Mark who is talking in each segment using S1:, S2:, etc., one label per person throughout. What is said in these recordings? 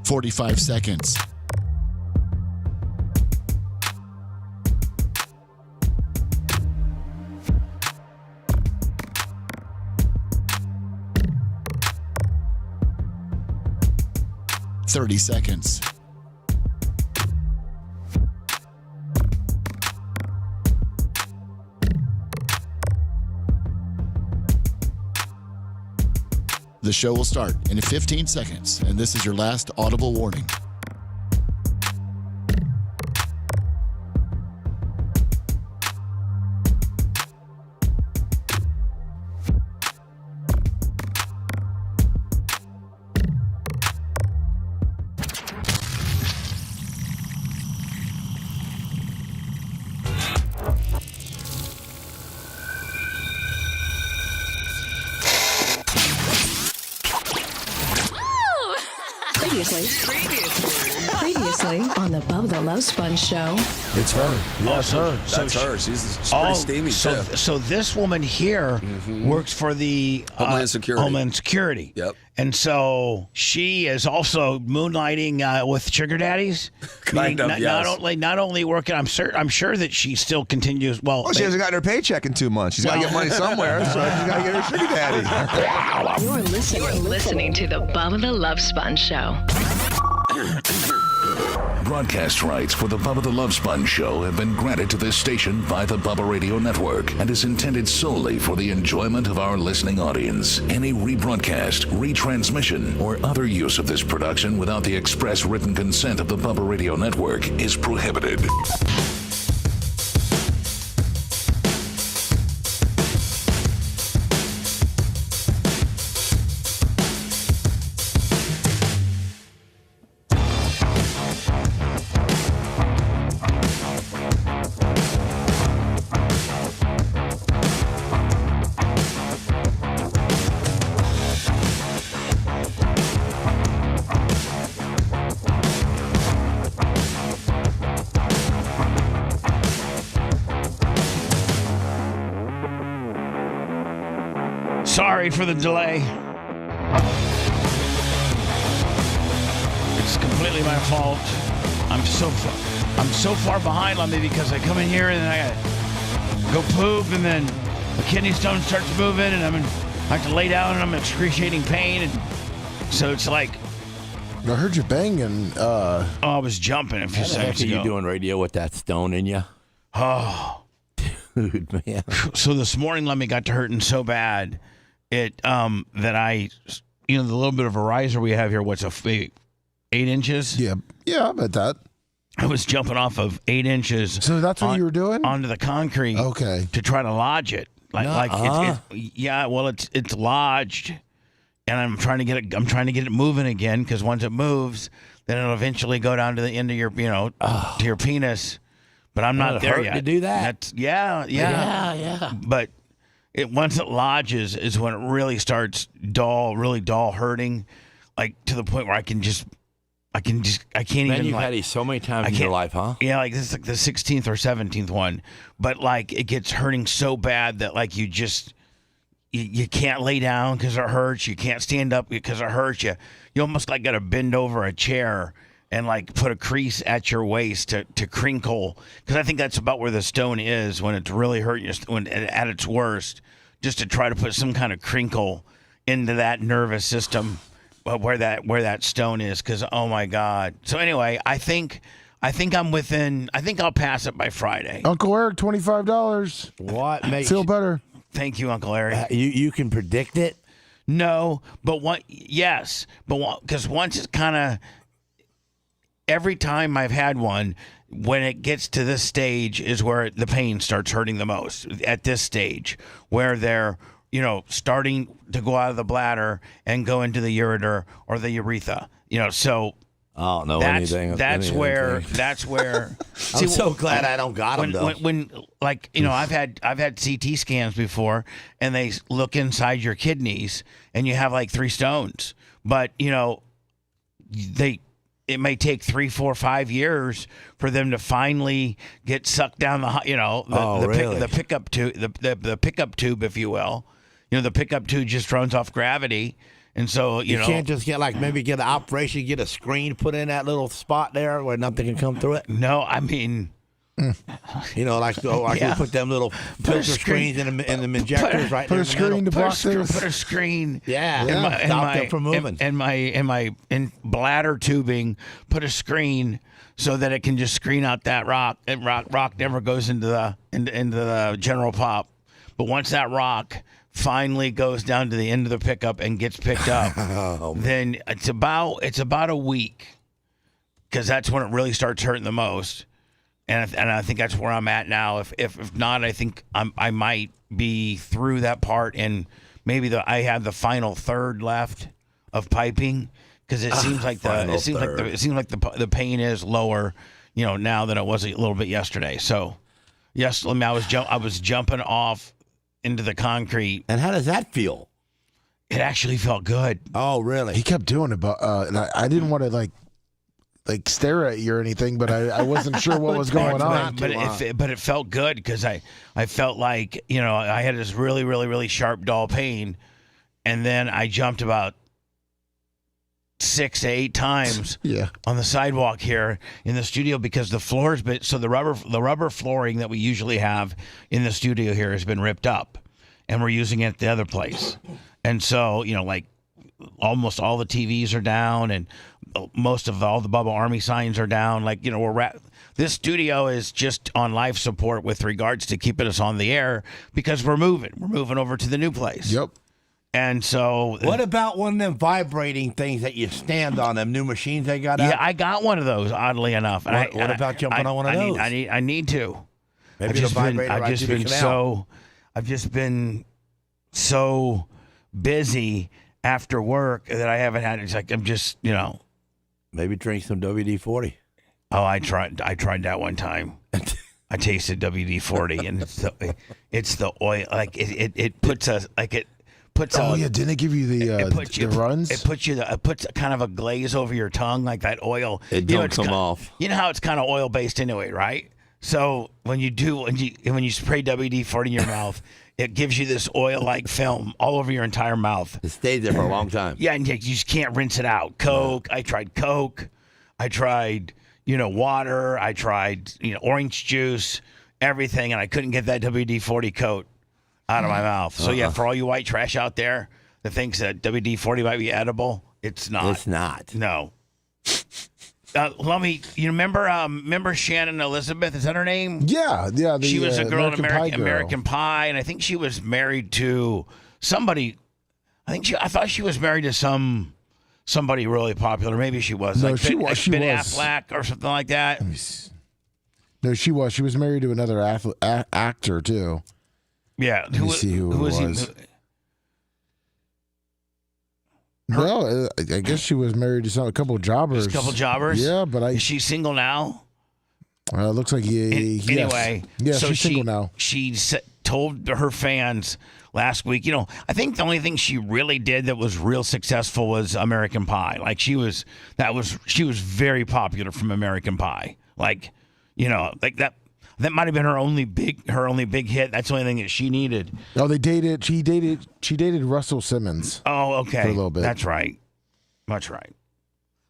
S1: 45 seconds. $30 seconds. The show will start in 15 seconds, and this is your last audible warning.
S2: Previously on the Bubba the Love Sponge Show.
S3: It's her.
S4: Yes, her.
S3: That's her. She's pretty steamy, too.
S4: So this woman here works for the
S3: Homeland Security.
S4: Yep.
S3: Yep.
S4: And so she is also moonlighting with sugar daddies.
S3: Kind of, yes.
S4: Not only working. I'm sure that she still continues. Well,
S5: she hasn't gotten her paycheck in 2 months. She's got to get money somewhere, so she's got to get her sugar daddy.
S2: You're listening to the Bubba the Love Sponge Show.
S6: Broadcast rights for the Bubba the Love Sponge Show have been granted to this station by the Bubba Radio Network and is intended solely for the enjoyment of our listening audience. Any rebroadcast, retransmission, or other use of this production without the express written consent of the Bubba Radio Network is prohibited.
S4: Sorry for the delay. It's completely my fault. I'm so far behind on me because I come in here and then I gotta go poop and then the kidney stone starts moving and I have to lay down and I'm in excruciating pain and so it's like
S7: I heard you banging.
S4: I was jumping a few seconds ago.
S8: How are you doing radio with that stone in you?
S4: Oh,
S8: dude, man.
S4: So this morning, Lemmy got to hurting so bad that I, the little bit of a riser we have here. What's 8 inches?
S7: Yeah, I bet that.
S4: I was jumping off of 8 inches.
S7: So that's what you were doing?
S4: Onto the concrete.
S7: Okay.
S4: To try to lodge it. It's lodged, and I'm trying to get it moving again because once it moves, then it'll eventually go down to the end of your, to your penis. But I'm not there yet.
S8: To do that?
S4: That's yeah. But once it lodges is when it really starts really dull hurting, like to the point where I can't even.
S8: Man, you've had it so many times in your life, huh?
S4: Yeah, like this is like the 16th or 17th one. But like it gets hurting so bad that like you can't lay down because it hurts. You can't stand up because it hurts. You almost like got to bend over a chair and like put a crease at your waist to crinkle, because I think that's about where the stone is when it's really hurting you, when at its worst, just to try to put some kind of crinkle into that nervous system where that stone is, because oh my God. So anyway, I think I'm within. I think I'll pass it by Friday.
S7: Uncle Eric, $25.
S8: What makes
S7: feel better?
S4: Thank you, Uncle Eric.
S8: You can predict it?
S4: No, but because once it's kind of. Every time I've had one, when it gets to this stage is where the pain starts hurting the most. At this stage, where they're, starting to go out of the bladder and go into the ureter or the urethra. So
S8: I don't know anything.
S4: That's where.
S8: I'm so glad I don't got them though.
S4: When I've had CT scans before, and they look inside your kidneys, and you have like 3 stones, but it may take 3, 4, 5 years for them to finally get sucked down the pickup tube, the pickup tube, if you will. The pickup tube just runs off gravity, And so,
S8: you
S4: know.
S8: can't just get maybe get an operation, get a screen put in that little spot there where nothing can come through it?
S4: No, I mean.
S8: You know, we put them little filter screens in the injectors right there.
S7: Put a screen to block this.
S4: Put a screen.
S8: Yeah. Stop them from moving.
S4: In bladder tubing, put a screen so that it can just screen out that rock. And rock never goes into the general pop. But once that rock finally goes down to the end of the pickup and gets picked up, then it's about a week, because that's when it really starts hurting the most. And I think that's where I'm at now. If not, I think I might be through that part, and maybe I have the final third left of piping, because it seems like the pain is lower, now than it was a little bit yesterday. So, yes, I was jumping off into the concrete.
S8: And how does that feel?
S4: It actually felt good.
S8: Oh, really?
S7: He kept doing it, but and I didn't want to like stare at you or anything, but I wasn't sure what was going on.
S4: But it felt good, because I felt like, I had this really, really, really sharp, dull pain, and then I jumped about 6 to 8 times on the sidewalk here in the studio, because the floor's been, so the rubber flooring that we usually have in the studio here has been ripped up, and we're using it at the other place. And so, almost all the TVs are down, and most of all the Bubba Army signs are down. This studio is just on life support with regards to keeping us on the air, because we're moving over to the new place.
S7: Yep.
S4: And so,
S8: what about one of them vibrating things that you stand on, them new machines they got out?
S4: Yeah, I got one of those, oddly enough.
S8: And what about jumping on one of those?
S4: I need to.
S8: Maybe I've
S4: just been so busy after work that I haven't had. It's like I'm just,
S8: Maybe drink some WD-40.
S4: Oh, I tried that one time. I tasted WD-40, and it's the oil. It puts a
S7: didn't it give you the runs?
S4: It puts kind of a glaze over your tongue, like that oil.
S8: It don't come off.
S4: You know how it's kind of oil based anyway, right? So when you spray WD-40 in your mouth, it gives you this oil-like film all over your entire mouth.
S8: It stays there for a long time.
S4: Yeah, and you just can't rinse it out. Coke. I tried Coke. I tried, water. I tried, orange juice, everything, and I couldn't get that WD-40 coat out of my mouth. So, for all you white trash out there that thinks that WD-40 might be edible, it's not.
S8: It's not.
S4: No. Lummy, you remember Shannon Elizabeth? Is that her name?
S7: Yeah.
S4: She was a girl in
S7: American
S4: American Pie, and I think she was married to somebody. I thought she was married to somebody really popular. Maybe she was.
S7: No,
S4: she
S7: was.
S4: Ben Affleck or something like that.
S7: No, she was. She was married to another actor too.
S4: Yeah.
S7: Let me see who it was. No, I guess she was married to a couple of jobbers.
S4: Just a couple of jobbers?
S7: Yeah, but
S4: Is she single now?
S7: Looks like
S4: anyway.
S7: Yes,
S4: so
S7: she's single now.
S4: She told her fans last week, I think the only thing she really did that was real successful was American Pie. Like she was very popular from American Pie. Like that. That might have been her only big hit. That's the only thing that she needed.
S7: Oh, they dated. She dated Russell Simmons.
S4: Oh, okay.
S7: For a little bit.
S4: That's right. That's right.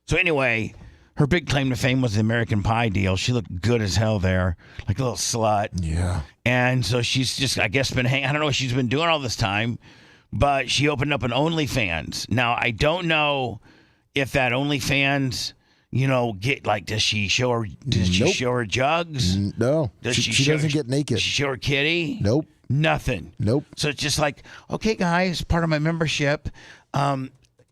S4: So anyway, her big claim to fame was the American Pie deal. She looked good as hell there, like a little slut.
S7: Yeah.
S4: And so she's just, I guess, I don't know what she's been doing all this time, but she opened up an OnlyFans. Now, I don't know if that OnlyFans, does she show her? She show her jugs?
S7: No. She doesn't get naked.
S4: Does she show her kitty?
S7: Nope.
S4: Nothing.
S7: Nope.
S4: So it's just like, okay, guys, part of my membership,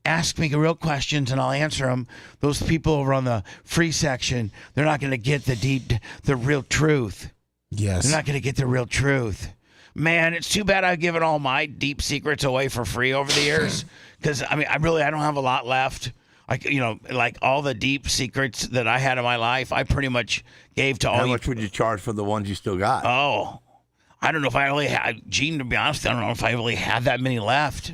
S4: ask me real questions and I'll answer them. Those people over on the free section, they're not going to get the real truth.
S7: Yes.
S4: They're not going to get the real truth. Man, it's too bad I've given all my deep secrets away for free over the years, because I don't have a lot left. Like all the deep secrets that I had in my life, I pretty much gave to all.
S8: How much would you charge for the ones you still got?
S4: Oh, I don't know if I really had, Gene, to be honest, I don't know if I really had that many left.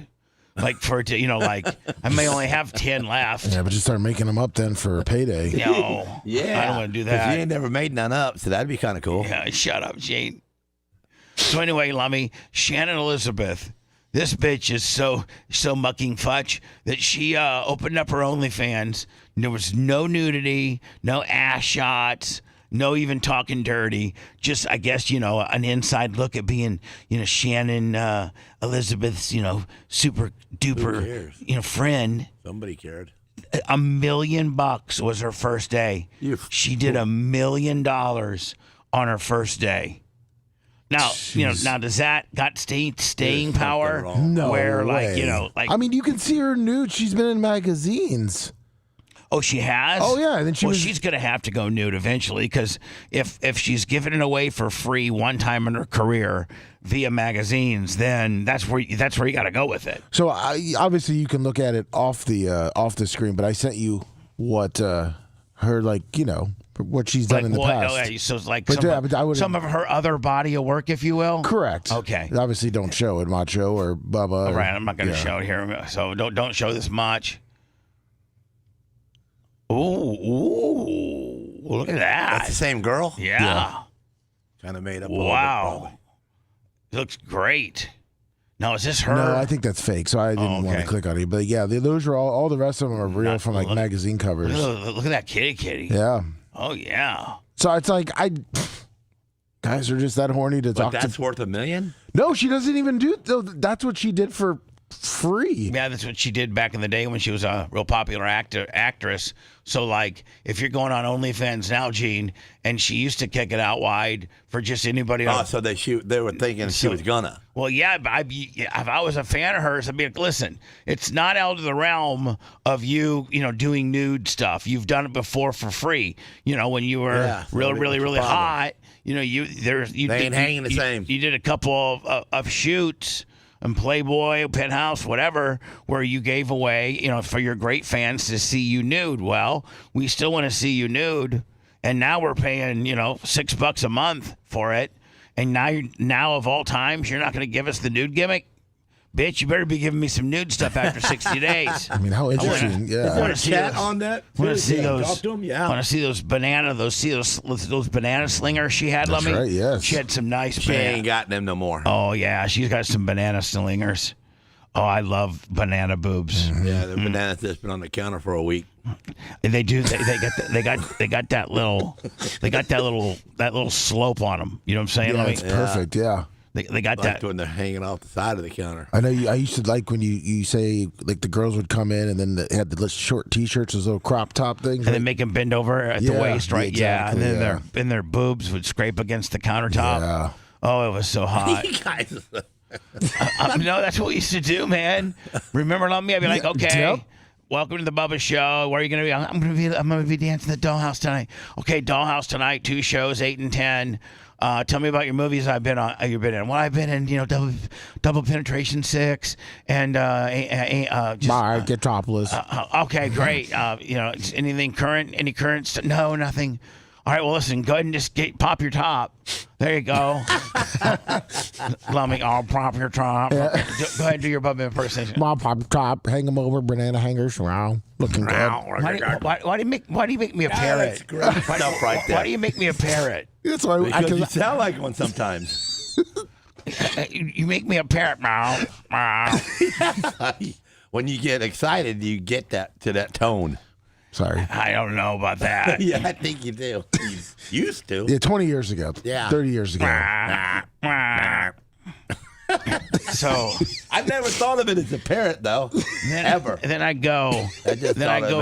S4: Like for it to, I may only have 10 left.
S7: Yeah, but just start making them up then for payday.
S4: No.
S8: Yeah.
S4: I don't want to do that.
S8: You ain't never made none up, so that'd be kind of cool.
S4: Yeah, shut up, Gene. So anyway, Lummy, Shannon Elizabeth This bitch is so mucking fudge that she opened up her OnlyFans. There was no nudity, no ass shots, no even talking dirty. Just, I guess, an inside look at being, Shannon Elizabeth's, super duper, friend.
S8: Somebody cared.
S4: $1 million was her first day. She did $1 million on her first day. Now, now does that got staying power?
S7: No
S4: where,
S7: way. I mean, you can see her nude. She's been in magazines.
S4: Oh, she has?
S7: Oh, yeah. And then
S4: she's going to have to go nude eventually, because if she's giving it away for free one time in her career via magazines, then that's where you got to go with it.
S7: So obviously you can look at it off the screen, but I sent you what her what she's done in the past.
S4: Okay, so it's like some of her other body of work, if you will.
S7: Correct.
S4: Okay.
S7: Obviously, don't show it, Macho or Bubba.
S4: All right, I'm not going to show it here, so don't show this much. Ooh, look at that.
S8: That's the same girl?
S4: Yeah.
S8: Kind of made up.
S4: Wow. Looks great. Now, is this her?
S7: No, I think that's fake, so I didn't want to click on it. But yeah, those are all the rest of them are real from magazine covers.
S4: Look at that kitty.
S7: Yeah.
S4: Oh, yeah.
S7: So it's like, guys are just that horny to talk to.
S8: But that's worth $1 million?
S7: No, she doesn't even do, that's what she did for free.
S4: Yeah, that's what she did back in the day when she was a real popular actress. So, like, if you're going on OnlyFans now, Gene, and she used to kick it out wide for just anybody.
S8: Oh, so they were thinking she was gonna.
S4: Well, yeah, but if I was a fan of hers, I'd be like, listen, it's not out of the realm of you, doing nude stuff. You've done it before for free. When you were really hot. They
S8: ain't hanging the same.
S4: You did a couple of shoots. And Playboy, Penthouse, whatever, where you gave away, for your great fans to see you nude. Well, we still want to see you nude, and now we're paying, $6 a month for it. And now of all times, you're not going to give us the nude gimmick? Bitch, you better be giving me some nude stuff after 60 days.
S7: I mean, how interesting.
S8: I want to chat on that.
S4: Want to see those?
S8: Talk to them? Yeah.
S4: Want to see those banana? Those banana slingers she had?
S7: That's right. Yes.
S4: She had some nice.
S8: She ain't got them no more.
S4: Oh yeah, she's got some banana slingers. Oh, I love banana boobs.
S8: Yeah, the bananas that's been on the counter for a week.
S4: And they do. They got that little slope on them. You know what I'm saying?
S7: Yeah, it's perfect. Yeah.
S4: They got that
S8: when they're hanging off the side of the counter.
S7: I know. I used to like when you say like the girls would come in and then they had the short T-shirts, those little crop top things,
S4: and they make them bend over at the waist, right?
S7: Exactly,
S4: and then their boobs would scrape against the countertop.
S7: Yeah.
S4: Oh, it was so hot.
S8: You guys.
S4: No, that's what we used to do, man. Remember, love me? I'd be like, okay.
S7: Yep.
S4: Welcome to the Bubba Show. Where are you going to be? I'm going to be dancing at the Dollhouse tonight. Okay, Dollhouse tonight. 2 shows, 8 and 10. Tell me about your movies you've been in. Well, I've been in, Double Penetration 6 and
S7: Metropolis.
S4: Okay, great. Anything current? Any current? No, nothing. All right, well, listen, go ahead and just pop your top. There you go. Let me pop your top. Go ahead and do your Bubba impersonation.
S7: Pop your top, hang them over, banana hangers. Wow, looking good.
S4: Why do you make me a parrot?
S8: That's great stuff right there.
S4: Why do you make me a parrot?
S7: That's why
S8: because you sound like one sometimes.
S4: You make me a parrot, meow.
S8: When you get excited, you get to that tone.
S7: Sorry.
S4: I don't know about that.
S8: Yeah, I think you do. You used to.
S7: Yeah, 20 years ago.
S8: Yeah.
S7: 30 years ago.
S4: So
S8: I've never thought of it as a parrot though. Ever.
S4: And then I go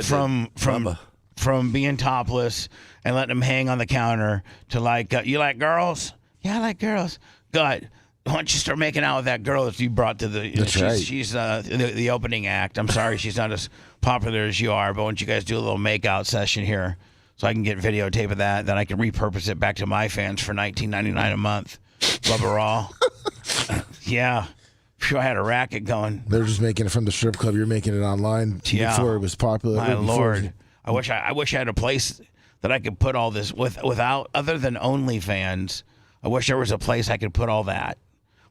S4: from being topless and letting them hang on the counter to like, you like girls? Yeah, I like girls. Good. Why don't you start making out with that girl that you brought to the?
S7: That's right.
S4: She's the opening act. I'm sorry, she's not as popular as you are, but why don't you guys do a little make-out session here, so I can get videotape of that, then I can repurpose it back to my fans for $19.99 a month. Bubba Raw. Yeah. Sure, I had a racket going.
S7: They're just making it from the strip club. You're making it online before it was popular.
S4: My Lord. I wish I had a place that I could put all this without other than OnlyFans. I wish there was a place I could put all that.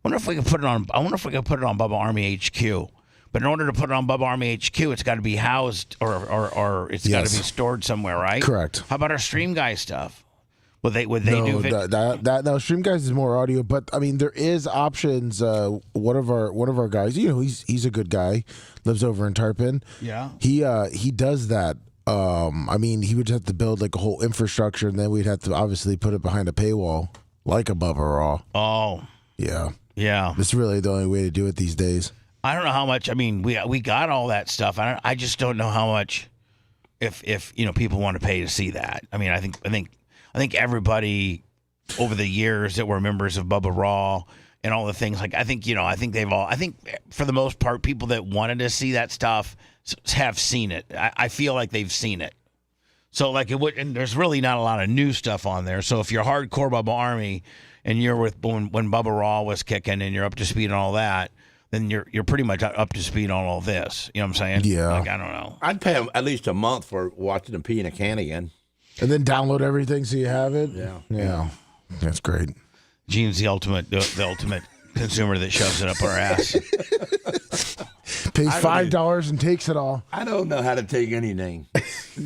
S4: I wonder if we could put it on Bubba Army HQ. But in order to put it on Bubba Army HQ, it's got to be housed or it's got to be stored somewhere, right?
S7: Correct.
S4: How about our Stream Guy stuff? Would they do video?
S7: No, Stream Guys is more audio, but I mean there is options. One of our guys, he's a good guy, lives over in Tarpon.
S4: Yeah,
S7: he does that. I mean, he would have to build like a whole infrastructure, and then we'd have to obviously put it behind a paywall, like a Bubba Raw.
S4: Oh,
S7: yeah.
S4: That's
S7: really the only way to do it these days.
S4: I don't know how much. I mean, we got all that stuff. I just don't know how much. If people want to pay to see that. I mean, I think everybody over the years that were members of Bubba Raw and all the things, like I think for the most part, people that wanted to see that stuff have seen it. I feel like they've seen it. So like and there's really not a lot of new stuff on there. So if you're hardcore Bubba Army and you're with when Bubba Raw was kicking and you're up to speed on all that, then you're pretty much up to speed on all this. You know what I'm saying?
S7: Yeah.
S4: Like, I don't know.
S8: I'd pay him at least a month for watching him pee in a can again.
S7: And then download everything so you have it? Yeah. That's great.
S4: Gene's the ultimate consumer that shoves it up our ass.
S7: Pays $5 and takes it all.
S8: I don't know how to take anything.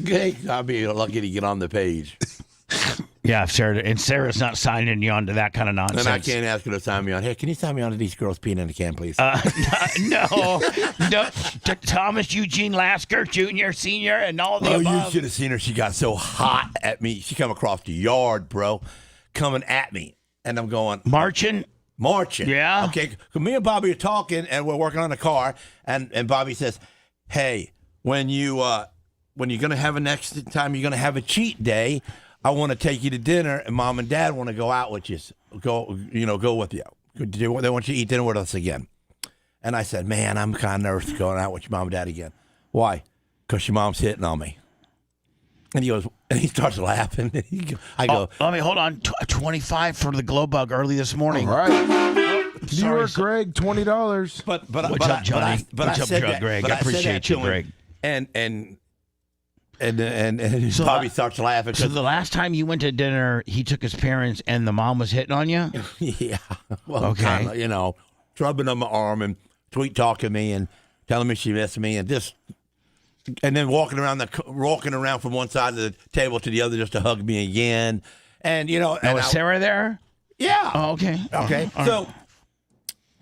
S8: Okay, I'll be lucky to get on the page.
S4: Yeah, Sarah's not signing you on to that kind of nonsense.
S8: And I can't ask her to sign me on. Hey, can you sign me on to these girls peeing in the can, please?
S4: No. Thomas Eugene Lasker, Jr., Senior, and all the above.
S8: You should have seen her. She got so hot at me. She come across the yard, bro, coming at me. And I'm going...
S4: Marching?
S8: Yeah. Okay, me and Bobby are talking, and we're working on the car, and Bobby says, hey, when you're going to have next time you're going to have a cheat day, I want to take you to dinner, and Mom and Dad want to go out with you. Go with you. They want you to eat dinner with us again. And I said, man, I'm kind of nervous going out with your mom and dad again. Why? Because your mom's hitting on me. And he goes, and he starts laughing. I go,
S4: let me hold on. 25 for the glow bug early this morning.
S7: All right. New York, Greg, $20.
S8: But
S4: what's up, Johnny? What's up, Greg? I appreciate you, Greg.
S8: And so Bobby starts laughing.
S4: So the last time you went to dinner, he took his parents, and the mom was hitting on you?
S8: Yeah. Well,
S4: okay.
S8: Kinda, rubbing on my arm and sweet talking me and telling me she missed me and then walking around from one side of the table to the other just to hug me again. And
S4: was Sarah there?
S8: Yeah.
S4: Oh, okay.
S8: Okay.
S4: All
S8: so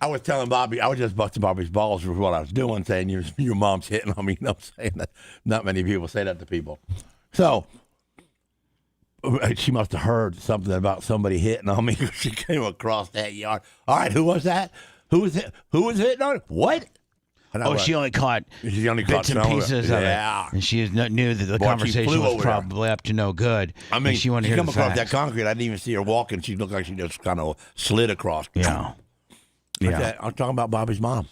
S8: I was telling Bobby, I was just busting Bobby's balls for what I was doing, saying your mom's hitting on me. I'm saying that not many people say that to people. So she must have heard something about somebody hitting on me. She came across that yard. All right, who was that? Who was hitting on her? What?
S4: She only caught bits and pieces of it. And she knew that the conversation was probably up to no good.
S8: I mean,
S4: she wanted to hear
S8: come
S4: the
S8: across
S4: facts.
S8: that concrete. I didn't even see her walking. She looked like she just kind of slid across.
S4: Yeah.
S8: I'm talking about Bobby's mom.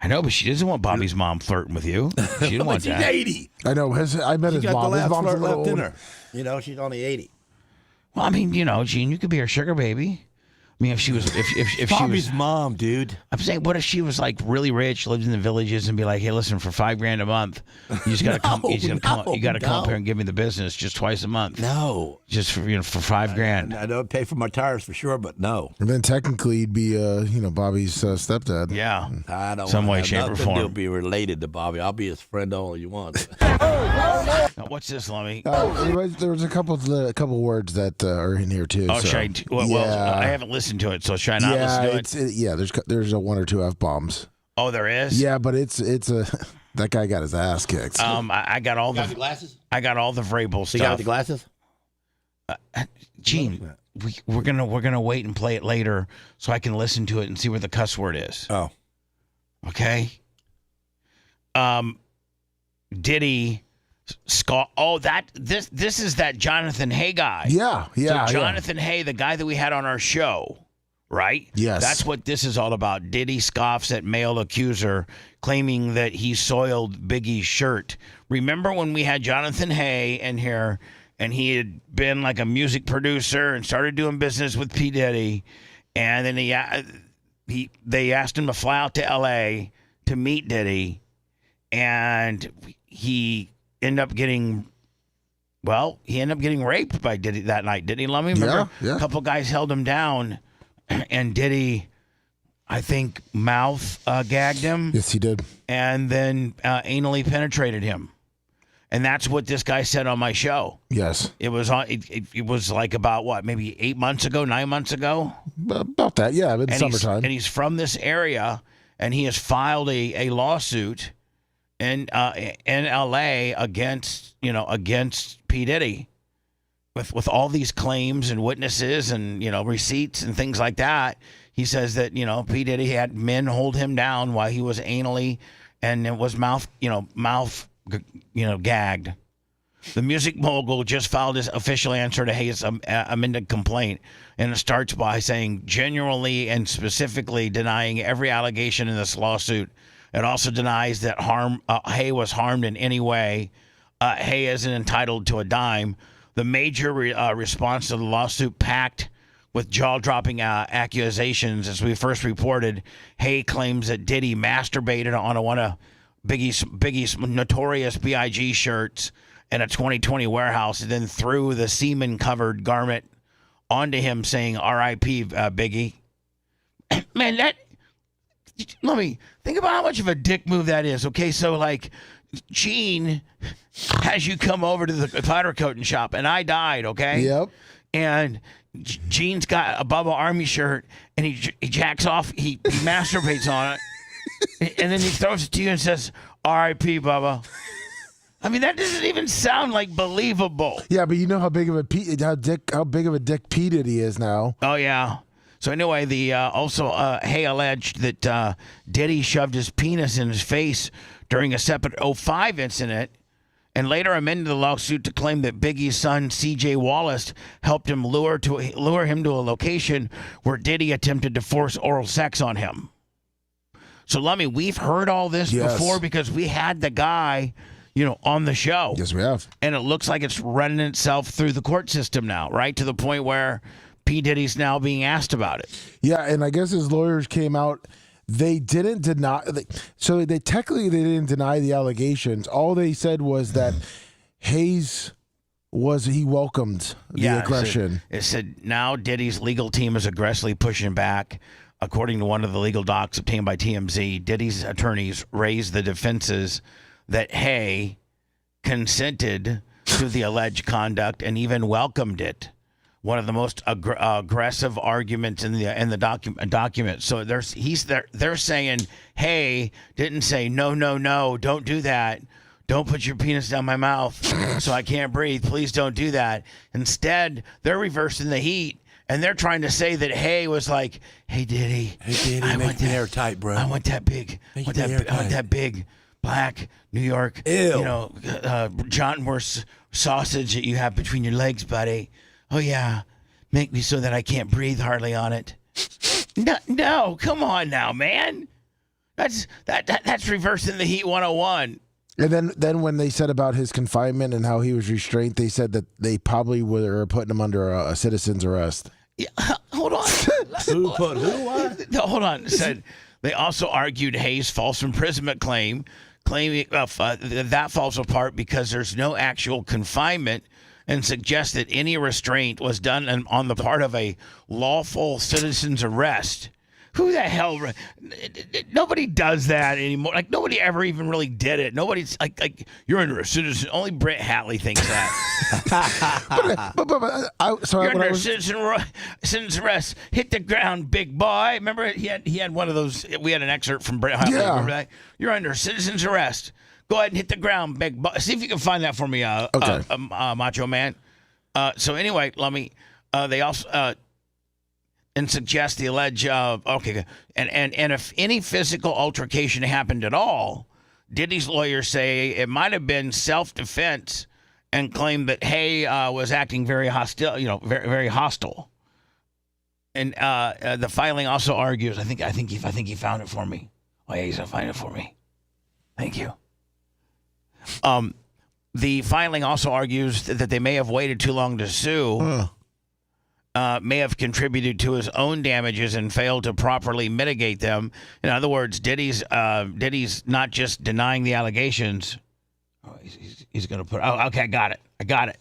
S4: I know, but she doesn't want Bobby's mom flirting with you. She didn't want that.
S8: She's 80.
S7: I know. I met his mom. His mom's a little
S8: older. She's only 80.
S4: Well, I mean, Gene, you could be her sugar baby. I mean, if she was, if
S8: Bobby's
S4: she was,
S8: mom, dude.
S4: I'm saying, what if she was like really rich, lived in the villages, and be like, hey, listen, for $5,000 a month, you just gotta come, you gotta come up here and give me the business just twice a month.
S8: No,
S4: just for for $5,000.
S8: I don't pay for my tires for sure, but no.
S7: And then technically, you'd be, Bobby's stepdad.
S4: Yeah,
S8: I don't
S4: some way, shape, or form.
S8: He'll be related to Bobby. I'll be his friend all you want.
S4: Now, what's this, Lummy?
S7: There was a couple words that are in here too.
S4: Oh,
S7: so.
S4: I haven't listened to it, so should I not listen to it?
S7: There's a one or two F-bombs.
S4: Oh, there is?
S7: Yeah, but it's a that guy got his ass kicked.
S4: I got all the
S8: glasses.
S4: I got all the Vrabel stuff.
S8: You got the glasses?
S4: Gene, we're gonna wait and play it later so I can listen to it and see where the cuss word is.
S8: Oh,
S4: okay. Diddy. Scott. Oh, this is that Jonathan Hay guy.
S7: Yeah.
S4: So Jonathan Hay, the guy that we had on our show, right?
S7: Yes.
S4: That's what this is all about. Diddy scoffs at male accuser, claiming that he soiled Biggie's shirt. Remember when we had Jonathan Hay in here, and he had been like a music producer and started doing business with P. Diddy, and then they asked him to fly out to L.A. to meet Diddy, and he ended up getting raped by Diddy that night. Didn't he, Lummy? Remember?
S7: Yeah.
S4: A couple guys held him down, and Diddy, I think, mouth gagged him.
S7: Yes, he did.
S4: And then anally penetrated him. And that's what this guy said on my show.
S7: Yes.
S4: It was on. It was like about what, maybe 8 months ago, 9 months ago.
S7: About that, yeah. In summertime.
S4: And he's from this area, and he has filed a lawsuit in L.A. against P. Diddy, with all these claims and witnesses and receipts and things like that. He says that P. Diddy had men hold him down while he was anally and it was mouth gagged. The music mogul just filed his official answer to Hayes' amended complaint, and it starts by saying genuinely and specifically denying every allegation in this lawsuit. It also denies that Hay was harmed in any way. Hay isn't entitled to a dime. The major response to the lawsuit packed with jaw-dropping accusations. As we first reported, Hay claims that Diddy masturbated on one of Biggie's notorious B.I.G. shirts in a 2020 warehouse, and then threw the semen-covered garment onto him, saying "R.I.P. Biggie." Man, let me think about how much of a dick move that is. Okay, so like, Gene has you come over to the powder coating shop, and I died. Okay.
S7: Yep.
S4: And Gene's got a Bubba Army shirt, and he jacks off. He masturbates on it, and then he throws it to you and says, "R.I.P. Bubba." I mean, that doesn't even sound like believable.
S7: Yeah, but you know how big of a dick P. Diddy is now.
S4: Oh yeah. So anyway, Hay alleged that Diddy shoved his penis in his face during a separate 2005 incident, and later amended the lawsuit to claim that Biggie's son C.J. Wallace helped him lure him to a location where Diddy attempted to force oral sex on him. So, Lummy, we've heard all this before because we had the guy, on the show.
S7: Yes, we have.
S4: And it looks like it's running itself through the court system now, right? To the point where P. Diddy's now being asked about it.
S7: Yeah, and I guess his lawyers came out. They didn't deny. So they didn't deny the allegations. All they said was that Hayes he welcomed the aggression.
S4: It said now Diddy's legal team is aggressively pushing back. According to one of the legal docs obtained by TMZ, Diddy's attorneys raised the defenses that Hay consented to the alleged conduct and even welcomed it. One of the most aggressive arguments in the document. So they're saying, "Hey, didn't say no, don't do that. Don't put your penis down my mouth so I can't breathe. Please don't do that." Instead, they're reversing the heat, and they're trying to say that Hay was like, "Hey, Diddy,
S8: make the air tight, bro.
S4: I want that big, I want that big black New York, John Wurst sausage that you have between your legs, buddy. Oh yeah, make me so that I can't breathe hardly on it." No, come on now, man. That's reversing the heat 101.
S7: And then when they said about his confinement and how he was restrained, they said that they probably were putting him under a citizen's arrest.
S4: Yeah, hold on.
S8: Who put who? What?
S4: No, hold on. Said they also argued Hayes' false imprisonment claiming that falls apart because there's no actual confinement, and suggest that any restraint was done on the part of a lawful citizen's arrest. Who the hell? Nobody does that anymore. Like, nobody ever even really did it. Nobody's like you're under a citizen. Only Brett Hatley thinks that. You're under citizen's arrest. Hit the ground, big boy. Remember, he had one of those. We had an excerpt from Brett Hatley.
S7: Yeah.
S4: Remember that? You're under citizen's arrest. Go ahead and hit the ground, big boy. See if you can find that for me, Macho Man. So anyway, they also and suggest the alleged and if any physical altercation happened at all, Diddy's lawyers say it might have been self-defense, and claim that Hay was acting very hostile, very, very hostile. And the filing also argues. I think he found it for me. Oh yeah, he's gonna find it for me. Thank you. The filing also argues that they may have waited too long to sue, may have contributed to his own damages and failed to properly mitigate them. In other words, Diddy's not just denying the allegations. Oh, he's going to put. Oh, okay, I got it.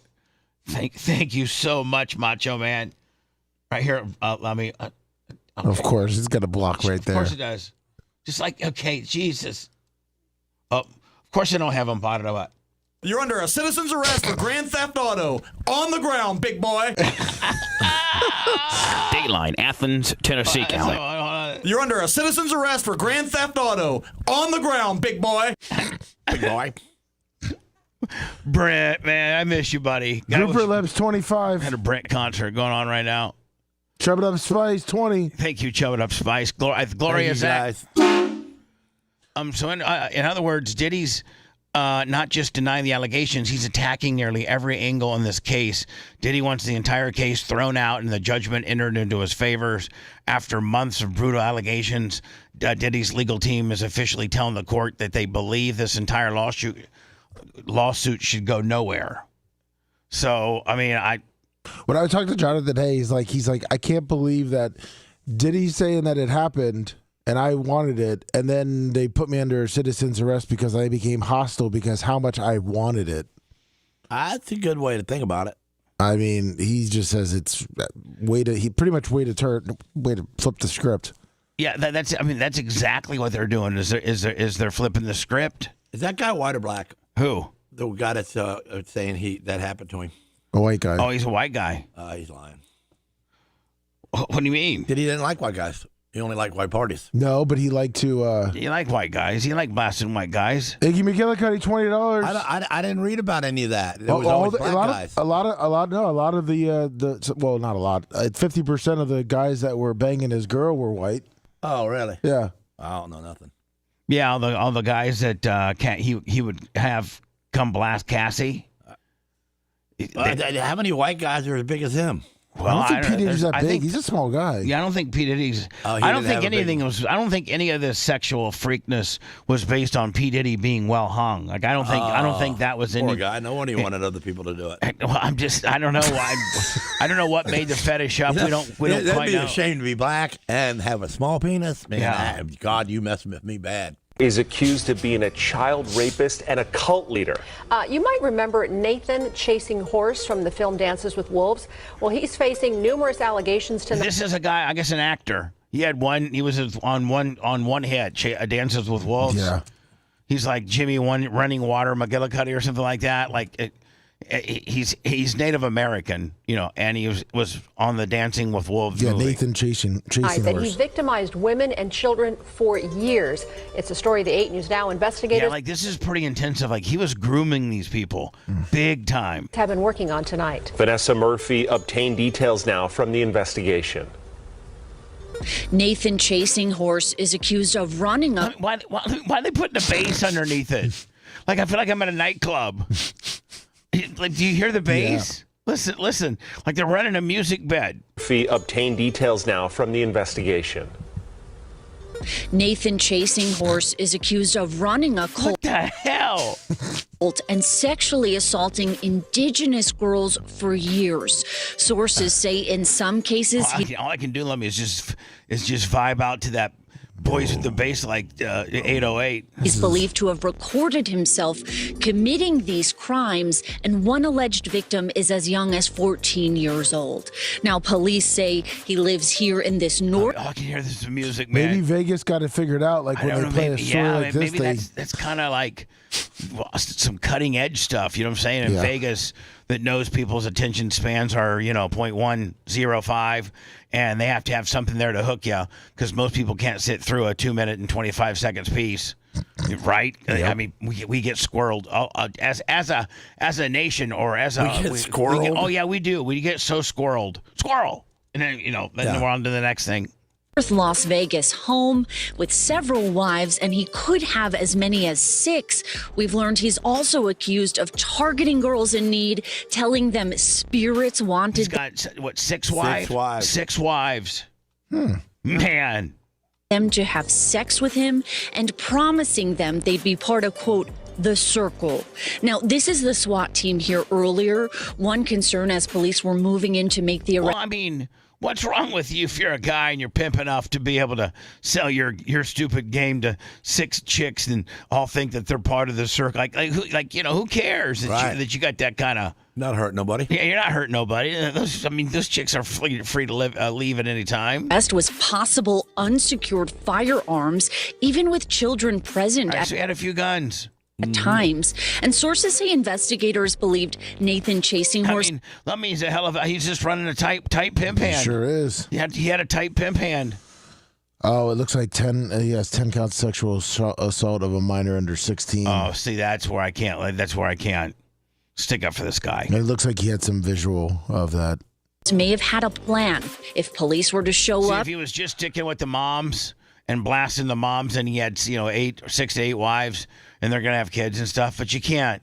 S4: Thank you so much, Macho Man. Right here, let me. Okay.
S7: Of course, he's got a block right there.
S4: Of course it does. Just like, okay, Jesus. Oh, of course I don't have him bottled up.
S8: You're under a citizen's arrest for grand theft auto. On the ground, big boy.
S9: Dateline, Athens, Tennessee County.
S8: You're under a citizen's arrest for grand theft auto. On the ground, big boy. Big boy.
S4: Brent, man, I miss you, buddy.
S7: Grouper Leb's 25.
S4: Had a Brent concert going on right now.
S7: Chub It Up Spice 20.
S4: Thank you, Chub It Up Spice. Glorious act. So in other words, Diddy's not just denying the allegations, he's attacking nearly every angle in this case. Diddy wants the entire case thrown out and the judgment entered into his favors. After months of brutal allegations, Diddy's legal team is officially telling the court that they believe this entire lawsuit should go nowhere. So, I mean,
S7: when I talked to Jonathan Hayes, he's like, I can't believe that Diddy's saying that it happened and I wanted it, and then they put me under citizen's arrest because I became hostile because how much I wanted it.
S8: That's a good way to think about it.
S7: I mean, he just says it's way to flip the script.
S4: Yeah, that's exactly what they're doing. Is they're flipping the script?
S8: Is that guy white or black?
S4: Who?
S8: The guy that's saying that happened to him.
S7: A white guy.
S4: Oh, he's a white guy.
S8: He's lying.
S4: What do you mean?
S8: He didn't like white guys. He only liked white parties.
S7: No, but he liked to.
S4: He liked white guys. He liked blasting white guys.
S7: Iggy McGillicuddy, $20.
S8: I didn't read about any of that. It was
S7: a
S8: always black guys.
S7: A lot of the well, not a lot. 50% of the guys that were banging his girl were white.
S8: Oh, really?
S7: Yeah.
S8: I don't know nothing.
S4: Yeah, all the guys that he would have come blast Cassie.
S8: How many white guys are as big as him?
S7: Well, I don't think P. Diddy's that big. He's a small guy.
S4: Yeah, I don't think P. Diddy's. I don't think anything was. I don't think any of this sexual freakness was based on P. Diddy being well hung. Like I don't think that was in.
S8: Poor guy. No wonder he wanted other people to do it.
S4: Well, I don't know why. I don't know what made the fetish up. We don't quite know.
S8: That'd be a shame to be black and have a small penis. Man, God, you messing with me bad.
S10: Is accused of being a child rapist and a cult leader.
S11: You might remember Nathan Chasing Horse from the film Dances with Wolves. Well, he's facing numerous allegations tonight.
S4: This is a guy, I guess, an actor. He was on one hit, Dances with Wolves. Yeah. He's like Jimmy Running Water McGillicuddy or something like that. He's Native American, and he was on the Dancing with Wolves movie.
S7: Nathan Chasing Horse.
S11: That he victimized women and children for years. It's a story the 8 News Now investigators.
S4: Yeah, this is pretty intensive. He was grooming these people big time.
S11: Have been working on tonight.
S10: Vanessa Murphy obtained details now from the investigation.
S12: Nathan Chasing Horse is accused of running a...
S4: Why are they putting a bass underneath it? I feel like I'm at a nightclub. Do you hear the bass? Yeah. Listen. Like they're running a music bed.
S10: Murphy obtained details now from the investigation.
S12: Nathan Chasing Horse is accused of running a cult.
S4: What the hell?
S12: And sexually assaulting indigenous girls for years. Sources say in some cases
S4: all I can do, Lemmy, is just vibe out to that Boys with the Bass 808.
S12: He's believed to have recorded himself committing these crimes, and one alleged victim is as young as 14 years old. Now, police say he lives here in this north.
S4: I can hear this music, man.
S7: Maybe Vegas got it figured out, when they play a story like this.
S4: Maybe that's kind of like some cutting edge stuff. You know what I'm saying? In Vegas, that knows people's attention spans are 0.105. And they have to have something there to hook you because most people can't sit through a 2 minute and 25 seconds piece, right? Yep. I mean, we get squirreled as a nation or as a
S8: we get squirreled.
S4: We do. We get so squirreled, and then then we're on to the next thing.
S12: Las Vegas home with several wives, and he could have as many as 6. We've learned he's also accused of targeting girls in need, telling them spirits wanted.
S4: He's got 6 wives? 6 wives. Man.
S12: Them to have sex with him and promising them they'd be part of, quote, the circle. Now, this is the SWAT team here earlier. One concern as police were moving in to make the arrest.
S4: Well, I mean, what's wrong with you if you're a guy and you're pimp enough to be able to sell your stupid game to 6 chicks and all think that they're part of the circle? Who cares that you got that kind of...
S8: Not hurting nobody.
S4: Yeah, you're not hurting nobody. Those chicks are free to leave at any time.
S12: Arrest was possible unsecured firearms, even with children present.
S4: Right, so he had a few guns.
S12: at times. And sources say investigators believed Nathan Chasing Horse.
S4: I mean, that means a hell of a. He's just running a tight pimp hand.
S7: Sure is.
S4: He had a tight pimp hand.
S7: Oh, it looks like 10. He has 10 counts of sexual assault of a minor under 16.
S4: Oh, see, that's where I can't. That's where I can't stick up for this guy.
S7: It looks like he had some visual of that.
S12: May have had a plan if police were to show up.
S4: If he was just sticking with the moms and blasting the moms, and he had 6 to 8 wives, and they're gonna have kids and stuff. But you can't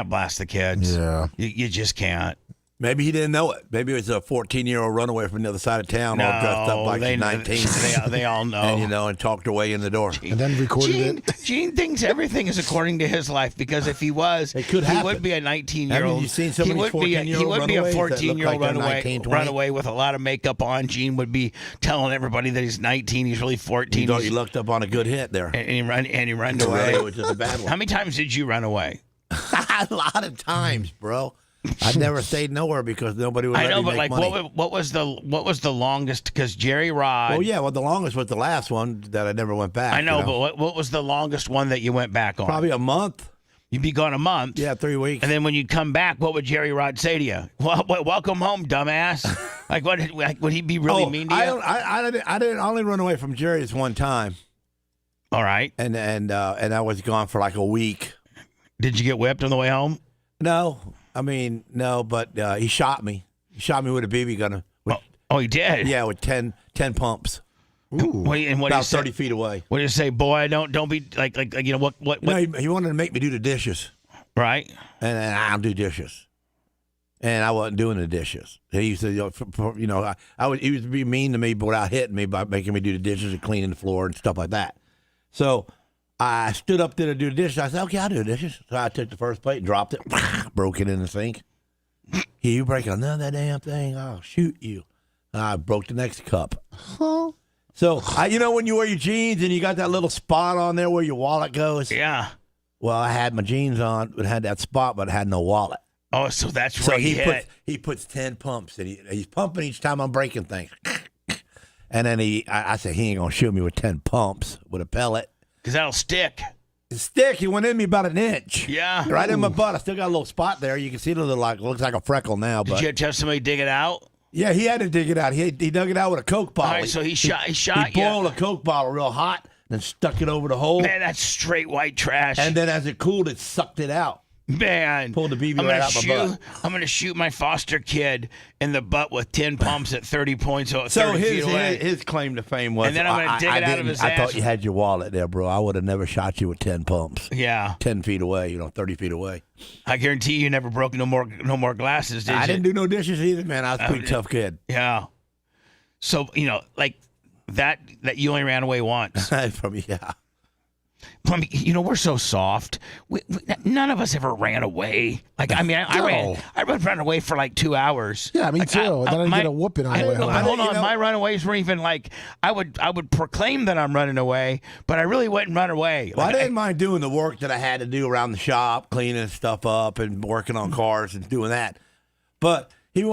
S4: blast the kids.
S7: Yeah,
S4: you just can't.
S8: Maybe he didn't know it. Maybe it was a 14-year-old runaway from the other side of town, all dressed up like she's 19.
S4: They all know.
S8: And, and talked her way in the door.
S7: And then recorded it.
S4: Gene thinks everything is according to his life, because if he was, he would be a 19-year-old.
S8: Haven't you seen some of these 14-year-old
S4: He would be a
S8: runaways that look
S4: 14-year-old
S8: like they're 19, 20?
S4: runaway with a lot of makeup on. Gene would be telling everybody that he's 19. He's really 14.
S8: You thought you looked up on a good hit there.
S4: And he ran away.
S8: Which is a bad one.
S4: How many times did you run away?
S8: A lot of times, bro. I never stayed nowhere because nobody would let me make money.
S4: What was the longest? Because Jerry Rod.
S8: Oh yeah, well the longest was the last one that I never went back.
S4: I know, but what was the longest one that you went back on?
S8: Probably a month.
S4: You'd be gone a month.
S8: Yeah, 3 weeks.
S4: And then when you come back, what would Jerry Rod say to you? Well, welcome home, dumbass. Would he be really mean to you?
S8: I didn't only run away from Jerry's one time.
S4: All right.
S8: And I was gone for like a week.
S4: Did you get whipped on the way home?
S8: No. I mean, no, but he shot me. He shot me with a BB gun.
S4: Oh, he did?
S8: Yeah, with 10 pumps.
S4: Ooh.
S8: About 30 feet away.
S4: What did you say, boy? Don't be like what?
S8: No, he wanted to make me do the dishes.
S4: Right.
S8: And I don't do dishes. And I wasn't doing the dishes. He used to, he used to be mean to me, but without hitting me by making me do the dishes and cleaning the floor and stuff like that. So I stood up there to do the dishes. I said, okay, I'll do the dishes. So I took the first plate, dropped it, broke it in the sink. You break another damn thing, I'll shoot you. I broke the next cup. So, when you wear your jeans and you got that little spot on there where your wallet goes?
S4: Yeah.
S8: Well, I had my jeans on, but had that spot, but I had no wallet.
S4: Oh, so that's right.
S8: So he puts 10 pumps, and he's pumping each time I'm breaking things. And then I said, he ain't going to shoot me with 10 pumps with a pellet.
S4: Because that'll stick.
S8: He went in me about an inch.
S4: Yeah.
S8: Right in my butt. I still got a little spot there. You can see it looks like a freckle now. But
S4: Did you have somebody dig it out?
S8: Yeah, he had to dig it out. He dug it out with a Coke bottle.
S4: All right, so he shot
S8: He boiled a Coke bottle real hot, then stuck it over the hole.
S4: Man, that's straight white trash.
S8: And then as it cooled, it sucked it out.
S4: Man,
S8: pulled the BB right out my butt.
S4: I'm going to shoot my foster kid in the butt with 10 pumps at 30 points. So
S8: his claim to fame was,
S4: and then I'm going to dig it out of his ass.
S8: I thought you had your wallet there, bro. I would have never shot you with 10 pumps.
S4: Yeah.
S8: 10 feet away, 30 feet away.
S4: I guarantee you never broke no more glasses, did you?
S8: I didn't do no dishes either, man. I was a pretty tough kid.
S4: Yeah. So, like that you only ran away once.
S8: Yeah.
S4: I mean, we're so soft. None of us ever ran away. Like, I mean, I ran away for like 2 hours.
S7: Yeah, me too. Then I get a whooping on the way home.
S4: Hold on, my runaways were even like I would proclaim that I'm running away, but I really wouldn't run away.
S8: Well, I didn't mind doing the work that I had to do around the shop, cleaning stuff up and working on cars and doing that. But he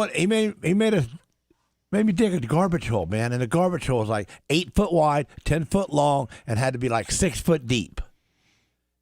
S8: made me dig a garbage hole, man. And the garbage hole was like 8 foot wide, 10 foot long, and had to be like 6 foot deep.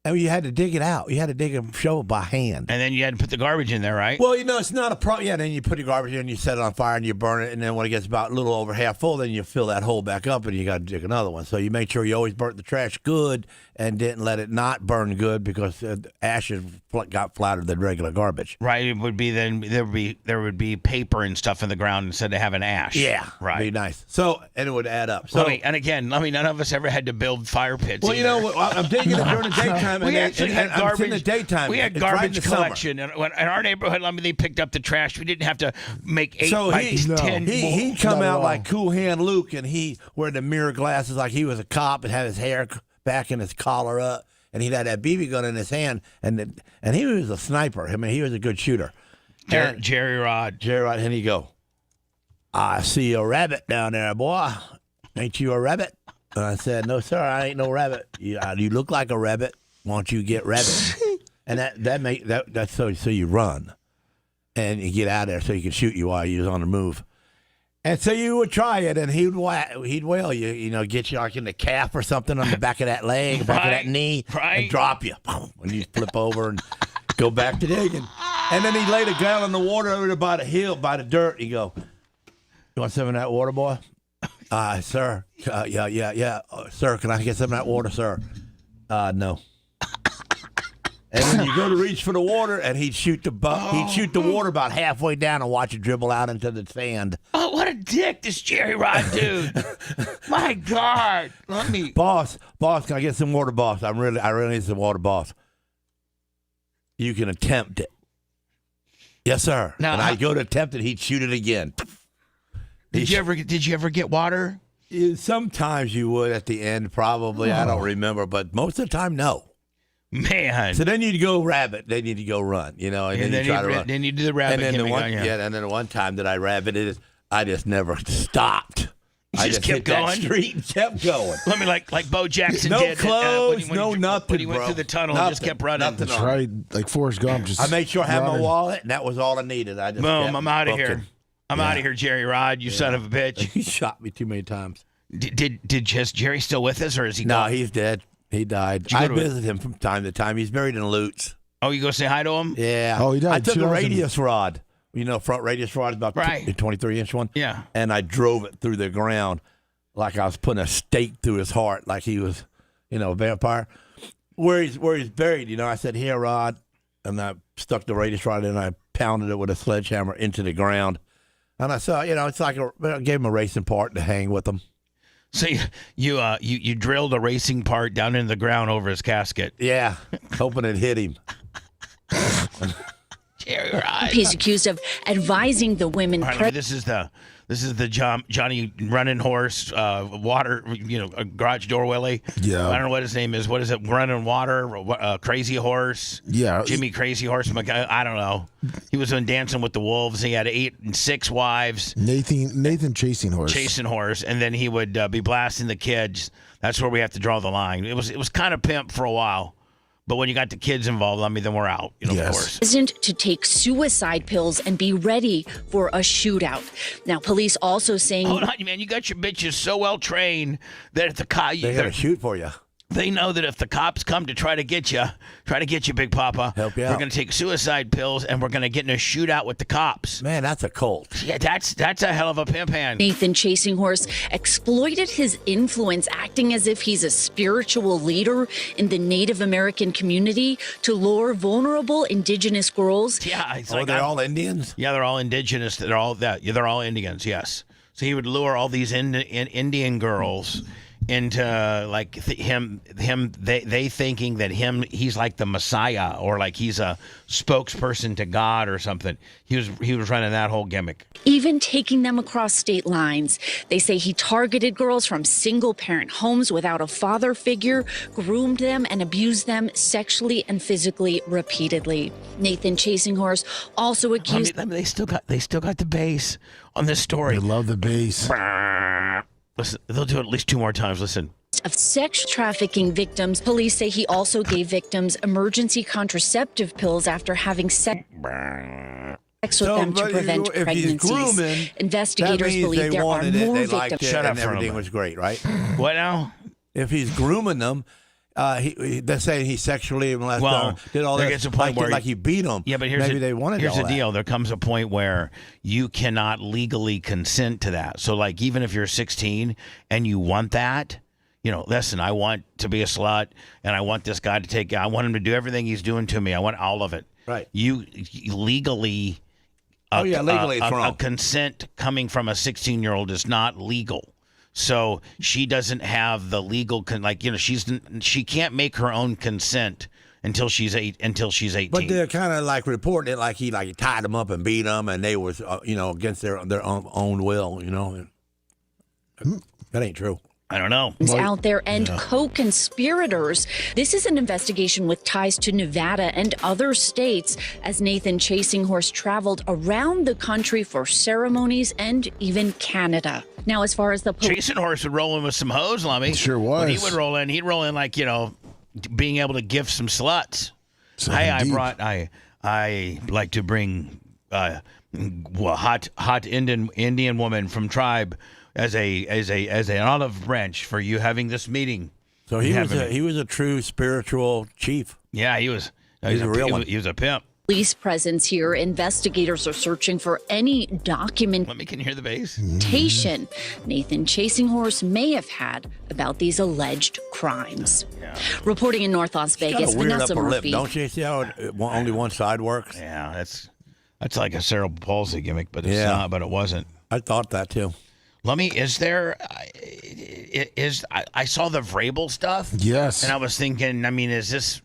S8: And you had to dig it out. You had to dig a shovel by hand.
S4: And then you had to put the garbage in there, right?
S8: Well, it's not a problem. Yeah, then you put the garbage in, you set it on fire, and you burn it. And then when it gets about a little over half full, then you fill that hole back up, and you got to dig another one. So you make sure you always burnt the trash good and didn't let it not burn good because ashes got flatter than regular garbage.
S4: Right. It would be then there would be paper and stuff in the ground instead of having ash.
S8: Yeah.
S4: Right.
S8: Be nice. So and it would add up. So
S4: and again, none of us ever had to build fire pits.
S8: Well, I'm digging it during the daytime.
S4: We actually had garbage.
S8: In the daytime.
S4: We had garbage collection, and in our neighborhood, they picked up the trash. We didn't have to make 8 by 10.
S8: He'd come out like Cool Hand Luke, and he wear the mirror glasses like he was a cop, and had his hair back and his collar up, and he'd had that BB gun in his hand, and he was a sniper. I mean, he was a good shooter.
S4: Jerry Rod,
S8: and he'd go, "I see a rabbit down there, boy. Ain't you a rabbit?" And I said, "No, sir, I ain't no rabbit. You look like a rabbit. Why don't you get rabbit?" And that's so you run, and you get out of there so you can shoot you while you're on the move. And so you would try it, and he'd wail you, get you like in the calf or something on the back of that leg, back of that knee, and drop you. When you flip over and go back to digging. And then he'd lay the gallon of water over there by the hill, by the dirt. He'd go, "You want some of that water, boy?" Sir. Yeah. Sir, can I get some of that water, sir? No. And then you go to reach for the water, and he'd shoot the water about halfway down and watch it dribble out into the sand.
S4: Oh, what a dick, this Jerry Rod dude! My God, let me.
S8: Boss, can I get some water, boss? I really need some water, boss. You can attempt it. Yes, sir. Now, and I'd go to attempt it, he'd shoot it again.
S4: Did you ever get water?
S8: Sometimes you would at the end, probably. I don't remember, but most of the time, no.
S4: Man.
S8: So then you'd go rabbit. Then you'd go run, and then you try to run.
S4: Then you do the rabbit.
S8: And then the one time that I rabbited, I just never stopped. I just
S4: kept
S8: hit
S4: going.
S8: That street and kept going.
S4: Let me like Bo Jackson
S8: no
S4: did.
S8: Clothes, nothing.
S4: When he went through the tunnel and just kept running.
S7: That's right, like Forrest Gump.
S8: I made sure I had my wallet, and that was all I needed. I just
S4: boom. I'm out of here. I'm out of here, Jerry Rod. You son of a bitch.
S8: He shot me too many times.
S4: Did Jerry still with us, or is he?
S8: No,
S4: gone?
S8: He's dead. He died. I visit him from time to time. He's buried in Lutz.
S4: Oh, you go say hi to him?
S8: Yeah.
S7: Oh, he died.
S8: I took a radius rod. Front radius rod is about a 23-inch one.
S4: Yeah.
S8: And I drove it through the ground like I was putting a stake through his heart, like he was, a vampire. Where he's buried, I said, "Here, Rod," and I stuck the radius rod in, and I pounded it with a sledgehammer into the ground. And I saw, it's like I gave him a racing part to hang with him.
S4: So you drilled a racing part down into the ground over his casket.
S8: Yeah, hoping it hit him.
S4: Jerry Rod.
S12: He's accused of advising the women.
S4: This is the Johnny running horse, water, garage door Willie.
S7: Yeah.
S4: I don't know what his name is. What is it? Running water, crazy horse.
S7: Yeah.
S4: Jimmy Crazy Horse. I don't know. He was on Dancing with the Wolves. He had 8 and 6 wives.
S7: Nathan Chasing Horse.
S4: Chasing Horse, and then he would be blasting the kids. That's where we have to draw the line. It was kind of pimp for a while. But when you got the kids involved, then we're out, of course.
S12: Isn't to take suicide pills and be ready for a shootout. Now, police also saying...
S4: Hold on, man. You got your bitches so well trained that if the cops...
S8: They're going to shoot for you.
S4: They know that if the cops come to try to get you, Big Papa,
S8: help you
S4: we're
S8: out.
S4: going to take suicide pills and we're going to get in a shootout with the cops.
S8: Man, that's a cult.
S4: Yeah, that's a hell of a pimp hand.
S12: Nathan Chasing Horse exploited his influence, acting as if he's a spiritual leader in the Native American community to lure vulnerable indigenous girls.
S4: Yeah,
S8: they're all Indians?
S4: Yeah, they're all indigenous. They're all that. Yeah, they're all Indians. Yes. So he would lure all these Indian girls into they thinking that he's like the Messiah or like he's a spokesperson to God or something. He was running that whole gimmick.
S12: Even taking them across state lines. They say he targeted girls from single parent homes without a father figure, groomed them and abused them sexually and physically repeatedly. Nathan Chasing Horse also accused
S4: they still got the bass on this story.
S7: I love the bass.
S4: Listen, they'll do it at least 2 more times. Listen.
S12: Of sex trafficking victims. Police say he also gave victims emergency contraceptive pills after having sex with them to prevent pregnancies. Investigators believe there are more victims.
S8: Shut up, and everything was great, right?
S4: What now?
S8: If he's grooming them, they're saying he sexually molested them, did all
S4: there
S8: that,
S4: gets a point where
S8: like he beat them.
S4: Yeah, but here's
S8: the
S4: deal. There comes a point where you cannot legally consent to that. So, like, even if you're 16 and you want that, listen, I want to be a slut, and I want this guy to I want him to do everything he's doing to me. I want all of it.
S8: Right.
S4: You legally.
S8: Legally it's wrong.
S4: A consent coming from a 16-year-old is not legal. So she doesn't have the legal she can't make her own consent until she's 18.
S8: But they're kind of like reporting it like he tied them up and beat them, and they was against their own will. That ain't true.
S4: I don't know.
S12: Out there and co-conspirators. This is an investigation with ties to Nevada and other states as Nathan Chasing Horse traveled around the country for ceremonies and even Canada. Now, as far as the
S4: Chasing Horse would roll in with some hoes, Lummy.
S7: Sure was.
S4: When he would roll in, he'd roll in like, being able to gift some sluts. I like to bring well, hot Indian woman from tribe as an olive branch for you having this meeting.
S8: So he was a true spiritual chief.
S4: Yeah, he was.
S8: He's a real one.
S4: He was a pimp.
S12: Police presence here. Investigators are searching for any documentation
S4: Can you hear the bass?
S12: Nathan Chasing Horse may have had about these alleged crimes.
S4: Yeah.
S12: Reporting in North Las Vegas,
S8: Got a weird
S12: Vanessa
S8: upper
S12: Murphy.
S8: lip, don't you? See how only one side works?
S4: Yeah, that's like a cerebral palsy gimmick, but it's not. But it wasn't.
S8: I thought that too.
S4: Is there? I saw the Vrabel stuff.
S7: Yes,
S4: and I was thinking. I mean, is this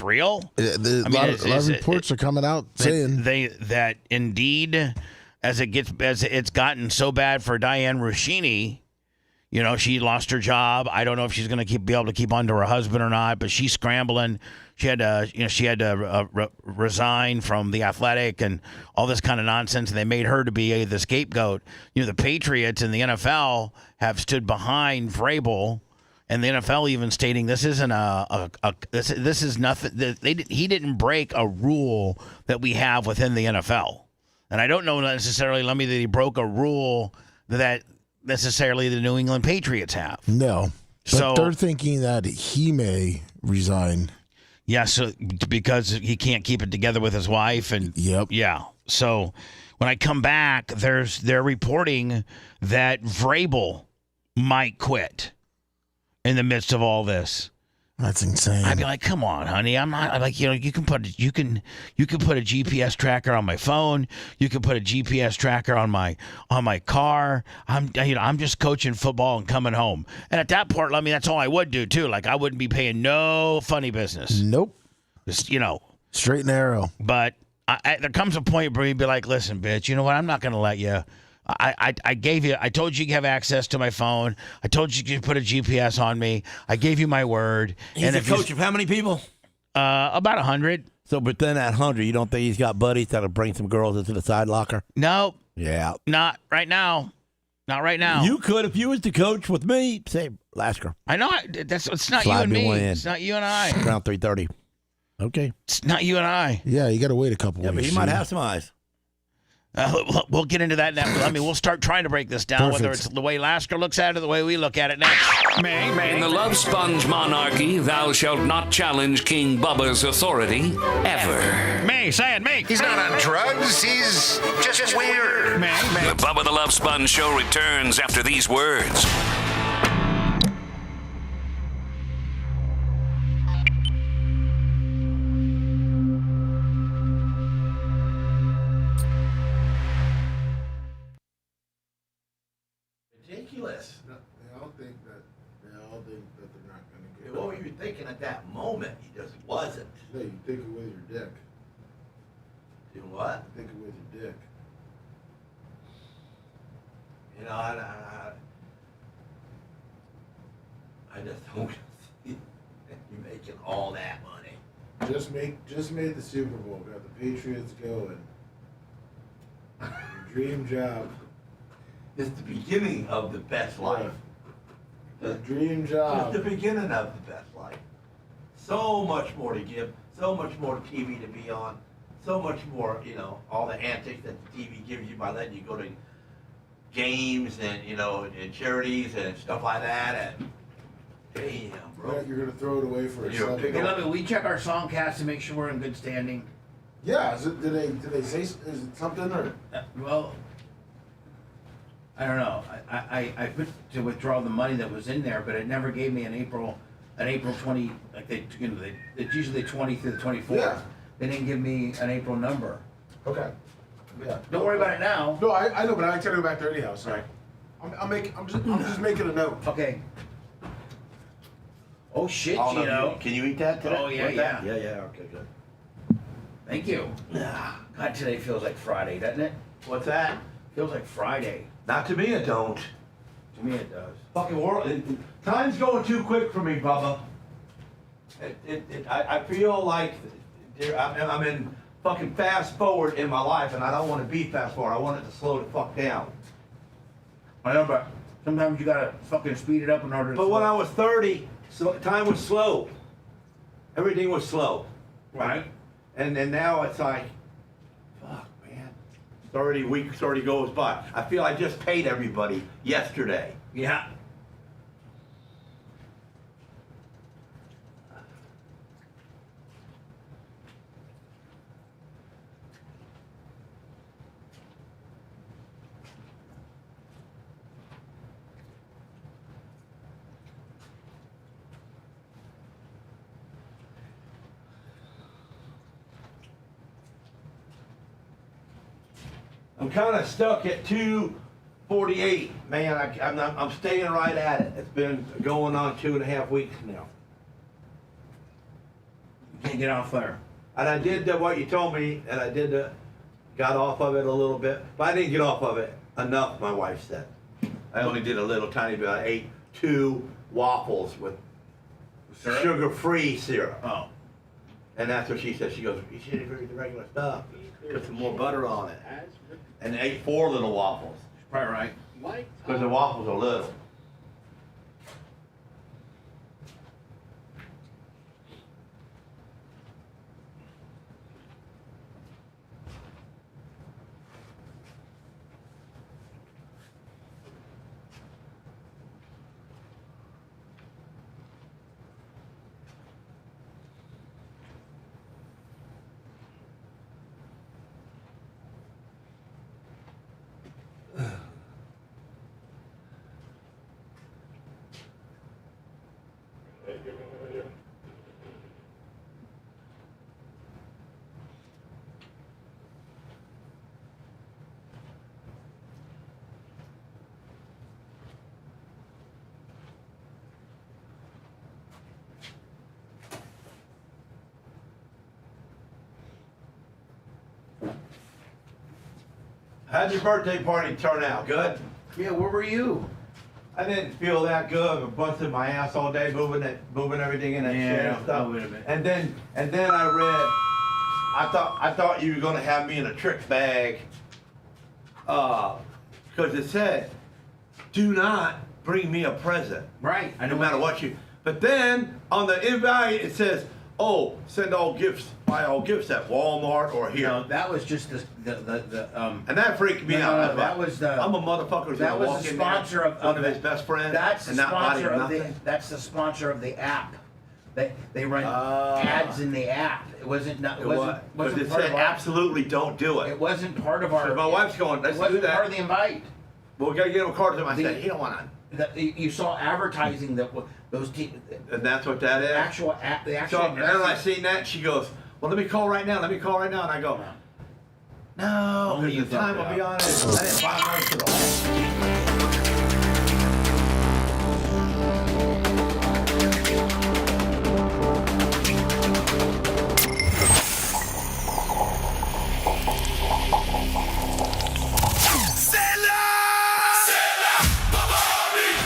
S4: real?
S7: A lot of reports are coming out saying
S4: that indeed, as it's gotten so bad for Dianna Russini. You know, she lost her job. I don't know if she's going to be able to keep on to her husband or not. But she's scrambling. She had to, resign from the Athletic and all this kind of nonsense. And they made her to be the scapegoat. You know, the Patriots and the NFL have stood behind Vrabel, and the NFL even stating this isn't this is nothing. He didn't break a rule that we have within the NFL. And I don't know necessarily, that he broke a rule that necessarily the New England Patriots have.
S7: No. But they're thinking that he may resign.
S4: Yeah, so because he can't keep it together with his wife. And yeah. So when I come back, they're reporting that Vrabel might quit in the midst of all this.
S7: That's insane.
S4: I'd be like, come on, honey. I'm like, you can put a GPS tracker on my phone. You can put a GPS tracker on my car. I'm just coaching football and coming home. And at that point, that's all I would do too. Like I wouldn't be paying no funny business.
S7: Nope.
S4: Just
S7: straight and narrow.
S4: But there comes a point where you'd be like, listen, bitch. You know what? I'm not going to let you. I told you have access to my phone. I told you could put a GPS on me. I gave you my word.
S8: He's a coach of how many people?
S4: About 100.
S8: So within that 100, you don't think he's got buddies that'll bring some girls into the side locker?
S4: No.
S8: Yeah.
S4: Not right now. Not right now.
S8: You could if you was the coach with me. Say, Lasker.
S4: I know. It's not
S8: Slide
S4: you and me.
S8: In.
S4: It's not you and I.
S8: Around 3:30. Okay.
S4: It's not you and I.
S7: Yeah, you got to wait a couple weeks.
S8: But he might have some eyes.
S4: We'll get into that now. We'll start trying to break this down, whether it's the way Lasker looks at it or the way we look at it next.
S13: In the Love Sponge monarchy, thou shalt not challenge King Bubba's authority ever.
S4: Say it.
S14: He's not on drugs. He's just weird.
S13: The Bubba the Love Sponge show returns after these words.
S8: Ridiculous.
S7: They all think that they're not going to get it.
S8: What were you thinking at that moment? He just wasn't.
S7: No, you think it with your dick.
S8: Do what?
S7: Think it with your dick.
S8: You know, I just don't see you making all that money.
S7: Just made the Super Bowl. Got the Patriots going. Your dream job.
S8: It's the beginning of the best life.
S7: The dream job.
S8: It's the beginning of the best life. So much more to give. So much more TV to be on. So much more, all the antics that the TV gives you by letting you go to games and, and charities and stuff like that. And damn, bro.
S7: Yeah, you're going to throw it away for a second.
S4: Hey, let me check our song cast to make sure we're in good standing.
S7: Yeah, did they say, is it something or?
S4: Well, I don't know. I put to withdraw the money that was in there, but it never gave me an April 20, like it's usually the 20th through the 24th.
S7: Yeah.
S4: They didn't give me an April number.
S7: Okay. Yeah.
S4: Don't worry about it now.
S7: No, I know, but I tell you back there anyhow. So I'm just making a note.
S4: Okay. Oh shit,
S8: Can you eat that today?
S4: Oh yeah.
S8: Yeah. Okay, good.
S4: Thank you. God, today feels like Friday, doesn't it?
S8: What's that?
S4: Feels like Friday.
S8: Not to me, it don't.
S4: To me, it does.
S8: Fucking world. Time's going too quick for me, Bubba. I feel like I'm in fucking fast forward in my life, and I don't want to be fast forward. I want it to slow the fuck down.
S4: I know, but sometimes you gotta fucking speed it up in order to.
S8: But when I was 30, time was slow. Everything was slow.
S4: Right.
S8: And now it's like, fuck, man. week 30 goes by. I feel I just paid everybody yesterday.
S4: Yeah.
S8: I'm kind of stuck at 248, man. I'm staying right at it. It's been going on 2.5 weeks now.
S4: You can't get off there.
S8: And I did what you told me, and I got off of it a little bit, but I didn't get off of it enough, my wife said. I only did a little tiny bit. I ate 2 waffles with sugar-free syrup.
S4: Oh.
S8: And that's what she said. She goes, you should have the regular stuff. Put some more butter on it. And ate 4 little waffles.
S4: Probably right.
S8: Because the waffles are little. How'd your birthday party turn out? Good?
S4: Yeah, where were you?
S8: I didn't feel that good. I busted my ass all day moving everything in that shit and stuff.
S4: Wait a minute.
S8: And then I read. I thought you were gonna have me in a trick bag. Because it said, "Do not bring me a present."
S4: Right.
S8: No matter what you. But then on the invite it says, "Oh, send all gifts, buy all gifts at Walmart or here."
S4: No, that was just the
S8: And that freaked me out.
S4: That was the.
S8: I'm a motherfucker who's
S4: That
S8: gonna
S4: was
S8: walk
S4: the
S8: in
S4: sponsor
S8: there,
S4: of
S8: one of
S4: the,
S8: his best friends.
S4: That's the
S8: and not buy
S4: sponsor
S8: him
S4: of the.
S8: nothing.
S4: That's the sponsor of the app. They run ads in the app. It wasn't. It wasn't
S8: it
S4: part
S8: said
S4: of our,
S8: absolutely don't do it.
S4: It wasn't part of our.
S8: So my wife's going, let's
S4: it wasn't
S8: do that.
S4: part of the invite.
S8: Well, we gotta get him a card to him. I said, he don't want to.
S4: You saw advertising that those
S8: and that's what that is.
S4: Actual app. The actual.
S8: So and then I seen that, she goes, well, let me call right now. And I go, no, because the time will be on it. I didn't buy mine for the whole.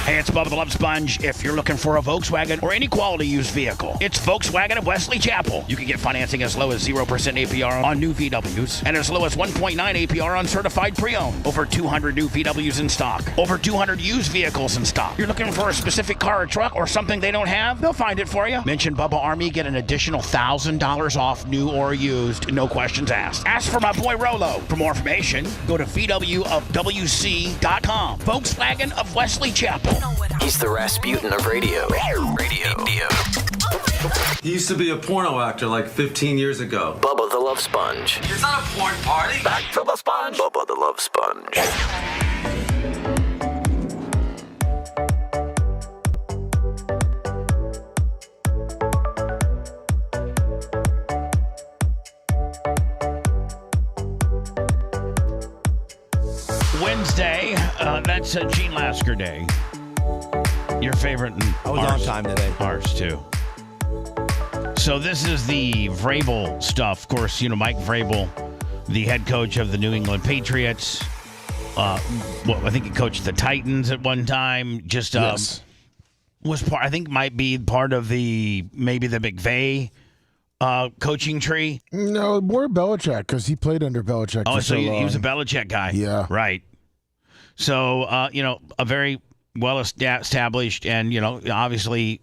S4: Hey, it's Bubba the Love Sponge. If you're looking for a Volkswagen or any quality used vehicle, it's Volkswagen of Wesley Chapel. You can get financing as low as 0% APR on new VWs and as low as 1.9 APR on certified pre-owned. Over 200 new VWs in stock. Over 200 used vehicles in stock. You're looking for a specific car or truck or something they don't have? They'll find it for you. Mention Bubba Army, get an additional $1,000 off new or used. No questions asked. Ask for my boy Rolo. For more information, go to VWofWC.com. Volkswagen of Wesley Chapel.
S9: He's the Rasputin of radio.
S15: He used to be a porno actor like 15 years ago.
S9: Bubba the Love Sponge.
S15: It's not a porn party.
S9: Back to the sponge. Bubba the Love Sponge.
S4: Wednesday, that's Gene Lasker Day. Your favorite.
S8: I was on time today.
S4: Ours too. So this is the Vrabel stuff. Of course, you know Mike Vrabel, the head coach of the New England Patriots. I think he coached the Titans at one time. Just
S7: yes.
S4: Was part. I think might be part of maybe the McVay coaching tree.
S7: No, more Belichick because he played under Belichick.
S4: Oh, so he
S7: long.
S4: was a Belichick guy.
S7: Yeah,
S4: right. So a very well established, and obviously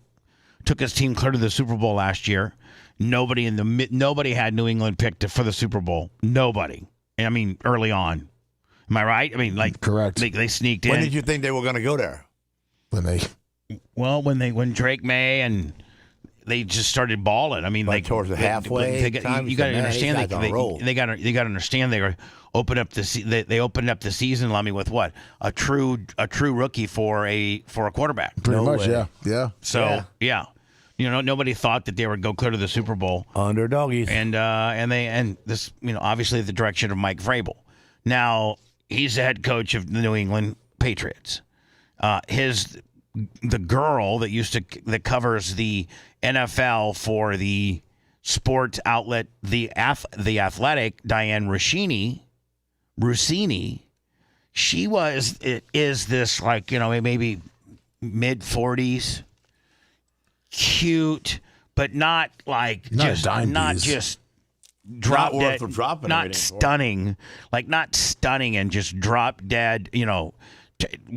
S4: took his team clear to the Super Bowl last year. Nobody had New England picked for the Super Bowl. Nobody. I mean, early on, Am I right? I mean, like,
S7: correct.
S4: They sneaked in.
S8: When did you think they were going to go there?
S4: When Drake May and they just started balling. I mean, like
S8: towards the halfway.
S4: You got to understand they got to understand they were opened up the season, Lummy, with what a true rookie for a quarterback.
S7: Pretty much, yeah.
S4: So yeah. Nobody thought that they would go clear to the Super Bowl.
S8: Underdoggies.
S4: And this, obviously the direction of Mike Vrabel. Now, he's the head coach of the New England Patriots. The girl that covers the NFL for the sports outlet, the Athletic, Dianna Russini, is this, like, maybe mid-40s, cute, but not like not just drop dead, not stunning, like not stunning and just drop dead.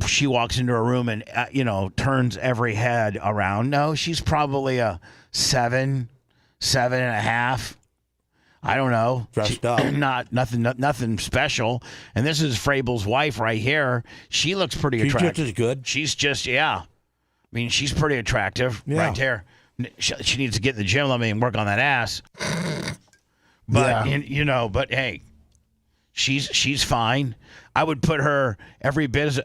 S4: She walks into a room and turns every head around. No, she's probably a 7.5. I don't know.
S8: Dressed up.
S4: Nothing special. And this is Vrabel's wife right here. She looks pretty attractive.
S8: She's just as good.
S4: She's just, I mean, she's pretty attractive right there. She needs to get in the gym, and work on that ass. But, but hey, she's fine. I would put her every bit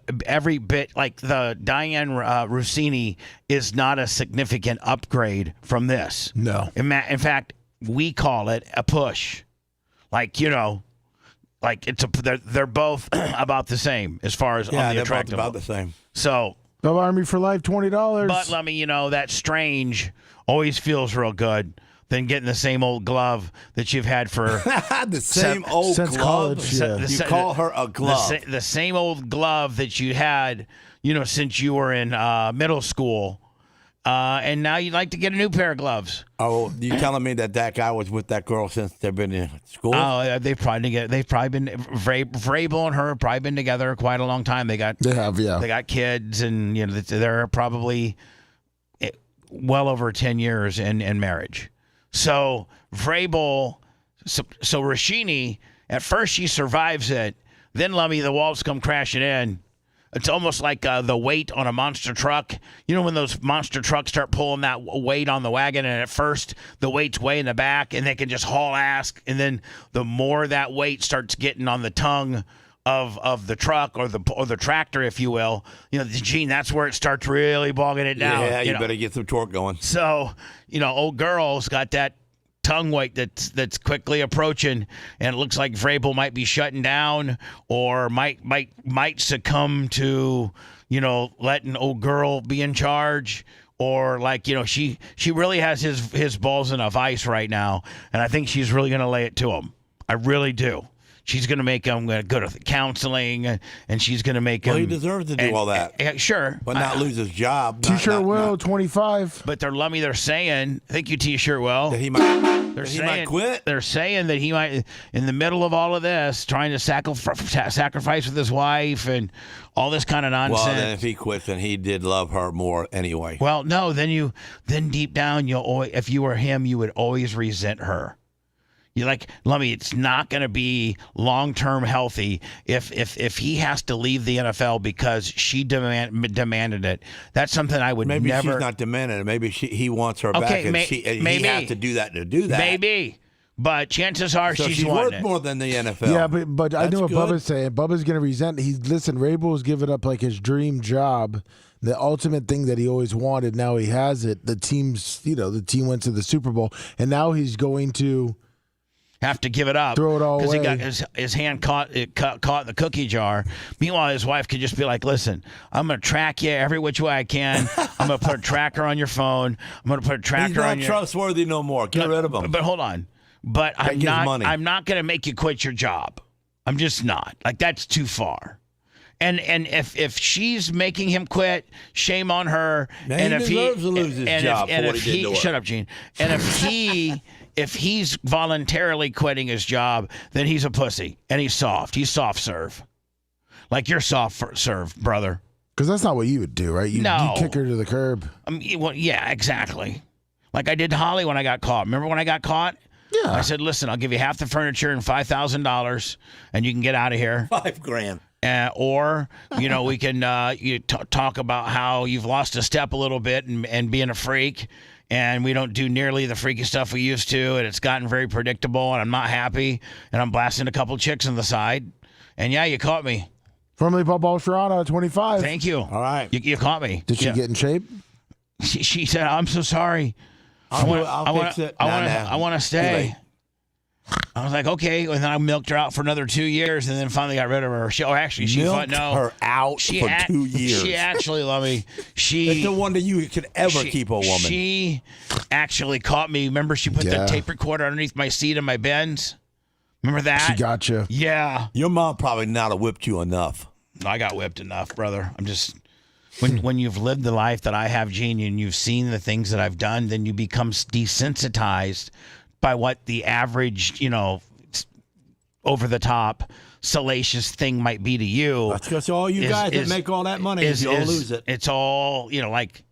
S4: like the Dianna Russini is not a significant upgrade from this.
S7: No.
S4: In fact, we call it a push. Like, like they're both about the same as far as on the attractive.
S8: Both about the same.
S4: So
S7: Bubba Army for life, $20.
S4: But let me, that Strange always feels real good than getting the same old glove that you've had for
S8: the same old
S7: since
S8: glove.
S7: College, yeah.
S8: You call her a glove.
S4: The same old glove that you had, since you were in middle school, and now you'd like to get a new pair of gloves.
S8: Oh, you telling me that guy was with that girl since they've been in school?
S4: Oh, they've probably been Vrabel and her have probably been together quite a long time. They have, yeah. They got kids, and they're probably well over 10 years in marriage. So Vrabel, so Russini, at first she survives it. Then, Lummy, the walls come crashing in. It's almost like the weight on a monster truck. When those monster trucks start pulling that weight on the wagon, and at first the weight's way in the back, and they can just haul ass. And then the more that weight starts getting on the tongue of the truck or the tractor, if you will, Gene, that's where it starts really bogging it down.
S8: Yeah, you better get some torque going.
S4: So, old girl's got that tongue weight that's quickly approaching, and it looks like Vrabel might be shutting down or might succumb to, letting old girl be in charge. Or she really has his balls in a vice right now, and I think she's really going to lay it to him. I really do. She's going to make him go to counseling, and she's going to make him.
S8: Well, he deserves to do all that.
S4: Sure.
S8: But not lose his job.
S7: T-shirt Will, 25.
S4: But they're saying, thank you, T-shirt Will.
S8: That he might quit.
S4: They're saying that he might, in the middle of all of this, trying to sacrifice with his wife and all this kind of nonsense.
S8: Well, then if he quits, then he did love her more anyway.
S4: Well, no, then deep down, if you were him, you would always resent her. You're like, Lummy, it's not going to be long-term healthy if he has to leave the NFL because she demanded it. That's something I would never.
S8: Maybe she's not demanding it. Maybe he wants her back, and he has to do that to do that.
S4: Maybe, but chances are she's
S8: worth
S4: it.
S8: more than the NFL.
S7: Yeah, but I know what Bubba's saying. Bubba's going to resent. Vrabel's given up like his dream job. The ultimate thing that he always wanted. Now he has it. The team went to the Super Bowl, and now he's going to
S4: have to give it up.
S7: Throw it all away.
S4: Because he got his hand caught in the cookie jar. Meanwhile, his wife could just be like, listen, I'm going to track you every which way I can. I'm going to put a tracker on your phone. I'm going to put a tracker on your...
S8: He's not trustworthy no more. Get rid of him.
S4: But hold on. But I'm not going to make you quit your job. I'm just not. Like, that's too far. And if she's making him quit, shame on her.
S8: Man, he deserves to lose his job for what he did to her.
S4: Shut up, Gene. And if he's voluntarily quitting his job, then he's a pussy and he's soft. He's soft serve, like you're soft serve, brother.
S7: Because that's not what you would do, right? You kick her to the curb.
S4: Well, yeah, exactly. Like I did to Holly when I got caught. Remember when I got caught?
S7: Yeah.
S4: I said, listen, I'll give you half the furniture and $5,000, and you can get out of here.
S8: $5,000.
S4: Or, we can talk about how you've lost a step a little bit and being a freak, and we don't do nearly the freaky stuff we used to, and it's gotten very predictable, and I'm not happy, and I'm blasting a couple chicks on the side. And, yeah, you caught me.
S7: Formerly Bob Alstrada, 25.
S4: Thank you.
S8: All right.
S4: You caught me.
S7: Did she get in shape?
S4: She said, I'm so sorry. I want to stay. I was like, okay. And then I milked her out for another 2 years, and then finally got rid of her. She
S8: milked her out for 2 years.
S4: She actually loved me.
S8: It's no wonder you could ever keep a woman.
S4: She actually caught me. Remember, she put the tape recorder underneath my seat in my Benz. Remember that?
S7: She got you.
S4: Yeah.
S8: Your mom probably not have whipped you enough.
S4: I got whipped enough, brother. I'm just. When you've lived the life that I have, Gene, and you've seen the things that I've done, then you become desensitized by what the average, over the top, salacious thing might be to you.
S8: That's because all you guys that make all that money, you all lose it.
S4: It's all, like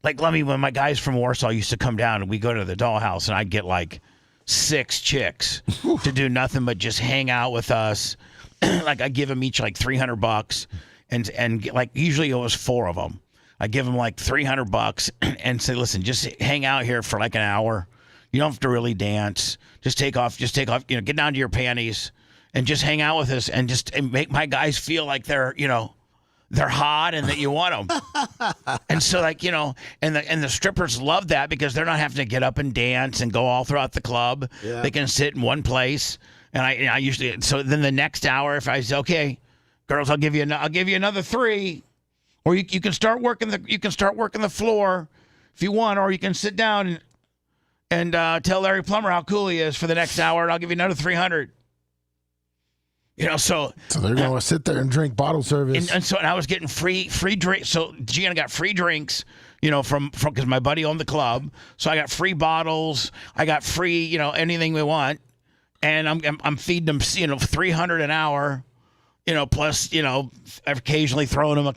S4: let me, when my guys from Warsaw used to come down and we go to the dollhouse and I'd get like 6 chicks to do nothing but just hang out with us. Like I give them each like $300 and like usually it was 4 of them. I give them like $300 and say, listen, just hang out here for like an hour. You don't have to really dance. Just take off, get down to your panties and just hang out with us and just make my guys feel like they're hot and that you want them. And so and the strippers love that because they're not having to get up and dance and go all throughout the club. Yeah. They can sit in one place. And I usually, so then the next hour, if I say, okay, girls, I'll give you another 3, or you can start working the floor if you want, or you can sit down and tell Larry Plummer how cool he is for the next hour, and I'll give you another 300. So
S7: they're going to sit there and drink bottle service.
S4: And I was getting free drinks. So Gianna got free drinks, from because my buddy owned the club. So I got free bottles. I got free, anything we want, and I'm feeding them, $300 an hour. Plus, occasionally throwing them a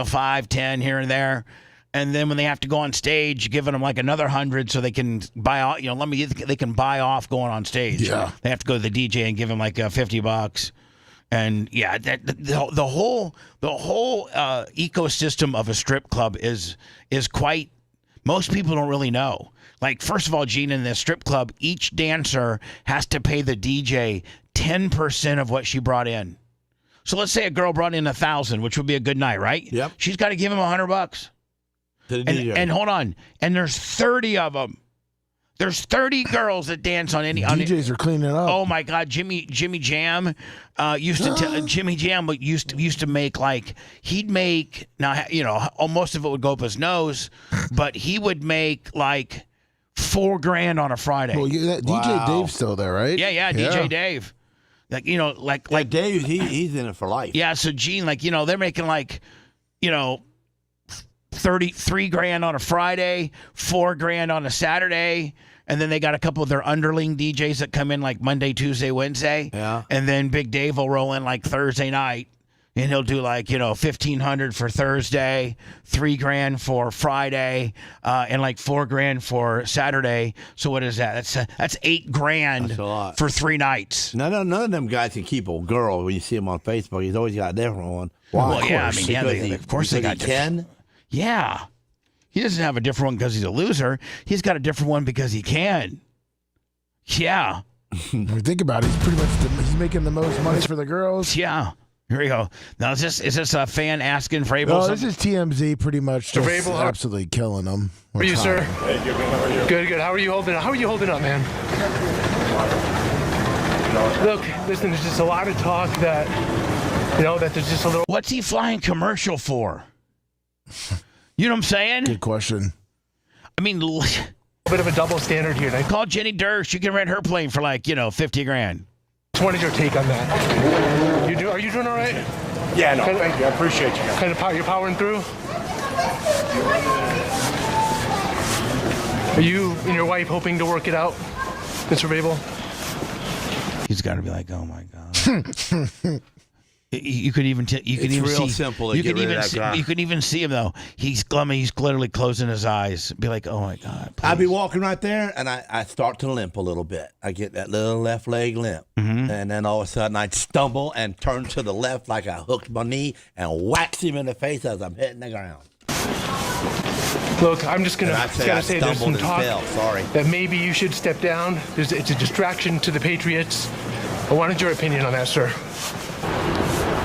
S4: 5, 10 here and there. And then when they have to go on stage, giving them like another 100 so they can buy off, they can buy off going on stage.
S7: Yeah.
S4: They have to go to the DJ and give them like $50. And yeah, the whole ecosystem of a strip club is quite, most people don't really know. Like, first of all, Gene, in the strip club, each dancer has to pay the DJ 10% of what she brought in. So let's say a girl brought in 1,000, which would be a good night, right?
S8: Yep.
S4: She's got to give him $100. And hold on, and there's 30 of them. There's 30 girls that dance on any.
S7: DJs are cleaning up.
S4: Oh my God, Jimmy Jam used to make like he'd make most of it would go up his nose, but he would make like $4,000 on a Friday.
S7: Well, DJ Dave's still there, right?
S4: Yeah, DJ Dave. Like
S8: Dave, he's in it for life.
S4: Yeah, so Gene, they're making $3,000 on a Friday, $4,000 on a Saturday, and then they got a couple of their underling DJs that come in like Monday, Tuesday, Wednesday.
S8: Yeah.
S4: And then Big Dave will roll in like Thursday night, and he'll do like $1,500 for Thursday, $3,000 for Friday, and like $4,000 for Saturday. So what is that? That's $8,000.
S8: That's a lot.
S4: For 3 nights.
S8: None of them guys can keep a girl when you see him on Facebook. He's always got a different one.
S4: Why? Well, yeah, of course they got
S8: different.
S4: Yeah. He doesn't have a different one because he's a loser. He's got a different one because he can. Yeah.
S7: Think about it. He's making the most money for the girls.
S4: Yeah. Here we go. Now, is this a fan asking Vrabel?
S7: No, this is TMZ pretty much just absolutely killing them.
S16: How are you, sir? Hey, good, man. How are you? Good. How are you holding up? How are you holding up, man? Look, listen, there's just a lot of talk that, that there's just a little...
S4: What's he flying commercial for? You know what I'm saying?
S7: Good question.
S4: I mean...
S16: A bit of a double standard here.
S4: Call Jenny Durst. You can rent her plane for like, $50,000.
S16: Just wanted your take on that. Are you doing all right?
S17: Yeah, no, thank you. I appreciate you.
S16: Kind of you're powering through? Are you and your wife hoping to work it out, Mr. Vrabel?
S4: He's got to be like, oh, my God. You could even
S8: real
S4: see,
S8: simple to
S4: you
S8: get
S4: could
S8: rid
S4: even
S8: of that
S4: see,
S8: guy.
S4: you could even see him though. He's glummy. He's literally closing his eyes. Be like, oh my God. Please.
S8: I'd be walking right there, and I start to limp a little bit. I get that little left leg limp, and then all of a sudden I'd stumble and turn to the left like I hooked my knee and whacks him in the face as I'm hitting the ground.
S16: Look, I'm just gonna say there's some talk
S8: Sorry.
S16: that maybe you should step down. It's a distraction to the Patriots. I wanted your opinion on that, sir.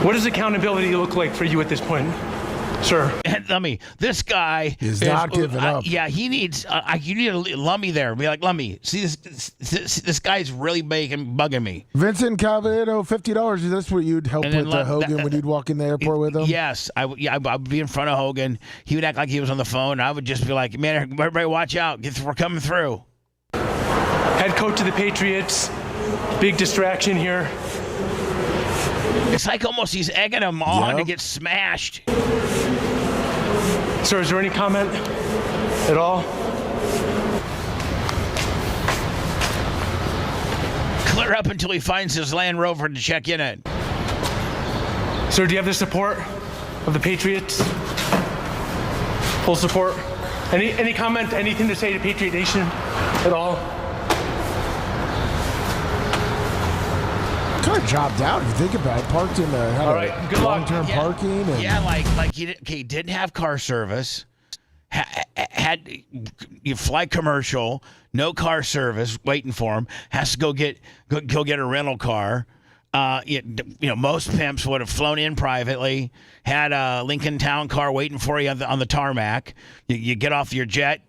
S16: What does accountability look like for you at this point, sir?
S4: And this guy
S7: is not giving up.
S4: Yeah, he needs. You need a Lummy there. Be like, Lummy, see this guy's really bugging me.
S7: Vincent Calvino, $50. That's what you'd help with Hogan when you'd walk in the airport with him?
S4: Yes. I would be in front of Hogan. He would act like he was on the phone. I would just be like, man, everybody watch out. We're coming through.
S16: Head coach of the Patriots. Big distraction here.
S4: It's like almost he's egging him on to get smashed.
S16: Sir, is there any comment at all?
S4: Clear up until he finds his Land Rover to check in it.
S16: Sir, do you have the support of the Patriots? Full support? Any comment, anything to say to Patriot Nation at all?
S7: Kind of jobbed out if you think about it. Parked in the long-term parking. And
S4: Like he didn't have car service. Had you fly commercial, no car service waiting for him. Has to go get a rental car. Most pimps would have flown in privately. Had a Lincoln Town car waiting for you on the tarmac. You get off your jet.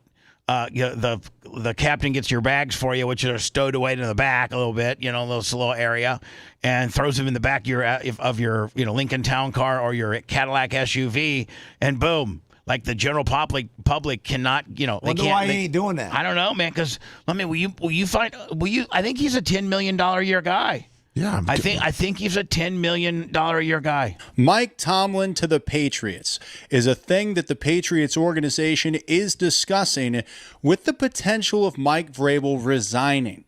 S4: The captain gets your bags for you, which are stowed away to the back a little bit, this little area, and throws them in the back of your Lincoln Town car or your Cadillac SUV, and boom. Like the general public cannot,
S8: Wonder why he ain't doing that.
S4: I don't know, man. Because I think he's a $10 million a year guy.
S7: Yeah,
S4: I think he's a $10 million a year guy.
S18: Mike Tomlin to the Patriots is a thing that the Patriots organization is discussing with the potential of Mike Vrabel resigning.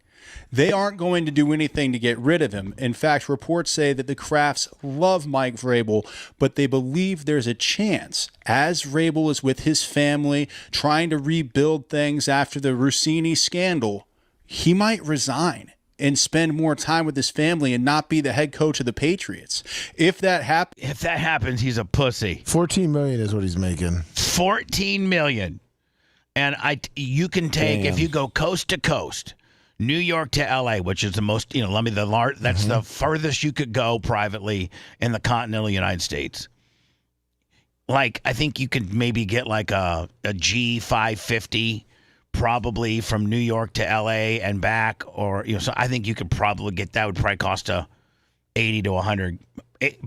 S18: They aren't going to do anything to get rid of him. In fact, reports say that the Krafts love Mike Vrabel, but they believe there's a chance, as Vrabel is with his family trying to rebuild things after the Russini scandal, he might resign and spend more time with his family and not be the head coach of the Patriots. If that
S4: happens, he's a pussy.
S7: $14 million is what he's making.
S4: $14 million. And you can take, if you go coast to coast, New York to LA, which is the most, that's the furthest you could go privately in the continental United States. Like, I think you could maybe get like a G550 probably from New York to LA and back, or, so I think you could probably get, that would probably cost $80 to $100,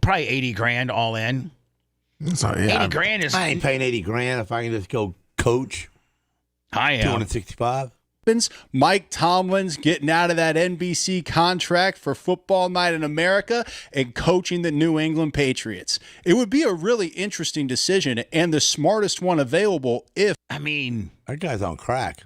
S4: probably $80,000 all in. $80,000 is.
S8: I ain't paying $80,000 if I can just go coach.
S4: I am.
S8: 265.
S18: Mike Tomlin's getting out of that NBC contract for Football Night in America and coaching the New England Patriots. It would be a really interesting decision and the smartest one available if...
S8: that guy's on crack.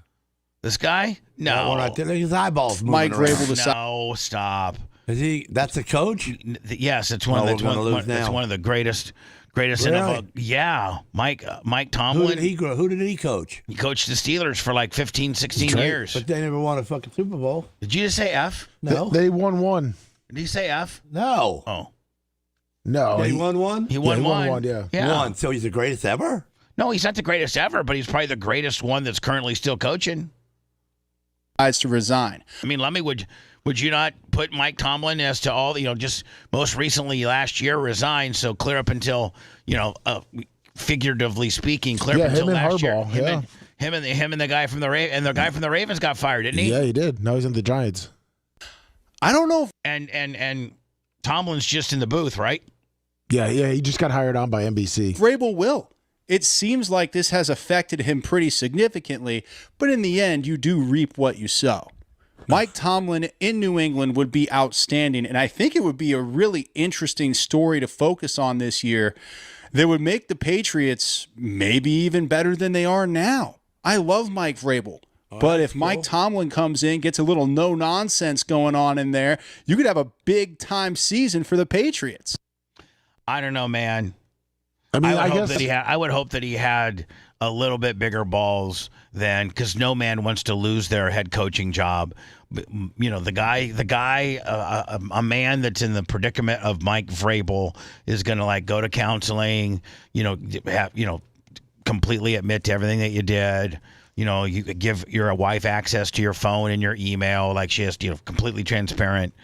S4: This guy? No.
S8: That one right there, his eyeballs moving
S18: Mike
S8: around.
S18: Vrabel
S4: No, stop.
S8: Is he? That's a coach?
S4: Yes, it's one of the greatest NFL. Yeah, Mike Tomlin.
S8: Who did he coach?
S4: He coached the Steelers for like 15, 16 years.
S8: But they never won a fucking Super Bowl.
S4: Did you just say F?
S8: No.
S7: They won one.
S4: Did he say F?
S8: No.
S4: Oh.
S7: No.
S8: He won one?
S4: He won one.
S7: Yeah.
S8: One. So he's the greatest ever?
S4: No, he's not the greatest ever, but he's probably the greatest one that's currently still coaching.
S18: ...to resign.
S4: Lummy, would you not put Mike Tomlin as to all, just most recently last year resigned, so clear up until, figuratively speaking, clear up until last year. Him and the guy from the Ravens got fired, didn't he?
S7: Yeah, he did. Now he's in the Giants.
S18: I don't know if...
S4: And Tomlin's just in the booth, right?
S7: Yeah, he just got hired on by NBC.
S18: Vrabel will. It seems like this has affected him pretty significantly, but in the end, you do reap what you sow. Mike Tomlin in New England would be outstanding, and I think it would be a really interesting story to focus on this year that would make the Patriots maybe even better than they are now. I love Mike Vrabel, but if Mike Tomlin comes in, gets a little no-nonsense going on in there, you could have a big-time season for the Patriots.
S4: I don't know, man.
S7: I mean,
S4: I would hope that he had a little bit bigger balls than, because no man wants to lose their head coaching job. You know, a man that's in the predicament of Mike Vrabel is going to like go to counseling. Completely admit to everything that you did. You know, you could give your wife access to your phone and your email, like she has, completely transparent.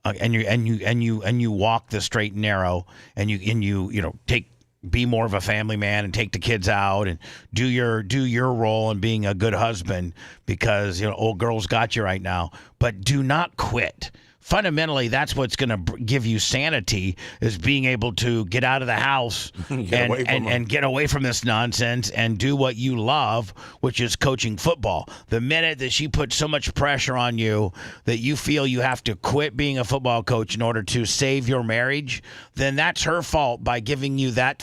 S4: And you walk the straight and narrow, and you be more of a family man and take the kids out and do your role in being a good husband, because old girl's got you right now. But do not quit. Fundamentally, that's what's going to give you sanity, is being able to get out of the house and get away from this nonsense and do what you love, which is coaching football. The minute that she puts so much pressure on you that you feel you have to quit being a football coach in order to save your marriage, then that's her fault by giving you that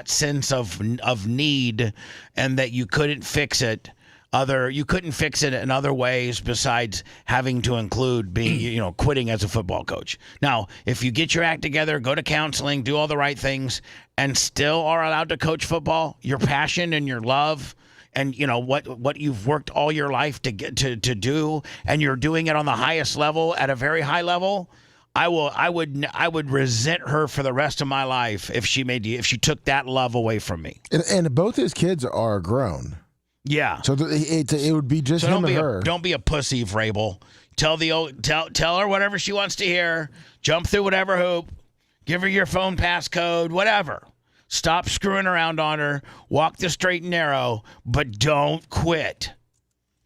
S4: sense of need, and that you couldn't fix it. You couldn't fix it in other ways besides having to include being, quitting as a football coach. Now, if you get your act together, go to counseling, do all the right things, and still are allowed to coach football, your passion and your love, and what you've worked all your life to get to do, and you're doing it on the highest level, at a very high level, I would resent her for the rest of my life if she took that love away from me.
S7: And both his kids are grown.
S4: Yeah.
S7: So it would be just him and her.
S4: Don't be a pussy, Vrabel. Tell her whatever she wants to hear. Jump through whatever hoop. Give her your phone passcode, whatever. Stop screwing around on her. Walk the straight and narrow, but don't quit.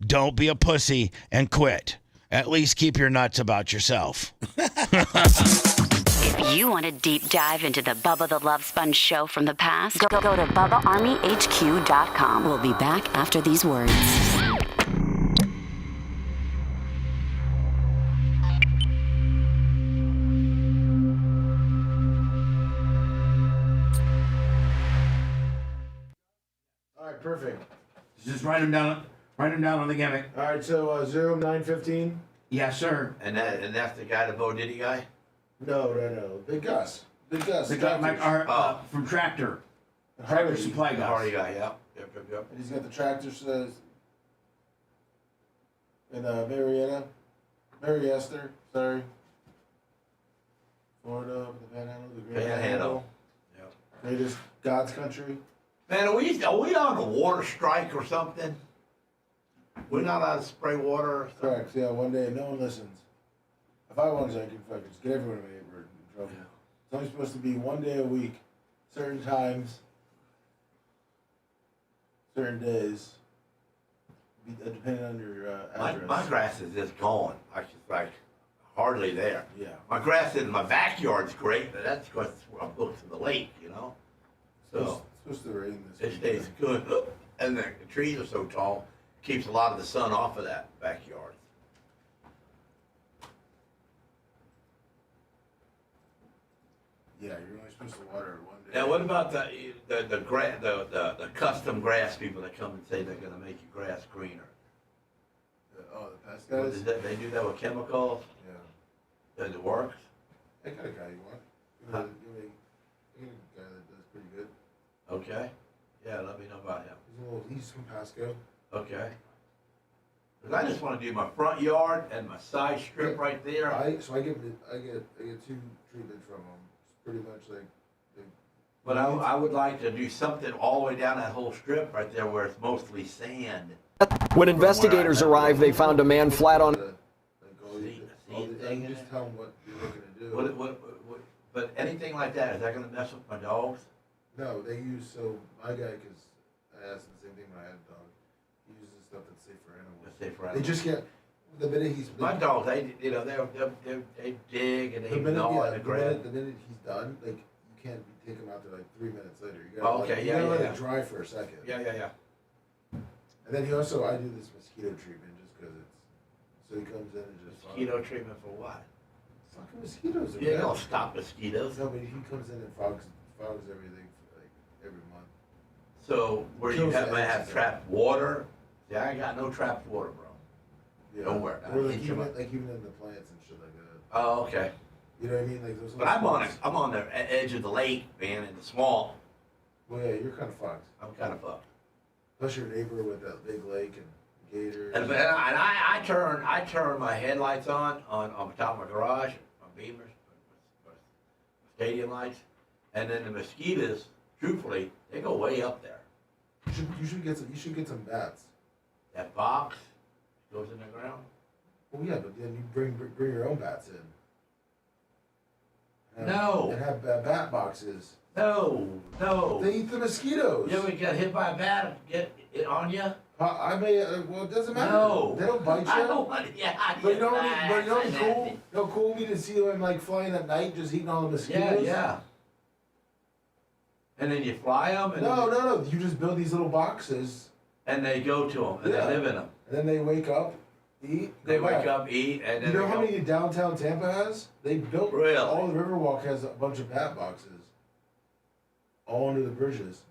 S4: Don't be a pussy and quit. At least keep your nuts about yourself.
S19: If you want a deep dive into the Bubba the Love Sponge show from the past, go to BubbaArmyHQ.com. We'll be back after these words.
S7: All right, perfect.
S4: Just write them down. Write them down on the gimmick.
S7: All right, so 0915.
S4: Yes, sir.
S8: And that's the guy, the Bo Diddy guy?
S7: No. Big Gus.
S4: The guy from Tractor.
S7: The
S4: Tractor Supply Gus.
S8: Hardy guy, yep.
S7: And he's got the tractor says in Mary Esther, sorry. Florida, the Panhandle, the Great Panhandle.
S8: Yep.
S7: Greatest God's country.
S8: Man, are we on a water strike or something? We're not allowed to spray water or something?
S7: Correct, yeah, one day, no one listens. If I wanted to, I could fucking just get everyone in trouble. Yeah. It's only supposed to be one day a week, certain times, certain days, depending on your address.
S8: My grass is just gone. Like hardly there.
S7: Yeah.
S8: My grass in my backyard's great, but that's because I'm close to the lake, So
S7: it's supposed to rain this
S8: week. It stays good. And the trees are so tall, keeps a lot of the sun off of that backyard.
S7: Yeah, you're only supposed to water it one day.
S8: Now, what about the custom grass people that come and say they're going to make your grass greener?
S7: The pest guys?
S8: They do that with chemicals?
S7: Yeah.
S8: Does it work?
S7: I got a guy you want. Give me a guy that does pretty good.
S8: Okay. Yeah, let me know about him.
S7: He's from Pasco.
S8: Okay. Because I just want to do my front yard and my side strip right there.
S7: I get two treatments from him. It's pretty much like.
S8: But I would like to do something all the way down that whole strip right there where it's mostly sand.
S20: When investigators arrived, they found a man flat on.
S7: Just tell them what you're looking to do.
S8: But anything like that, is that going to mess with my dogs?
S7: No, they use, my guy, because I asked him the same thing when I had a dog, he uses stuff that's safe for animals.
S8: That's safe for animals.
S7: They just get, the minute he's...
S8: My dogs, they dig and they gnaw in the grass.
S7: The minute he's done, like, you can't take him out there like 3 minutes later. You
S8: gotta
S7: let it dry for a second.
S8: Yeah.
S7: And then I do this mosquito treatment just because so he comes in and just...
S8: Mosquito treatment for what?
S7: Fucking mosquitoes.
S8: Yeah, don't stop mosquitoes.
S7: No, but he comes in and fogs everything for like every month.
S8: So where you might have trapped water? Yeah, I ain't got no trapped water, bro.
S7: Yeah.
S8: Nowhere.
S7: Or even in the plants and shit like that.
S8: Oh, okay.
S7: You know what I mean? Like those.
S8: But I'm on the edge of the lake, man, in the swamp.
S7: Well, yeah, you're kind of fucked.
S8: I'm kind of fucked.
S7: Plus your neighbor with that big lake and gators.
S8: And I turn my headlights on the top of my garage, my beamers, my stadium lights, and then the mosquitoes. Truthfully, they go way up there.
S7: You should get some bats.
S8: That box goes in the ground.
S7: Well, yeah, but then you bring your own bats in. And have bat boxes.
S8: No.
S7: They eat the mosquitoes.
S8: You ever get hit by a bat and get it on you?
S7: I may. Well, it doesn't matter.
S8: No.
S7: They don't bite you.
S8: I don't want to. Yeah.
S7: But you know what's cool? You know what cool would be to see them like flying at night, just eating all the mosquitoes.
S8: Yeah. And then you fly them. And
S7: No. You just build these little boxes.
S8: And they go to them, and they live in them.
S7: And then they wake up, eat.
S8: They wake up, eat, and then
S7: you know how many downtown Tampa has? They built all the Riverwalk has a bunch of bat boxes, all under the bridges.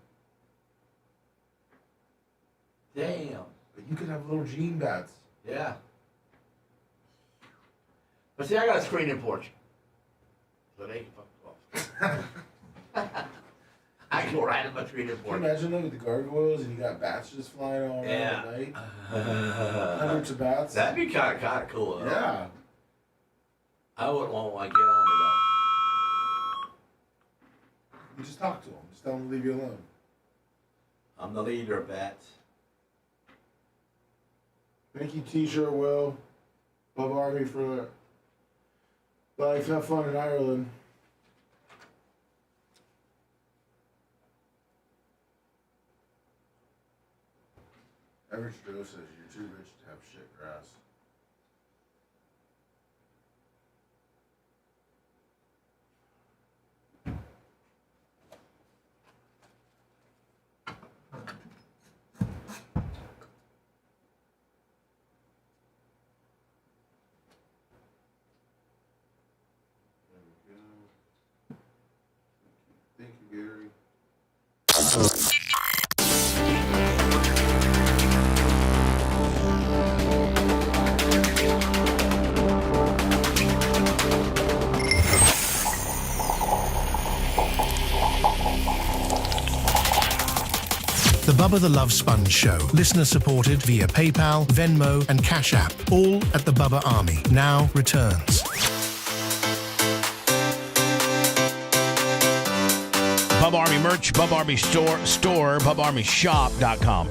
S8: Damn.
S7: But you could have little Gene bats.
S8: Yeah. But see, I got a screening porch, so they can fuck off. I can go right in my screening porch.
S7: Can you imagine that with the gargoyles and you got bats just flying all around at night? Hundreds of bats.
S8: That'd be kind of cool, though.
S7: Yeah.
S8: I wouldn't want one to get on me, though.
S7: You just talk to them. Just tell them to leave you alone.
S8: I'm the leader of bats.
S7: Thank you, T-shirt, Will. Bubba Army for life. Have fun in Ireland. Average Joe says you're too rich to have shit grass. Thank you, Gary.
S21: The Bubba the Love Sponge Show. Listener supported via PayPal, Venmo, and Cash App. All at the Bubba Army. Now returns.
S4: Bubba Army merch, Bubba Army store, BubbaArmyShop.com.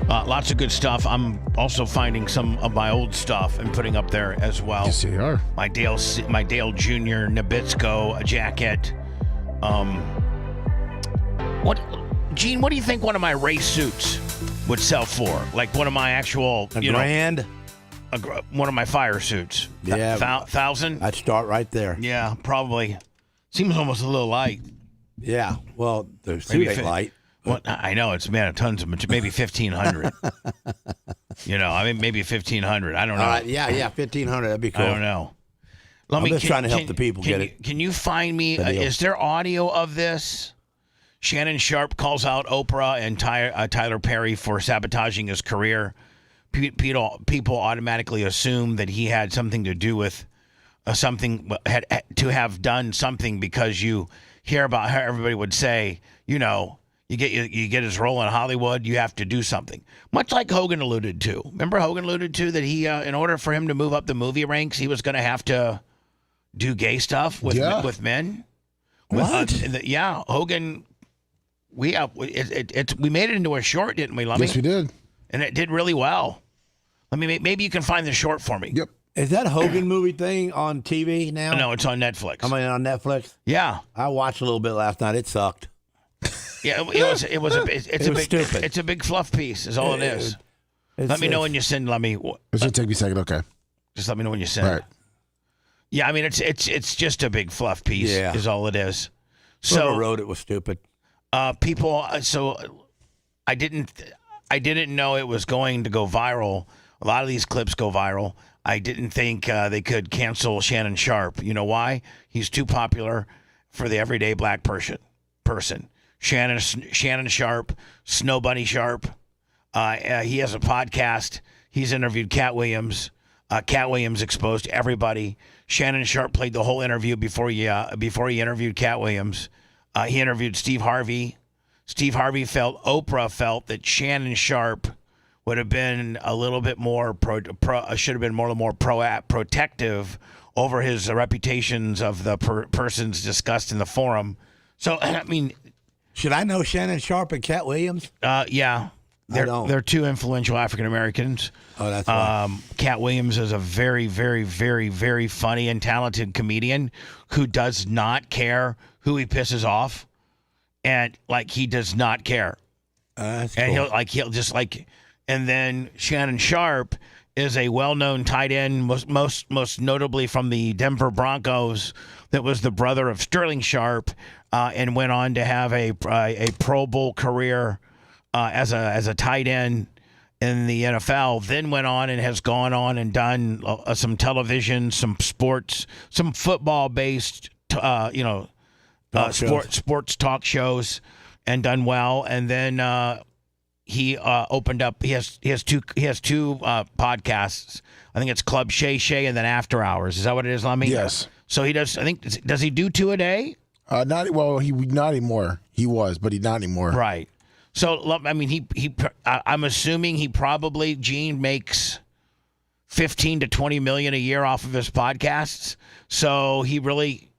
S4: Lots of good stuff. I'm also finding some of my old stuff and putting up there as well.
S7: Yes, you are.
S4: My Dale Jr. Nabisco jacket. Gene, what do you think one of my race suits would sell for? Like one of my actual,
S8: grand?
S4: One of my fire suits.
S8: Yeah.
S4: 1,000?
S8: I'd start right there.
S4: Yeah, probably. Seems almost a little light.
S8: Yeah. Well, the suit ain't light.
S4: Well, I know it's made of tons of material. Maybe 1,500. Maybe 1,500. I don't know.
S8: All right. Yeah, 1,500. That'd be cool.
S4: I don't know.
S8: I'm just trying to help the people get it.
S4: Can you find me? Is there audio of this? Shannon Sharp calls out Oprah and Tyler Perry for sabotaging his career. People automatically assume that he had something to do with had to have done something because you hear about how everybody would say, you get his role in Hollywood, you have to do something. Much like Hogan alluded to. Remember Hogan alluded to that he, in order for him to move up the movie ranks, he was going to have to do gay stuff with men.
S8: What?
S4: Hogan. We made it into a short, didn't we, Lummy?
S7: Yes, we did.
S4: And it did really well. Maybe you can find the short for me.
S7: Yep.
S8: Is that Hogan movie thing on TV now?
S4: No, it's on Netflix.
S8: On Netflix?
S4: Yeah.
S8: I watched a little bit last night. It sucked.
S4: Yeah, stupid. It's a big fluff piece, is all it is. Let me know when you send.
S7: It's gonna take me a second. Okay.
S4: Just let me know when you send.
S7: Right.
S4: Yeah, it's just a big fluff piece.
S8: Yeah.
S4: Is all it is.
S8: Whoever wrote it was stupid.
S4: People. So I didn't know it was going to go viral. A lot of these clips go viral. I didn't think they could cancel Shannon Sharp. You know why? He's too popular for the everyday black person. Shannon Sharp, Snow Bunny Sharp. He has a podcast. He's interviewed Cat Williams. Cat Williams exposed everybody. Shannon Sharp played the whole interview before he interviewed Cat Williams. He interviewed Steve Harvey. Steve Harvey Oprah felt that Shannon Sharp would have been a little bit more should have been more protective over his reputations of the persons discussed in the forum. So I mean,
S8: should I know Shannon Sharp and Cat Williams?
S4: Yeah. They're two influential African Americans.
S8: Oh, that's right.
S4: Cat Williams is a very, very, very, very funny and talented comedian who does not care who he pisses off, and he does not care.
S8: That's
S4: and
S8: cool.
S4: And then Shannon Sharp is a well-known tight end, most notably from the Denver Broncos, that was the brother of Sterling Sharp, and went on to have a Pro Bowl career as a tight end in the NFL. Then went on and has gone on and done some television, some sports, some football-based, sports talk shows, and done well. And then he opened up. He has two podcasts. I think it's Club Shay Shay and then After Hours. Is that what it is, Lummy?
S7: Yes.
S4: So he does. Does he do 2 a day?
S7: Not anymore. He was, but he's not anymore.
S4: Right. So I mean, I'm assuming he probably, Gene, makes $15 to $20 million a year off of his podcasts. So he really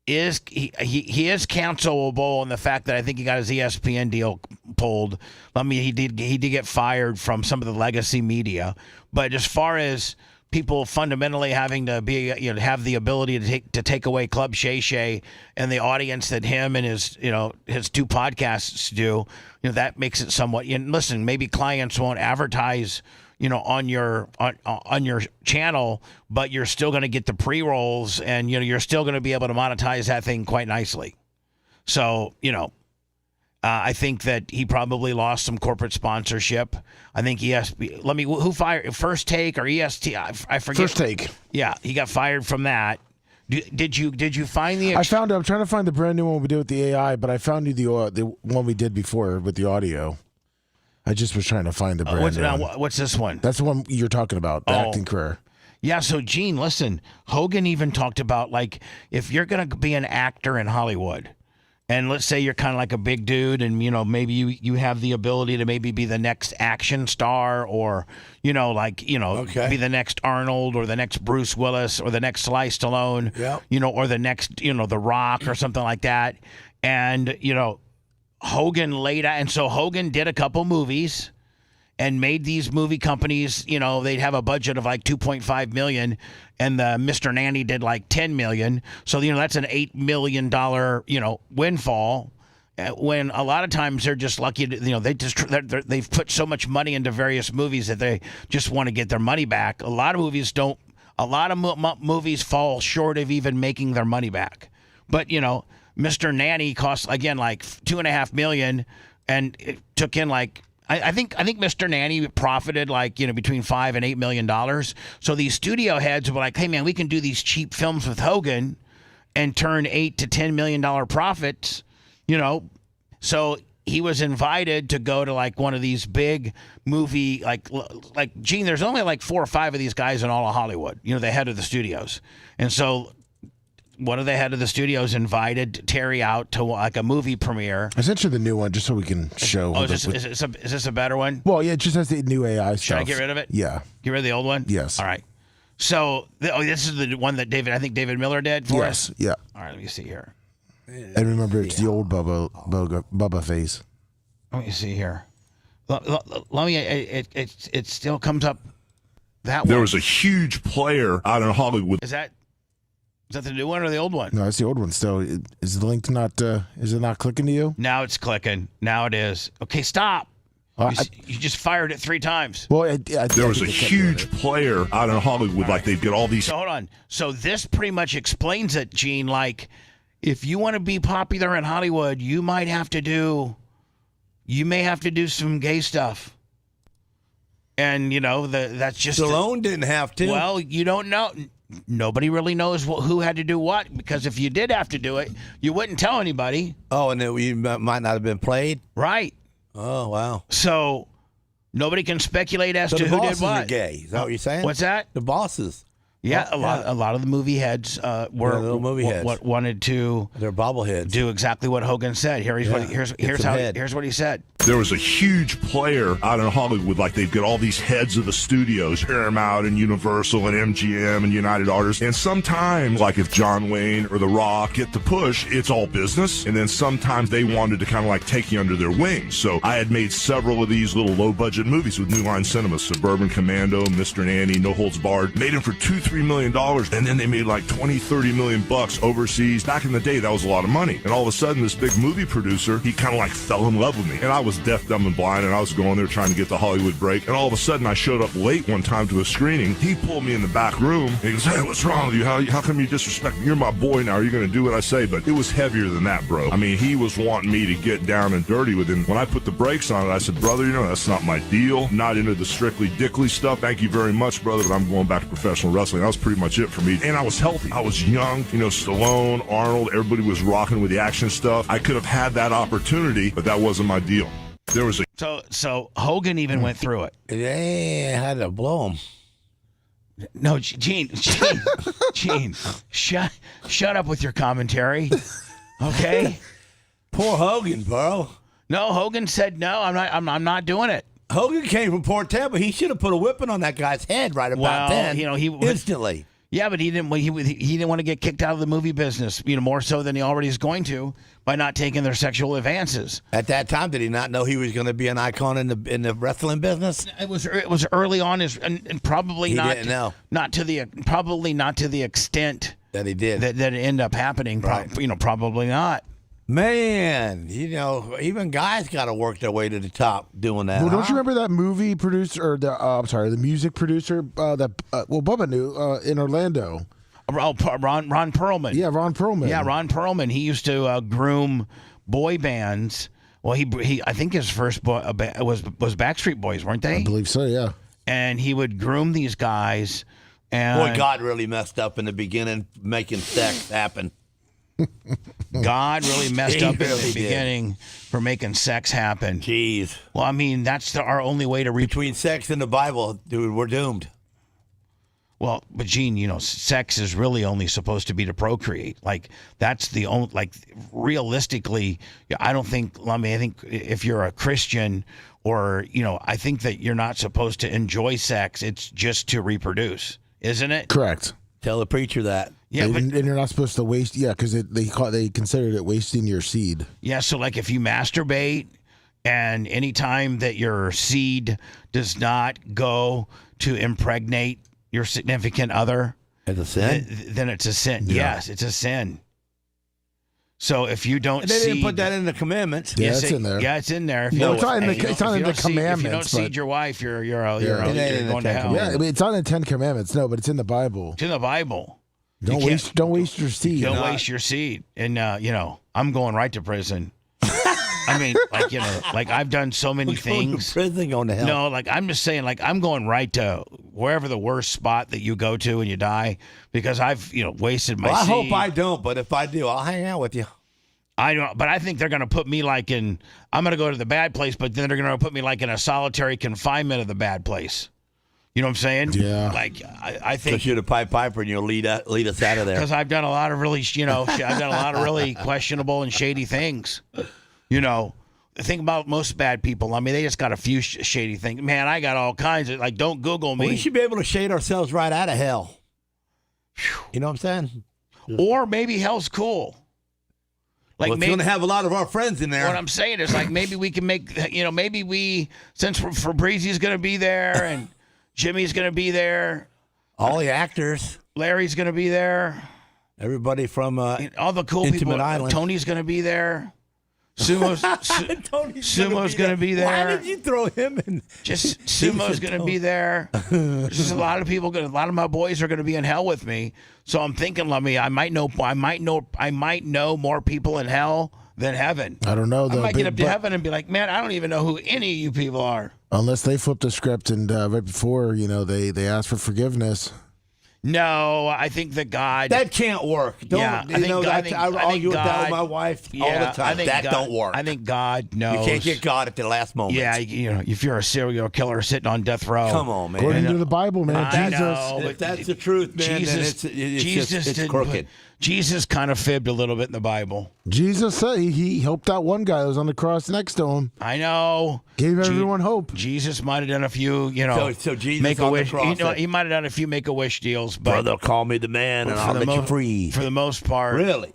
S4: is. He is cancelable in the fact that I think he got his ESPN deal pulled. I mean, he did get fired from some of the legacy media, but as far as people fundamentally having to be, have the ability to take away Club Shay Shay and the audience that him and his 2 podcasts do, that makes it somewhat. Listen, maybe clients won't advertise, on your channel, but you're still going to get the pre-rolls, and you're still going to be able to monetize that thing quite nicely. So I think that he probably lost some corporate sponsorship. I think who fired First Take or EST? I forget.
S7: First Take.
S4: Yeah, he got fired from that. Did you find the?
S7: I found it. I'm trying to find the brand new one we did with the AI, but I found you the one we did before with the audio. I just was trying to find the brand new one.
S4: What's this one?
S7: That's the one you're talking about, the acting career.
S4: Yeah, so Gene, listen, Hogan even talked about, if you're going to be an actor in Hollywood, and let's say you're kind of like a big dude, and maybe you have the ability to maybe be the next action star, or be the next Arnold, or the next Bruce Willis, or the next Sly Stallone, or the next The Rock, or something like that. And Hogan laid out, and so Hogan did a couple movies and made these movie companies, they'd have a budget of $2.5 million, and the Mr. Nanny did $10 million. So, that's an $8 million, windfall. When a lot of times they're just lucky to, they've put so much money into various movies that they just want to get their money back. A lot of movies don't. A lot of movies fall short of even making their money back. But Mr. Nanny cost again $2.5 million, and it took in I think Mr. Nanny profited between $5 and $8 million. So these studio heads were like, hey man, we can do these cheap films with Hogan and turn $8 to $10 million profits. So he was invited to go to one of these big movie Gene. There's only 4 or 5 of these guys in all of Hollywood. The head of the studios, and so. One of the head of the studios invited Terry out to a movie premiere.
S7: I sent you the new one just so we can show.
S4: Oh, is this a better one?
S7: Well, yeah, it just has the new AI stuff.
S4: Should I get rid of it?
S7: Yeah.
S4: Get rid of the old one?
S7: Yes.
S4: All right. So, this is the one that David Miller did for us?
S7: Yes, yeah.
S4: All right, let me see here.
S7: And remember, it's the old Bubba face.
S4: Let me see here. It still comes up that way.
S1: There was a huge player out in Hollywood.
S4: Is that the new one or the old one?
S7: No, it's the old one still. Is the link not? Is it not clicking to you?
S4: Now it's clicking. Now it is. Okay, stop. You just fired it 3 times.
S7: Well,
S1: there was a huge player out in Hollywood. They've got all these.
S4: So hold on. So this pretty much explains it, Gene. If you want to be popular in Hollywood, you may have to do some gay stuff. And that's just
S8: Stallone didn't have to.
S4: Well, you don't know. Nobody really knows who had to do what, because if you did have to do it, you wouldn't tell anybody.
S8: Oh, and you might not have been played?
S4: Right.
S8: Oh, wow.
S4: So Nobody can speculate as
S8: So
S4: to
S8: the
S4: who did
S8: bosses
S4: what.
S8: are gay. Is that what you're saying?
S4: What's that?
S8: The bosses.
S4: Yeah, a lot of the movie heads were
S8: little movie heads.
S4: What wanted to
S8: They're bobbleheads.
S4: do exactly what Hogan said. Here's what he said.
S1: There was a huge player out in Hollywood, like they've got all these heads of the studios, Paramount and Universal and MGM and United Artists. And sometimes, like if John Wayne or The Rock get the push, it's all business. And then sometimes they wanted to kind of like take you under their wings. So I had made several of these little low-budget movies with New Line Cinema, Suburban Commando, Mr. Nanny, No Holds Barred. Made them for $2-3 million. And then they made like $20-30 million overseas. Back in the day, that was a lot of money. And all of a sudden, this big movie producer, he kind of like fell in love with me. And I was deaf, dumb, and blind, and I was going there trying to get the Hollywood break. And all of a sudden, I showed up late one time to a screening. He pulled me in the back room, and he goes, "Hey, what's wrong with you? How come you disrespect me? You're my boy now. Are you going to do what I say?" But it was heavier than that, bro. I mean, he was wanting me to get down and dirty with him. When I put the brakes on it, I said, "Brother, that's not my deal. I'm not into the strictly dickly stuff. Thank you very much, brother, but I'm going back to professional wrestling." That was pretty much it for me. And I was healthy. I was young. Stallone, Arnold, everybody was rocking with the action stuff. I could have had that opportunity, but that wasn't my deal. There was a
S4: So Hogan even went through it.
S8: Yeah, I had to blow him.
S4: No, Gene, shut up with your commentary, okay?
S8: Poor Hogan, bro.
S4: No, Hogan said no. I'm not doing it.
S8: Hogan came from Port Tampa. He should have put a whipping on that guy's head right about then.
S4: He
S8: instantly.
S4: Yeah, but he didn't want to get kicked out of the movie business. More so than he already is going to by not taking their sexual advances.
S8: At that time, did he not know he was going to be an icon in the wrestling business?
S4: It was early on, and probably
S8: he
S4: not.
S8: Didn't know.
S4: Probably not to the extent
S8: that he did.
S4: That it ended up happening.
S8: Right.
S4: Probably not.
S8: Man, even guys got to work their way to the top doing that.
S7: Well, don't you remember that movie producer, or the music producer Bubba knew in Orlando?
S4: Ron Perlman.
S7: Yeah, Ron Perlman.
S4: Yeah, Ron Perlman. He used to groom boy bands. Well, he I think his first was Backstreet Boys, weren't they?
S7: I believe so. Yeah.
S4: And he would groom these guys. And
S8: boy, God really messed up in the beginning making sex happen.
S4: God really messed up in the beginning for making sex happen.
S8: Jeez.
S4: Well, I mean, that's our only way to
S8: between sex and the Bible, dude, we're doomed.
S4: Well, but Gene, sex is really only supposed to be to procreate. Like that's the only. Like realistically, I don't think. I think if you're a Christian, or I think that you're not supposed to enjoy sex. It's just to reproduce, isn't it?
S7: Correct.
S8: Tell the preacher that.
S7: Yeah, and you're not supposed to waste. Yeah, because they considered it wasting your seed.
S4: Yeah, so like if you masturbate, and any time that your seed does not go to impregnate your significant other,
S8: it's a sin.
S4: Then it's a sin.
S7: Yeah.
S4: Yes, it's a sin. So if you don't,
S8: they didn't put that in the commandments.
S7: Yeah, it's in there.
S4: Yeah, it's in there.
S7: No, it's not in the commandments.
S4: If you don't seed your wife, you're going to hell.
S7: Yeah, I mean, it's not in the 10 Commandments. No, but it's in the Bible.
S4: It's in the Bible.
S7: Don't waste your seed.
S4: Don't waste your seed. And I'm going right to prison. I mean, like I've done so many things.
S8: Prison, going to hell.
S4: No, like I'm just saying, like I'm going right to wherever the worst spot that you go to and you die, because I've wasted my seed.
S8: I hope I don't, but if I do, I'll hang out with you.
S4: I don't, but I think they're going to put me like I'm going to go to the bad place, but then they're going to put me like in a solitary confinement of the bad place. You know what I'm saying?
S7: Yeah.
S4: Like I think.
S8: Because you're the Pied Piper and you'll lead us out of there.
S4: Because I've done a lot of really, I've done a lot of really questionable and shady things. Think about most bad people. I mean, they just got a few shady things. Man, I got all kinds of, don't Google me.
S8: Well, we should be able to shade ourselves right out of hell. You know what I'm saying?
S4: Or maybe hell's cool.
S8: Like it's going to have a lot of our friends in there.
S4: What I'm saying is, maybe we can make, since Fabrizi's going to be there and Jimmy's going to be there.
S8: All the actors.
S4: Larry's going to be there.
S8: Everybody from
S4: all the cool
S8: Intimate
S4: people.
S8: Island.
S4: Tony's going to be there. Sumo's going to be there.
S8: Why did you throw him in?
S4: Just Sumo's going to be there. There's just a lot of people. A lot of my boys are going to be in hell with me. So I'm thinking, I might know more people in hell than heaven.
S7: I don't know.
S4: I might get up to heaven and be like, man, I don't even know who any of you people are.
S7: Unless they flip the script and right before, they ask for forgiveness.
S4: No, I think that God.
S8: That can't work. I argue with that with my wife all the time. That don't work.
S4: I think God knows.
S8: You can't get God at the last moment.
S4: Yeah, if you're a serial killer sitting on death row.
S8: Come on, man.
S7: According to the Bible, man.
S8: If that's the truth, man,
S4: Jesus,
S8: then it's crooked.
S4: Jesus kind of fibbed a little bit in the Bible.
S7: Jesus said he helped out one guy that was on the cross next to him.
S4: I know.
S7: Gave everyone hope.
S4: Jesus might have done a few,
S8: So Jesus
S4: make a
S8: on
S4: wish.
S8: the cross.
S4: He might have done a few make a wish deals, but
S8: Brother, call me the man, and I'll let you free.
S4: For the most part,
S8: Really?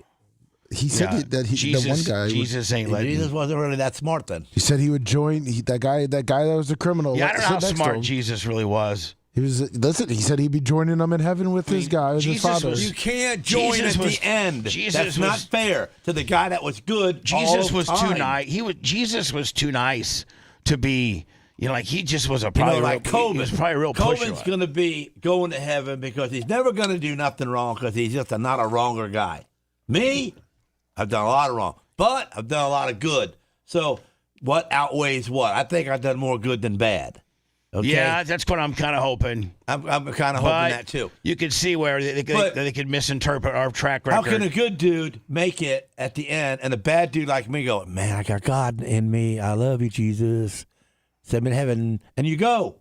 S7: He said that
S4: Jesus,
S7: the one guy.
S4: Jesus ain't letting.
S8: Jesus wasn't really that smart then.
S7: He said he would join that guy that was a criminal.
S4: Yeah, I don't know how smart Jesus really was.
S7: He was. Listen, he said he'd be joining them in heaven with his guy, his father.
S8: You can't join at the end. That's not fair to the guy that was good.
S4: Jesus was
S8: too
S4: nice. Jesus was too nice to be. He just was
S8: Coben.
S4: He was probably a real
S8: Coben's going to be going to heaven because he's never going to do nothing wrong because he's just not a wronger guy. Me, I've done a lot of wrong, but I've done a lot of good. So what outweighs what? I think I've done more good than bad. Okay?
S4: Yeah, that's what I'm kind of hoping.
S8: I'm kind of hoping that too.
S4: You could see where they could misinterpret our track record.
S8: How can a good dude make it at the end and a bad dude like me go, man, I got God in me. I love you, Jesus. Send me to heaven. And you go.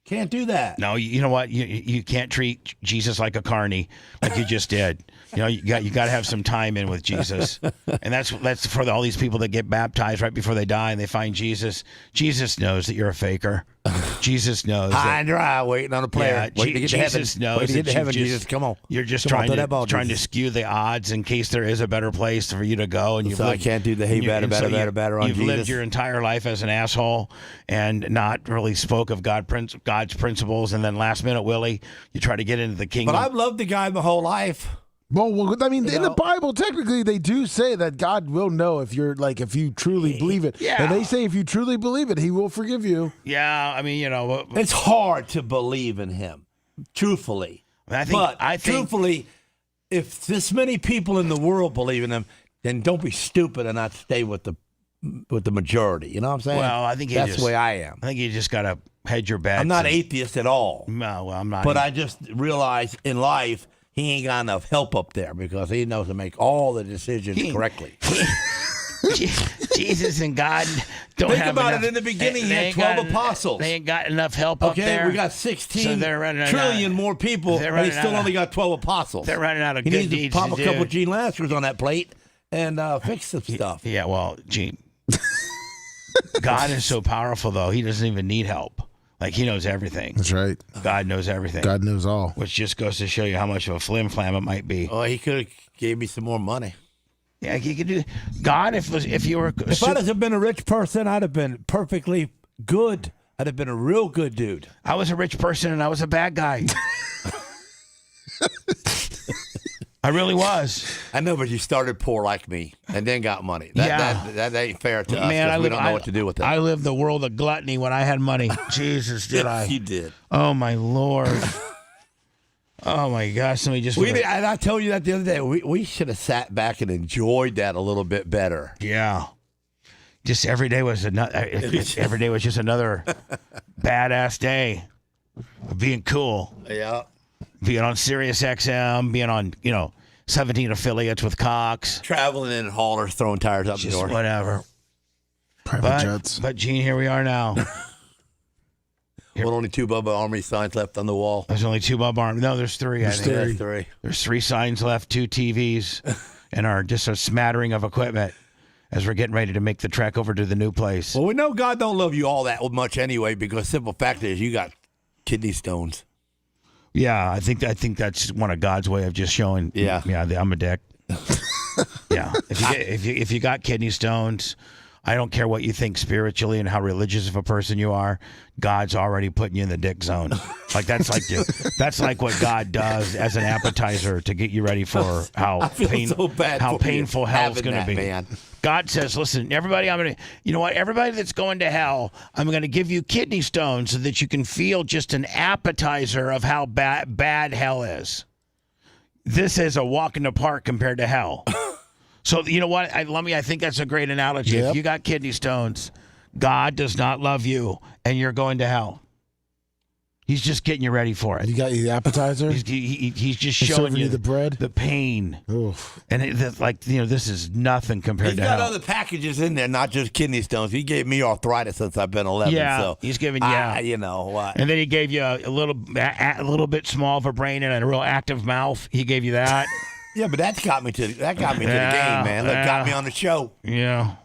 S8: Can't do that.
S4: No, you know what? You can't treat Jesus like a carny like you just did. You got to have some time in with Jesus, and that's for all these people that get baptized right before they die and they find Jesus. Jesus knows that you're a faker. Jesus knows.
S8: High and dry, waiting on a player.
S4: Yeah,
S8: wait to get to heaven.
S4: Knows
S8: wait to get to heaven, Jesus. Come on.
S4: You're just
S8: Come
S4: trying to skew the odds in case there is a better place for you to go. And
S8: I can't do the hey batter on
S4: You've
S8: Jesus.
S4: lived your entire life as an asshole and not really spoke of God's principles. And then last minute, Willie, you try to get into the kingdom.
S8: But I've loved the guy my whole life.
S7: Well, I mean, in the Bible, technically, they do say that God will know if if you truly believe it.
S4: Yeah.
S7: And they say if you truly believe it, He will forgive you.
S4: Yeah, I mean,
S8: it's hard to believe in Him, truthfully.
S4: I think,
S8: truthfully, if this many people in the world believe in Him, then don't be stupid and not stay with the majority. You know what I'm saying?
S4: Well, I think
S8: that's the way I am.
S4: I think you just got to hedge your bets.
S8: I'm not atheist at all.
S4: No, well, I'm not.
S8: But I just realize in life, he ain't got enough help up there because he knows to make all the decisions correctly.
S4: Jesus and God don't
S8: Think
S4: have
S8: about
S4: enough,
S8: it. In the beginning, he had 12 apostles.
S4: They ain't got enough help up there.
S8: Okay, we got 16 trillion more people, and he still only got 12 apostles.
S4: They're running out of good
S8: deeds.
S4: He
S8: needs to pop a couple of Gene Laskers on that plate and fix some stuff.
S4: Yeah, well, Gene, God is so powerful, though, he doesn't even need help. Like, he knows everything.
S7: That's right.
S4: God knows everything.
S7: God knows all.
S4: Which just goes to show you how much of a flim flam it might be.
S8: Oh, he could have gave me some more money.
S4: Yeah, he could do. God, if you were,
S8: if I'd have been a rich person, I'd have been perfectly good. I'd have been a real good dude.
S4: I was a rich person and I was a bad guy. I really was.
S8: I know, but you started poor like me and then got money. That ain't fair to us.
S4: Man,
S8: we don't know what to do with it.
S4: I lived the world of gluttony when I had money. Jesus, did I?
S8: You did.
S4: Oh my Lord. Oh my gosh! Somebody just.
S8: And I told you that the other day. We should have sat back and enjoyed that a little bit better.
S4: Yeah. Just every day was every day was just another badass day of being cool.
S8: Yeah.
S4: Being on Sirius XM, being on 17 affiliates with Cox,
S8: traveling in haulers, throwing tires up the door,
S4: whatever.
S7: Private jets.
S4: But Gene, here we are now.
S8: Well, only 2 Bubba Army signs left on the wall.
S4: There's only 2 Bubba Army. No, there's 3.
S8: There's 3.
S4: There's 3 signs left, 2 TVs, and just a smattering of equipment as we're getting ready to make the trek over to the new place.
S8: Well, we know God don't love you all that much anyway, because simple fact is you got kidney stones.
S4: Yeah, I think that's one of God's way of just showing.
S8: Yeah,
S4: I'm a dick. Yeah, if you got kidney stones, I don't care what you think spiritually and how religious of a person you are. God's already putting you in the dick zone. Like that's like what God does as an appetizer to get you ready for how painful hell's going to be.
S8: Man.
S4: God says, listen, everybody, everybody that's going to hell, I'm going to give you kidney stones so that you can feel just an appetizer of how bad hell is. This is a walk in the park compared to hell. So, you know what? I think that's a great analogy.
S7: Yep.
S4: If you got kidney stones, God does not love you, and you're going to hell. He's just getting you ready for it.
S7: You got the appetizer?
S4: He's just showing you
S7: the bread,
S4: the pain.
S7: Oof.
S4: And this is nothing compared
S8: He's
S4: to
S8: got
S4: hell.
S8: other packages in there, not just kidney stones. He gave me arthritis since I've been 11.
S4: Yeah,
S8: so
S4: he's giving you,
S8: you know what?
S4: And then he gave you a little bit small of a brain and a real active mouth. He gave you that.
S8: Yeah, but that got me to the game, man. That got me on the show.
S4: Yeah.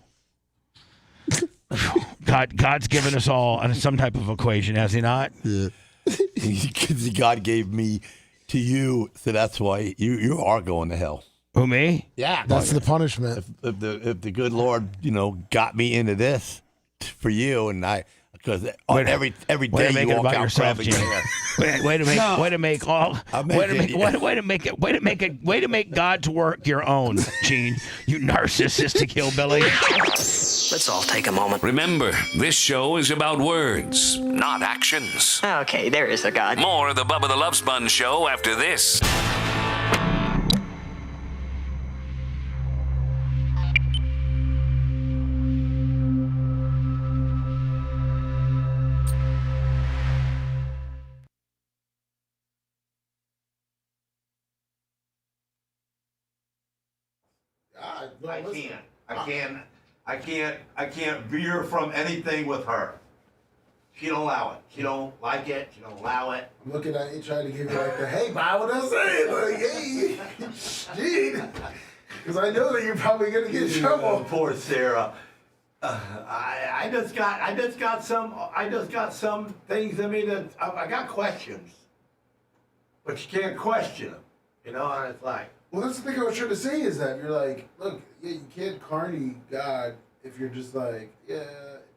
S4: God's given us all some type of equation, has he not?
S7: Yeah.
S8: Because God gave me to you, so that's why you are going to hell.
S4: Who, me?
S8: Yeah,
S7: that's the punishment.
S8: If the good Lord, got me into this for you, and because every day you walk out crapping.
S4: Way to make God's work your own, Gene. You narcissistic hillbilly.
S9: Let's all take a moment.
S13: Remember, this show is about words, not actions.
S9: Okay, there is a God.
S13: More of the Bubba the Love Sponge Show after this.
S8: I can't veer from anything with her. She don't allow it. She don't like it. She don't allow it.
S7: I'm looking at you trying to give you like the, hey, Bob, what I say? Like, hey, Gene. Because I know that you're probably going to get in trouble.
S8: Poor Sarah. I just got some things in me that I got questions, but you can't question them, and it's like.
S7: Well, that's the thing I was trying to say is that you're like, look, yeah, you can't carny God if you're just like, yeah,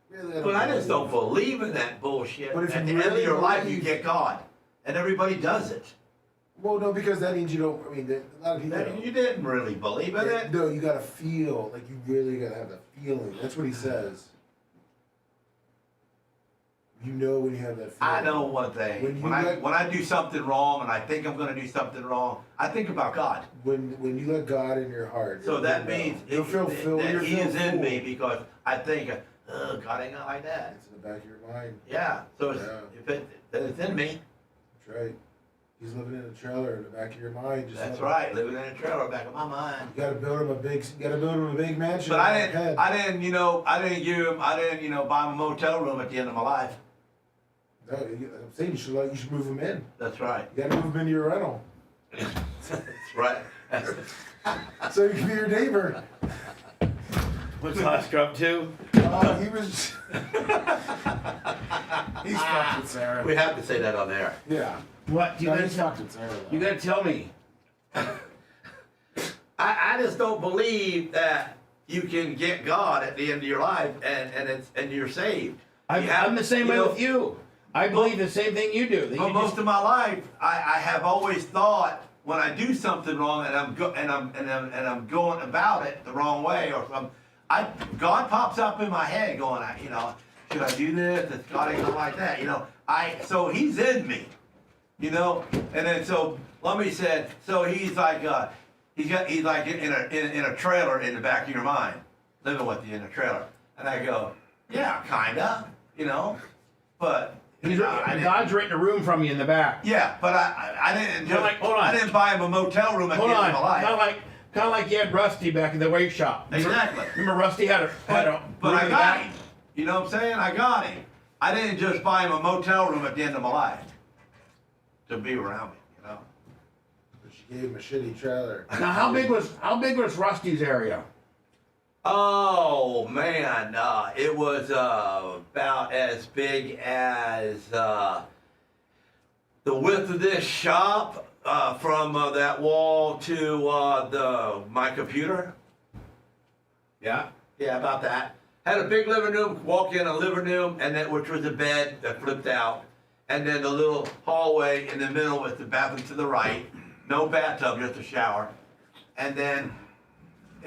S7: really.
S8: But I just don't believe in that bullshit.
S7: But if
S8: at
S7: you
S8: the end of
S7: really
S8: your life,
S7: believe-
S8: you get God, and everybody does it.
S7: Well, no, because that means you don't. I mean, a lot of people.
S8: You didn't really believe in it.
S7: No, you got to feel like you really got to have the feeling. That's what he says. You know when you have that feeling.
S8: I know one thing. When I do something wrong and I think I'm going to do something wrong, I think about God.
S7: When you let God in your heart.
S8: So that means
S7: you'll feel
S8: that He is in me because I think, God ain't not like that.
S7: It's in the back of your mind.
S8: Yeah. So if it's in me.
S7: That's right. He's living in a trailer in the back of your mind.
S8: That's right. Living in a trailer in the back of my mind.
S7: You got to build him a big mansion.
S8: But I didn't buy him a motel room at the end of my life.
S7: No, I'm saying you should move him in.
S8: That's right.
S7: You got to move him into your rental.
S8: That's right.
S7: So you can be your neighbor.
S8: What's Oscar up to?
S7: He was. He's fucked with Sarah.
S8: We have to say that on there.
S7: Yeah.
S8: What? You
S7: he's fucked with Sarah.
S8: You got to tell me. I just don't believe that you can get God at the end of your life and you're saved.
S4: I'm the same way with you. I believe the same thing you do.
S8: Most of my life, I have always thought when I do something wrong and I'm going about it the wrong way or something, God pops up in my head going, should I do this? It's God ain't gonna like that, So He's in me, and then so Lummy said, so he's like he's like in a trailer in the back of your mind, living with you in a trailer, and I go, yeah, kinda, but.
S4: God's renting a room from you in the back.
S8: Yeah, but I didn't.
S4: Hold on.
S8: I didn't buy him a motel room at the end of my life.
S4: Kind of like you had Rusty back in the wake shop.
S8: Exactly.
S4: Remember Rusty had a
S8: But I got him. You know what I'm saying? I got him. I didn't just buy him a motel room at the end of my life to be around me. But
S7: she gave him a shitty trailer.
S4: Now, how big was Rusty's area?
S8: Oh man, it was about as big as the width of this shop from that wall to my computer. Yeah, about that. Had a big living room. Walk in a living room, and then which was a bed that flipped out, and then the little hallway in the middle with the bathroom to the right. No bathtub, just a shower, and then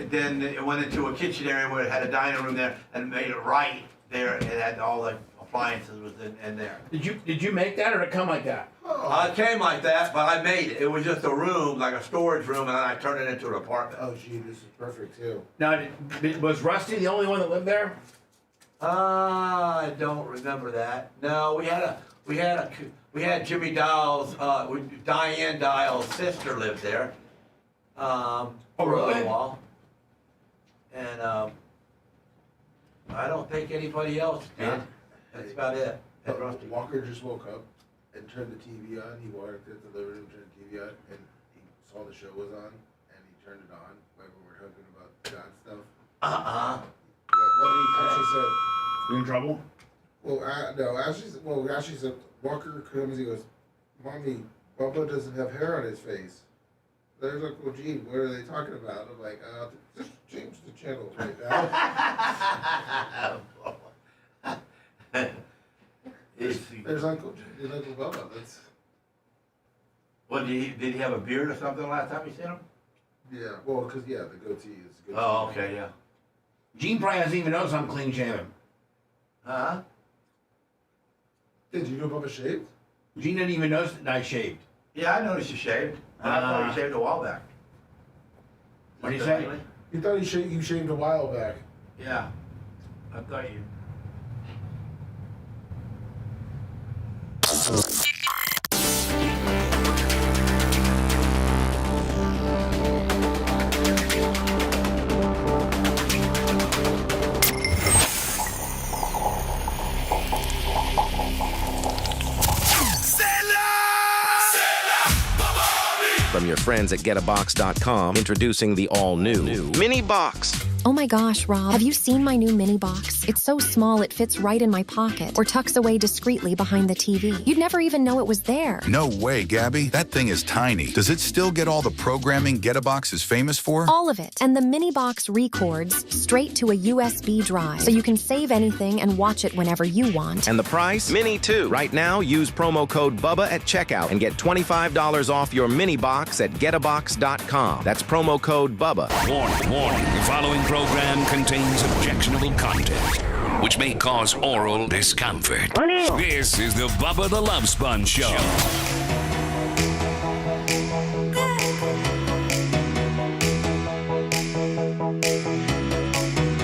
S8: it went into a kitchen area where it had a dining room there and made it right there. It had all the appliances was in there.
S4: Did you make that or did it come like that?
S8: It came like that, but I made it. It was just a room, like a storage room, and then I turned it into an apartment.
S7: Oh, gee, this is perfect too.
S4: Now, was Rusty the only one that lived there?
S8: I don't remember that. No, we had we had Jimmy Dial's, Diane Dial's sister lived there for a little while. And I don't think anybody else did. That's about it.
S7: Walker just woke up and turned the TV on. He walked into the living room, turned the TV on, and he saw the show was on, and he turned it on. Like when we're talking about God stuff. What did he said?
S4: You in trouble?
S7: Well, no. Ashley said Walker comes. He goes, "Mommy, Bubba doesn't have hair on his face." There's Uncle Gene. What are they talking about? I'm like, just change the channel right now. There's Uncle Gene and Uncle Bubba. That's.
S8: What did he have a beard or something last time you seen him?
S7: Yeah. Well, because the goatee is. Goatee.
S8: Oh, okay, yeah.
S4: Gene probably doesn't even notice I'm clean shaven.
S8: Huh?
S7: Did you know Bubba shaved?
S4: Gene didn't even notice that I shaved.
S8: Yeah, I noticed you shaved. I thought you shaved a while back.
S4: What did you say?
S7: You thought you shaved a while back.
S8: Yeah. I thought you.
S3: From your friends at GetAbox.com, introducing the all-new Mini Box.
S22: Oh my gosh, Rob, have you seen my new mini box? It's so small it fits right in my pocket or tucks away discreetly behind the TV. You'd never even know it was there.
S23: No way, Gabby. That thing is tiny. Does it still get all the programming GetAbox is famous for?
S22: All of it. And the mini box records straight to a USB drive, so you can save anything and watch it whenever you want.
S3: And the price? Mini too. Right now, use promo code BUBBA at checkout and get $25 off your mini box at GetAbox.com. That's promo code BUBBA.
S13: Warning, warning. The following program contains objectionable content, which may cause oral discomfort. This is the Bubba the Love Sponge Show.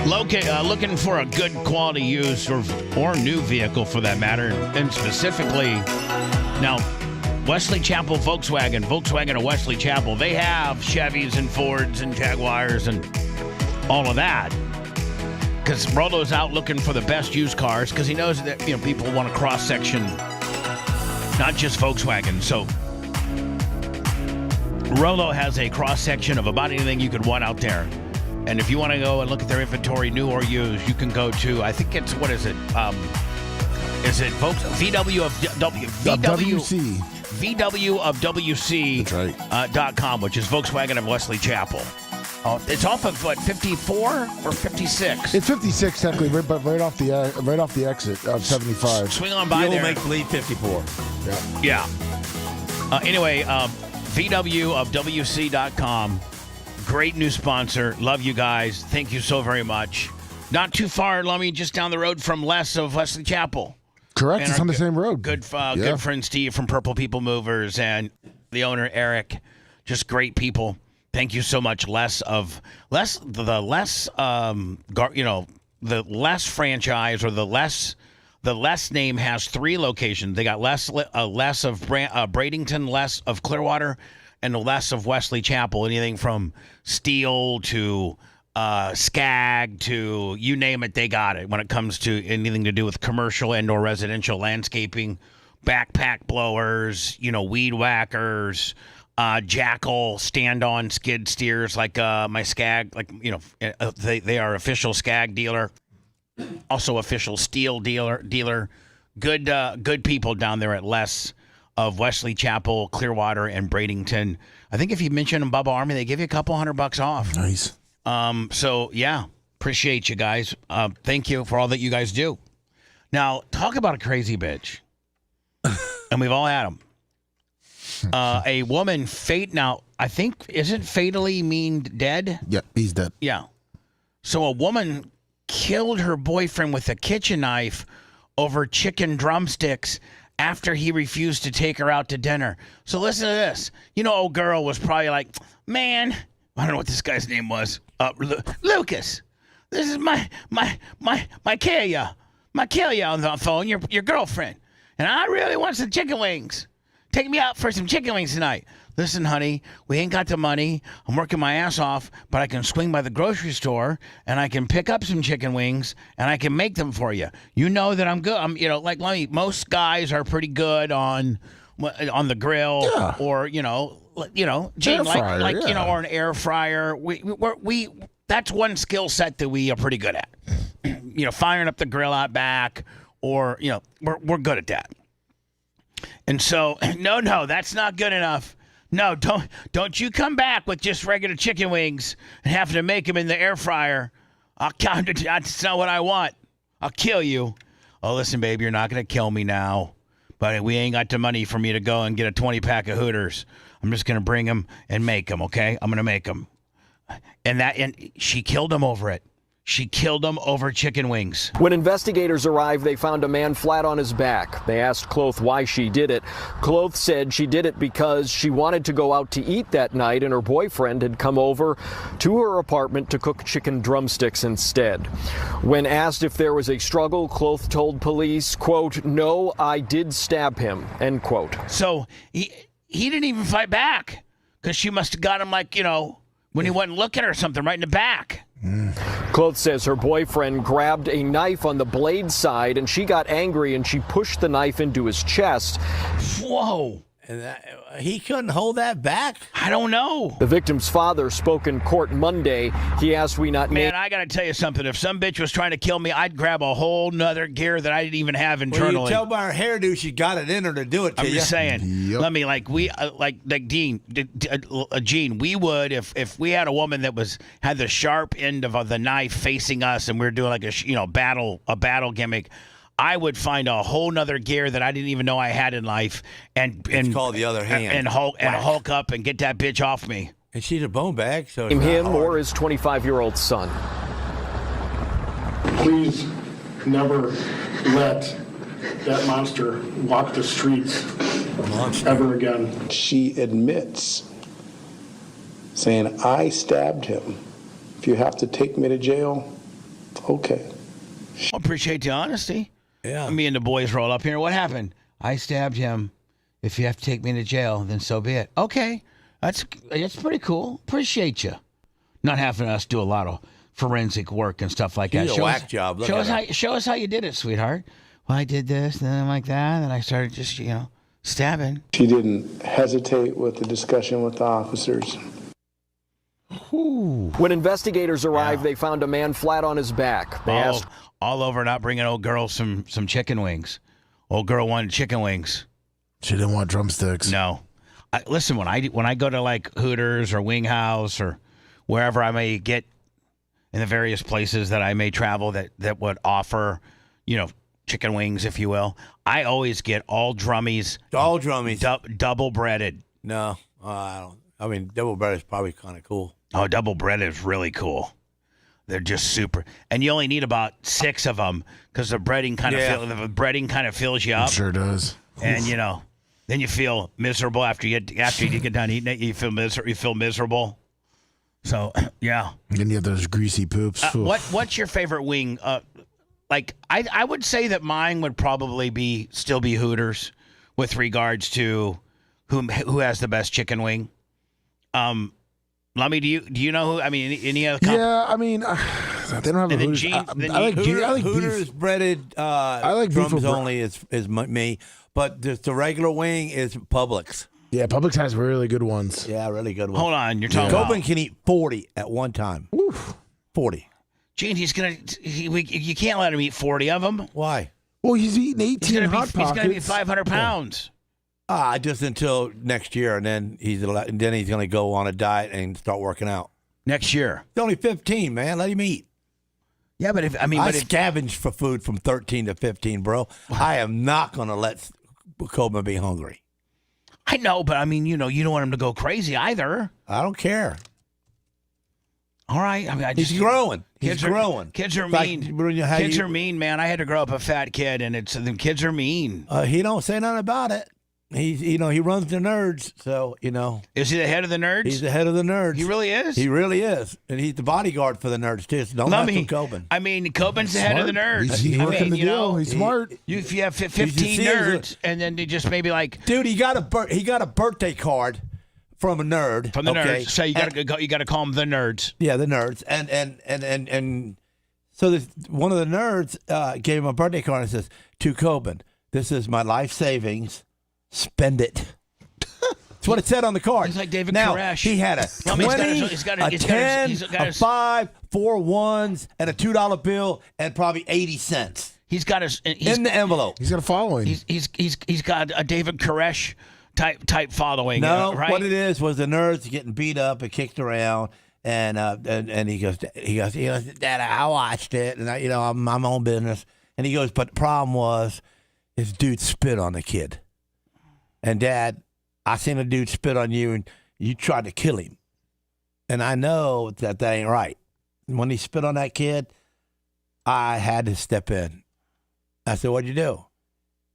S4: Looking for a good quality used or new vehicle for that matter, and specifically, now, Wesley Chapel Volkswagen of Wesley Chapel, they have Chevys and Fords and Jaguars and all of that. Because Rolo's out looking for the best used cars because he knows that people want a cross-section, not just Volkswagen. So Rolo has a cross-section of about anything you could want out there. And if you want to go and look at their inventory, new or used, you can go to, I think it's, what is it? Is it VW of
S7: WC?
S4: VW of WC. That's right. .com, which is Volkswagen of Wesley Chapel. It's off of what, 54 or 56?
S7: It's 56 technically, but right off the exit of 75.
S4: Swing on by there.
S8: You'll make believe 54.
S4: Yeah. Anyway, VW of WC.com. Great new sponsor. Love you guys. Thank you so very much. Not too far, Lummy, just down the road from Les of Wesley Chapel.
S7: Correct.
S4: And
S7: it's on the same road.
S4: Good friend Steve from Purple People Movers and the owner Eric. Just great people. Thank you so much, the Les franchise, or the Les name has 3 locations. They got Les of Bradenton, Les of Clearwater, and the Les of Wesley Chapel. Anything from steel to Skag to you name it, they got it. When it comes to anything to do with commercial and/or residential landscaping, backpack blowers, weed whackers. Jackal stand-on skid steers like my Skag, they are official Skag dealer, also official steel dealer. Good people down there at Les of Wesley Chapel, Clearwater, and Bradenton. I think if you mention them, Bubba Army, they give you a couple $100 off.
S7: Nice.
S4: So yeah, appreciate you guys. Thank you for all that you guys do. Now talk about a crazy bitch, and we've all had them. A woman now I think, isn't fatally mean dead?
S7: Yeah, he's dead.
S4: Yeah. So a woman killed her boyfriend with a kitchen knife over chicken drumsticks after he refused to take her out to dinner. So listen to this. Old girl was probably like, man, I don't know what this guy's name was. Lucas, this is my Kaya on the phone, your girlfriend. and I really want some chicken wings. Take me out for some chicken wings tonight. Listen, honey, we ain't got the money. I'm working my ass off, but I can swing by the grocery store and I can pick up some chicken wings and I can make them for you. You know that I'm good. I'm, most guys are pretty good on the grill or, Gene, fryer, or an air fryer. We that's one skill set that we are pretty good at. Firing up the grill out back, or we're good at that. And so, no, that's not good enough. No, don't you come back with just regular chicken wings and having to make them in the air fryer. That's not what I want. I'll kill you. Oh, listen, baby, you're not going to kill me now. But we ain't got the money for me to go and get a 20-pack of Hooters. I'm just going to bring them and make them, okay? I'm going to make them. And she killed him over it. She killed him over chicken wings.
S20: When investigators arrived, they found a man flat on his back. They asked Cloth why she did it. Cloth said she did it because she wanted to go out to eat that night, and her boyfriend had come over to her apartment to cook chicken drumsticks instead. When asked if there was a struggle, Cloth told police, quote, "No, I did stab him," end quote.
S4: So he didn't even fight back, because she must have got him when he wasn't looking or something right in the back.
S20: Cloth says her boyfriend grabbed a knife on the blade side and she got angry and she pushed the knife into his chest.
S4: Whoa.
S8: And he couldn't hold that back?
S4: I don't know.
S20: The victim's father spoke in court Monday. He asked we not
S4: Man, I got to tell you something. If some bitch was trying to kill me, I'd grab a whole nother gear that I didn't even have internally.
S8: Well, you tell by her hairdo she got it in her to do it to
S4: I'm
S8: you.
S4: just saying.
S7: Yep.
S4: Let me, Gene, we would, if we had a woman that had the sharp end of the knife facing us and we were doing like a battle gimmick, I would find a whole nother gear that I didn't even know I had in life, and
S8: it's called the other hand,
S4: and hulk up and get that bitch off me.
S8: And she's a bone bag, so
S20: him or his 25-year-old son.
S2: Please never let that monster walk the streets ever again.
S5: She admits, saying, "I stabbed him. If you have to take me to jail, okay."
S4: I appreciate the honesty.
S8: Yeah.
S4: Me and the boys roll up here. What happened? I stabbed him. If you have to take me to jail, then so be it. Okay. That's pretty cool. Appreciate you. Not having us do a lot of forensic work and stuff like that.
S8: Show a whack job.
S4: Show us how you did it, sweetheart. Well, I did this, and then like that, and I started just, stabbing.
S5: She didn't hesitate with the discussion with the officers.
S4: Ooh.
S20: When investigators arrived, they found a man flat on his back. They asked
S4: all over not bringing old girl some chicken wings. Old girl wanted chicken wings.
S7: She didn't want drumsticks.
S4: No. Listen, when I go to like Hooters or Wing House or wherever I may get in the various places that I may travel that would offer, chicken wings, if you will, I always get all drummies.
S8: All drummies.
S4: Double breaded.
S8: No, I don't. I mean, double breaded is probably kind of cool.
S4: Oh, double breaded is really cool. They're just super, and you only need about 6 of them because the breading kind of fills you up.
S7: It sure does.
S4: And then you feel miserable after you get done eating it. You feel miserable. So yeah.
S7: And then you have those greasy poops.
S4: What's your favorite wing? I would say that mine would probably still be Hooters, with regards to who has the best chicken wing. Lummy, do you know who? I mean, any other?
S7: Yeah, I mean, they don't have a Hooters. I like
S8: Hooters
S7: beef.
S8: breaded.
S7: I like
S8: drums
S7: beef
S8: only is me, but the regular wing is Publix.
S7: Yeah, Publix has really good ones.
S8: Yeah, really good ones.
S4: Hold on, you're talking about
S8: Coben can eat 40 at one time.
S7: Oof.
S8: 40.
S4: Gene, you can't let him eat 40 of them.
S8: Why?
S7: Well, he's eating 18 Hot Pockets.
S4: He's going to be 500 pounds.
S8: Just until next year, and then he's going to go on a diet and start working out.
S4: Next year.
S8: He's only 15, man. Let him eat.
S4: Yeah, but I
S8: scavenge for food from 13 to 15, bro. I am not going to let Coben be hungry.
S4: I know, but I mean, you don't want him to go crazy either.
S8: I don't care.
S4: All right. I mean,
S8: he's growing. He's growing.
S4: Kids are mean. Kids are mean, man. I had to grow up a fat kid, and the kids are mean.
S8: He don't say nothing about it. He runs the Nerds, so,
S4: Is he the head of the Nerds?
S8: He's the head of the Nerds.
S4: He really is?
S8: He really is. And he's the bodyguard for the Nerds, too, so don't mess with Coben.
S4: I mean, Coben's the head of the Nerds.
S7: He's working the deal. He's smart.
S4: If you have 15 nerds, and then they just maybe like...
S8: Dude, he got a birthday card from a nerd.
S4: From the Nerds. So you got to call them the Nerds.
S8: Yeah, the Nerds. And so one of the Nerds gave him a birthday card and says, to Coben, this is my life savings. Spend it. That's what it said on the card.
S4: He's like David
S8: now,
S4: Koresh.
S8: He had a 20, a 10, a 5, 4 ones, and a $2 bill, and probably 80 cents.
S4: He's got
S8: in the envelope.
S7: He's got a following.
S4: He's got a David Koresh type following.
S8: No,
S4: right?
S8: what it is was the Nerds getting beat up and kicked around, and he goes, Dad, I watched it, and I'm my own business, and he goes, but the problem was, this dude spit on the kid. And, Dad, I seen a dude spit on you, and you tried to kill him. And I know that ain't right. When he spit on that kid, I had to step in. I said, what'd you do?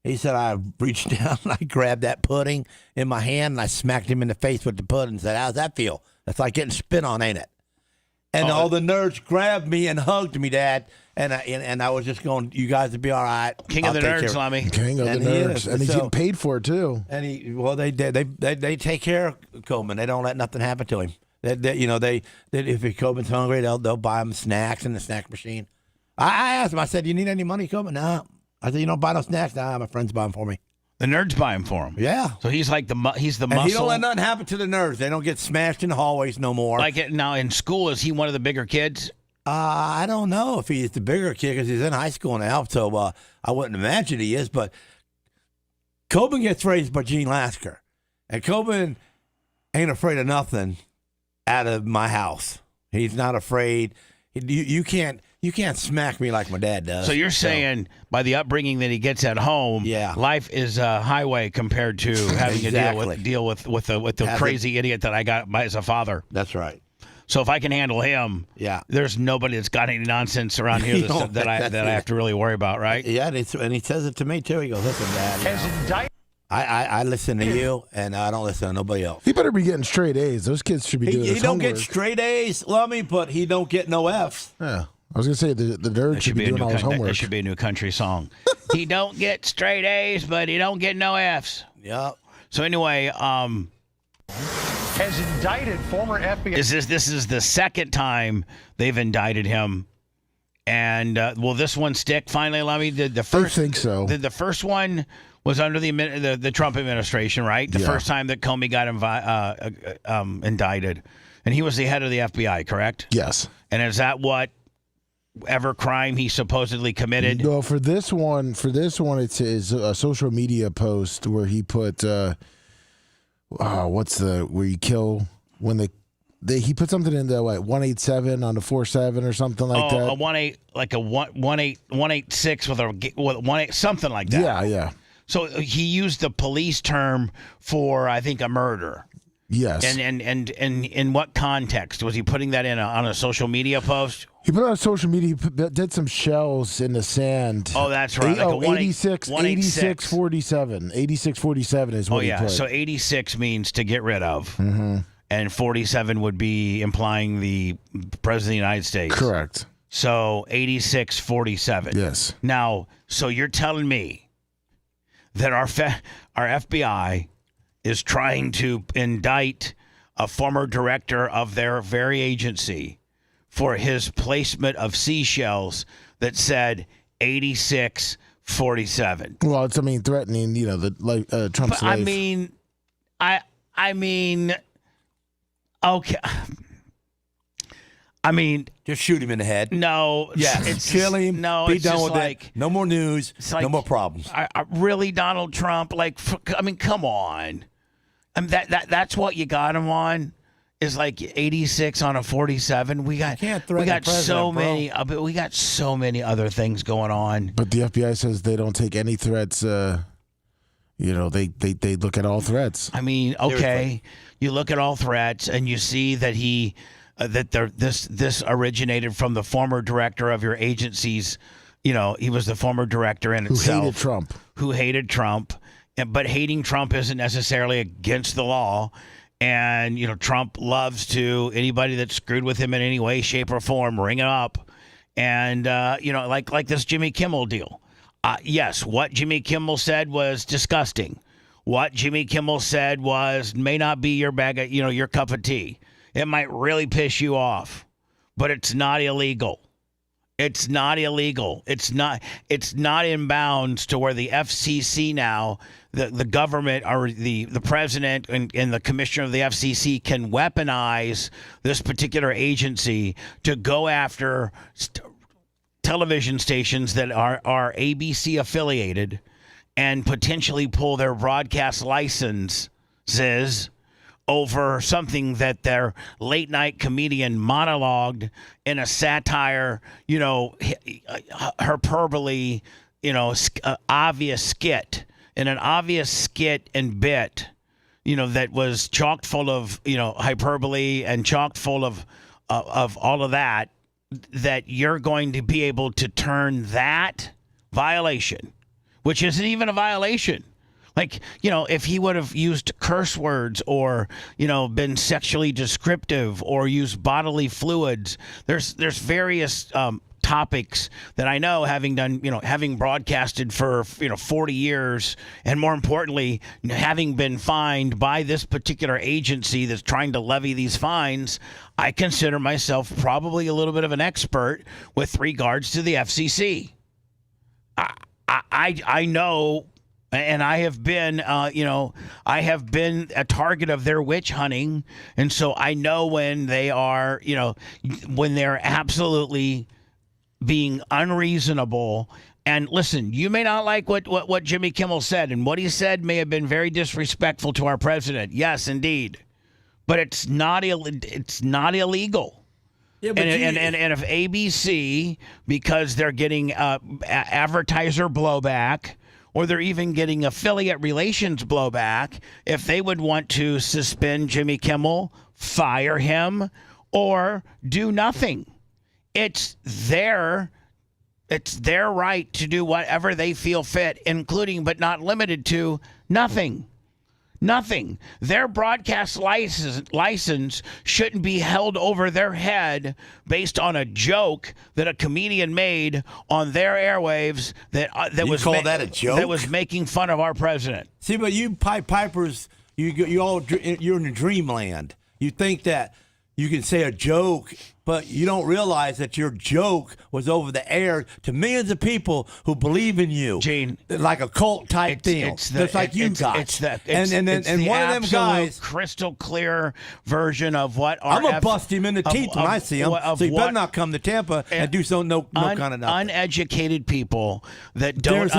S8: He said, I reached down, and I grabbed that pudding in my hand, and I smacked him in the face with the pudding and said, how's that feel? That's like getting spit on, ain't it? And all the Nerds grabbed me and hugged me, Dad. And I was just going, you guys will be all right.
S4: King of the Nerds, Lummy.
S7: King of the Nerds. And he's getting paid for it, too.
S8: And they take care of Coben. They don't let nothing happen to him. If Coben's hungry, they'll buy him snacks in the snack machine. I asked him, I said, you need any money, Coben? No. I said, you don't buy no snacks? Nah, my friends buy them for me.
S4: The Nerds buy him for him.
S8: Yeah.
S4: So he's like he's the muscle.
S8: And he don't let nothing happen to the Nerds. They don't get smashed in the hallways no more.
S4: Now in school, is he one of the bigger kids?
S8: I don't know if he's the bigger kid because he's in high school now, so I wouldn't imagine he is. But Coben gets raised by Gene Lasker, and Coben ain't afraid of nothing out of my house. He's not afraid. You can't smack me like my dad does.
S4: So you're saying by the upbringing that he gets at home, life is a highway compared to having to deal with the crazy idiot that I got as a father.
S8: That's right.
S4: So if I can handle him, there's nobody that's got any nonsense around here that I have to really worry about, right?
S8: Yeah, and he says it to me too. He goes, "Listen, Dad, I listen to you, and I don't listen to nobody else."
S7: He better be getting straight A's. Those kids should be doing his
S8: He don't
S7: homework.
S8: get straight A's, Lummy, but he don't get no F's.
S7: Yeah, I was gonna say the Nerds should be doing all his homework.
S4: That should be a new country song. He don't get straight A's, but he don't get no F's.
S8: Yep.
S4: So anyway,
S17: has indicted former FBI.
S4: This is the second time they've indicted him, and will this one stick finally, Lummy? The first,
S7: I think so.
S4: The first one was under the Trump administration, right? The first time that Comey got indicted, and he was the head of the FBI, correct?
S7: Yes.
S4: And is that whatever crime he supposedly committed?
S7: No, for this one, it's his social media post where he put. Where you kill when he put something in the 187 on the 47 or something like that.
S4: A 18 like a 186 with 18 something like that.
S7: Yeah.
S4: So he used the police term for I think a murder.
S7: Yes.
S4: And in what context was he putting that on a social media post?
S7: He put it on social media. He did some shells in the sand.
S4: Oh, that's right.
S7: 8647. 8647 is what he put.
S4: So 86 means to get rid of.
S7: Mm-hmm.
S4: And 47 would be implying the President of the United States.
S7: Correct.
S4: So 8647.
S7: Yes.
S4: Now, so you're telling me that our FBI is trying to indict a former director of their very agency for his placement of seashells that said 8647.
S7: Well, it's threatening, Trump's life.
S4: Okay.
S8: Just shoot him in the head.
S4: No.
S8: Yes. Kill him.
S4: No.
S8: Be
S4: it's
S8: done
S4: just
S8: with it. No more news. No more problems.
S4: Really, Donald Trump? Come on. That's what you got him on. Is 86 on a 47. We got so many other things going on.
S7: But the FBI says they don't take any threats. They look at all threats.
S4: Okay, you look at all threats and you see that this originated from the former director of your agencies. He was the former director in itself
S7: Who hated Trump.
S4: but hating Trump isn't necessarily against the law. And, Trump loves to, anybody that's screwed with him in any way, shape, or form, ring it up. And, like this Jimmy Kimmel deal. Yes, what Jimmy Kimmel said was disgusting. What Jimmy Kimmel said may not be your bag of, your cup of tea. It might really piss you off, but it's not illegal. It's not illegal. It's not in bounds to where the FCC now, the government or the president and the commissioner of the FCC can weaponize this particular agency to go after television stations that are ABC affiliated and potentially pull their broadcast licenses over something that their late night comedian monologued in a satire, hyperbole, obvious skit, in an obvious skit and bit, that was chock full of, hyperbole and chock full of all of that you're going to be able to turn that violation, which isn't even a violation. Like, if he would have used curse words or, been sexually descriptive or used bodily fluids, there's various topics that I know, having done, having broadcasted for, 40 years, and more importantly, having been fined by this particular agency that's trying to levy these fines, I consider myself probably a little bit of an expert with regards to the FCC. I know. And I have been, I have been a target of their witch hunting. And so I know when they are, when they're absolutely being unreasonable. And listen, you may not like what Jimmy Kimmel said, and what he said may have been very disrespectful to our president. Yes, indeed. But it's not illegal. Yeah, but and if ABC, because they're getting advertiser blowback, or they're even getting affiliate relations blowback, if they would want to suspend Jimmy Kimmel, fire him, or do nothing. It's their right to do whatever they feel fit, including but not limited to nothing. Nothing. Their broadcast license shouldn't be held over their head based on a joke that a comedian made on their airwaves that
S8: call that a joke?
S4: That was making fun of our president.
S8: See, but you Pied Pipers, you're in dreamland. You think that you can say a joke, but you don't realize that your joke was over the air to millions of people who believe in you.
S4: Gene,
S8: like a cult type thing. Just like you guys. And one of them guys,
S4: crystal clear version of what
S8: I'm gonna bust him in the teeth when I see him. So you better not come to Tampa and do so no kind of nothing.
S4: Uneducated people that don't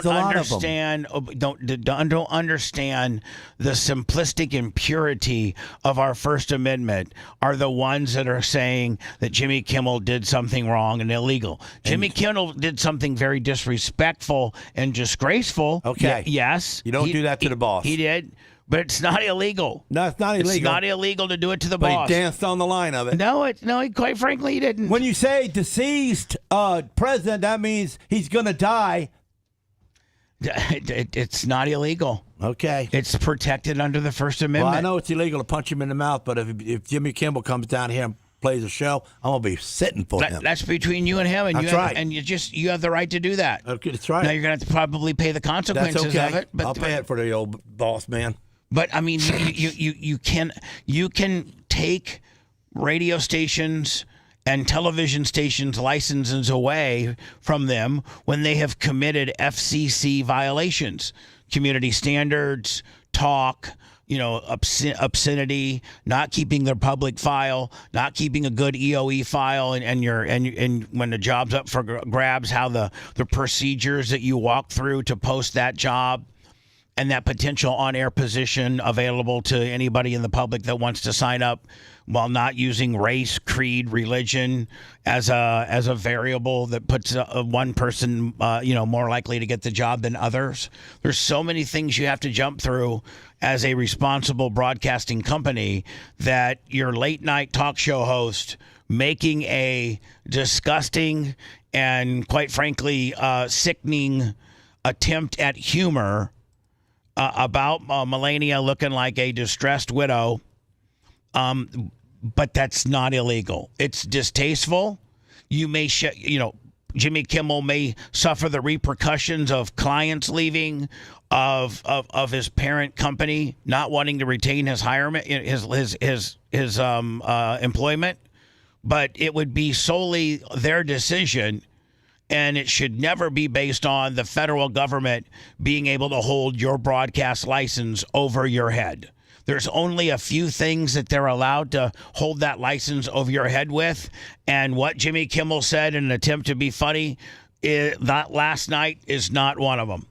S4: understand don't understand the simplistic and purity of our First Amendment are the ones that are saying that Jimmy Kimmel did something wrong and illegal. Jimmy Kimmel did something very disrespectful and disgraceful.
S8: Okay.
S4: Yes.
S8: You don't do that to the boss.
S4: He did. But it's not illegal.
S8: No, it's not illegal.
S4: It's not illegal to do it to the boss.
S8: But he danced on the line of it.
S4: No, quite frankly, he didn't.
S8: When you say deceased president, that means he's going to die.
S4: It's not illegal.
S8: Okay.
S4: It's protected under the First Amendment.
S8: Well, I know it's illegal to punch him in the mouth, but if Jimmy Kimmel comes down here and plays a show, I'm going to be sitting for him.
S4: That's between you and him. And
S8: that's right.
S4: And you have the right to do that.
S8: Okay, that's right.
S4: Now you're going to have to probably pay the consequences
S8: of
S4: it.
S8: But I'll pay it for the old boss man.
S4: But I mean, you can take radio stations and television stations' licenses away from them when they have committed FCC violations, community standards, talk, obscenity, not keeping their public file, not keeping a good EOE file, and when the job's up for grabs, how the procedures that you walk through to post that job. And that potential on-air position available to anybody in the public that wants to sign up, while not using race, creed, religion as a variable that puts one person more likely to get the job than others. There's so many things you have to jump through as a responsible broadcasting company that your late night talk show host making a disgusting and quite frankly sickening attempt at humor about Melania looking like a distressed widow. But that's not illegal. It's distasteful. You may, Jimmy Kimmel may suffer the repercussions of clients leaving, of his parent company not wanting to retain his his employment. But it would be solely their decision, and it should never be based on the federal government being able to hold your broadcast license over your head. There's only a few things that they're allowed to hold that license over your head with. And what Jimmy Kimmel said in an attempt to be funny that last night is not one of them.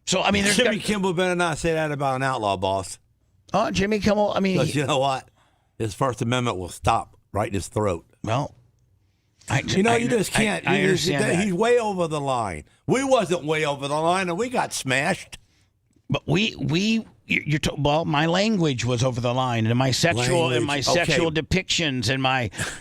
S4: So, I mean,
S8: Jimmy Kimmel better not say that about an outlaw, boss.
S4: Oh, Jimmy Kimmel, I mean.
S8: Because you know what? His First Amendment will stop right in his throat.
S4: Well,
S8: you just can't.
S4: I understand that.
S8: He's way over the line. We wasn't way over the line, and we got smashed.
S4: But well, my language was over the line, and my sexual depictions,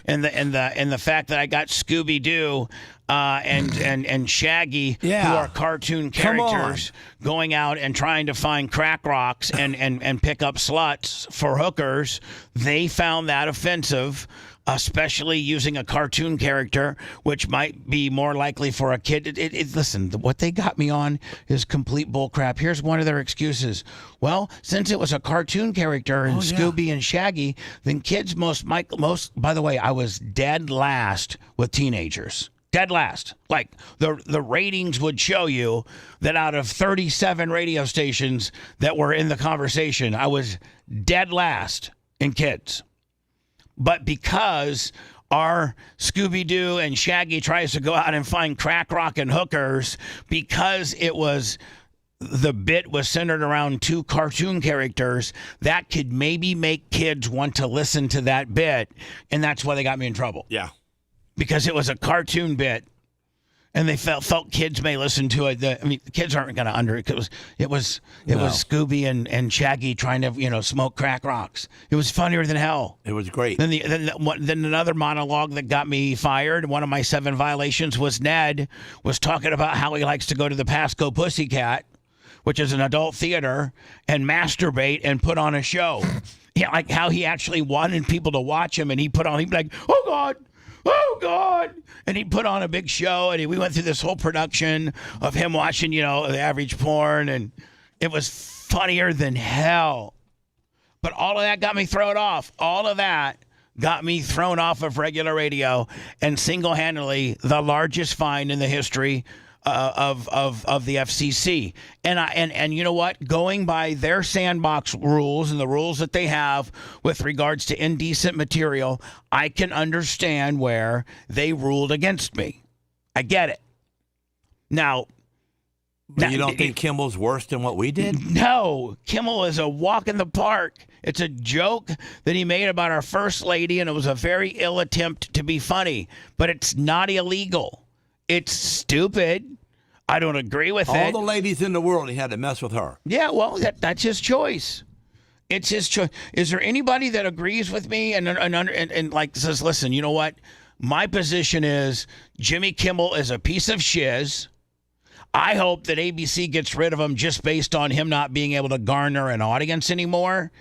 S4: and the fact that I got Scooby Doo and Shaggy, who are cartoon characters, going out and trying to find crack rocks and pick up sluts for hookers. They found that offensive, especially using a cartoon character, which might be more likely for a kid. Listen, what they got me on is complete bullcrap. Here's one of their excuses. Well, since it was a cartoon character in Scooby and Shaggy, then kids by the way, I was dead last with teenagers. Dead last. Like the ratings would show you that out of 37 radio stations that were in the conversation, I was dead last in kids. But because our Scooby-Doo and Shaggy tries to go out and find crack rock and hookers, because the bit was centered around two cartoon characters, that could maybe make kids want to listen to that bit, and that's why they got me in trouble.
S8: Yeah.
S4: Because it was a cartoon bit, and they felt kids may listen to it. The kids aren't going to it was Scooby and Shaggy trying to smoke crack rocks. It was funnier than hell.
S8: It was great.
S4: Then another monologue that got me fired. One of my 7 violations was Ned was talking about how he likes to go to the Pasco Pussycat, which is an adult theater, and masturbate and put on a show. Yeah, like how he actually wanted people to watch him, and he'd be like, "Oh God. Oh, God." And he put on a big show, and we went through this whole production of him watching, the average porn, and it was funnier than hell. But all of that got me thrown off. All of that got me thrown off of regular radio, and single-handedly the largest fine in the history of the FCC. And you know what? Going by their sandbox rules and the rules that they have with regards to indecent material, I can understand where they ruled against me. I get it. Now,
S8: you don't think Kimmel's worse than what we did?
S4: No. Kimmel is a walk in the park. It's a joke that he made about our first lady, and it was a very ill attempt to be funny. But it's not illegal. It's stupid. I don't agree with it.
S8: All the ladies in the world, he had to mess with her.
S4: Yeah, well, that's his choice. It's his choice. Is there anybody that agrees with me and like says, listen, you know what? My position is Jimmy Kimmel is a piece of shiz. I hope that ABC gets rid of him just based on him not being able to garner an audience anymore,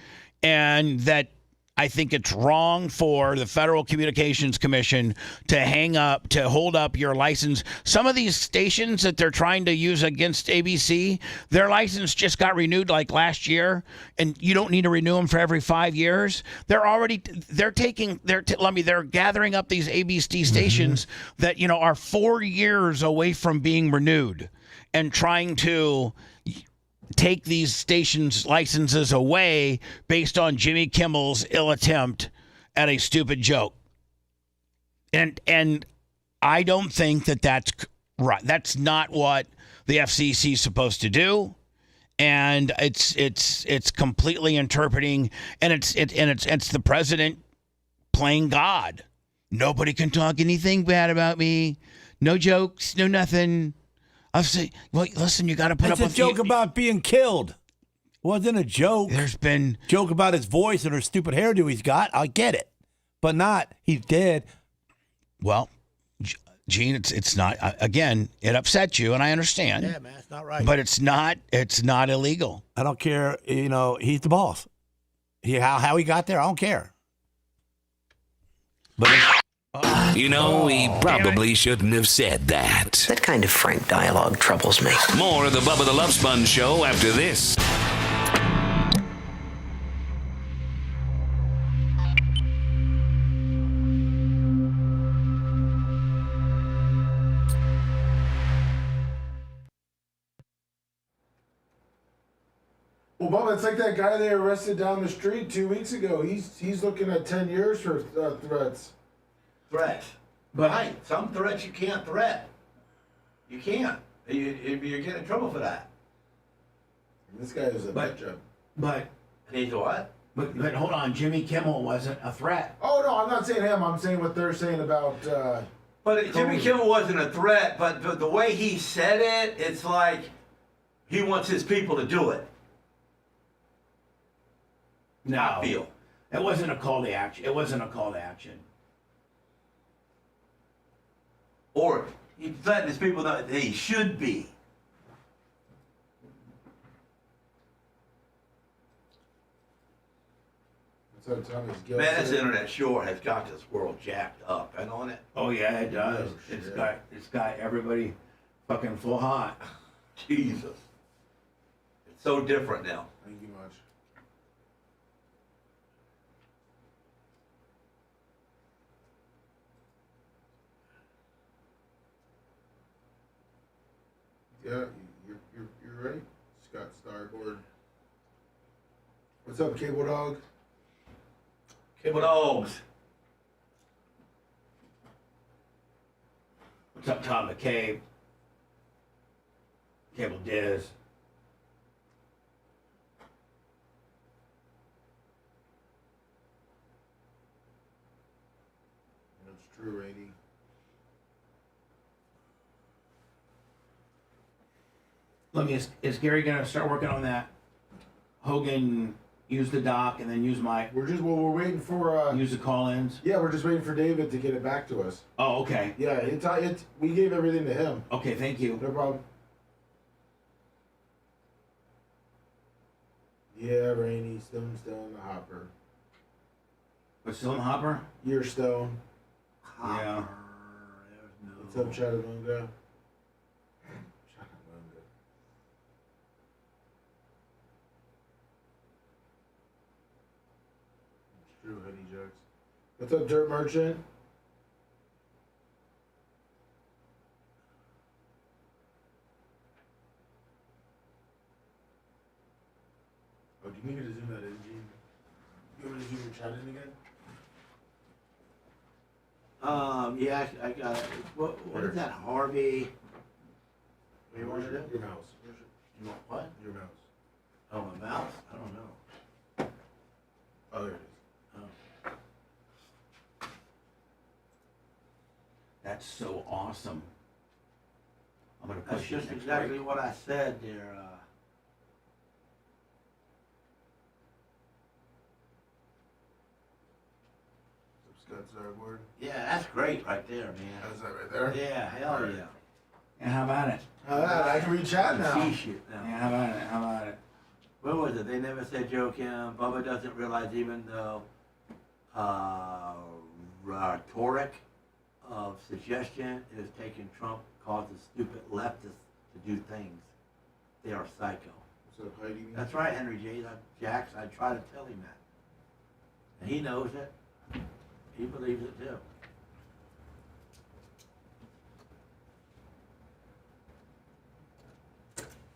S4: and that I think it's wrong for the Federal Communications Commission to hold up your license. Some of these stations that they're trying to use against ABC, their license just got renewed like last year, and you don't need to renew them for every 5 years. They're gathering up these ABC stations that, are 4 years away from being renewed and trying to take these stations' licenses away based on Jimmy Kimmel's ill attempt at a stupid joke. And I don't think that that's right. That's not what the FCC is supposed to do. And it's completely interpreting, and it's the president playing God. Nobody can talk anything bad about me. No jokes, no nothing. I'll say, well, listen, you got to put up with
S8: It's a joke about being killed. It wasn't a joke.
S4: There's been
S8: joke about his voice and her stupid hairdo he's got. I get it, but not he's dead.
S4: Well, Gene, it's not. Again, it upsets you, and I understand.
S8: Yeah, man, it's not right.
S4: But it's not illegal.
S8: I don't care. He's the boss. How he got there, I don't care. But
S13: he probably shouldn't have said that.
S9: That kind of frank dialogue troubles me.
S13: More of the Bubba the Love Sponge Show after this.
S7: Well, Bubba, it's like that guy they arrested down the street 2 weeks ago. He's looking at 10 years for threats.
S8: Threats. But hey, some threats you can't threat. You can't. You're getting in trouble for that.
S7: This guy is a nut job.
S8: But he's a what?
S4: But hold on, Jimmy Kimmel wasn't a threat.
S7: Oh, no, I'm not saying him. I'm saying what they're saying about...
S8: But Jimmy Kimmel wasn't a threat, but the way he said it, it's like he wants his people to do it.
S4: No,
S8: I feel.
S4: It wasn't a call to action. It wasn't a call to action.
S8: Or he's letting his people know that he should be.
S7: Man,
S8: this internet sure has got this world jacked up, and on it.
S4: Oh yeah, it does.
S8: Oh,
S4: it's got everybody fucking full hot.
S8: Jesus, it's so different now.
S7: Thank you much. Yeah, you're right, Scott Starboard. What's up, Cable Dog?
S8: Cable Dogs.
S4: What's up, Tom McCabe? Cable Diz.
S7: That's true, Rainey.
S4: Let me. Is Gary gonna start working on that? Hogan use the doc and then use Mike.
S7: We're waiting for
S4: use the call-ins.
S7: Yeah, we're just waiting for David to get it back to us.
S4: Oh, okay.
S7: Yeah, we gave everything to him.
S4: Okay, thank you.
S7: No problem. Yeah, Rainey, Stone, the Hopper.
S4: What's Stone Hopper?
S7: You're Stone.
S8: Hopper.
S4: Yeah.
S7: What's up, Chattanooga? True, Honey Jokes. What's up, Dirt Merchant? Oh, do you need me to zoom that in, Gene? You want me to zoom your chat in again?
S8: Yeah, I got it. What is that, Harvey? What do you want to do?
S7: Your mouse.
S8: You want what?
S7: Your mouse.
S8: Oh, my mouse? I don't know.
S7: Oh, there it is.
S4: That's so awesome. I'm gonna
S8: That's
S4: push you
S8: just
S4: next
S8: exactly
S4: break.
S8: what I said there.
S7: Scott Starboard.
S8: Yeah, that's great right there, man.
S7: Is that right there?
S8: Yeah, hell yeah.
S4: And how about it?
S7: I can read chat now.
S8: Shit now.
S4: Yeah, how about it? How about it?
S8: What was it? They never said Joe Kim. Bubba doesn't realize even though rhetoric of suggestion is taking Trump causes stupid leftists to do things. They are psycho.
S7: What's up, Heidi?
S8: That's right, Henry J. Jacks. I try to tell him that. And he knows it. He believes it too.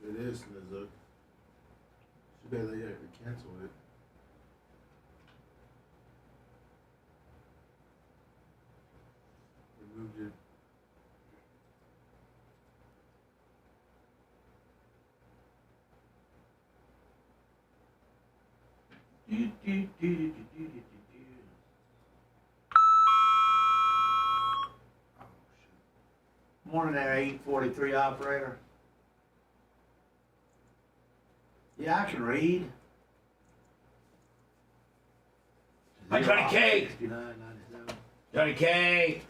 S7: It is, Nizzuk. Too bad they canceled it. Removed it.
S8: Morning there, 843 operator. Yeah, I can read.
S4: Hi, Johnny K.
S8: 69, 97.
S4: Johnny K.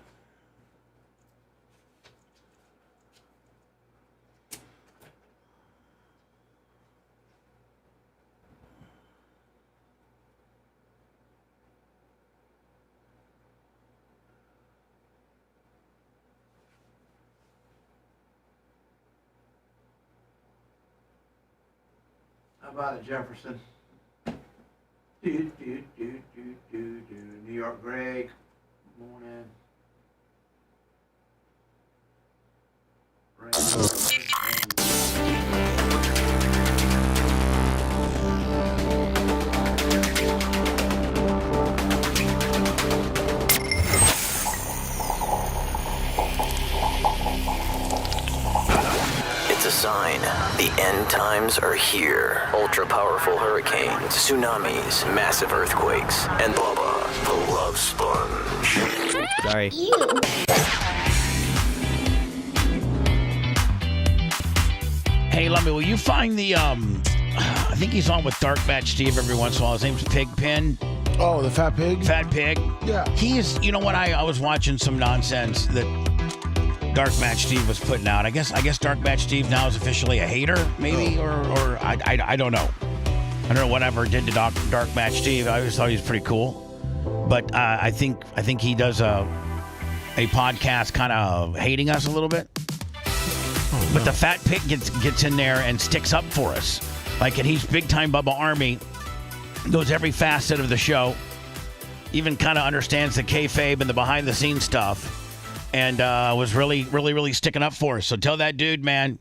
S8: How about a Jefferson? New York Greg. Morning.
S9: It's a sign. The end times are here. Ultra-powerful hurricanes, tsunamis, massive earthquakes, and Bubba, the Love Sponge.
S3: Sorry.
S4: Hey, Lummy, will you find the, I think he's on with Dark Match Steve every once in a while. His name's Pigpen.
S7: Oh, the Fat Pig?
S4: Fat Pig.
S7: Yeah.
S4: He is, you know what, I was watching some nonsense that Dark Match Steve was putting out. I guess Dark Match Steve now is officially a hater, maybe, or I don't know. I don't know whatever did to Dark Match Steve. I always thought he was pretty cool. But I think he does a podcast kind of hating us a little bit. But the Fat Pig gets in there and sticks up for us. Like, and he's big time Bubba Army. Knows every facet of the show. Even kind of understands the kayfabe and the behind the scenes stuff. And was really sticking up for us. So tell that dude, man,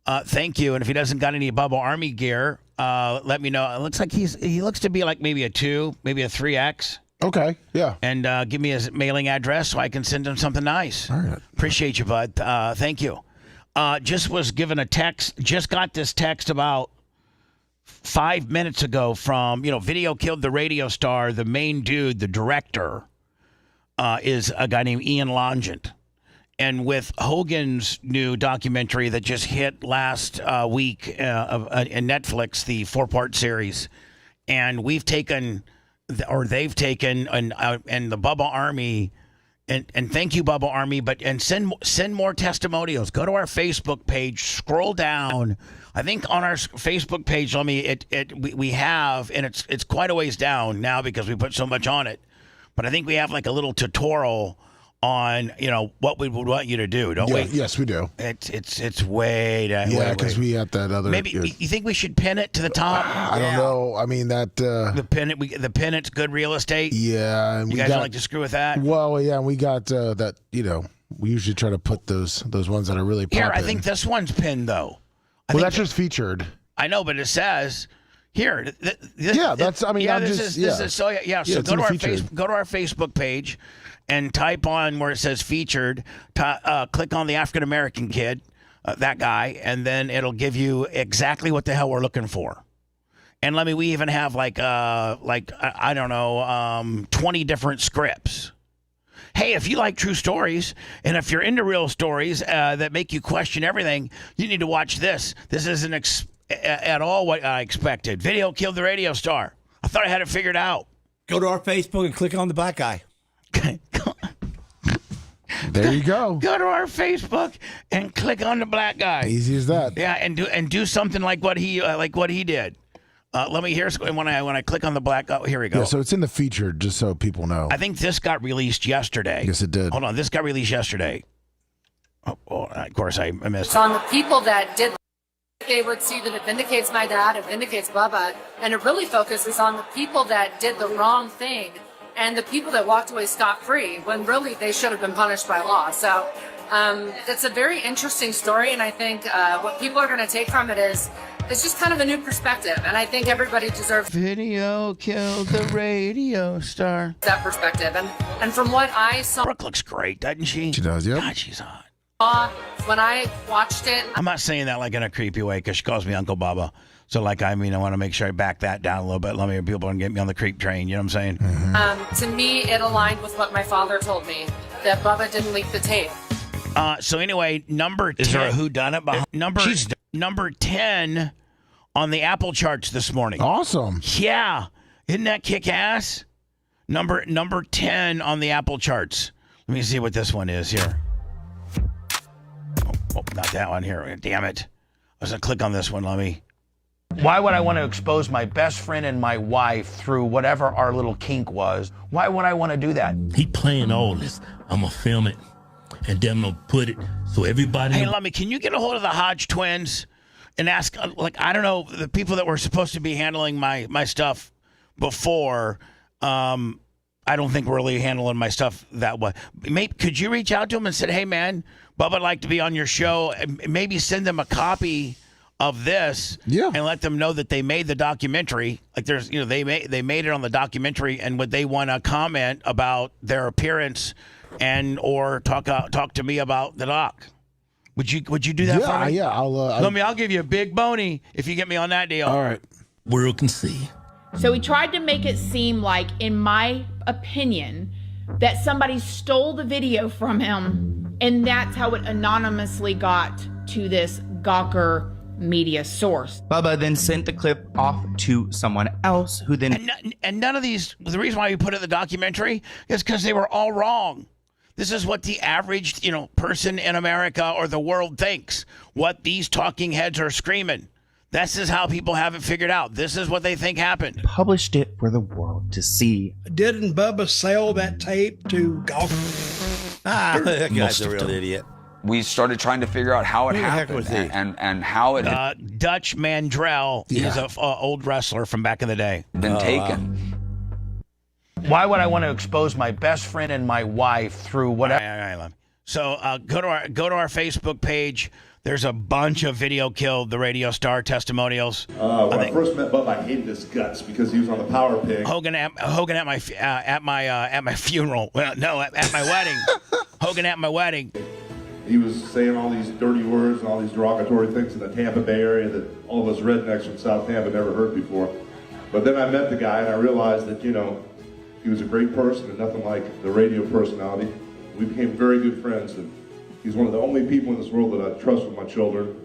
S4: thank you. And if he doesn't got any Bubba Army gear, let me know. It looks like he looks to be like maybe a 2, maybe a 3X.
S7: Okay, yeah.
S4: And give me his mailing address so I can send him something nice.
S7: All right.
S4: Appreciate you, bud. Thank you. Just was given a text. Just got this text about 5 minutes ago from, Video Killed the Radio Star. The main dude, the director, is a guy named Ian Longent. And with Hogan's new documentary that just hit last week in Netflix, the 4-part series, and they've taken, and the Bubba Army, and thank you, Bubba Army, and send more testimonials. Go to our Facebook page, scroll down. I think on our Facebook page, we have, and it's quite a ways down now because we put so much on it. But I think we have like a little tutorial on, what we would want you to do, don't we?
S7: Yes, we do.
S4: It's way down.
S7: Yeah, because we have that other.
S4: Maybe you think we should pin it to the top?
S7: I don't know. I mean that.
S4: The pin it's good real estate.
S7: Yeah, and
S4: you guys don't like to screw with that.
S7: Well, yeah, and we got that. We usually try to put those ones that are really popping.
S4: Here, I think this one's pinned though.
S7: That's just featured.
S4: I know, but it says. Here,
S7: that's. I mean,
S4: yeah,
S7: I'm
S4: this
S7: just.
S4: is so yeah. So go to our Facebook page, and type on where it says featured. Click on the African American kid, that guy, and then it'll give you exactly what the hell we're looking for. And we even have I don't know, 20 different scripts. Hey, if you like true stories, and if you're into real stories that make you question everything, you need to watch this. This isn't at all what I expected. Video Killed the Radio Star. I thought I had it figured out.
S8: Go to our Facebook and click on the black guy.
S7: There you go.
S4: Go to our Facebook and click on the black guy.
S7: Easy as that.
S4: Yeah, and do something like what he did. Let me hear when I click on the black. Oh, here we go.
S7: Yeah, so it's in the feature, just so people know.
S4: I think this got released yesterday.
S7: Yes, it did.
S4: Hold on, this got released yesterday. Oh, of course I missed.
S6: It's on the people that did. They would see that it vindicates my dad, it vindicates Bubba, and it really focuses on the people that did the wrong thing and the people that walked away scot-free when really they should have been punished by law. So it's a very interesting story, and I think what people are going to take from it is it's just kind of a new perspective, and I think everybody deserves.
S4: Video Killed the Radio Star.
S6: That perspective, and from what I saw,
S4: Brooke looks great, doesn't she?
S7: She does, yeah.
S4: God, she's hot.
S6: When I watched it,
S4: I'm not saying that like in a creepy way because she calls me Uncle Bubba. So I want to make sure I back that down a little bit. Let me people and get me on the creep train. You know what I'm saying?
S7: Mm-hmm.
S6: To me, it aligned with what my father told me that Bubba didn't leak the tape.
S4: So anyway, number 10.
S8: Is there a whodunit behind?
S4: Number 10 on the Apple charts this morning.
S7: Awesome.
S4: Yeah, isn't that kick ass? Number 10 on the Apple charts. Let me see what this one is here. Oh, not that one here. Damn it. I was going to click on this one. Why would I want to expose my best friend and my wife through whatever our little kink was? Why would I want to do that?
S10: He playing all this. I'm going to film it, and then I'm going to put it so everybody...
S4: Hey, Lummy, can you get a hold of the Hodge twins and ask, like, I don't know, the people that were supposed to be handling my stuff before, I don't think we're really handling my stuff that way. Could you reach out to them and say, hey, man, Bubba would like to be on your show, and maybe send them a copy of this and let them know that they made the documentary. Like there's, they made it on the documentary, and would they want to comment about their appearance or talk to me about the doc? Would you do that for me?
S7: Yeah,
S4: I'll give you a big boney if you get me on that deal.
S7: All right.
S10: World can see.
S11: So he tried to make it seem like, in my opinion, that somebody stole the video from him, and that's how it anonymously got to this Gawker media source.
S12: Bubba then sent the clip off to someone else who then...
S4: And none of these, the reason why we put it in the documentary is because they were all wrong. This is what the average, person in America or the world thinks, what these talking heads are screaming. This is how people have it figured out. This is what they think happened.
S12: Published it for the world to see.
S14: Didn't Bubba sell that tape to Gawker?
S8: That guy's a real idiot.
S24: We started trying to figure out how it happened and how it had
S4: Dutch Mandrell. He's an old wrestler from back in the day.
S24: been taken.
S4: Why would I want to expose my best friend and my wife through whatever? So go to our Facebook page. There's a bunch of video killed the radio star testimonials.
S25: When I first met Bubba, I hated his guts because he was on the Power Pig.
S4: Hogan at my funeral. Well, no, at my wedding. Hogan at my wedding.
S25: He was saying all these dirty words and all these derogatory things in the Tampa Bay area that all of us rednecks from South Tampa never heard before. But then I met the guy and I realized that, he was a great person and nothing like the radio personality. We became very good friends, and he's one of the only people in this world that I trust with my children.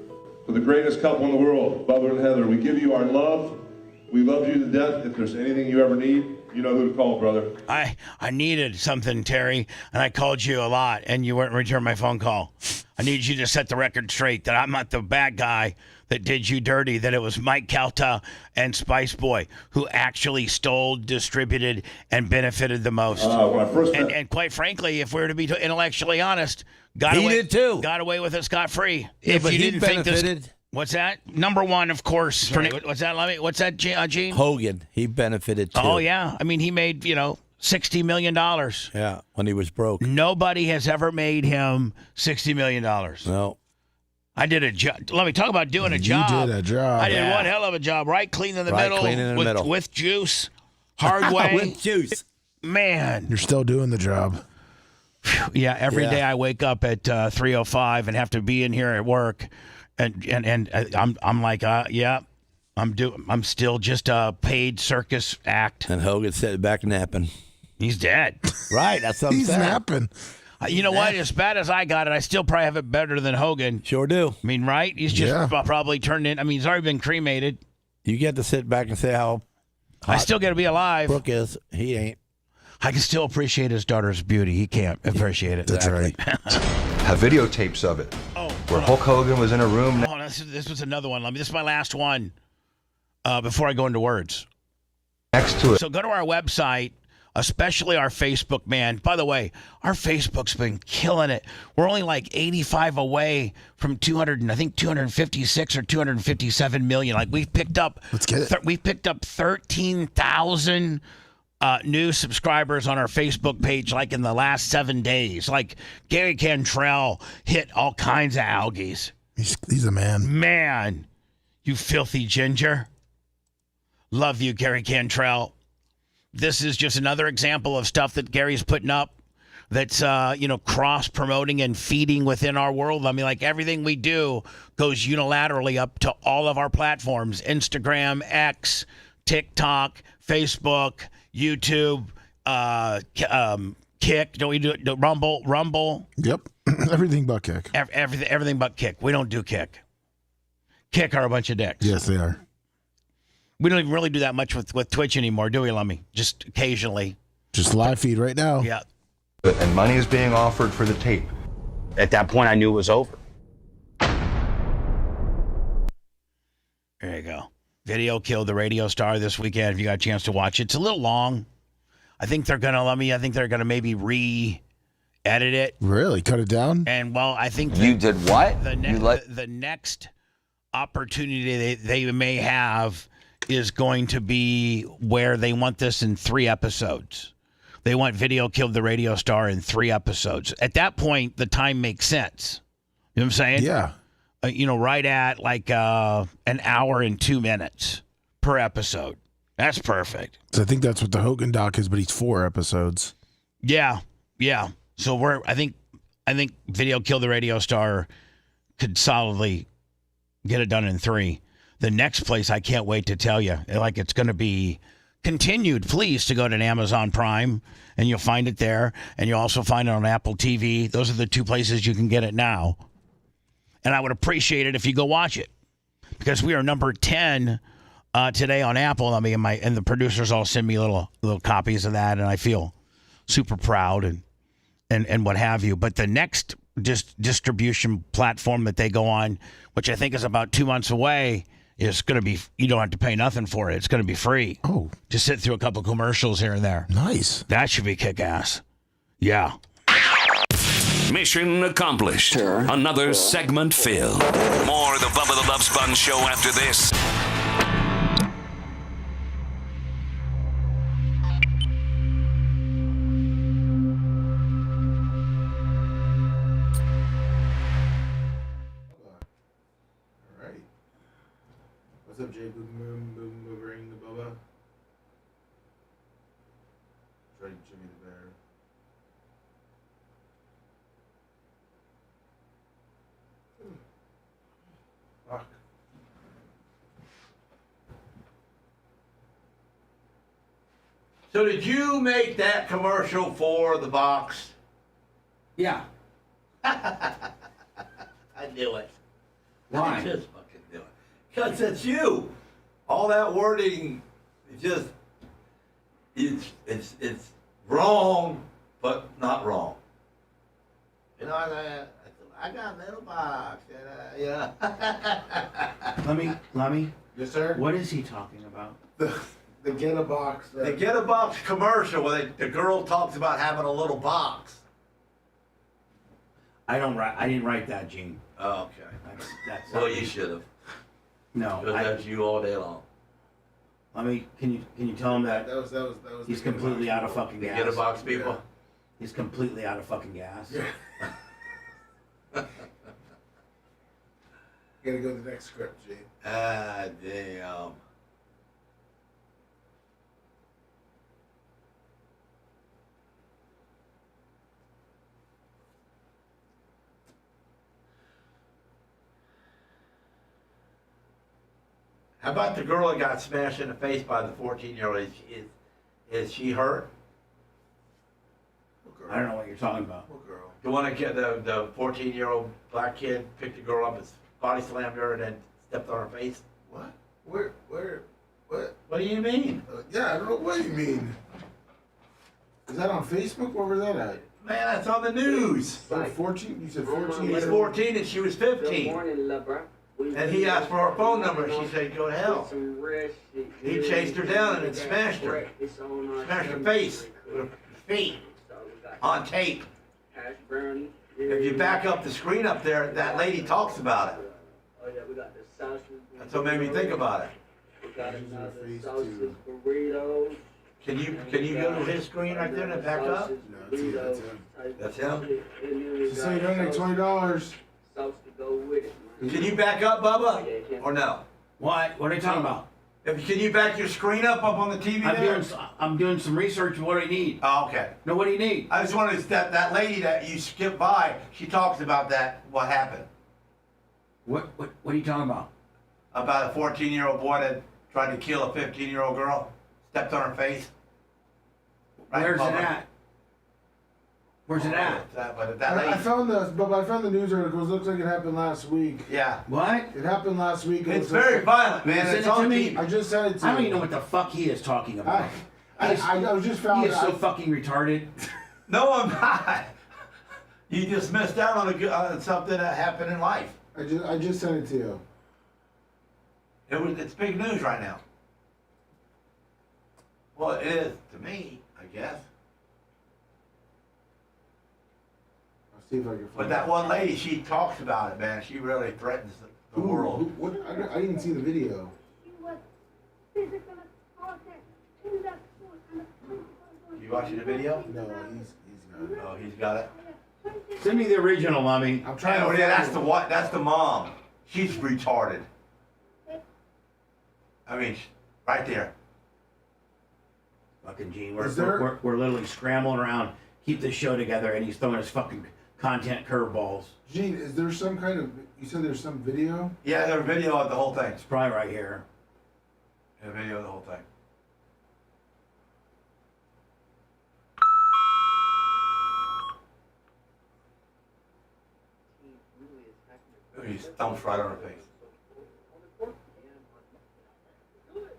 S25: For the greatest couple in the world, Bubba and Heather, we give you our love. We love you to death. If there's anything you ever need, you know who to call, brother.
S4: I needed something, Terry, and I called you a lot, and you wouldn't return my phone call. I need you to set the record straight that I'm not the bad guy that did you dirty, that it was Mike Calta and Spice Boy who actually stole, distributed, and benefited the most.
S25: When I first met...
S4: and quite frankly, if we were to be intellectually honest, got
S8: He did too.
S4: Got away with it scot-free.
S8: Yeah,
S4: If
S8: but
S4: you
S8: he
S4: didn't think
S8: benefited.
S4: this... What's that? Number one, of course. What's that? What's that, Gene?
S8: Hogan, he benefited too.
S4: Oh, yeah. I mean, he made, $60 million.
S8: Yeah, when he was broke.
S4: Nobody has ever made him $60 million.
S8: No.
S4: I did a job. Let me talk about doing a job.
S7: You did a job.
S4: I did one hell of a job. Right clean in the middle. With juice. Hard way.
S8: With juice.
S4: Man.
S7: You're still doing the job.
S4: Yeah, every day I wake up at 3:05 and have to be in here at work. And I'm like, I'm still just a paid circus act.
S8: And Hogan's sitting back napping.
S4: He's dead.
S8: Right, that's what I'm
S7: He's
S8: saying.
S7: napping.
S4: You know what? As bad as I got it, I still probably have it better than Hogan.
S8: Sure do.
S4: I mean, right? He's just probably turned in. I mean, he's already been cremated.
S8: You get to sit back and say how
S4: I still got to be alive.
S8: Brooke is. He ain't.
S4: I can still appreciate his daughter's beauty. He can't appreciate it.
S7: That's right.
S26: Have videotapes of it. Where Hulk Hogan was in a room.
S4: Hold on, this was another one. This is my last one before I go into words.
S26: Next to it.
S4: So go to our website, especially our Facebook, man. By the way, our Facebook's been killing it. We're only like 85 away from 256 or 257 million. Like we've picked up.
S7: Let's get it.
S4: We've picked up 13,000 new subscribers on our Facebook page, like in the last 7 days. Like Gary Cantrell hit all kinds of algies.
S7: He's a man.
S4: Man, you filthy ginger. Love you, Gary Cantrell. This is just another example of stuff that Gary's putting up that's, cross-promoting and feeding within our world. I mean, like everything we do goes unilaterally up to all of our platforms, Instagram, X, TikTok, Facebook, YouTube, Kick. Don't we do it? Rumble?
S7: Yep. Everything but Kick.
S4: Everything but Kick. We don't do Kick. Kick are a bunch of dicks.
S7: Yes, they are.
S4: We don't even really do that much with Twitch anymore, do we, Lummy? Just occasionally.
S7: Just live feed right now.
S4: Yeah.
S26: And money is being offered for the tape.
S12: At that point, I knew it was over.
S4: There you go. Video killed the radio star this weekend. If you got a chance to watch it, it's a little long. I think they're gonna maybe re-edit it.
S7: Really? Cut it down?
S4: And I think
S24: You did what?
S4: The next opportunity they may have is going to be where they want this in 3 episodes. They want Video Killed the Radio Star in 3 episodes. At that point, the time makes sense. You know what I'm saying?
S7: Yeah.
S4: Right at like an hour and 2 minutes per episode. That's perfect.
S7: So I think that's what the Hogan doc is, but he's 4 episodes.
S4: Yeah. So I think Video Kill the Radio Star could solidly get it done in 3. The next place I can't wait to tell you, like it's going to be continued. Please to go to Amazon Prime and you'll find it there, and you'll also find it on Apple TV. Those are the 2 places you can get it now. And I would appreciate it if you go watch it, because we are number 10 today on Apple. I mean, and the producers all send me little copies of that, and I feel super proud and what have you. But the next distribution platform that they go on, which I think is about 2 months away, is going to be, you don't have to pay nothing for it. It's going to be free.
S7: Oh.
S4: Just sit through a couple commercials here and there.
S7: Nice.
S4: That should be kick-ass. Yeah.
S13: Mission accomplished. Another segment filled. More of the Bubba the Love Sponge show after this.
S7: What's up, Jay? Boom, ring the Bubba. Try Jimmy the Bear. Fuck.
S8: So did you make that commercial for the box?
S1: Yeah.
S8: I knew it.
S1: Why?
S8: I just fucking knew it. Because it's you. All that wording, it's wrong, but not wrong. You know, I got a little box. Yeah.
S1: Lummy.
S7: Yes, sir.
S1: What is he talking about?
S7: The Get a Box.
S8: The Get a Box commercial where the girl talks about having a little box.
S1: I didn't write that, Gene.
S8: Oh, okay.
S1: That's
S8: well, you should have.
S1: No,
S8: because that's you all day long.
S1: Can you tell him that,
S7: That was
S1: he's completely out of fucking gas?
S8: Get a Box people.
S1: Yeah. He's completely out of fucking gas.
S7: Yeah. Gotta go to the next script, Jay.
S8: Ah, damn. How about the girl that got smashed in the face by the 14-year-old? Is she hurt?
S1: I don't know what you're talking about.
S7: What girl?
S8: The one that get the 14-year-old black kid picked the girl up and body slammed her and then stepped on her face.
S7: What? Where? What?
S8: What do you mean?
S7: Yeah, I don't know what you mean. Is that on Facebook? Where was that at?
S8: Man, that's on the news.
S7: 14? You said 14?
S8: He's 14 and she was 15.
S15: Good morning, lover.
S8: And he asked for her phone number and she said, go to hell. He chased her down and then smashed her. Smashed her face with her feet on tape. If you back up the screen up there, that lady talks about it. That's what made me think about it. Can you go to his screen right there and back up?
S7: No, that's him.
S8: That's him?
S7: Just say you don't make $20.
S8: Can you back up, Bubba? Or no?
S1: What? What are you talking about?
S8: Can you back your screen up on the TV there?
S1: I'm doing some research on what I need.
S8: Oh, okay.
S1: No, what do you need?
S8: I just wanted that lady that you skipped by, she talks about that, what happened.
S1: What are you talking about?
S8: About a 14-year-old boy that tried to kill a 15-year-old girl, stepped on her face. Right.
S1: Where's it at? Where's it at?
S7: I found the news articles. Looks like it happened last week.
S8: Yeah.
S1: What?
S7: It happened last week.
S8: It's very violent, man.
S1: Send
S8: It's
S1: it to
S8: on
S1: me.
S8: TV.
S7: I just sent it to you.
S1: I don't even know what the fuck he is talking about.
S7: I was just found
S1: He is so fucking retarded.
S8: No, I'm not. You just missed out on something that happened in life.
S7: I just sent it to you.
S8: It's big news right now. Well, it is to me, I guess.
S7: I'll see if I can find
S8: But that one lady, she talks about it, man. She really threatens the world.
S7: What? I didn't even see the video.
S8: You watching the video?
S7: No, he's got it.
S8: Oh, he's got it.
S1: Send me the original, Lummy.
S7: I'm trying to.
S8: Yeah, that's the what? That's the mom. She's retarded. I mean, right there.
S1: Fucking Gene, we're literally scrambling around, keep this show together, and he's throwing his fucking content curveballs.
S7: Gene, is there some kind of? You said there's some video.
S8: Yeah, there's a video of the whole thing.
S1: It's probably right here.
S8: A video of the whole thing. He stumps right on her face.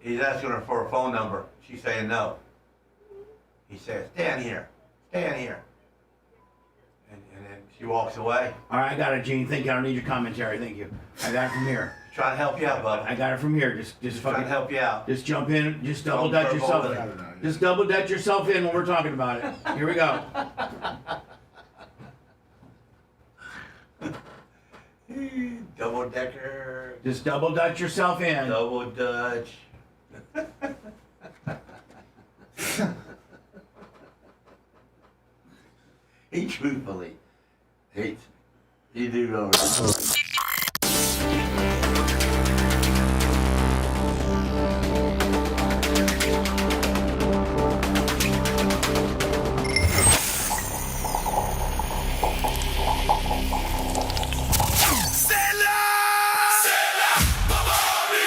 S8: He's asking her for a phone number. She's saying no. He says, stand here. Stand here. And then she walks away.
S1: All right, I got it, Gene. Thank you. I don't need your commentary. Thank you. I got it from here.
S8: Trying to help you out, Bubba.
S1: I got it from here. Just
S8: trying
S1: fucking
S8: to help you out.
S1: Just jump in. Just double dutch yourself in. Just double dutch yourself in when we're talking about it. Here we go.
S8: Double decker.
S1: Just double dutch yourself in.
S8: Double dutch. He truthfully hates me. He do know.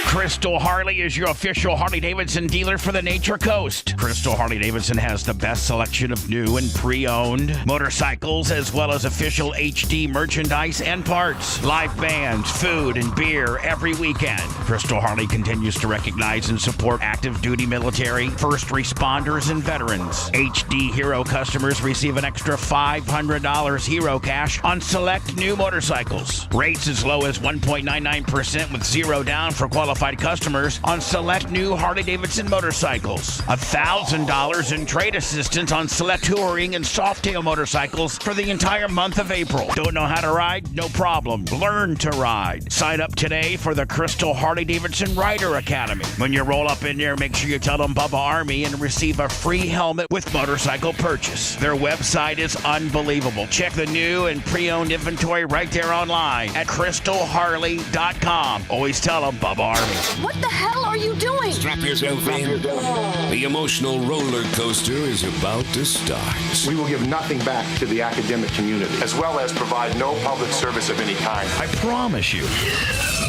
S4: Crystal Harley is your official Harley-Davidson dealer for the Nature Coast. Crystal Harley-Davidson has the best selection of new and pre-owned motorcycles, as well as official HD merchandise and parts. Live bands, food, and beer every weekend. Crystal Harley continues to recognize and support active duty military, first responders, and veterans. HD Hero customers receive an extra $500 Hero cash on select new motorcycles. Rates as low as 1.99% with zero down for qualified customers on select new Harley-Davidson motorcycles. $1,000 in trade assistance on select touring and softail motorcycles for the entire month of April. Don't know how to ride? No problem. Learn to ride. Sign up today for the Crystal Harley-Davidson Rider Academy. When you roll up in there, make sure you tell them Bubba Army and receive a free helmet with motorcycle purchase. Their website is unbelievable. Check the new and pre-owned inventory right there online at crystalharley.com. Always tell them Bubba Army.
S15: What the hell are you doing?
S13: Strap yourself in. The emotional roller coaster is about to start.
S5: We will give nothing back to the academic community, as well as provide no public service of any kind.
S4: I promise you.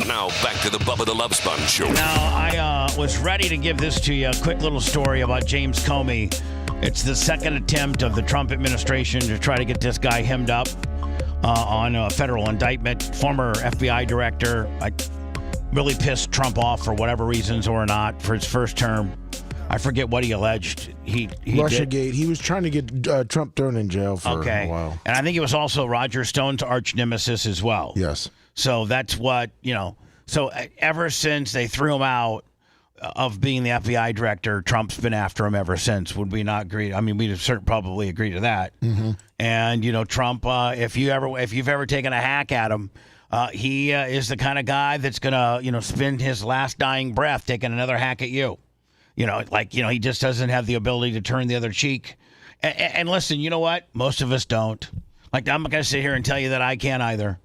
S13: Now, back to the Bubba the Love Sponge Show.
S4: Now, I was ready to give this to you, a quick little story about James Comey. It's the second attempt of the Trump administration to try to get this guy hemmed up on a federal indictment. Former FBI director, really pissed Trump off for whatever reasons or not for his first term. I forget what he alleged. He
S7: Russiagate. He was trying to get Trump thrown in jail for a while.
S4: And I think it was also Roger Stone's arch nemesis as well.
S7: Yes.
S4: So that's what, so ever since they threw him out of being the FBI director, Trump's been after him ever since. Would we not agree? I mean, we'd probably agree to that.
S7: Mm-hmm.
S4: And, Trump, if you've ever taken a hack at him, he is the kind of guy that's going to, spend his last dying breath taking another hack at you. He just doesn't have the ability to turn the other cheek. And listen, you know what? Most of us don't. I'm not going to sit here and tell you that I can't either.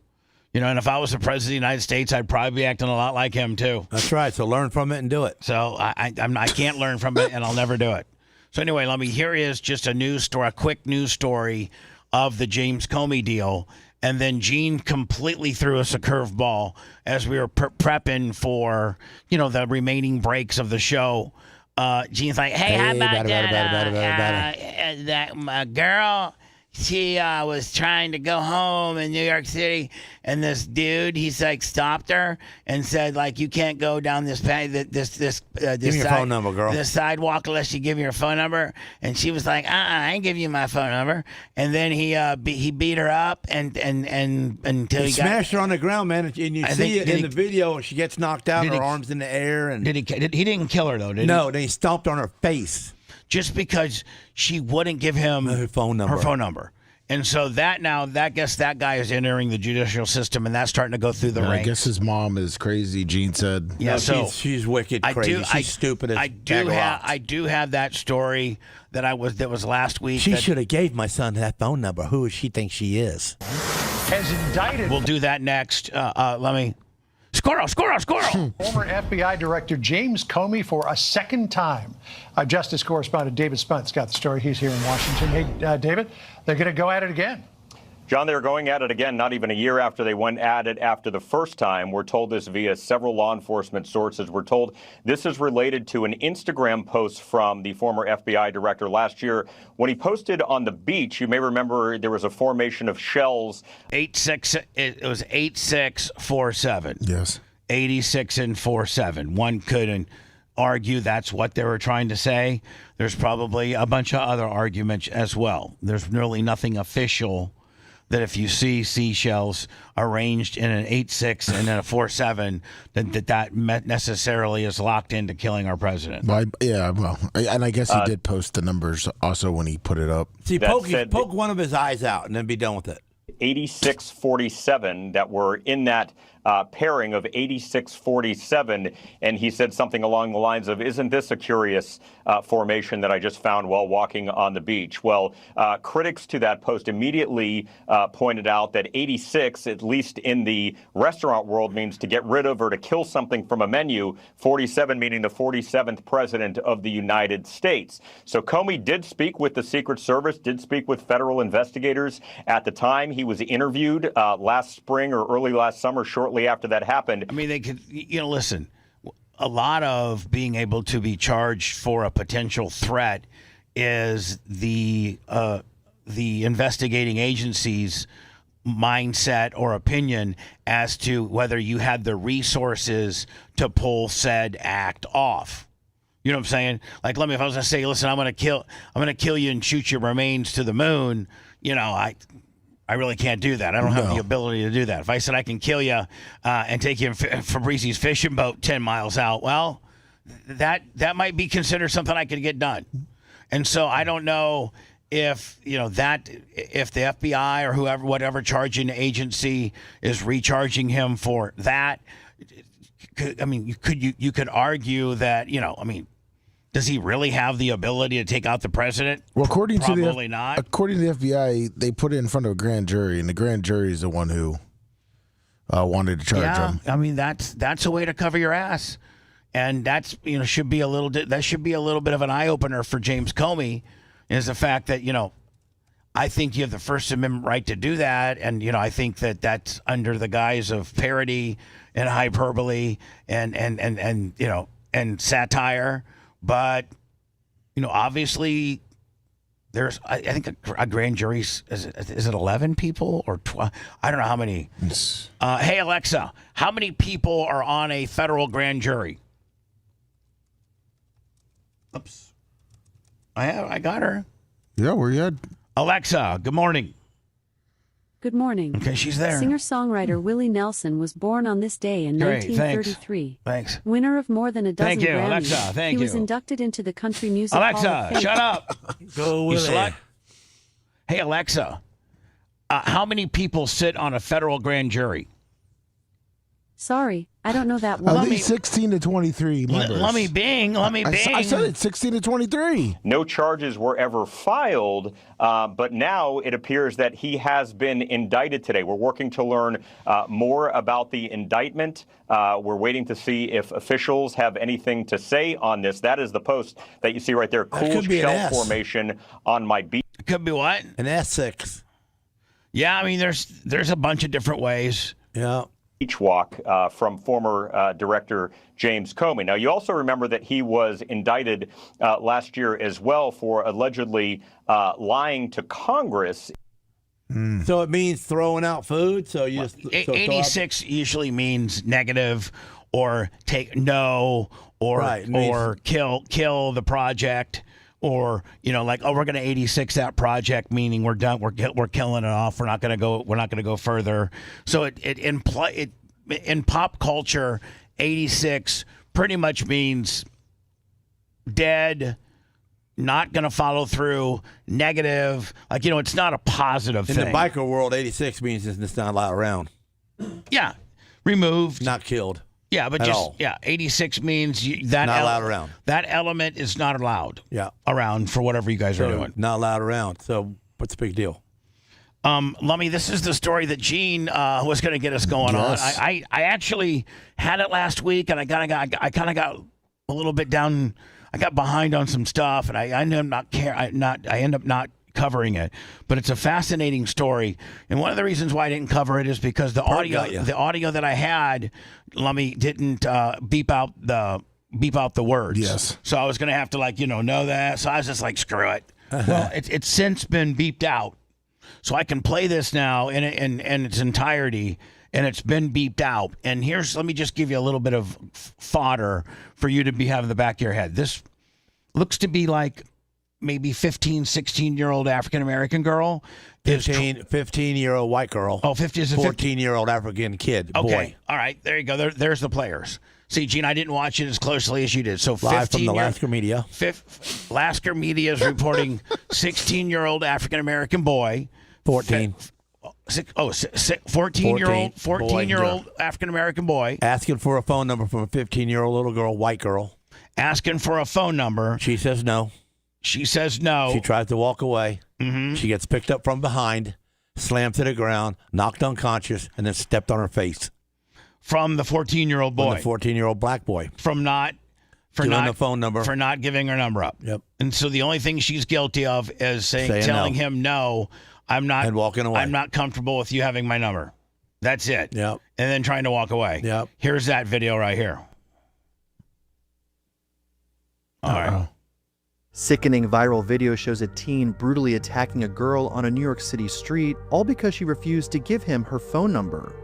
S4: And if I was the president of the United States, I'd probably be acting a lot like him, too.
S8: That's right. So learn from it and do it.
S4: So I can't learn from it, and I'll never do it. So anyway, here is just a quick news story of the James Comey deal. And then Gene completely threw us a curveball as we were prepping for, the remaining breaks of the show. Gene's like, hey, how about that girl? She was trying to go home in New York City, and this dude, he's stopped her and said, you can't go down this
S8: give me your phone number, girl.
S4: This sidewalk unless you give me your phone number. And she was like, I ain't giving you my phone number. And then he beat her up and until he
S8: smashed her on the ground, man. And you see it in the video, she gets knocked out, her arms in the air. And
S4: he didn't kill her though, did he?
S8: No, then he stomped on her face.
S4: Just because she wouldn't give him
S8: her phone number.
S4: And so that guess that guy is entering the judicial system, and that's starting to go through the ranks.
S7: I guess his mom is crazy, Gene said.
S4: Yeah,
S8: No,
S4: so
S8: she's wicked crazy. She's stupid as
S4: I do have that story that was last week.
S8: She should have gave my son that phone number. Who does she think she is?
S17: Has indicted.
S4: We'll do that next. Let me. Squirrel!
S17: Former FBI Director James Comey for a second time. Justice correspondent David Spunt's got the story. He's here in Washington. Hey, David, they're going to go at it again.
S16: John, they're going at it again, not even a year after they went at it after the first time. We're told this via several law enforcement sources. We're told this is related to an Instagram post from the former FBI director last year when he posted on the beach. You may remember there was a formation of shells.
S4: It was 8647.
S7: Yes.
S4: 86 and 47. One could argue that's what they were trying to say. There's probably a bunch of other arguments as well. There's really nothing official that if you see seashells arranged in an 8-6 and then a 4-7, that necessarily is locked into killing our president.
S7: Well, and I guess he did post the numbers also when he put it up.
S8: See, poke one of his eyes out and then be done with it.
S16: 8647 that were in that pairing of 8647, and he said something along the lines of, isn't this a curious formation that I just found while walking on the beach? Well, critics to that post immediately pointed out that 86, at least in the restaurant world, means to get rid of or to kill something from a menu, 47 meaning the 47th president of the United States. So Comey did speak with the Secret Service, did speak with federal investigators at the time. He was interviewed last spring or early last summer, shortly after that happened.
S4: I mean, they could, listen, a lot of being able to be charged for a potential threat is the investigating agency's mindset or opinion as to whether you had the resources to pull said act off. You know what I'm saying? Like, if I was to say, listen, I'm going to kill you and shoot your remains to the moon, I really can't do that. I don't have the ability to do that. If I said I can kill you and take you in Fabrizi's fishing boat 10 miles out, well, that might be considered something I could get done. And so I don't know if if the FBI or whatever charging agency is recharging him for that. I mean, you could argue that does he really have the ability to take out the president?
S7: Well, according to the FBI, they put it in front of a grand jury, and the grand jury is the one who wanted to charge him.
S4: I mean, that's a way to cover your ass, and that's should be a little bit of an eye opener for James Comey, is the fact that I think you have the First Amendment right to do that, and I think that that's under the guise of parody and hyperbole and satire. But, obviously, there's, I think, a grand jury, is it 11 people or 12? I don't know how many. Hey, Alexa, how many people are on a federal grand jury? Oops. I got her.
S7: Yeah, where you at?
S4: Alexa, good morning.
S18: Good morning.
S4: Okay, she's there.
S18: Singer-songwriter Willie Nelson was born on this day in 1933.
S4: Thanks.
S18: Winner of more than a dozen
S4: Thank you,
S18: Grammys.
S4: Alexa. Thank you.
S18: He was inducted into the Country Music Hall of Fame.
S4: Alexa, shut up.
S8: Go Willie.
S4: Hey, Alexa, how many people sit on a federal grand jury?
S18: Sorry, I don't know that one.
S7: At least 16 to 23 members.
S4: Let me bing.
S7: I said it's 16 to 23.
S16: No charges were ever filed, but now it appears that he has been indicted today. We're working to learn more about the indictment. We're waiting to see if officials have anything to say on this. That is the post that you see right there. Cool shell formation on my beach.
S4: It could be what?
S8: An S6.
S4: Yeah, I mean, there's a bunch of different ways.
S8: Yeah.
S16: Beach walk from former director James Comey. Now, you also remember that he was indicted last year as well for allegedly lying to Congress.
S8: So it means throwing out food? So you just
S4: 86 usually means negative or take no or kill the project. Or we're going to 86 that project, meaning we're done. We're killing it off. We're not going to go further. So in pop culture, 86 pretty much means dead, not going to follow through, negative. Like, it's not a positive
S8: In
S4: thing.
S8: the biker world, 86 means it's not allowed around.
S4: Yeah. Removed.
S8: Not killed.
S4: Yeah, but
S8: at
S4: just,
S8: all.
S4: 86 means that
S8: Not allowed around.
S4: That element is not allowed
S8: Yeah.
S4: around for whatever you guys are doing.
S8: Not allowed around. So what's the big deal?
S4: Lummy, this is the story that Gene was going to get us going on. I actually had it last week, and I kind of got a little bit down. I got behind on some stuff, and I ended up not covering it. But it's a fascinating story, and one of the reasons why I didn't cover it is because the audio that I had, Lummy, didn't beep out the words.
S7: Yes.
S4: So I was going to have to know that. So I was just like, screw it. Well, it's since been beeped out. So I can play this now in its entirety, and it's been beeped out. And let me just give you a little bit of fodder for you to have in the back of your head. This looks to be like maybe 15, 16-year-old African-American girl.
S8: 15-year-old white girl.
S4: Oh, 50 is a
S8: 14-year-old African kid.
S4: Okay.
S8: Boy.
S4: All right. There you go. There's the players. See, Gene, I didn't watch it as closely as you did. So
S8: Live from the Lasker Media.
S4: Lasker Media is reporting 16-year-old African-American boy.
S8: 14.
S4: 14-year-old African-American boy.
S8: Asking for a phone number from a 15-year-old little girl, white girl.
S4: Asking for a phone number.
S8: She says no.
S4: She says no.
S8: She tries to walk away.
S4: Mm-hmm.
S8: She gets picked up from behind, slammed to the ground, knocked unconscious, and then stepped on her face.
S4: From the 14-year-old boy.
S8: From the 14-year-old black boy.
S4: For not
S8: the phone number.
S4: For not giving her number up.
S8: Yep.
S4: And so the only thing she's guilty of is telling him no. I'm not.
S8: And walking away.
S4: I'm not comfortable with you having my number. That's it.
S8: Yep.
S4: And then trying to walk away.
S8: Yep.
S4: Here's that video right here. All right.
S2: Sickening viral video shows a teen brutally attacking a girl on a New York City street, all because she refused to give him her phone number.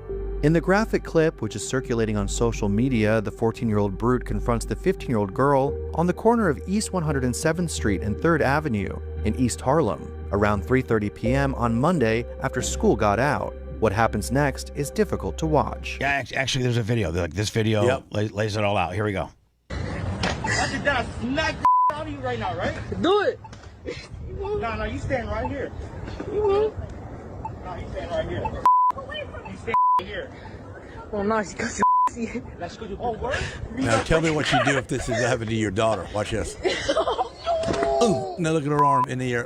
S2: In the graphic clip, which is circulating on social media, the 14-year-old brute confronts the 15-year-old girl on the corner of East 107th Street and 3rd Avenue in East Harlem around 3:30 p.m. on Monday after school got out. What happens next is difficult to watch.
S4: Yeah, actually, there's a video. This video lays it all out. Here we go.
S19: I just got smack out of you right now, right? Do it. No, you stand right here. You will. No, you stand right here. You stand here.
S20: Well, no, because you
S19: Let's go. Oh, word?
S8: Now tell me what you do if this is happening to your daughter. Watch this. Oh, now look at her arm in the air.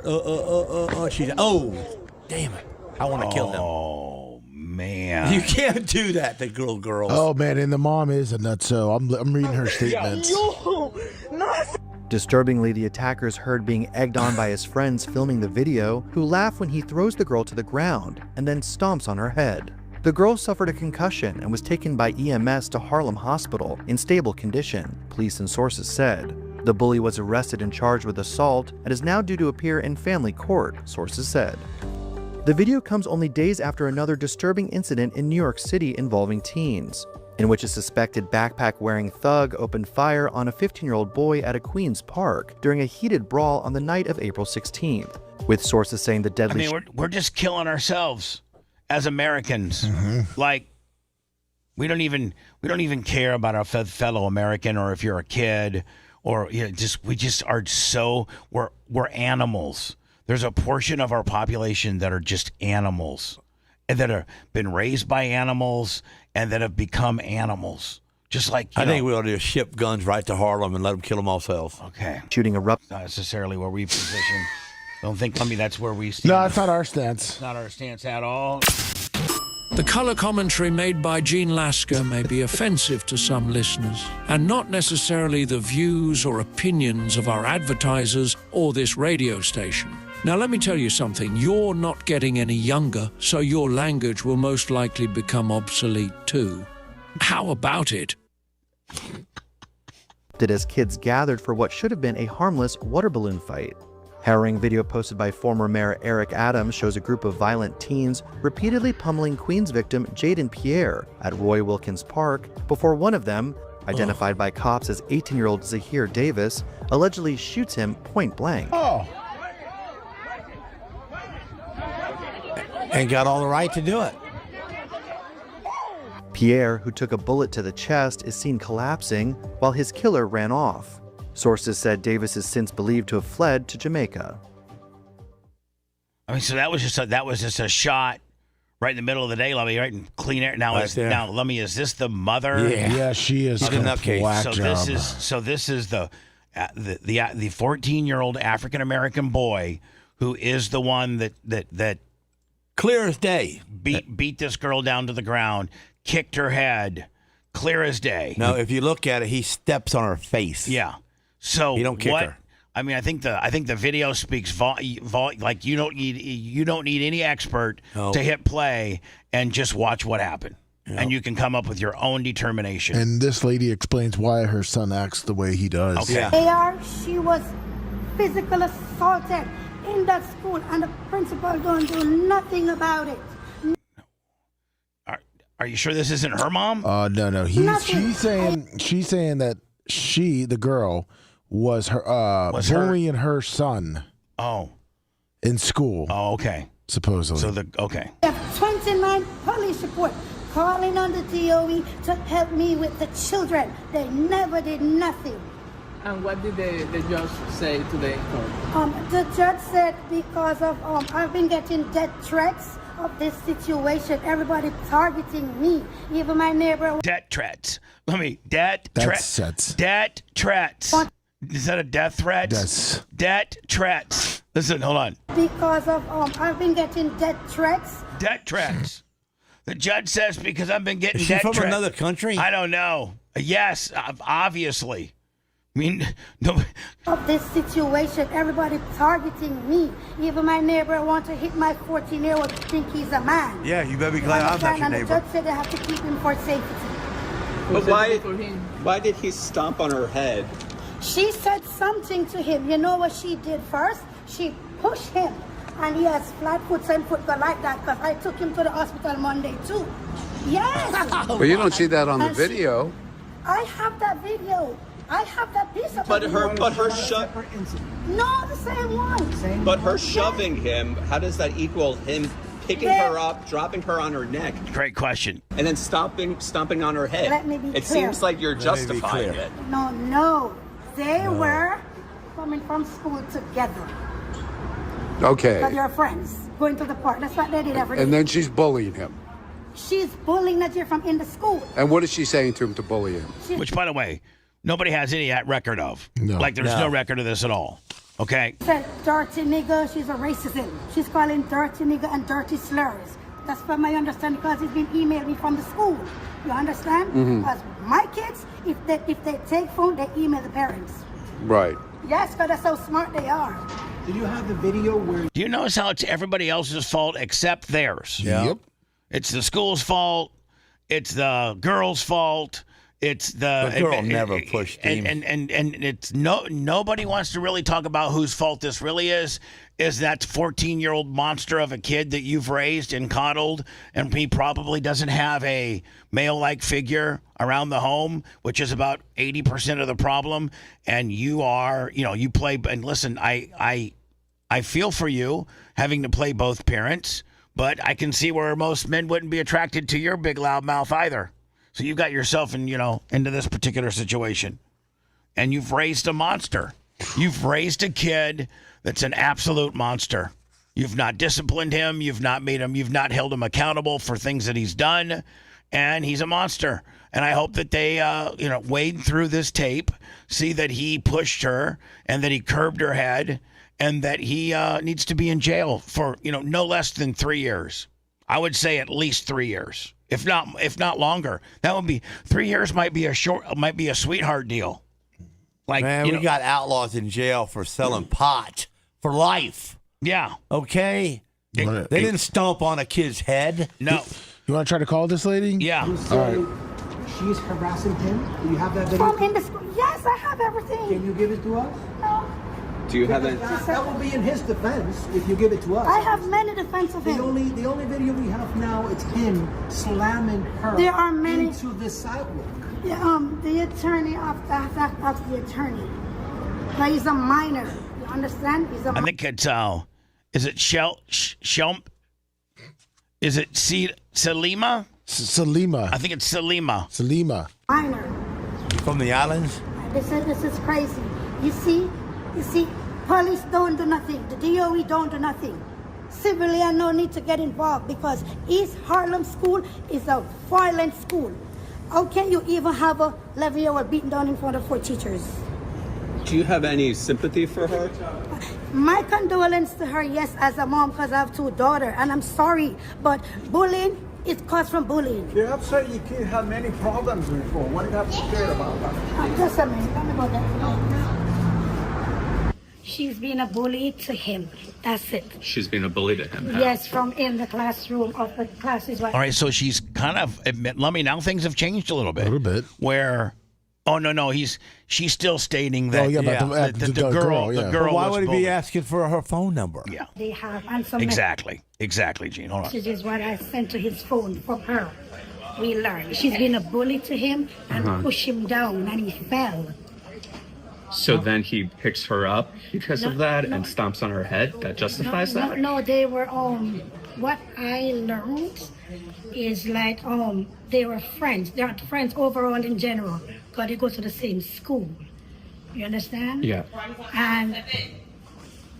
S8: She's damn it! I want to kill him.
S4: Oh man!
S8: You can't do that to little girls.
S7: Oh man, and the mom is a nutso. I'm reading her statements.
S2: Disturbingly, the attacker is heard being egged on by his friends filming the video, who laugh when he throws the girl to the ground and then stomps on her head. The girl suffered a concussion and was taken by EMS to Harlem Hospital in stable condition, police and sources said. The bully was arrested and charged with assault and is now due to appear in family court, sources said. The video comes only days after another disturbing incident in New York City involving teens, in which a suspected backpack-wearing thug opened fire on a 15-year-old boy at a Queens park during a heated brawl on the night of April 16th, with sources saying the deadly...
S4: we're just killing ourselves as Americans.
S7: Mm-hmm.
S4: Like, we don't even care about our fellow American, or if you're a kid, or we just are so... We're animals. There's a portion of our population that are just animals, and that have been raised by animals, and that have become animals. Just like
S8: I think we ought to just ship guns right to Harlem and let them kill them ourselves.
S4: Okay.
S2: Shooting erupt.
S4: Not necessarily where we position. Don't think, that's where we stand.
S7: No, it's not our stance.
S4: It's not our stance at all.
S21: The color commentary made by Gene Lasker may be offensive to some listeners, and not necessarily the views or opinions of our advertisers or this radio station. Now, let me tell you something. You're not getting any younger, so your language will most likely become obsolete too. How about it?
S2: As kids gathered for what should have been a harmless water balloon fight. Harrowing video posted by former Mayor Eric Adams shows a group of violent teens repeatedly pummeling Queens victim Jaden Pierre at Roy Wilkins Park before one of them, identified by cops as 18-year-old Zahir Davis, allegedly shoots him point blank.
S8: And got all the right to do it.
S2: Pierre, who took a bullet to the chest, is seen collapsing while his killer ran off. Sources said Davis is since believed to have fled to Jamaica.
S4: I mean, so that was just a shot right in the middle of the day, Lummy, right in clean air. Now, Lummy, is this the mother?
S7: Yeah, she is.
S4: So this is the 14-year-old African American boy who is the one that
S8: clear as day
S4: beat this girl down to the ground, kicked her head, clear as day.
S8: No, if you look at it, he steps on her face.
S4: Yeah. So
S8: you don't kick her.
S4: I mean, I think the video speaks like you don't need any expert to hit play and just watch what happened, and you can come up with your own determination.
S7: And this lady explains why her son acts the way he does.
S4: Okay.
S3: She was physically assaulted in that school, and the principal don't do nothing about it.
S4: Are you sure this isn't her mom?
S7: No. She's saying that the girl, was bullying her son.
S4: Oh.
S7: In school.
S4: Oh, okay.
S7: Supposedly.
S4: So
S3: I have 29 police reports calling on the DOE to help me with the children. They never did nothing.
S6: And what did the judge say today?
S3: The judge said because of I've been getting death threats of this situation. Everybody targeting me. Even my neighbor.
S4: Death threats. Death threats. Is that a death threat?
S7: Yes.
S4: Death threats. Listen, hold on.
S3: Because of I've been getting death threats.
S4: Death threats. The judge says because I've been getting
S8: Is she
S4: death
S8: from
S4: threats.
S8: another country?
S4: I don't know. Yes, obviously. I mean, no.
S3: Of this situation, everybody targeting me. Even my neighbor want to hit my 14-year-old, think he's a man.
S8: Yeah, you better be glad I'm not your
S3: And the
S8: neighbor.
S3: judge said they have to keep him for safety.
S6: But why did he stomp on her head?
S3: She said something to him. You know what she did first? She pushed him. And he has flat foot and foot go like that because I took him to the hospital Monday too. Yes.
S9: But you don't see that on the video.
S3: I have that video. I have that piece of
S6: But her
S3: No, the same one.
S6: But her shoving him, how does that equal him picking her up, dropping her on her neck?
S4: Great question.
S6: And then stomping on her head.
S3: Let me be
S6: It
S3: clear.
S6: seems like you're justifying it.
S3: No. They were coming from school together.
S9: Okay.
S3: But they're friends. Going to the park. That's what they did every day.
S9: And then she's bullying him.
S3: She's bullying that you're from in the school.
S9: And what is she saying to him to bully him?
S4: Which, by the way, nobody has any record of.
S7: No.
S4: Like, there's no record of this at all. Okay?
S3: She said dirty nigga. She's a racist. She's calling dirty nigga and dirty slurs. That's from my understanding because it's been emailed me from the school. You understand? Because my kids, if they take phone, they email the parents.
S9: Right.
S3: Yes, because that's how smart they are.
S14: Do you have the video where...
S4: Do you notice how it's everybody else's fault except theirs?
S7: Yep.
S4: It's the school's fault. It's the girl's fault. It's the
S8: girl never pushed him.
S4: And it's nobody wants to really talk about whose fault this really is. Is that 14-year-old monster of a kid that you've raised and coddled, and he probably doesn't have a male-like figure around the home, which is about 80% of the problem. And you are, you play. And listen, I feel for you having to play both parents, but I can see where most men wouldn't be attracted to your big loud mouth either. So you got yourself into this particular situation, and you've raised a monster. You've raised a kid that's an absolute monster. You've not disciplined him. You've not held him accountable for things that he's done, and he's a monster. And I hope that they, wade through this tape, see that he pushed her and that he curbed her head, and that he needs to be in jail for, no less than 3 years. I would say at least 3 years. If not longer. That would be 3 years. Might be a sweetheart deal. Like,
S8: man, we got outlaws in jail for selling pot for life.
S4: Yeah.
S8: Okay. They didn't stomp on a kid's head.
S4: No.
S7: You want to try to call this lady?
S4: Yeah.
S14: All right. She's harassing him. Do you have that video?
S3: From in the school. Yes, I have everything.
S14: Can you give it to us?
S3: No.
S6: Do you have that?
S14: That will be in his defense if you give it to us.
S3: I have many defense of him.
S14: The only video we have now, it's him slamming her
S3: There are many
S14: into the sidewalk.
S3: Yeah, the attorney of the attorney. But he's a minor. You understand? He's a
S4: I think it's is it Shelm? Is it Salima?
S7: Salima.
S4: I think it's Salima.
S7: Salima.
S3: minor.
S8: From the islands?
S3: This is crazy. You see, police don't do nothing. The DOE don't do nothing. Civilian no need to get involved because East Harlem School is a violent school. How can you even have a 11-year-old beaten down in front of 4 teachers?
S6: Do you have any sympathy for her?
S3: My condolence to her, yes, as a mom, because I have 2 daughters, and I'm sorry, but bullying is caused from bullying.
S10: You have said your kid had many problems before. What do you have to say about that?
S3: Just a minute, let me go there. She's been a bully to him. That's it.
S6: She's been a bully to him.
S3: Yes, from in the classroom of the classes.
S4: All right, so she's kind of let me now things have changed a little bit. Where she's still stating that the girl
S8: But why
S4: was
S8: would he
S4: bullied.
S8: be asking for her phone number?
S4: Yeah.
S3: They have and some
S4: Exactly, Gene. Hold on.
S3: messages what I sent to his phone from her. We learned she's been a bully to him and pushed him down, and he fell.
S6: So then he picks her up because of that and stomps on her head. That justifies that?
S3: No, they were what I learned is like they were friends. They are friends overall in general because they go to the same school. You understand?
S6: Yeah.
S3: And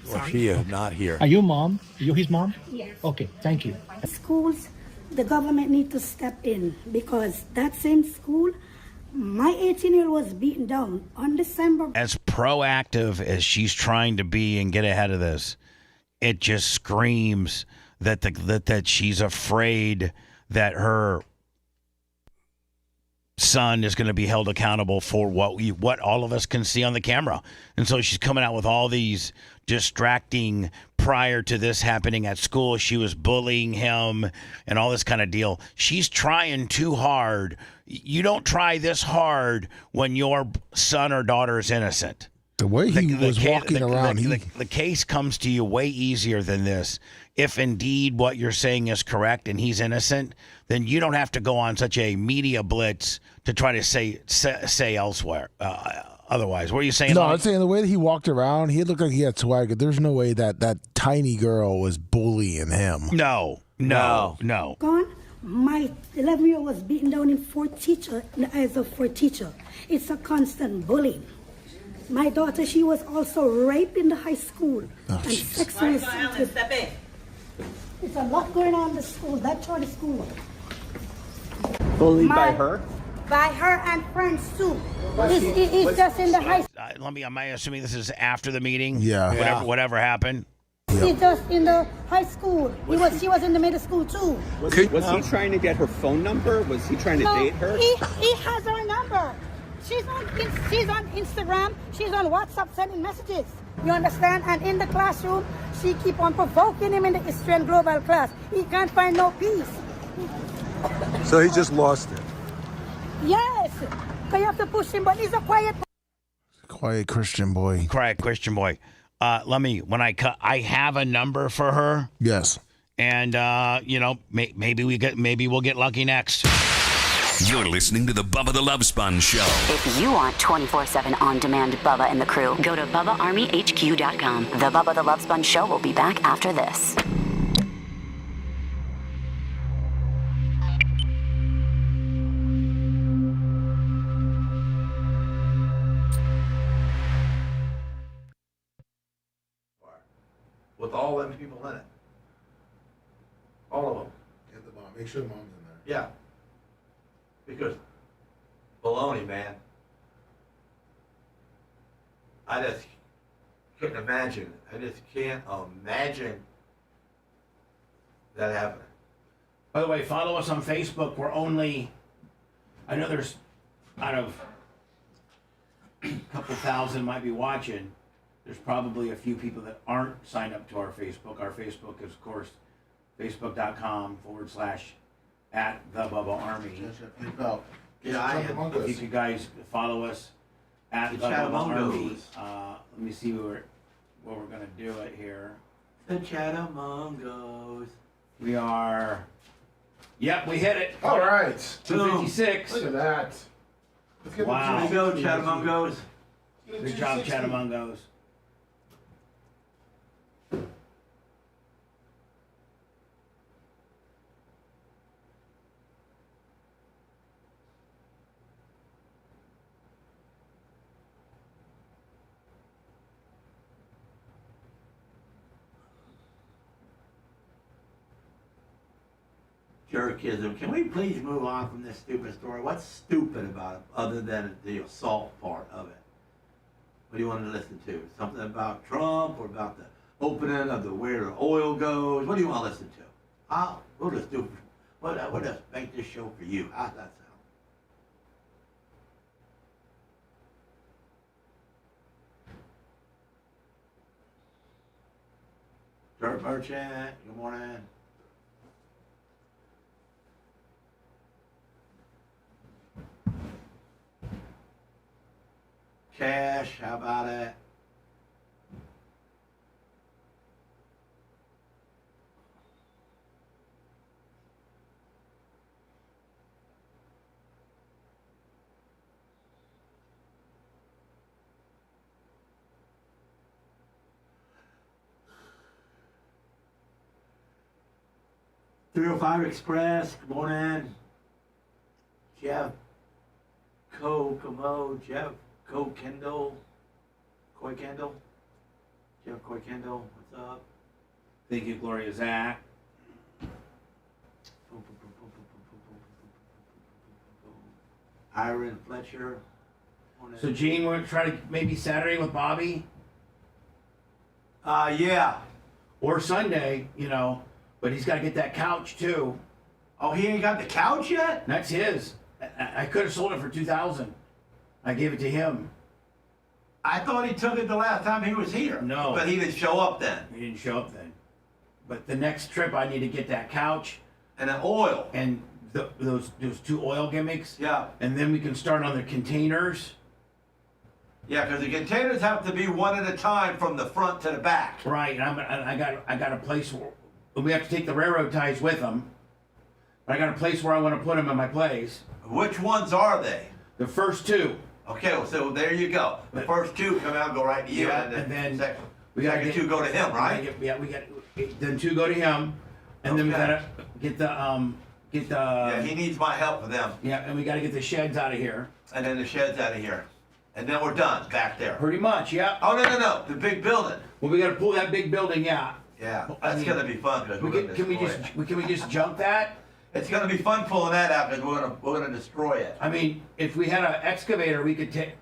S8: Well, she is not here.
S14: Are you mom? You his mom?
S3: yes.
S14: Okay, thank you.
S3: Schools, the government need to step in because that same school, my 18-year-old was beaten down on December.
S4: As proactive as she's trying to be and get ahead of this, it just screams that she's afraid that her son is going to be held accountable for what all of us can see on the camera. And so she's coming out with all these distracting. Prior to this happening at school, she was bullying him and all this kind of deal. She's trying too hard. You don't try this hard when your son or daughter is innocent.
S7: The way he was walking around,
S4: the case comes to you way easier than this. If indeed what you're saying is correct and he's innocent, then you don't have to go on such a media blitz to try to say elsewhere. Otherwise, what are you saying?
S7: No, I'm saying the way that he walked around, he looked like he had swagger. There's no way that tiny girl was bullying him.
S4: No.
S3: Gone. My 11-year-old was beaten down in the eyes of 4 teachers. It's a constant bullying. My daughter, she was also raped in the high school and sexually assaulted. It's a lot going on in the school. That's how the school.
S6: Bullied by her?
S3: By her and friends too. It's just in the high school.
S4: Am I assuming this is after the meeting?
S7: Yeah.
S4: Whatever happened.
S3: He's just in the high school. She was in the middle school too.
S6: Was he trying to get her phone number? Was he trying to date her?
S3: He has her number. She's on Instagram. She's on WhatsApp sending messages. You understand? And in the classroom, she keep on provoking him in the history and global class. He can't find no peace.
S10: So he just lost it.
S3: Yes. Because you have to push him, but he's a quiet
S7: Christian boy.
S4: Quiet Christian boy. I have a number for her.
S7: Yes.
S4: And maybe we'll get lucky next.
S13: You're listening to the Bubba the Love Sponge Show.
S11: If you want 24/7 on-demand Bubba and the crew, go to BubbaArmyHQ.com. The Bubba the Love Sponge Show will be back after this.
S8: With all them people in it. All of them.
S7: Get the mom. Make sure the mom's in there.
S8: Yeah. Because baloney, man. I just couldn't imagine. I just can't imagine that happening.
S1: By the way, follow us on Facebook. I know there's out of a couple thousand might be watching. There's probably a few people that aren't signed up to our Facebook. Our Facebook is, of course, facebook.com/@the_Bubba_Army.
S8: Yeah, I am.
S1: If you could guys follow us at the Bubba Army. Let me see what we're gonna do it here.
S8: The Chatamongos.
S1: We are. Yep, we hit it.
S7: All right.
S1: 256.
S7: Look at that.
S8: Let's get
S1: Wow.
S8: the go, Chatamongos.
S1: Good job, Chatamongos.
S8: jerkism. Can we please move on from this stupid story? What's stupid about it other than the assault part of it? What do you want to listen to? Something about Trump or about the opening of where the oil goes? What do you want to listen to? We'll just do. We'll just make this show for you. How's that sound? Dirt Merchant, good morning. Cash, how about it? .305 Express, good morning. Jeff Kokomo, Jeff Coy Kendall, Jeff Coy Kendall, what's up?
S1: Thank you, Gloria Zach.
S8: Iron Fletcher.
S1: So Gene, we're gonna try to maybe Saturday with Bobby.
S8: Yeah.
S1: Or Sunday, but he's got to get that couch too.
S8: Oh, he ain't got the couch yet?
S1: That's his. I could have sold it for $2,000. I gave it to him.
S8: I thought he took it the last time he was here.
S1: No.
S8: But he didn't show up then.
S1: He didn't show up then. But the next trip, I need to get that couch.
S8: And an oil.
S1: And those 2 oil gimmicks.
S8: Yeah.
S1: And then we can start on the containers.
S8: Yeah, because the containers have to be one at a time from the front to the back.
S1: Right. And I got a place where we have to take the railroad ties with them. But I got a place where I want to put them in my place.
S8: Which ones are they?
S1: The first 2.
S8: Okay, so there you go. The first 2 come out and go right to you,
S1: Yeah,
S8: and then
S1: we got
S8: second 2 go to him, right?
S1: Then 2 go to him, and then we gotta get the
S8: Yeah, he needs my help with them.
S1: Yeah, and we gotta get the sheds out of here.
S8: And then the sheds out of here, and then we're done back there.
S1: Pretty much, yeah.
S8: Oh no, the big building.
S1: Well, we gotta pull that big building, yeah.
S8: Yeah, that's gonna be fun because
S1: can we just jump that?
S8: It's gonna be fun pulling that out because we're gonna destroy it.
S1: I mean, if we had an excavator, we could take.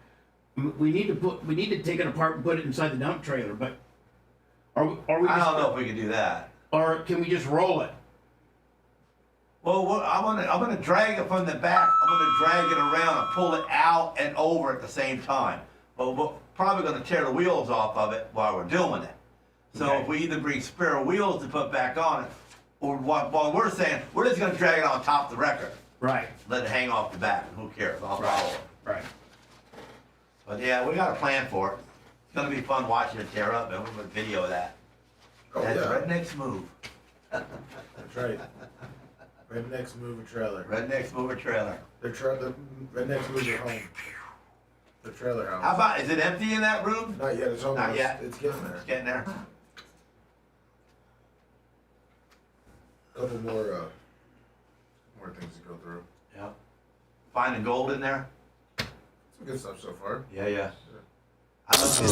S1: We need to take it apart and put it inside the dump trailer, but are we?
S8: I don't know if we can do that.
S1: Or can we just roll it?
S8: Well, I'm gonna drag it from the back. I'm gonna drag it around and pull it out and over at the same time. But we're probably gonna tear the wheels off of it while we're doing it. So if we either bring spare wheels to put back on it, or while we're saying we're just gonna drag it on top of the record.
S1: Right.
S8: Let it hang off the back. Who cares? I'll follow it.
S1: Right.
S8: But yeah, we got a plan for it. It's gonna be fun watching it tear up, and we're gonna video of that. That's Redneck's move.
S7: That's right. Rednecks move a trailer.
S8: Rednecks move a trailer.
S7: The rednecks move their home. The trailer house.
S8: How about, is it empty in that room?
S7: Not yet. It's almost.
S8: Not yet.
S7: It's getting there.
S8: It's getting there.
S7: A couple more things to go through.
S8: Yeah. Finding gold in there?
S7: Some good stuff so far.
S8: Yeah. I don't know.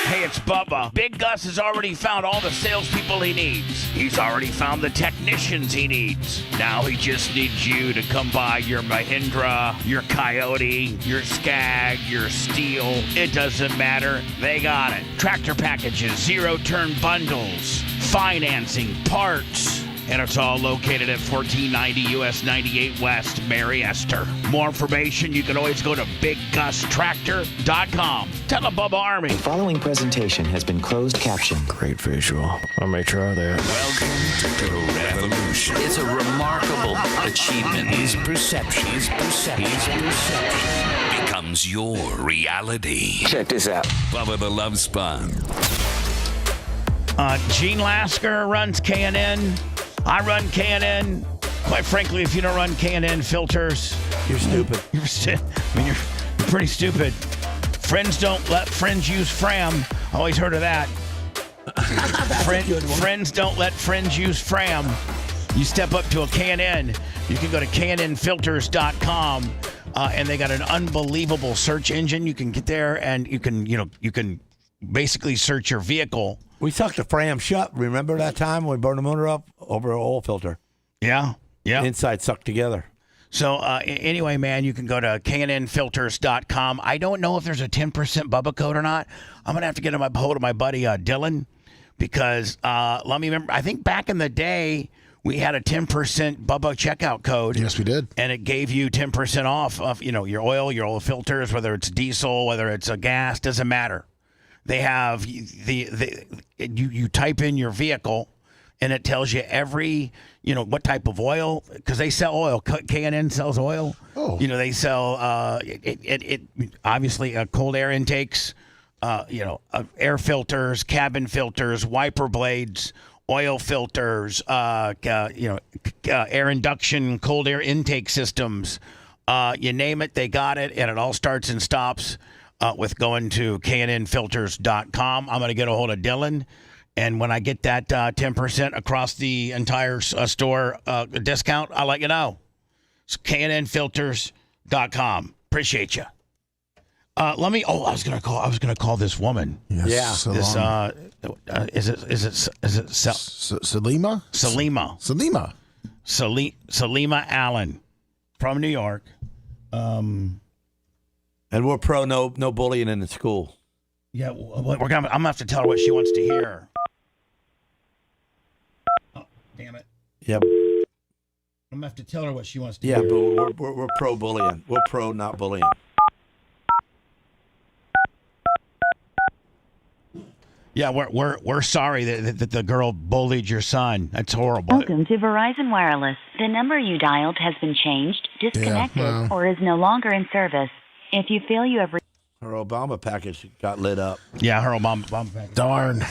S4: Hey, it's Bubba. Big Gus has already found all the salespeople he needs. He's already found the technicians he needs. Now he just needs you to come by your Mahindra, your Coyote, your Skag, your Steel. It doesn't matter. They got it. Tractor packages, zero-turn bundles, financing, parts. And it's all located at 1490 US 98 West, Mary Esther. More information, you can always go to BigGusTractor.com. Tell the Bubba Army.
S12: The following presentation has been closed captioned.
S2: Great visual. I'll make try that.
S13: Welcome to the revolution.
S22: It's a remarkable achievement.
S13: His perception becomes your reality.
S22: Check this out.
S13: Bubba the Love Spun.
S4: Gene Lasker runs K&N. I run K&N. Quite frankly, if you don't run K&N filters,
S7: you're stupid.
S4: You're pretty stupid. Friends don't let friends use Fram. Always heard of that. Friends don't let friends use Fram. You step up to a K&N. You can go to knfilters.com, and they got an unbelievable search engine. You can get there, and you can basically search your vehicle.
S8: We sucked the Fram shut. Remember that time when we burned the motor up over an oil filter?
S4: Yeah.
S8: Inside sucked together.
S4: So anyway, man, you can go to knfilters.com. I don't know if there's a 10% Bubba code or not. I'm going to have to get a hold of my buddy Dylan, because let me remember, I think back in the day, we had a 10% Bubba checkout code.
S7: Yes, we did.
S4: And it gave you 10% off of, your oil filters, whether it's diesel, whether it's a gas, doesn't matter. They have you type in your vehicle, and it tells you every, what type of oil, because they sell oil. K&N sells oil.
S7: Oh.
S4: They sell it obviously cold air intakes, air filters, cabin filters, wiper blades, oil filters, air induction, cold air intake systems. You name it, they got it, and it all starts and stops with going to knfilters.com. I'm going to get a hold of Dylan, and when I get that 10% across the entire store discount, I'll let you know. It's knfilters.com. Appreciate you. I was gonna call this woman.
S7: Yes,
S8: yeah.
S4: This is it
S7: Salima?
S4: Salima Allen from New York.
S8: And we're pro no bullying in the school.
S4: Yeah, I'm gonna have to tell her what she wants to hear. Oh, damn it.
S8: Yep.
S4: I'm gonna have to tell her what she wants to hear.
S8: Yeah, but we're pro bullying. We're pro not bullying.
S4: Yeah, we're sorry that the girl bullied your son. That's horrible.
S11: Welcome to Verizon Wireless. The number you dialed has been changed, disconnected, or is no longer in service. If you feel you have...
S8: Her Obama package got lit up.
S4: Yeah, her Obama package.
S7: Darn.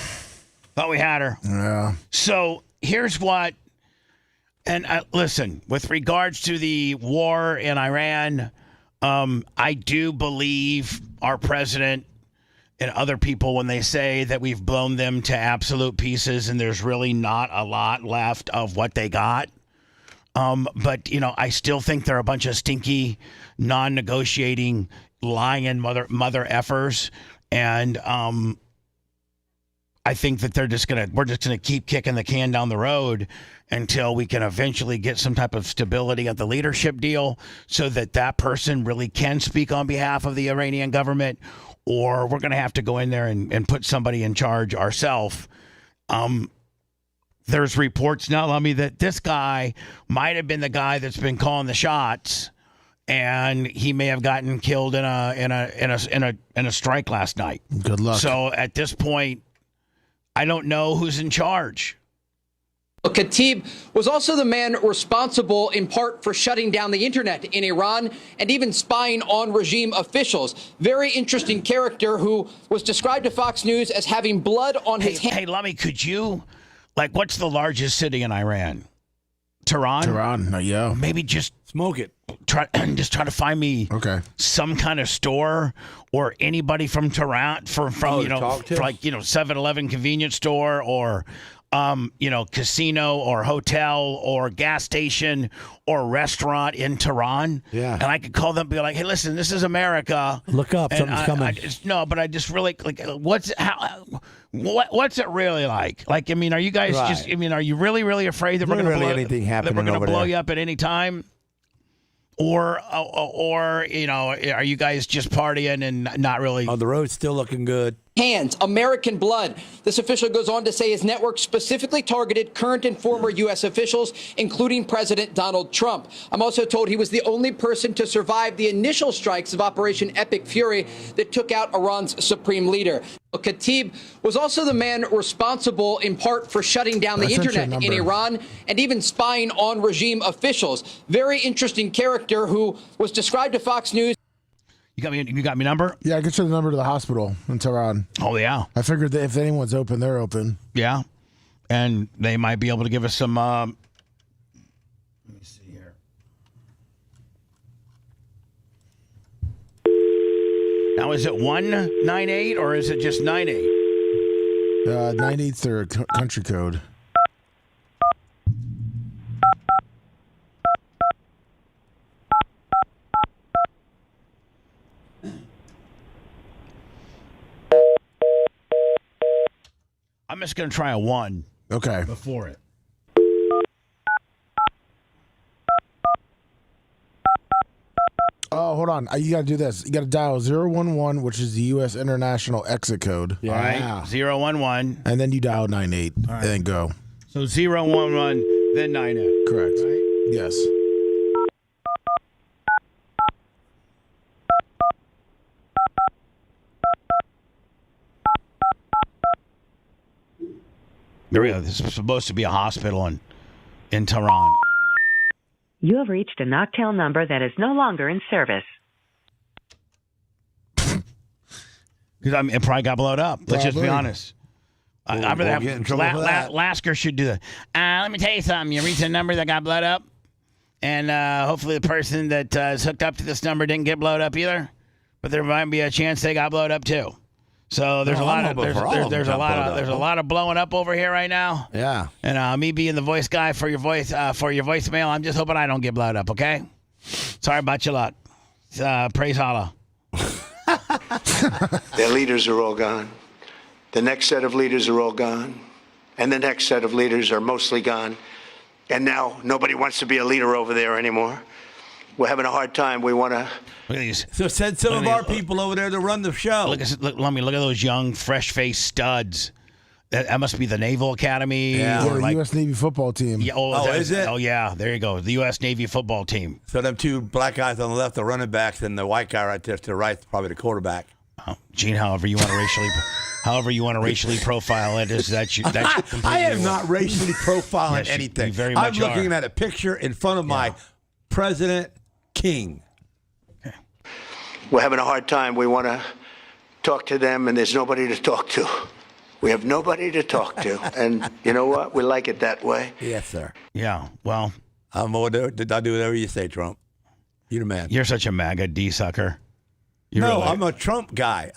S4: Thought we had her.
S7: Yeah.
S4: So here's what... And listen, with regards to the war in Iran, I do believe our president and other people when they say that we've blown them to absolute pieces and there's really not a lot left of what they got. But, I still think they're a bunch of stinky, non-negotiating, lying mother effers. And I think that we're just going to keep kicking the can down the road until we can eventually get some type of stability at the leadership deal so that person really can speak on behalf of the Iranian government, or we're going to have to go in there and put somebody in charge ourselves. There's reports now, Lummy, that this guy might have been the guy that's been calling the shots, and he may have gotten killed in a strike last night.
S7: Good luck.
S4: So at this point, I don't know who's in charge.
S5: Khatib was also the man responsible in part for shutting down the internet in Iran and even spying on regime officials. Very interesting character who was described to Fox News as having blood on his hands.
S4: Hey, Lummy, could you, what's the largest city in Iran? Tehran?
S7: Tehran, yeah.
S4: Maybe just
S8: smoke it.
S4: Try to find me some kind of store or anybody from Tehran from 7-Eleven convenience store or casino or hotel or gas station or restaurant in Tehran.
S8: Yeah.
S4: And I could call them and be like, hey, listen, this is America.
S8: Look up, something's coming.
S4: I just really what's it really like? Are you guys are you really, really afraid that we're going to blow you up at any time? Or are you guys just partying and not really?
S8: Oh, the road's still looking good.
S5: Hands, American blood. This official goes on to say his network specifically targeted current and former U.S. officials, including President Donald Trump. I'm also told he was the only person to survive the initial strikes of Operation Epic Fury that took out Iran's supreme leader. Khatib was also the man responsible in part for shutting down the internet in Iran and even spying on regime officials. Very interesting character who was described to Fox News.
S4: You got me number?
S7: Yeah, I get you the number to the hospital in Tehran.
S4: Oh, yeah.
S7: I figured that if anyone's open, they're open.
S4: Yeah. And they might be able to give us some... let me see here. Now, is it 198 or is it just 98?
S7: 9/8 their country code.
S4: I'm just going to try a 1.
S7: Okay.
S4: Before it.
S7: Oh, hold on. You got to do this. You got to dial 011, which is the U.S. international exit code.
S4: Yeah. All right. 011.
S7: And then you dial 98 and then go.
S4: So 011, then 98.
S7: Correct.
S4: Right?
S7: Yes.
S4: There we go. This is supposed to be a hospital in Tehran.
S15: You have reached a Noctel number that is no longer in service.
S4: Because it probably got blown up. Let's just be honest.
S8: We'll get in trouble for that.
S4: Lasker should do that. Let me tell you something. You reached a number that got blown up, and hopefully the person that is hooked up to this number didn't get blown up either. But there might be a chance they got blown up too. So there's a lot of blowing up over here right now.
S8: Yeah.
S4: And me being the voice guy for your voicemail, I'm just hoping I don't get blown up. Okay. Sorry about your luck. Praise Allah.
S17: Their leaders are all gone. The next set of leaders are all gone. And the next set of leaders are mostly gone. And now nobody wants to be a leader over there anymore. We're having a hard time. We want to...
S4: Look at these.
S8: So send some of our people over there to run the show.
S4: Look at those young, fresh-faced studs. That must be the Naval Academy.
S7: Yeah, the U.S. Navy football team.
S4: Yeah,
S8: is it?
S4: Oh, yeah. There you go. The U.S. Navy football team.
S8: So them two black guys on the left, the running backs, and the white guy right there to the right, probably the quarterback.
S4: Oh, Gene, however you want to racially profile it,
S8: I am not racially profiling anything.
S4: You very much
S8: I'm looking at a picture in front of my President King.
S17: We're having a hard time. We want to talk to them, and there's nobody to talk to. We have nobody to talk to. And you know what? We like it that way.
S8: Yes, sir.
S4: Yeah, well.
S8: I'll do whatever you say, Trump. You're the man.
S4: You're such a MAGA D-sucker.
S8: I'm a Trump guy.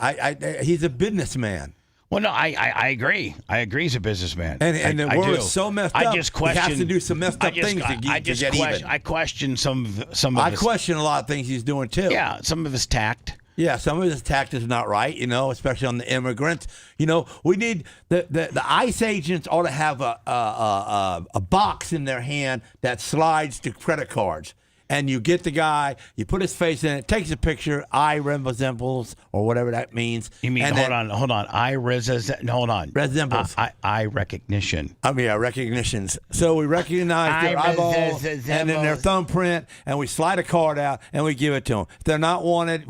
S8: He's a businessman.
S4: Well, no, I agree. I agree he's a businessman.
S8: And the world is so messed up.
S4: I just question.
S8: He has to do some messed up things to get even.
S4: I question some of his...
S8: I question a lot of things he's doing, too.
S4: Yeah, some of his tact.
S8: Yeah, some of his tact is not right, especially on the immigrants. We need... The ICE agents ought to have a box in their hand that slides to credit cards. And you get the guy, you put his face in it, takes a picture, eye resembles, or whatever that means.
S4: You mean, hold on. Hold on.
S8: Resembles.
S4: Eye recognition.
S8: Recognitions. So we recognize their eyeball and then their thumbprint, and we slide a card out, and we give it to them. If they're not wanted,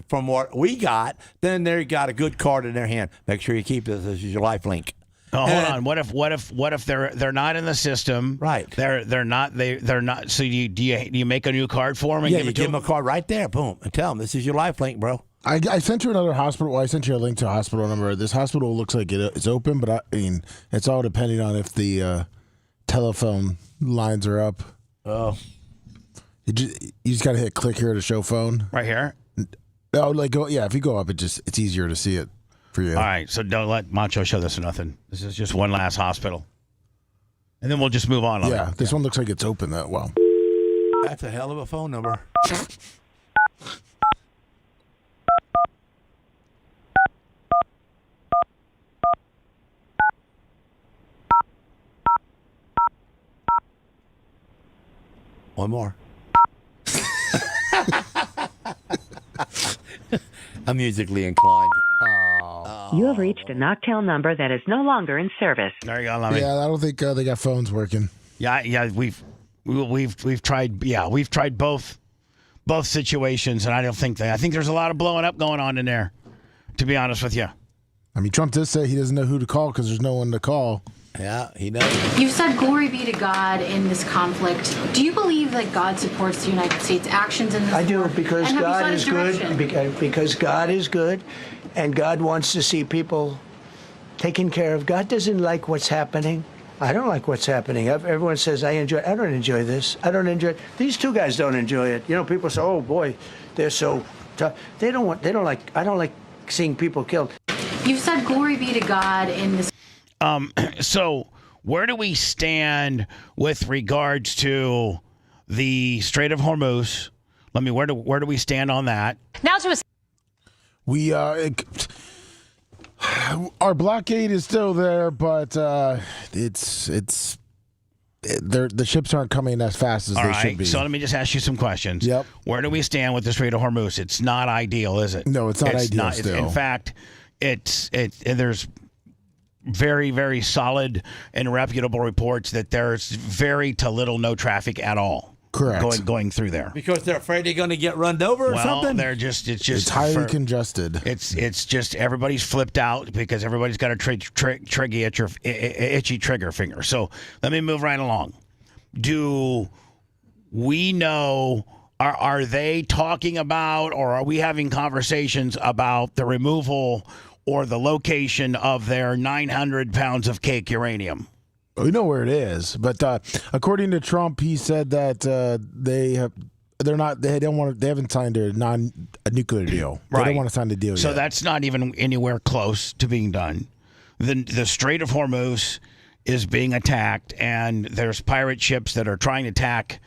S8: from what we got, then they got a good card in their hand. Make sure you keep this as your life link.
S4: Oh, hold on. What if they're not in the system?
S8: Right.
S4: They're not. So do you make a new card for them? And
S8: you give them a card right there. Boom, and tell them this is your life link, bro.
S7: I sent you another hospital. Well, I sent you a link to a hospital number. This hospital looks like it's open, but it's all depending on if the telephone lines are up.
S8: Oh.
S7: You just got to hit click here to show phone.
S4: Right here.
S7: Oh, if you go up, it's easier to see it. For you.
S4: All right, so don't let Macho show this or nothing. This is just one last hospital. And then we'll just move on.
S7: This one looks like it's open that well.
S8: That's a hell of a phone number. One more. I'm musically inclined.
S15: You have reached a Noctel number that is no longer in service.
S4: There you go, Lummy.
S7: Yeah, I don't think they got phones working.
S4: Yeah, we've tried. Yeah, we've tried both situations, and I think there's a lot of blowing up going on in there. To be honest with you,
S7: I mean, Trump does say he doesn't know who to call because there's no one to call.
S8: Yeah, he knows.
S23: You've said glory be to God in this conflict. Do you believe that God supports the United States' actions in this war?
S10: I do, because
S23: And have you
S10: God
S23: sought
S10: is
S23: his direction?
S10: good. Because God is good, and God wants to see people taken care of. God doesn't like what's happening. I don't like what's happening. Everyone says I enjoy it. I don't enjoy this. I don't enjoy it. These two guys don't enjoy it. People say, "Oh boy, they're so tough." I don't like seeing people killed.
S23: You've said glory be to God in this.
S4: So where do we stand with regards to the Strait of Hormuz? Where do we stand on that?
S23: Now to a.
S7: We our blockade is still there, but the ships aren't coming as fast as
S4: All
S7: they
S4: right,
S7: should be.
S4: so let me just ask you some questions.
S7: Yep.
S4: Where do we stand with the Strait of Hormuz? It's not ideal, is it?
S7: No, it's not ideal still.
S4: In fact, there's very, very solid and reputable reports that there's very to little no traffic at all.
S7: Correct.
S4: Going through there.
S8: Because they're afraid they're going to get run over or something?
S4: It's
S7: highly congested.
S4: It's just everybody's flipped out because everybody's got a itchy trigger finger. So let me move right along. Do we know, are they talking about, or are we having conversations about the removal or the location of their 900 pounds of cake uranium?
S7: We know where it is, but according to Trump, he said that they haven't signed a nuclear deal. They don't want to sign the deal
S4: so
S7: yet.
S4: That's not even anywhere close to being done. The Strait of Hormuz is being attacked, and there's pirate ships that are trying to attack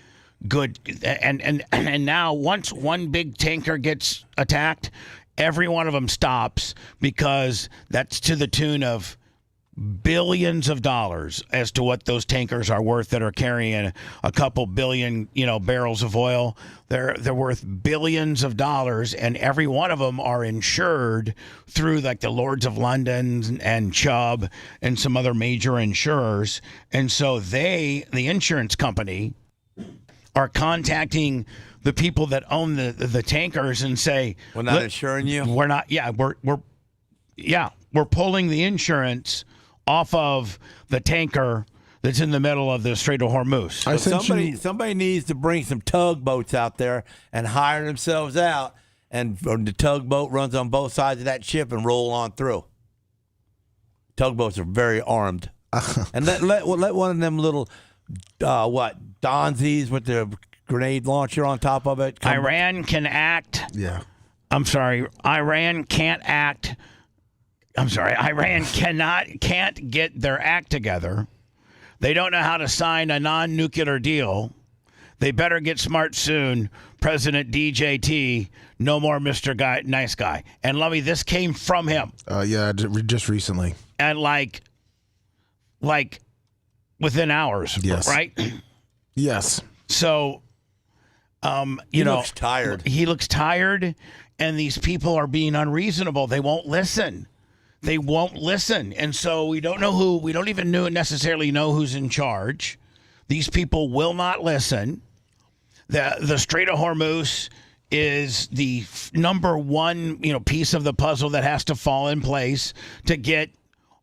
S4: good. And now once one big tanker gets attacked, every one of them stops because that's to the tune of billions of dollars as to what those tankers are worth that are carrying a couple billion, barrels of oil. They're worth billions of dollars, and every one of them are insured through like the Lords of London and Chubb and some other major insurers. And so the insurance company, are contacting the people that own the tankers and say,
S8: "We're not insuring you.
S4: We're not. Yeah, we're pulling the insurance off of the tanker that's in the middle of the Strait of Hormuz."
S8: So somebody needs to bring some tugboats out there and hire themselves out, and the tugboat runs on both sides of that ship and roll on through. Tugboats are very armed, and let one of them little Donzies with the grenade launcher on top of it.
S4: Iran can act.
S7: Yeah.
S4: I'm sorry. Iran can't act. I'm sorry. Iran can't get their act together. They don't know how to sign a non-nuclear deal. They better get smart soon. President DJT, no more Mr. Guy, nice guy. And Lovey, this came from him.
S7: Yeah, just recently.
S4: And like within hours,
S7: yes.
S4: Right?
S7: Yes.
S4: So,
S8: he looks tired.
S4: He looks tired, and these people are being unreasonable. They won't listen. And so we don't know who. We don't even necessarily know who's in charge. These people will not listen. The Strait of Hormuz is the number one, piece of the puzzle that has to fall in place to get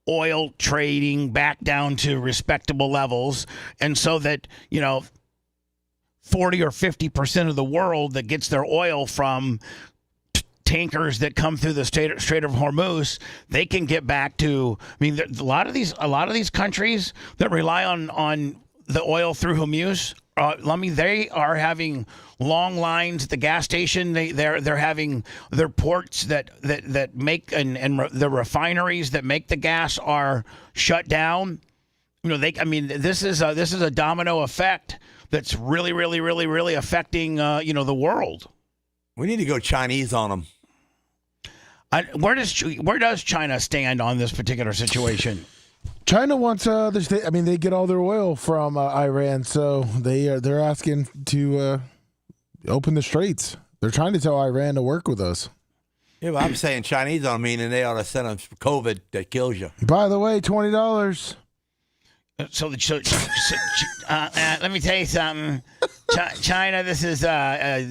S4: oil trading back down to respectable levels, and so that 40 or 50% of the world that gets their oil from tankers that come through the Strait of Hormuz, they can get back to. I mean, a lot of these countries that rely on the oil through Hormuz, they are having long lines at the gas station. They're having their ports that make and the refineries that make the gas are shut down. This is a domino effect that's really, really, really, really affecting the world.
S8: We need to go Chinese on them.
S4: Where does China stand on this particular situation?
S7: China wants they get all their oil from Iran, so they're asking to open the straits. They're trying to tell Iran to work with us.
S8: Yeah, but I'm saying Chinese on meaning they ought to send them COVID that kills you.
S7: By the way, $20.
S4: Let me tell you something. China, this is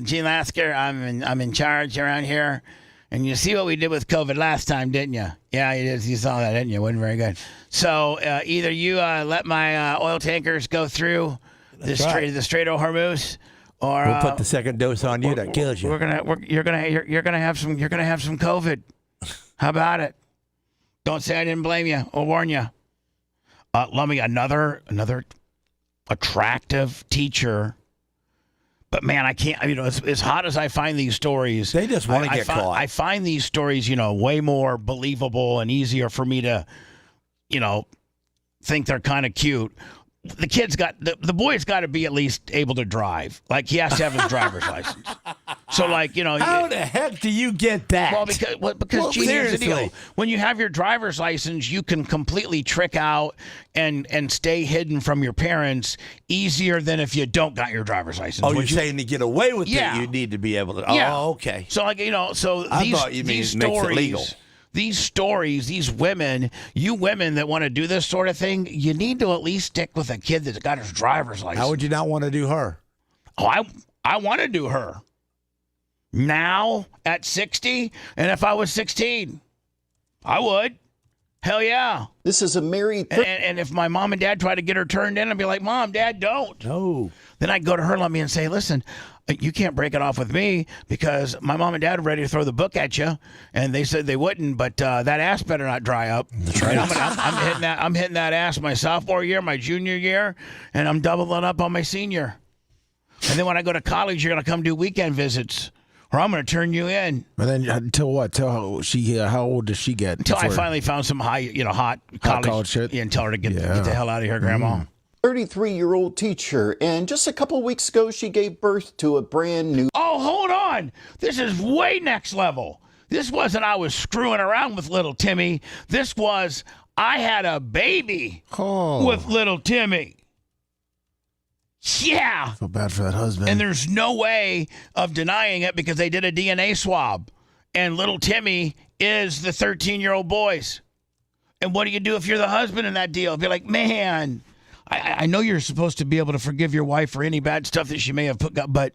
S4: Gene Lasker. I'm in charge around here. And you see what we did with COVID last time, didn't you? Yeah, you saw that, didn't you? It wasn't very good. So either you let my oil tankers go through the Strait of Hormuz, or
S8: we'll put the second dose on you that kills you.
S4: You're gonna have some COVID. How about it? Don't say I didn't blame you or warn you. Let me another attractive teacher But man, I can't. You know, as hot as I find these stories,
S8: they just want to get caught.
S4: I find these stories, you know, way more believable and easier for me to, you know, think they're kind of cute. The kid's got the boy's got to be at least able to drive. Like he has to have his driver's license. So like, you know,
S8: how the heck do you get that?
S4: Well, because Gene, here's the deal. When you have your driver's license, you can completely trick out and stay hidden from your parents easier than if you don't got your driver's license.
S8: Oh, you're saying to get away with it, you need to be able to. Oh, okay.
S4: So like, you know, so
S8: I thought you mean
S4: these
S8: it makes
S4: stories.
S8: it legal.
S4: These stories, these women, you women that want to do this sort of thing, you need to at least stick with a kid that's got his driver's license.
S8: How would you not want to do her?
S4: Oh, I want to do her. Now, at 60, and if I was 16, I would. Hell yeah.
S16: This is a married...
S4: And if my mom and dad tried to get her turned in, I'd be like, Mom, Dad, don't.
S8: No.
S4: Then I'd go to her, and say, listen, you can't break it off with me because my mom and dad are ready to throw the book at you, and they said they wouldn't, but that ass better not dry up. That's right. I'm hitting that ass my sophomore year, my junior year, and I'm doubling up on my senior. And then when I go to college, you're going to come do weekend visits, or I'm going to turn you in.
S7: And then until what? Till how old does she get?
S4: Until I finally found some hot college shit. Yeah, and tell her to get the hell out of here, Grandma.
S16: 33-year-old teacher, and just a couple weeks ago, she gave birth to a brand new...
S4: Oh, hold on. This is way next level. This wasn't I was screwing around with little Timmy. This was I had a baby with little Timmy. Yeah.
S7: I feel bad for that husband.
S4: And there's no way of denying it because they did a DNA swab. And little Timmy is the 13-year-old boy's. And what do you do if you're the husband in that deal? Be like, man... I know you're supposed to be able to forgive your wife for any bad stuff that she may have put up, but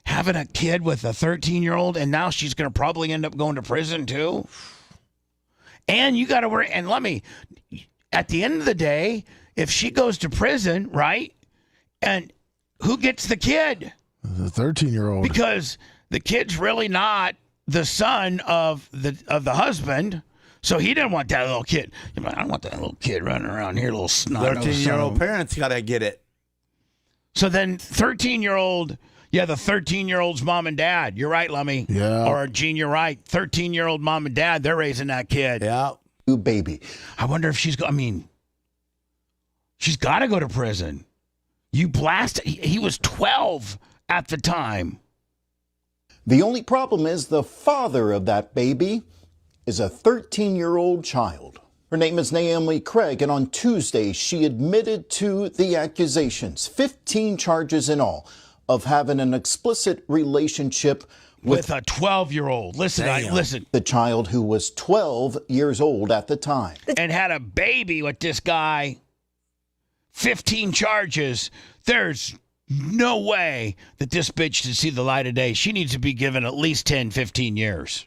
S4: having a kid with a 13-year-old and now she's going to probably end up going to prison too. And you got to worry. And at the end of the day, if she goes to prison, right? And who gets the kid?
S7: The 13-year-old.
S4: Because the kid's really not the son of the husband. So he didn't want that little kid. I don't want that little kid running around here, little snot.
S8: 13-year-old parents got to get it.
S4: So then 13-year-old, the 13-year-old's mom and dad. You're right, Lummy.
S7: Yeah.
S4: Or Gene, you're right. 13-year-old mom and dad, they're raising that kid.
S8: Yeah.
S16: New baby.
S4: I wonder if she's got to go to prison. You blast. He was 12 at the time.
S16: The only problem is the father of that baby is a 13-year-old child. Her name is Naomi Craig, and on Tuesday, she admitted to the accusations, 15 charges in all, of having an explicit relationship
S4: with a 12-year-old. Listen.
S16: The child who was 12 years old at the time.
S4: And had a baby with this guy. 15 charges. There's no way that this bitch should see the light of day. She needs to be given at least 10, 15 years.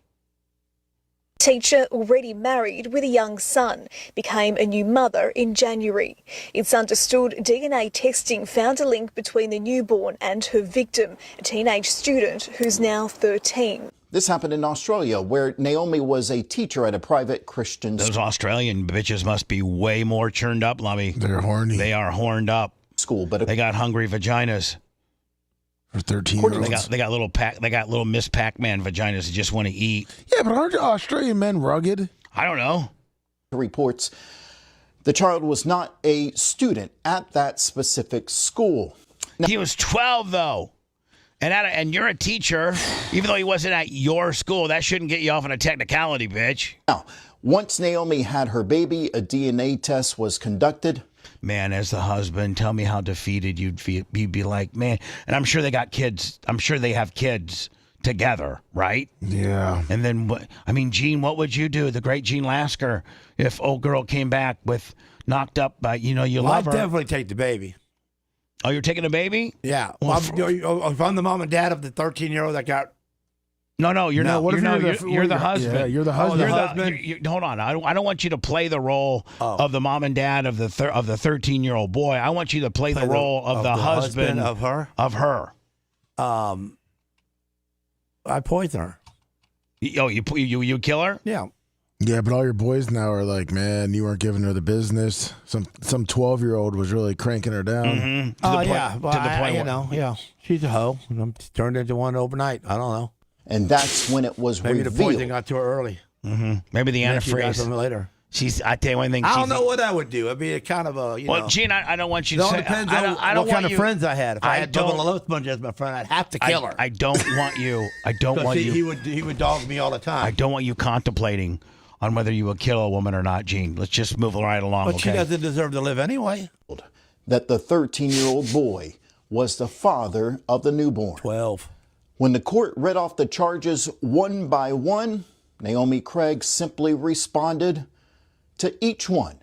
S18: Teacher, already married with a young son, became a new mother in January. It's understood DNA testing found a link between the newborn and her victim, a teenage student who's now 13.
S16: This happened in Australia, where Naomi was a teacher at a private Christian school.
S4: Those Australian bitches must be way more churned up, Lummy.
S7: They're horny.
S4: They are horned up.
S16: But
S4: they got hungry vaginas.
S7: For 13-year-olds.
S4: They got little Miss Pac-Man vaginas that just want to eat.
S7: Yeah, but aren't Australian men rugged?
S4: I don't know.
S16: Reports the child was not a student at that specific school.
S4: Now, he was 12 though. And you're a teacher, even though he wasn't at your school. That shouldn't get you off on a technicality, bitch.
S16: Now, once Naomi had her baby, a DNA test was conducted.
S4: Man, as the husband, tell me how defeated you'd feel. You'd be like, man. And I'm sure they got kids. I'm sure they have kids together, right?
S7: Yeah.
S4: And then, Gene, what would you do? The great Gene Lasker, if old girl came back with knocked up by, you love her.
S8: I'd definitely take the baby.
S4: Oh, you're taking a baby?
S8: Yeah. Well, if I'm the mom and dad of the 13-year-old that got...
S4: No, you're not. You're the husband.
S7: Yeah, you're the husband.
S4: Hold on. I don't want you to play the role of the mom and dad of the 13-year-old boy. I want you to play the role of the husband
S8: of her.
S4: Of her.
S8: I poison her.
S4: You kill her?
S8: Yeah.
S7: Yeah, but all your boys now are like, man, you weren't giving her the business. Some 12-year-old was really cranking her down.
S8: Mm-hmm. Yeah, she's a hoe. Turned into one overnight. I don't know.
S16: And that's when it was
S8: Maybe
S16: revealed.
S8: the poison got to her early.
S4: Mm-hmm. Maybe the
S8: And she got
S4: antifreeze.
S8: something later.
S4: I tell you one thing.
S8: I don't know what that would do. It'd be a kind of a,
S4: Well, Gene, I don't want you to
S8: it all
S4: say.
S8: depends
S4: I
S8: on
S4: don't
S8: what kind
S4: want
S8: of friends I had. If I had Bubba the Love Sponge as my friend, I'd have to kill her.
S4: I don't want you. I don't want you.
S8: He would dog me all the time.
S4: I don't want you contemplating on whether you would kill a woman or not, Gene. Let's just move right along.
S8: But
S4: okay?
S8: she doesn't deserve to live anyway.
S16: That the 13-year-old boy was the father of the newborn.
S8: 12.
S16: When the court read off the charges one by one, Naomi Craig simply responded to each one,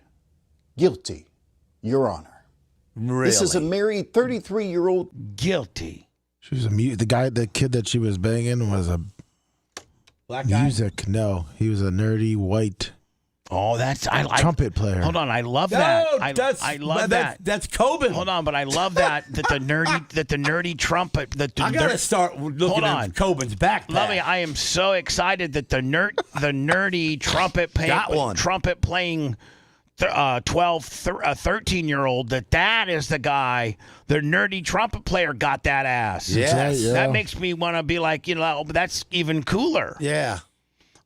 S16: guilty, Your Honor.
S7: Really?
S16: This is a married 33-year-old.
S4: Guilty.
S7: She was the kid that she was banging was a
S8: black guy?
S7: music. No, he was a nerdy white.
S4: Oh,
S7: trumpet player.
S4: Hold on, I love
S8: No,
S4: that.
S8: that's-
S4: I love
S8: that's-
S4: that.
S8: That's Coben.
S4: Hold on, but I love that the nerdy trumpet.
S8: I gotta start looking at Coben's backpack.
S4: Lovey, I am so excited that the nerdy trumpet
S8: Got one.
S4: trumpet playing 13-year-old that is the guy. The nerdy trumpet player got that ass.
S8: Yes. That's right, yeah.
S4: That makes me want to be like, that's even cooler.
S8: Yeah.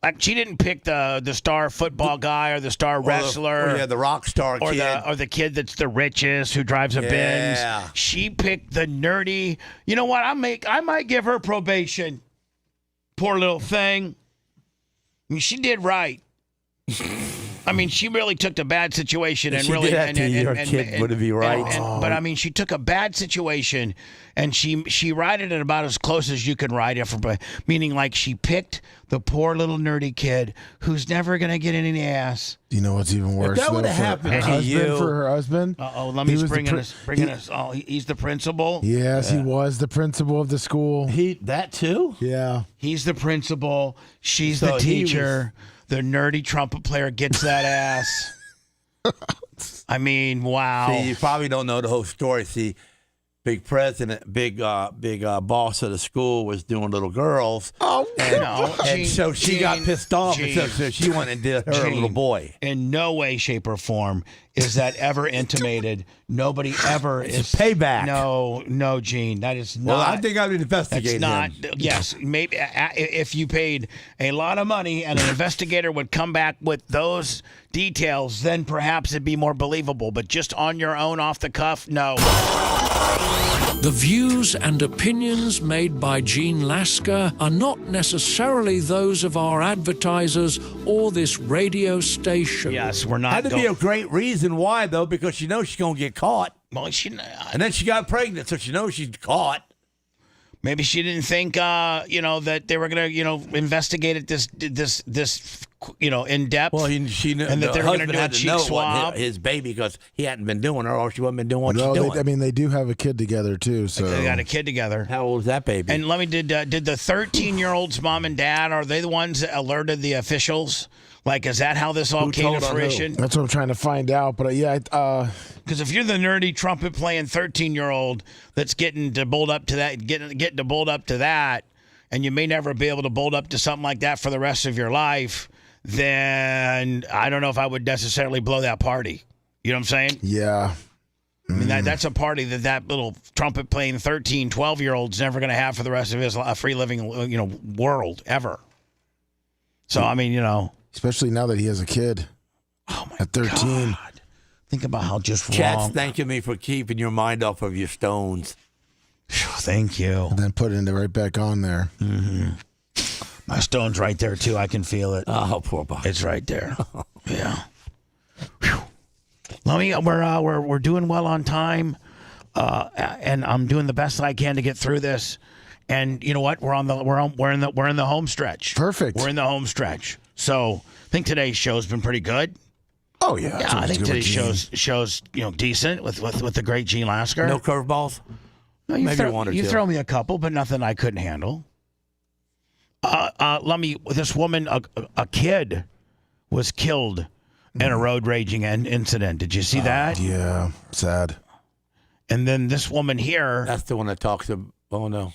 S4: Like she didn't pick the star football guy or the star wrestler.
S8: The rock star
S4: or
S8: kid.
S4: or the kid that's the richest who drives a Benz. She picked the nerdy. You know what? I might give her probation. Poor little thing. I mean, she did right. I mean, she really took the bad situation and
S8: She
S4: really
S8: did that to your kid, would it be right?
S4: But I mean, she took a bad situation and she righted it about as close as you can ride it. Meaning, like she picked the poor little nerdy kid who's never gonna get any ass.
S7: Do you know what's even worse?
S8: that would have happened to you,
S7: for her husband.
S4: Lemmy's bringing us. Oh, he's the principal.
S7: Yes, he was the principal of the school.
S8: That too?
S7: Yeah.
S4: He's the principal. She's
S8: So
S4: the teacher. The nerdy trumpet player gets that ass. I mean, wow.
S8: See, you probably don't know the whole story. See, big president, big boss of the school was doing little girls.
S4: Oh,
S8: and so she got pissed off, and so she went and did her little boy.
S4: In no way, shape, or form is that ever intimated. Nobody ever is
S8: payback.
S4: No, Gene, that is not.
S8: Well, I think I would investigate
S4: that's
S8: him.
S4: not. Yes, maybe if you paid a lot of money and an investigator would come back with those details, then perhaps it'd be more believable. But just on your own, off the cuff, no.
S19: The views and opinions made by Gene Lasker are not necessarily those of our advertisers or this radio station.
S4: Yes, we're not.
S8: Had to be a great reason why, though, because she knows she's going to get caught.
S4: Well,
S8: and then she got pregnant, so she knows she's caught.
S4: Maybe she didn't think, that they were going to, investigate it this in depth.
S8: Well, she knew,
S4: and that they were going to do a
S8: had to
S4: cheek
S8: know
S4: swab.
S8: his baby, because he hadn't been doing her, or she wouldn't been doing what she's doing.
S7: They do have a kid together too. So
S4: They got a kid together.
S8: How old is that baby?
S4: And let me did the 13-year-old's mom and dad, are they the ones that alerted the officials? Like, is that how this all came to fruition?
S7: That's what I'm trying to find out. But
S4: because if you're the nerdy trumpet playing 13-year-old that's getting to bold up to that, getting to bold up to that, and you may never be able to bold up to something like that for the rest of your life, then I don't know if I would necessarily blow that party. You know what I'm saying?
S7: Yeah.
S4: I mean, that's a party that little trumpet playing 13, 12-year-old's never going to have for the rest of his free living, world ever. So, I mean,
S7: especially now that he has a kid.
S4: Oh my
S7: at 13.
S4: God. Think about how just
S8: Chat's
S4: wrong.
S8: thanking me for keeping your mind off of your stones.
S4: Thank you.
S7: And then put it right back on there.
S4: Mm-hmm. My stone's right there too. I can feel it.
S8: Oh, poor boy.
S4: It's right there. Yeah. We're doing well on time, and I'm doing the best that I can to get through this. And you know what? We're in the home stretch.
S7: Perfect.
S4: We're in the home stretch. So I think today's show's been pretty good.
S7: Oh yeah.
S4: Yeah, I think today's show's decent with the great Gene Lasker.
S8: No curveballs.
S4: No,
S8: Maybe one or two.
S4: You throw me a couple, but nothing I couldn't handle. This woman, a kid, was killed in a road raging incident. Did you see that?
S7: Yeah, sad.
S4: And then this woman here.
S8: That's the one that talks to. Oh no.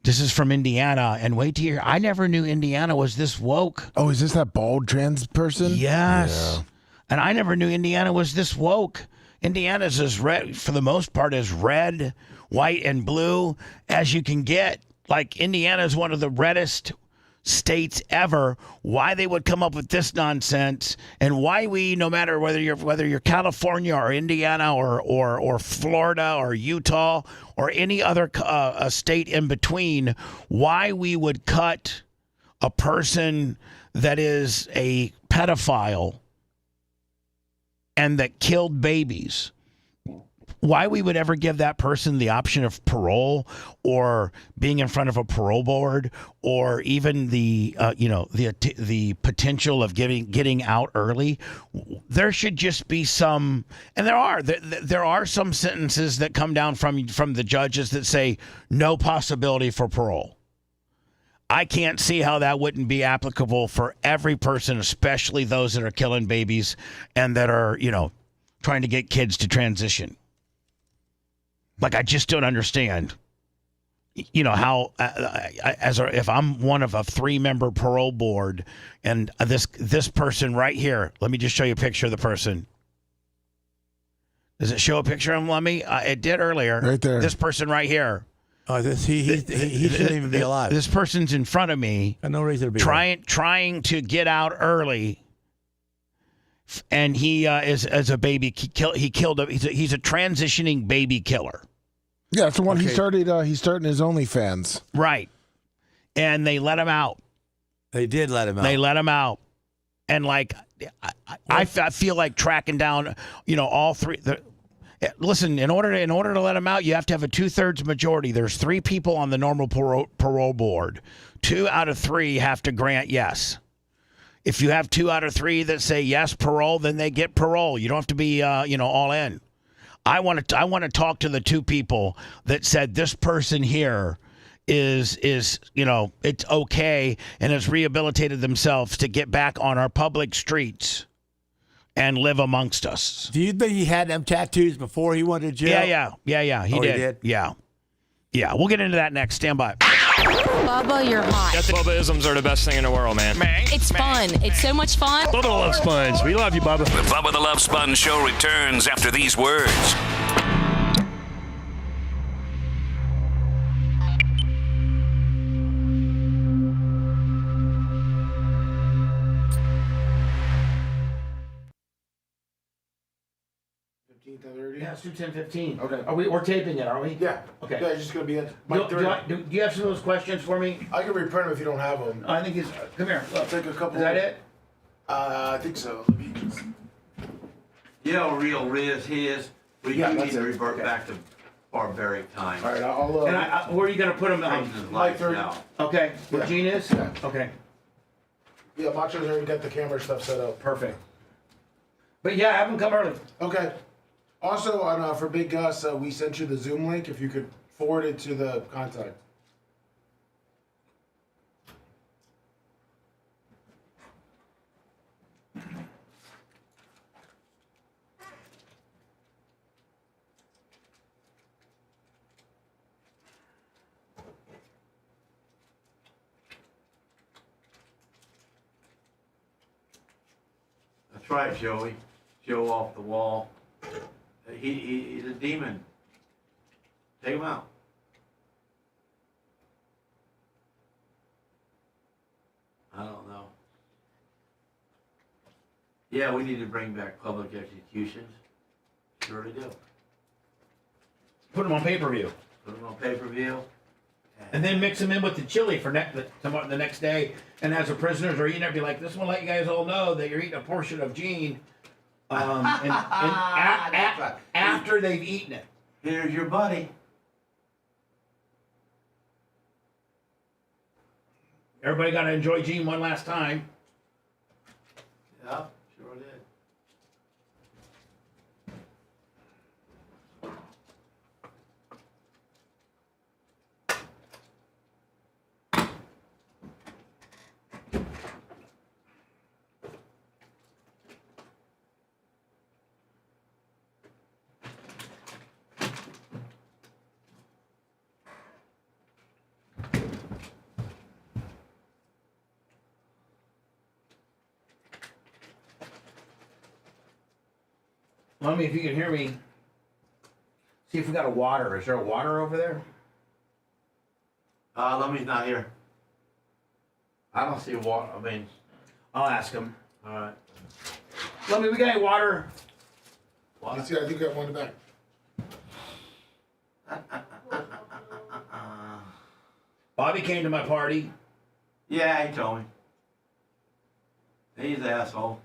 S4: This is from Indiana, and wait to hear. I never knew Indiana was this woke.
S7: Oh, is this that bald trans person?
S4: Yes. Yeah. And I never knew Indiana was this woke. Indiana's as red, for the most part, as red, white, and blue as you can get. Like, Indiana is one of the reddest states ever. Why they would come up with this nonsense, and why we, no matter whether you're California or Indiana or Florida or Utah or any other state in between, why we would cut a person that is a pedophile and that killed babies, why we would ever give that person the option of parole or being in front of a parole board or even the potential of getting out early. There should just be some, and there are some sentences that come down from the judges that say no possibility for parole. I can't see how that wouldn't be applicable for every person, especially those that are killing babies and that are, trying to get kids to transition. Like, I just don't understand, how, if I'm one of a 3-member parole board and this person right here, let me just show you a picture of the person. Does it show a picture of him? Let me, it did earlier.
S7: Right there.
S4: This person right here.
S8: Oh, he shouldn't even be alive.
S4: This person's in front of me.
S8: Got no reason to be
S4: trying to get out early. And he is as a baby. He killed a. He's a transitioning baby killer.
S7: Yeah, it's the one he started. He's starting his OnlyFans.
S4: Right, and they let him out.
S8: They did let him out.
S4: They let him out, and like I feel like tracking down. All three. Listen, in order to let him out, you have to have a 2/3 majority. There's 3 people on the normal parole board. 2 out of 3 have to grant yes. If you have 2 out of 3 that say yes, parole, then they get parole. You don't have to be, all in. I want to talk to the 2 people that said this person here is it's okay and has rehabilitated themselves to get back on our public streets and live amongst us.
S8: Do you think he had them tattoos before he went to jail?
S4: Yeah. He did. Yeah. We'll get into that next. Stand by.
S9: Bubba, you're hot.
S20: Bubba-isms are the best thing in the world, man.
S9: It's fun. It's so much fun.
S20: Bubba the Love Sponge. We love you, Bubba.
S13: The Bubba the Love Sponge Show returns after these words.
S1: Yeah, it's 2:10:15. Okay. We're taping it, are we?
S7: Yeah.
S1: Okay.
S7: Yeah, it's just gonna be it.
S1: Do you have some of those questions for me?
S7: I can reprint them if you don't have them.
S1: I think he's. Come here. Look.
S7: I'll take a couple.
S1: Is that it?
S7: I think so.
S8: Real Riz his. We need to revert back to barbaric times.
S7: All right, I'll.
S1: And where are you gonna put him?
S7: Like 30.
S1: Okay. Where Gene is?
S7: Yeah.
S1: Okay.
S7: Yeah, Macho's already got the camera stuff set up.
S1: Perfect. But yeah, have him come early.
S7: Okay. Also, on for Big Gus, we sent you the Zoom link. If you could forward it to the contact.
S8: That's right, Joey. Joe off the wall. He's a demon. Take him out. I don't know. Yeah, we need to bring back public executions. Sure to do.
S1: Put them on pay-per-view.
S8: Put them on pay-per-view.
S1: And then mix them in with the chili for the next day. And as the prisoners are eating it, be like, this one let you guys all know that you're eating a portion of Gene. After they've eaten it.
S8: Here's your buddy.
S1: Everybody got to enjoy Gene one last time.
S8: Yeah, sure did.
S1: Tell me if you can hear me. See if we got a water. Is there a water over there?
S8: Lummy's not here. I don't see water. I mean,
S1: I'll ask him.
S8: all right.
S1: Lummy, we got any water?
S7: I think I got one in the back.
S1: Bobby came to my party.
S8: Yeah, he told me. He's an asshole.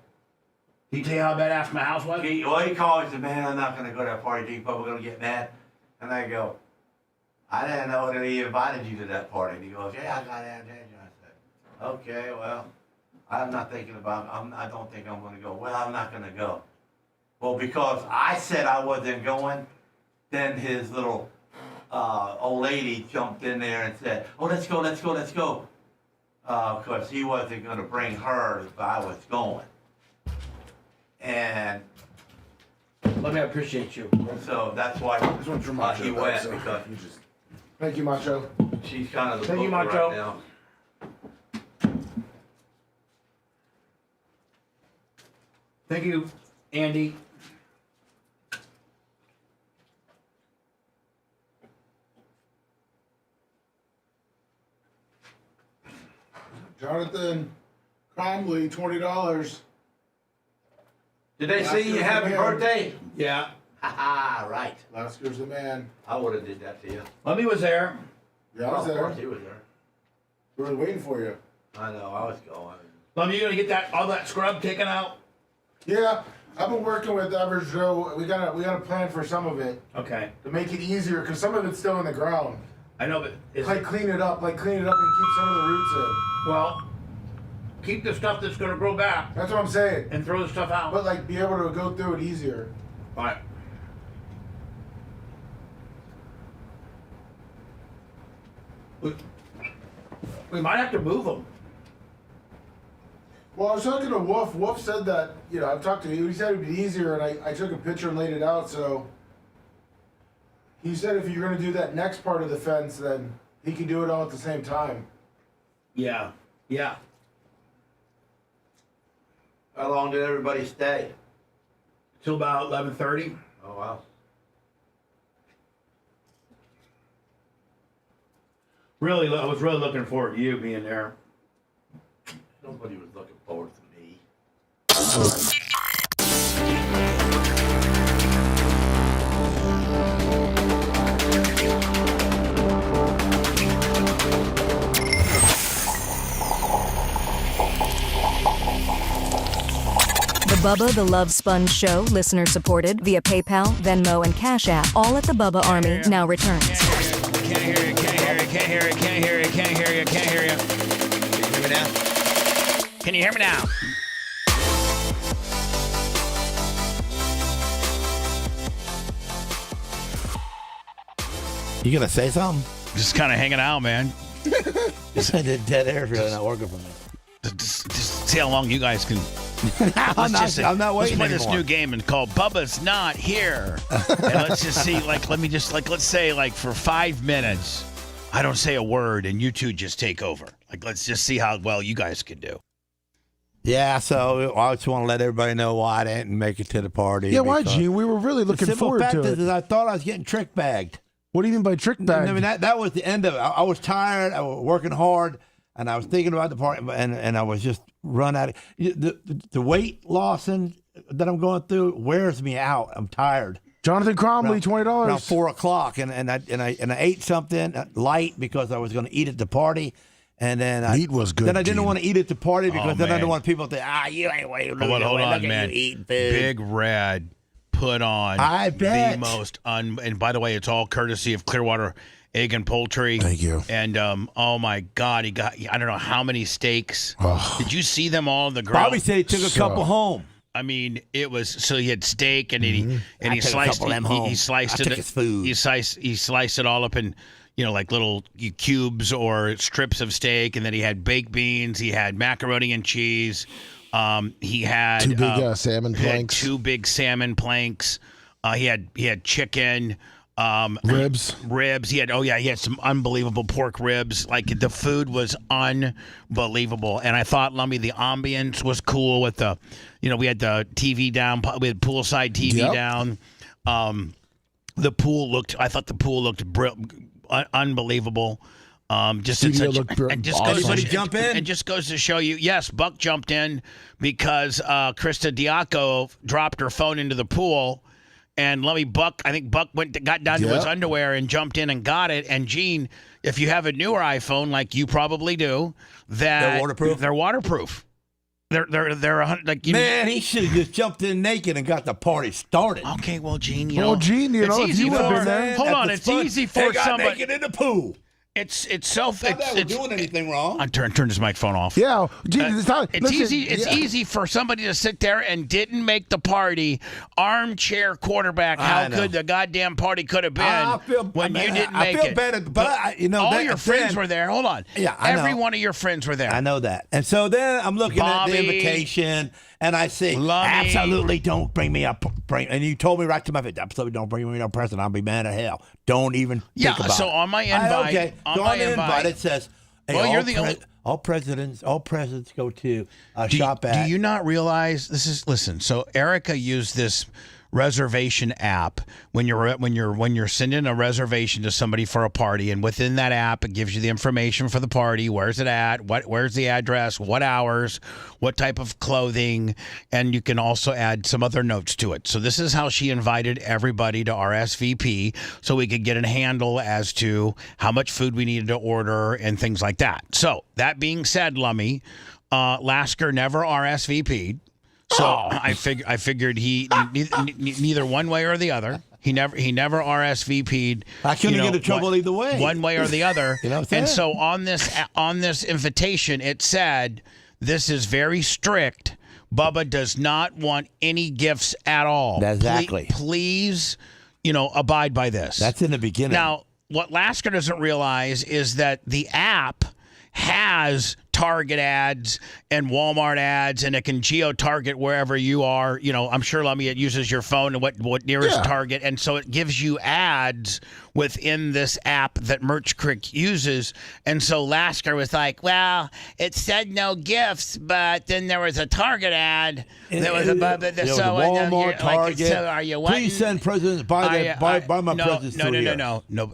S1: Did he tell you how badass my house was?
S8: He called and said, man, I'm not going to go to that party. Do you people going to get mad? And I go, I didn't know that he invited you to that party. And he goes, yeah, I got that. I said, okay, well, I'm not thinking about it. I don't think I'm going to go. Well, I'm not going to go. Well, because I said I wasn't going, then his little old lady jumped in there and said, oh, let's go. Because he wasn't going to bring her if I was going. And
S1: Let me appreciate you.
S8: so that's why
S7: This one's from Macho.
S8: he went,
S7: so
S8: because
S7: you just- Thank you, Macho.
S8: she's kind of the
S1: Thank you,
S8: booker
S1: Macho.
S8: right now.
S1: Thank you, Andy.
S7: Jonathan Cromley, $20.
S8: Did they see you happy birthday?
S1: Yeah.
S8: Haha, right.
S7: Lasker's the man.
S8: I would have did that to you.
S1: Lummy was there.
S7: Yeah, I was
S8: Of
S7: there.
S8: course he was there.
S7: We were waiting for you.
S8: I know, I was going.
S1: Lummy, you gonna get all that scrub taken out?
S7: Yeah, I've been working with Average Joe. We got a plan for some of it
S1: Okay.
S7: to make it easier because some of it's still in the ground.
S1: I know, but
S7: Clean it up and keep some of the roots in.
S1: well, keep the stuff that's gonna grow back
S7: That's what I'm saying.
S1: and throw the stuff out.
S7: But like be able to go through it easier.
S1: All right. We might have to move them.
S7: Well, I was talking to Wolf. Wolf said that, I've talked to him. He said it would be easier, and I took a picture and laid it out. So he said if you're going to do that next part of the fence, then he can do it all at the same time.
S1: Yeah. Yeah.
S8: How long did everybody stay?
S1: Till about 11:30.
S8: Oh, wow.
S1: Really, I was really looking forward to you being there.
S8: Nobody was looking forward to me.
S6: The Bubba the Love Sponge Show, listener supported via PayPal, Venmo, and Cash App. All at the Bubba Army now returns.
S4: Can't hear you. Can you hear me now? Can you hear me now?
S8: You gonna say something?
S4: Just kind of hanging out, man.
S8: Just dead air is really not working for me.
S4: Just see how long you guys can.
S8: I'm not waiting
S4: Let's play this
S8: anymore.
S4: new game and called Bubba's Not Here. And let's just see, let's say for 5 minutes, I don't say a word and you two just take over. Let's just see how well you guys can do.
S8: Yeah, so I just want to let everybody know why I didn't make it to the party.
S7: Yeah, why,
S8: because
S7: Gene? We were really
S8: the
S7: looking
S8: simple
S7: forward
S8: fact
S7: to
S8: is,
S7: it.
S8: I thought I was getting trick bagged.
S7: What do you mean by trick bag?
S8: I mean, that was the end of it. I was tired. I was working hard, and I was thinking about the party, and I was just run out of the weight loss that I'm going through wears me out. I'm tired.
S7: Jonathan Cromley, $20.
S8: Around 4:00, and I ate something light because I was going to eat at the party. And then
S7: Meat was good.
S8: Then I didn't
S7: Gene.
S8: want to eat at the party because then I
S4: man.
S8: don't want people to think, you ain't way.
S4: Hold on, man. Big Red put on
S8: I bet.
S4: the most and by the way, it's all courtesy of Clearwater Egg and Poultry.
S7: Thank you.
S4: And oh my God, he got I don't know how many steaks.
S7: Oh.
S4: Did you see them all on the grill?
S8: Bobby said he took a couple home.
S4: I mean, it was so he had steak and he
S8: I took a
S4: sliced
S8: couple of them home.
S4: he sliced
S8: I
S4: it.
S8: took his food.
S4: He sliced it all up in like little cubes or strips of steak, and then he had baked beans. He had macaroni and cheese. He had
S7: Two big salmon planks.
S4: Two big salmon planks. He had chicken. Ribs. He had some unbelievable pork ribs. Like the food was unbelievable. And I thought, Lummy, the ambience was cool with the, we had the TV down, we had poolside TV down. I thought the pool looked unbelievable.
S8: Anybody jump in?
S4: And just goes to show you, yes, Buck jumped in because Krista Diaco dropped her phone into the pool. And I think Buck got down to his underwear and jumped in and got it. And Gene, if you have a newer iPhone, like you probably do, they're waterproof. They're like
S8: man. He should have just jumped in naked and got the party started.
S4: Okay, well, Gene,
S7: Gene,
S4: it's easy
S7: for
S4: it's easy for somebody
S8: naked in the pool.
S4: It's
S8: doing anything wrong.
S4: I turn his microphone off.
S7: Yeah, Gene,
S4: it's easy for somebody to sit there and didn't make the party. Armchair quarterback. How good the goddamn party could have been when you didn't make it.
S8: I feel better, but
S4: all your friends were there. Hold on.
S8: Yeah,
S4: every one of your friends were there.
S8: I know that. And so then I'm looking at the invitation, and I say, absolutely don't bring me up. And you told me right to my face, absolutely don't bring me no present. I'll be mad at hell. Don't even think about it.
S4: So on my invite,
S8: it says, hey,
S4: you're the only.
S8: All presidents go to shop at.
S4: Do you not realize listen? So Erica used this reservation app when you're sending a reservation to somebody for a party, and within that app it gives you the information for the party. Where's it at? Where's the address? What hours? What type of clothing? And you can also add some other notes to it. So this is how she invited everybody to RSVP, so we could get a handle as to how much food we needed to order and things like that. So that being said, Lummy, Lasker never RSVP'd. So I figured he neither one way or the other. He never RSVP'd.
S8: I couldn't get in trouble either way.
S4: One way or the other.
S8: And
S4: so on this invitation, it said, "This is very strict. Bubba does not want any gifts at all.
S8: Exactly.
S4: Please, abide by this."
S8: That's in the beginning.
S4: Now, what Lasker doesn't realize is that the app has Target ads and Walmart ads, and it can geo-target wherever you are. I'm sure, Lummy, it uses your phone and what nearest Target, and so it gives you ads within this app that Merch Crick uses. And so Lasker was like, well, it said no gifts, but then there was a Target ad. There was
S8: Walmart, Target.
S4: So are you wanting?
S8: Please send presents. Buy my presents.
S4: No.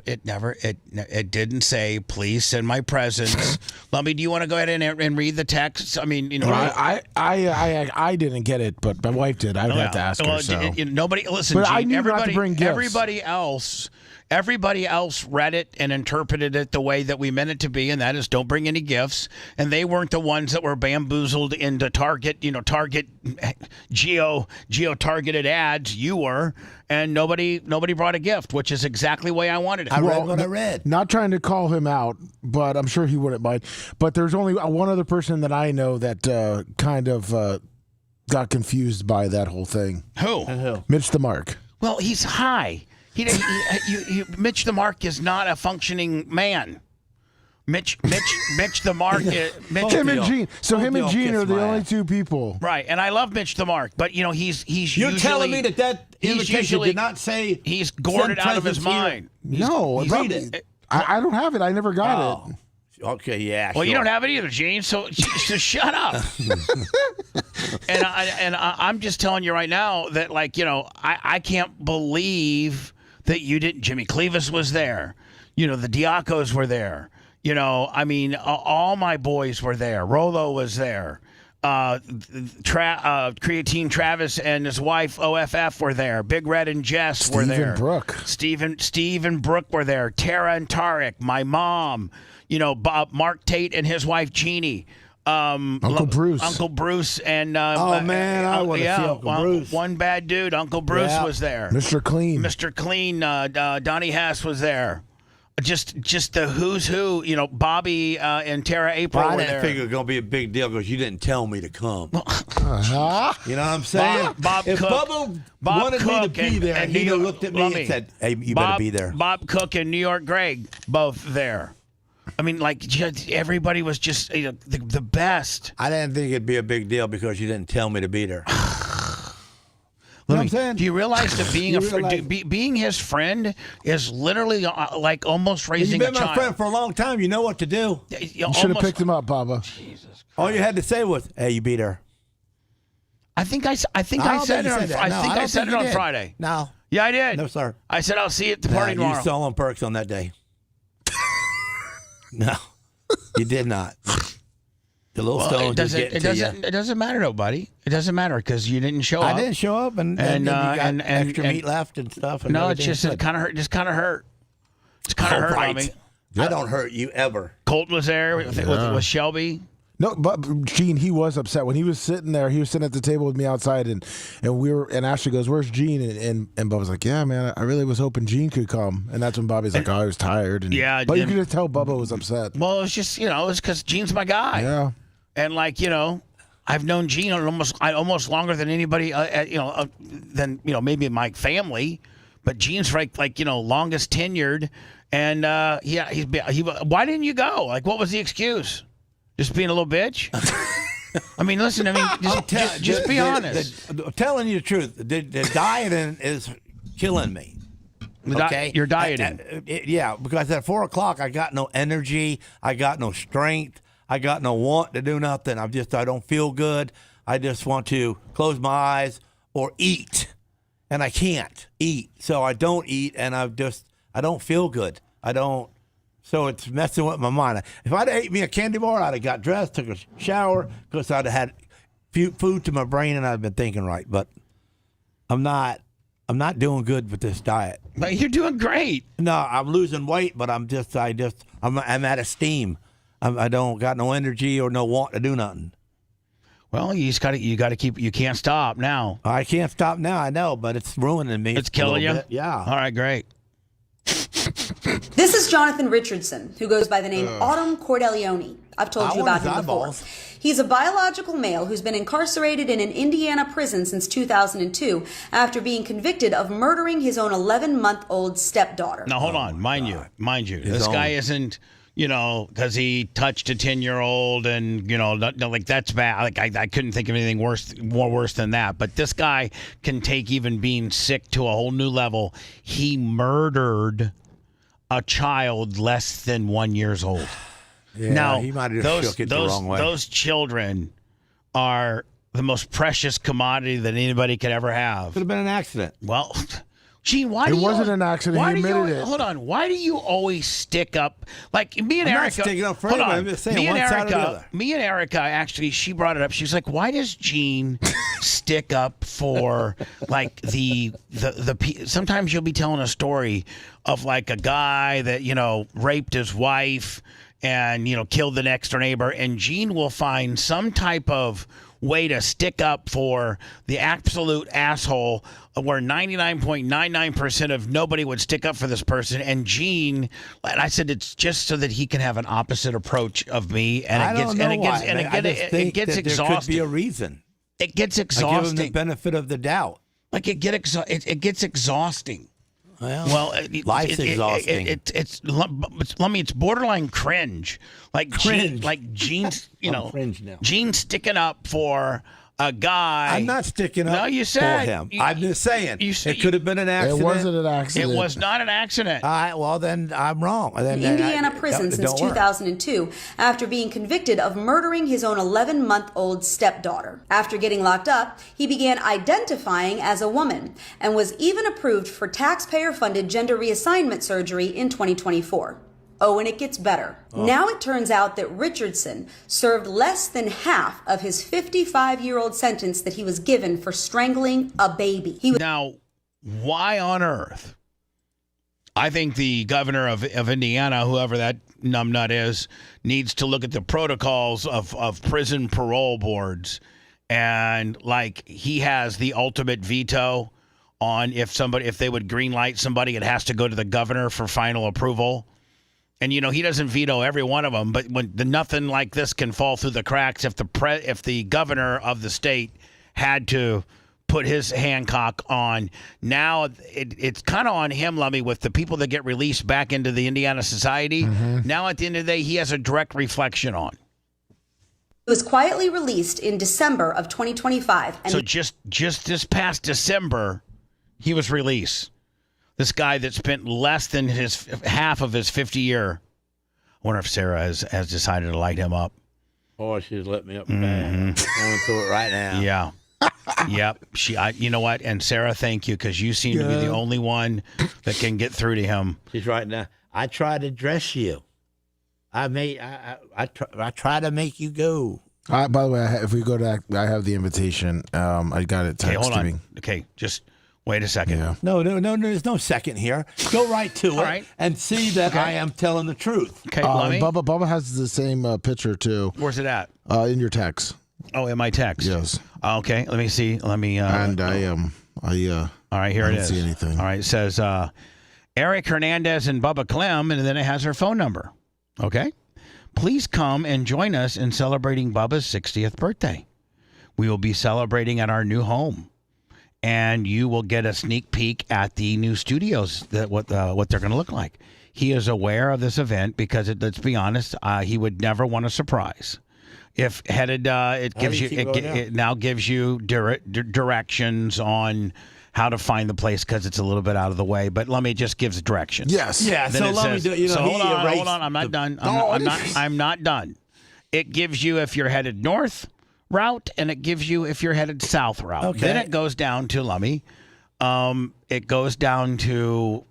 S4: It didn't say, please send my presents. Lummy, do you want to go ahead and read the text? I mean,
S7: I didn't get it, but my wife did. I'd have to ask her. So.
S4: Nobody listen.
S7: But
S4: Gene,
S7: I knew not to bring gifts.
S4: Everybody else read it and interpreted it the way that we meant it to be, and that is don't bring any gifts. And they weren't the ones that were bamboozled into Target, Target geo-targeted ads. You were, and nobody brought a gift, which is exactly the way I wanted it.
S8: I read what I read.
S7: Not trying to call him out, but I'm sure he wouldn't mind. But there's only one other person that I know that kind of got confused by that whole thing.
S4: Who?
S7: Mitch the Mark.
S4: Well, he's high. Mitch the Mark is not a functioning man. Mitch the Mark.
S7: Him and Gene. So him and Gene are the only two people.
S4: Right, and I love Mitch the Mark, but he's
S8: You're
S4: usually,
S8: telling me that invitation did not say
S4: he's gored it out of his mind.
S7: Read it. I don't have it. I never got it.
S8: Okay, yeah.
S4: Well,
S8: sure.
S4: you don't have it either, Gene. So shut up. and I'm just telling you right now that, I can't believe that you didn't. Jimmy Clevis was there. The Diacos were there. All my boys were there. Rolo was there. Creatine Travis and his wife OFF were there. Big Red and Jess were there. Steve and Brooke were there. Tara and Tarek, my mom. Mark Tate and his wife Jeannie.
S7: Uncle Bruce.
S4: And
S8: oh man, I want to see Uncle Bruce.
S4: One bad dude, Uncle Bruce was there.
S7: Mr.
S4: Clean. Donnie Hess was there. Just the who's who. Bobby and Tara April were there.
S8: I didn't figure it was gonna be a big deal because you didn't tell me to come. You know what I'm saying?
S4: If
S8: Bubba wanted me to be there, and he looked at me and said, "Hey, you better be there."
S4: Bob Cook and New York Greg both there. Everybody was just the best.
S8: I didn't think it'd be a big deal because you didn't tell me to be there. what I'm saying?
S4: Do you realize that being his friend is literally like almost raising a child?
S8: You've been my friend for a long time. You know what to do.
S7: You should have picked him up, Bubba.
S4: Jesus.
S8: All you had to say was, "Hey, you beat her."
S4: I think I said it on Friday.
S8: No.
S4: Yeah, I did.
S8: No, sir.
S4: I said I'll see you at the party tomorrow.
S8: You selling perks on that day. No, you did not. The little stone
S4: it doesn't matter, though, buddy. It doesn't matter because you didn't show up.
S8: I didn't show up, and you got extra meat left and stuff. And
S4: no, it's just it kind of hurt. Just kind of hurt. It's kind of hurt on me.
S8: I don't hurt you ever.
S4: Colt was there with Shelby.
S7: No, but Gene, he was upset when he was sitting there. He was sitting at the table with me outside, and Ashley goes, "Where's Gene?" And Bubba's like, "Yeah, man, I really was hoping Gene could come." And that's when Bobby's like, "Oh, I was tired." And,
S4: yeah,
S7: but you could just tell Bubba was upset.
S4: Well, it's just it's because Gene's my guy.
S7: Yeah,
S4: and I've known Gene almost longer than anybody, than maybe my family, but Gene's longest tenured, and why didn't you go? Like, what was the excuse? Just being a little bitch? I mean, listen, just be honest.
S8: Telling you the truth, the dieting is killing me. Okay?
S4: You're dieting.
S8: Yeah, because at 4 o'clock, I got no energy. I got no strength. I got no want to do nothing. I don't feel good. I just want to close my eyes or eat. And I can't eat. So I don't eat, and I don't feel good. So it's messing with my mind. If I'd ate me a candy bar, I'd have got dressed, took a shower, because I'd have had food to my brain, and I'd have been thinking right. But I'm not doing good with this diet.
S4: But you're doing great.
S8: No, I'm losing weight, but I'm out of steam. I don't got no energy or no want to do nothing.
S4: Well, you got to keep. You can't stop now.
S8: I can't stop now. I know, but it's ruining me.
S4: It's killing you.
S8: Bit. Yeah.
S4: All right, great.
S3: This is Jonathan Richardson, who goes by the name Autumn Cordelione. I've told you about him before. He's a biological male who's been incarcerated in an Indiana prison since 2002 after being convicted of murdering his own 11-month-old stepdaughter.
S4: Now, hold on. Mind you, this guy isn't, because he touched a 10-year-old and, that's bad. Like, I couldn't think of anything more worse than that. But this guy can take even being sick to a whole new level. He murdered a child less than 1 year old.
S8: Yeah,
S4: now,
S8: he might have shook it the wrong way.
S4: Those children are the most precious commodity that anybody could ever have.
S8: Could have been an accident.
S4: Well, Gene, why
S7: it wasn't an accident. He admitted it.
S4: Hold on. Why do you always stick up? Like me and
S8: I'm
S4: Erica.
S8: Not sticking up for anybody. I'm just saying one side or the other.
S4: Me and Erica, actually, she brought it up. She's like, "Why does Gene stick up for like the Sometimes you'll be telling a story of like a guy that raped his wife and killed the next door neighbor, and Gene will find some type of way to stick up for the absolute asshole where 99.99% of nobody would stick up for this person. And Gene, and I said it's just so that he can have an opposite approach of me, and it gets exhausting.
S8: There could be a reason.
S4: It gets exhausting.
S8: I give him the benefit of the doubt.
S4: Like it gets exhausting.
S8: Well, life's exhausting.
S4: It's borderline cringe. Like
S8: cringe.
S4: Gene's,
S8: cringe now.
S4: Gene's sticking up for a guy.
S8: I'm not sticking up
S4: no, you said,
S8: for him. I'm just saying it could have been an accident.
S7: It wasn't an accident.
S4: It was not an accident.
S8: Well, then I'm wrong.
S3: Indiana prison since 2002 after being convicted of murdering his own 11-month-old stepdaughter. After getting locked up, he began identifying as a woman and was even approved for taxpayer-funded gender reassignment surgery in 2024. Oh, and it gets better. Now it turns out that Richardson served less than half of his 55-year-old sentence that he was given for strangling a baby.
S4: Now, why on earth? I think the governor of Indiana, whoever that numbnut is, needs to look at the protocols of prison parole boards. And, he has the ultimate veto on if they would green light somebody, it has to go to the governor for final approval. And, he doesn't veto every one of them, but when nothing like this can fall through the cracks if the governor of the state had to put his Hancock on. Now it's kind of on him, Lummy, with the people that get released back into the Indiana society. Mm-hmm. Now at the end of the day, he has a direct reflection on.
S3: was quietly released in December of 2025. And
S4: so just this past December, he was released. This guy that spent less than half of his 50-year. I wonder if Sarah has decided to light him up.
S8: Oh, she's lit me up bad. Going through it right now.
S4: Yeah. Yep. You know what? And Sarah, thank you, because you seem to be the only one that can get through to him.
S8: She's right now. I try to dress you. I try to make you go.
S7: By the way, if we go to, I have the invitation. I got it texted to me.
S4: Okay, just wait a second.
S7: Yeah.
S8: No, there's no second here. Go right to it and see that I am telling the truth.
S4: Okay, Lummy.
S7: Bubba has the same picture too.
S4: Where's it at?
S7: In your text.
S4: Oh, in my text.
S7: Yes.
S4: Okay, let me see. Let me.
S7: And
S4: all right, here
S7: I
S4: it
S7: don't
S4: is.
S7: see anything.
S4: All right, it says Eric Hernandez and Bubba Clem, and then it has her phone number. Okay. Please come and join us in celebrating Bubba's 60th birthday. We will be celebrating at our new home, and you will get a sneak peek at the new studios, what they're going to look like. He is aware of this event because, let's be honest, he would never want a surprise. If headed, it now gives you directions on how to find the place because it's a little bit out of the way. But let me just gives directions.
S7: Yes.
S8: Yeah.
S4: Then
S8: So let me do.
S4: so hold on. I'm not done. I'm not done. It gives you if you're headed north route, and it gives you if you're headed south route.
S8: Okay.
S4: Then it goes down to Lummy. It goes down to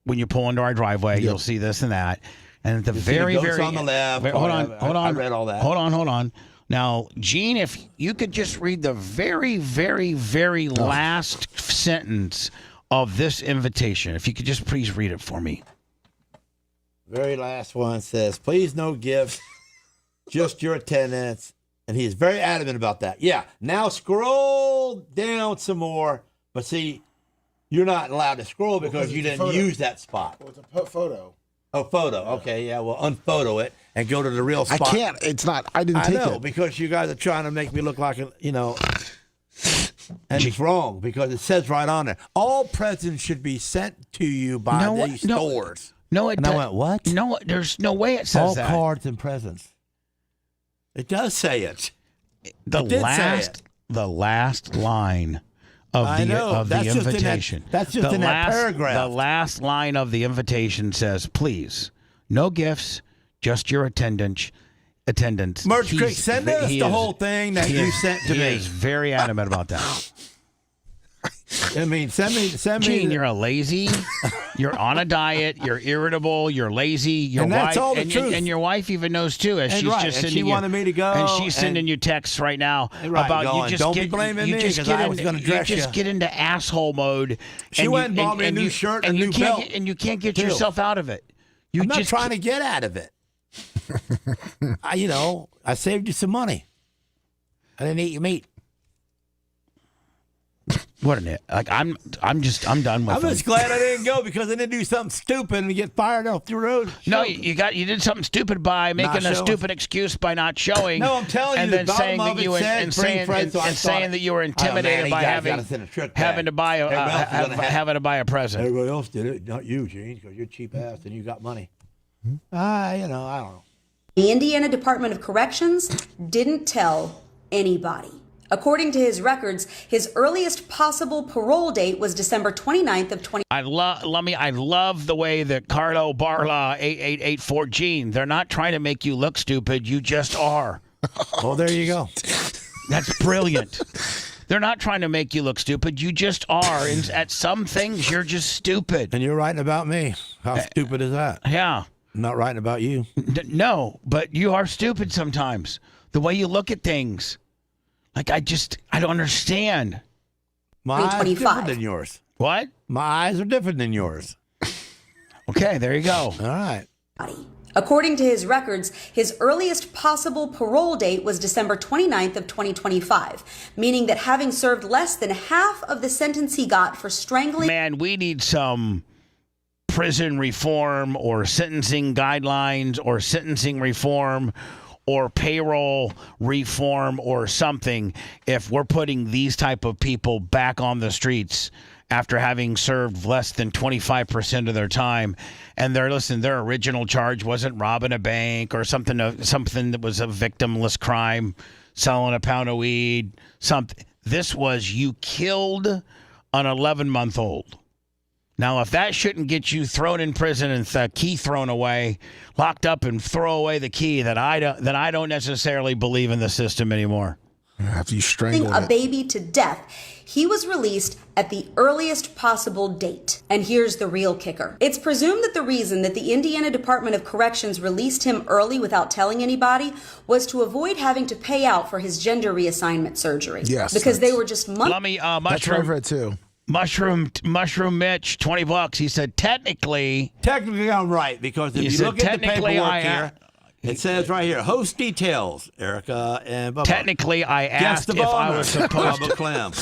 S4: when you pull into our driveway. You'll see this and that. And at the very
S8: on the left.
S4: Hold on.
S8: I read all that.
S4: Hold on. Now, Gene, if you could just read the very, very, very last sentence of this invitation. If you could just please read it for me.
S8: Very last one says, please no gifts, just your attendance. And he's very adamant about that. Yeah. Now scroll down some more. But see, you're not allowed to scroll because you didn't use that spot.
S7: Well, it's a photo.
S8: Oh, photo. Okay, yeah. Well, unphoto it and go to the real spot.
S7: I can't. It's not. I didn't take it.
S8: I know, because you guys are trying to make me look like and it's wrong because it says right on there, all presents should be sent to you by these stores.
S4: No,
S8: and I went, what?
S4: No, there's no way it says
S8: all
S4: that.
S8: All cards and presents. It does say it.
S4: The last line of the invitation.
S8: That's just in that paragraph.
S4: The last line of the invitation says, please, no gifts, just your attendance.
S8: Merch Creek, send us the whole thing that you sent to me.
S4: He is very adamant about that.
S8: I mean, send me.
S4: Gene, you're a lazy. You're on a diet. You're irritable. You're lazy. Your
S8: that's
S4: wife,
S8: all the truth.
S4: And your wife even knows too. As she's just sending
S8: she wanted me to go.
S4: And she's sending you texts right now about you just
S8: don't be blaming me because I was going to dress you.
S4: You just get into asshole mode.
S8: She went and bought me a new shirt and a new belt.
S4: And you can't get yourself out of it.
S8: I'm not trying to get out of it. I saved you some money. I didn't eat your meat.
S4: What an it! Like I'm done with.
S8: I'm just glad I didn't go because I didn't do something stupid and get fired off the road.
S4: No, you did something stupid by making a stupid excuse by not showing.
S8: No, I'm telling you,
S4: and then saying that you saying that you were intimidated by having to buy a present.
S8: Everybody else did it, not you, Gene, because you're cheap ass and you got money. I don't know.
S3: The Indiana Department of Corrections didn't tell anybody. According to his records, his earliest possible parole date was December 29th of 20.
S4: I love the way that Carlo Barla 8884 Gene. They're not trying to make you look stupid. You just are.
S8: Well, there you go.
S4: That's brilliant. They're not trying to make you look stupid. You just are. And at some things, you're just stupid.
S8: And you're writing about me. How stupid is that?
S4: Yeah.
S8: I'm not writing about you.
S4: No, but you are stupid sometimes. The way you look at things. Like, I don't understand.
S8: My eyes are different than yours.
S4: What?
S8: My eyes are different than yours.
S4: Okay, there you go.
S8: All right.
S3: According to his records, his earliest possible parole date was December 29th of 2025, meaning that having served less than half of the sentence he got for strangling...
S4: Man, we need some prison reform or sentencing guidelines or sentencing reform or payroll reform or something if we're putting these type of people back on the streets after having served less than 25% of their time. And their original charge wasn't robbing a bank or something that was a victimless crime, selling a pound of weed, something. This was you killed an 11-month-old. Now, if that shouldn't get you thrown in prison and the key thrown away, locked up and throw away the key, then I don't necessarily believe in the system anymore.
S7: After you strangle
S3: a baby to death, he was released at the earliest possible date. And here's the real kicker. It's presumed that the reason that the Indiana Department of Corrections released him early without telling anybody was to avoid having to pay out for his gender reassignment surgery.
S7: Yes.
S3: Because they were just months.
S4: Let me,
S7: That's what I've read too.
S4: Mushroom Mitch, $20. He said, technically
S8: I'm right, because if you look at the paperwork here, it says right here, host details, Erica and Bubba.
S4: Technically, I asked if I was supposed to.
S8: Bubba Clem.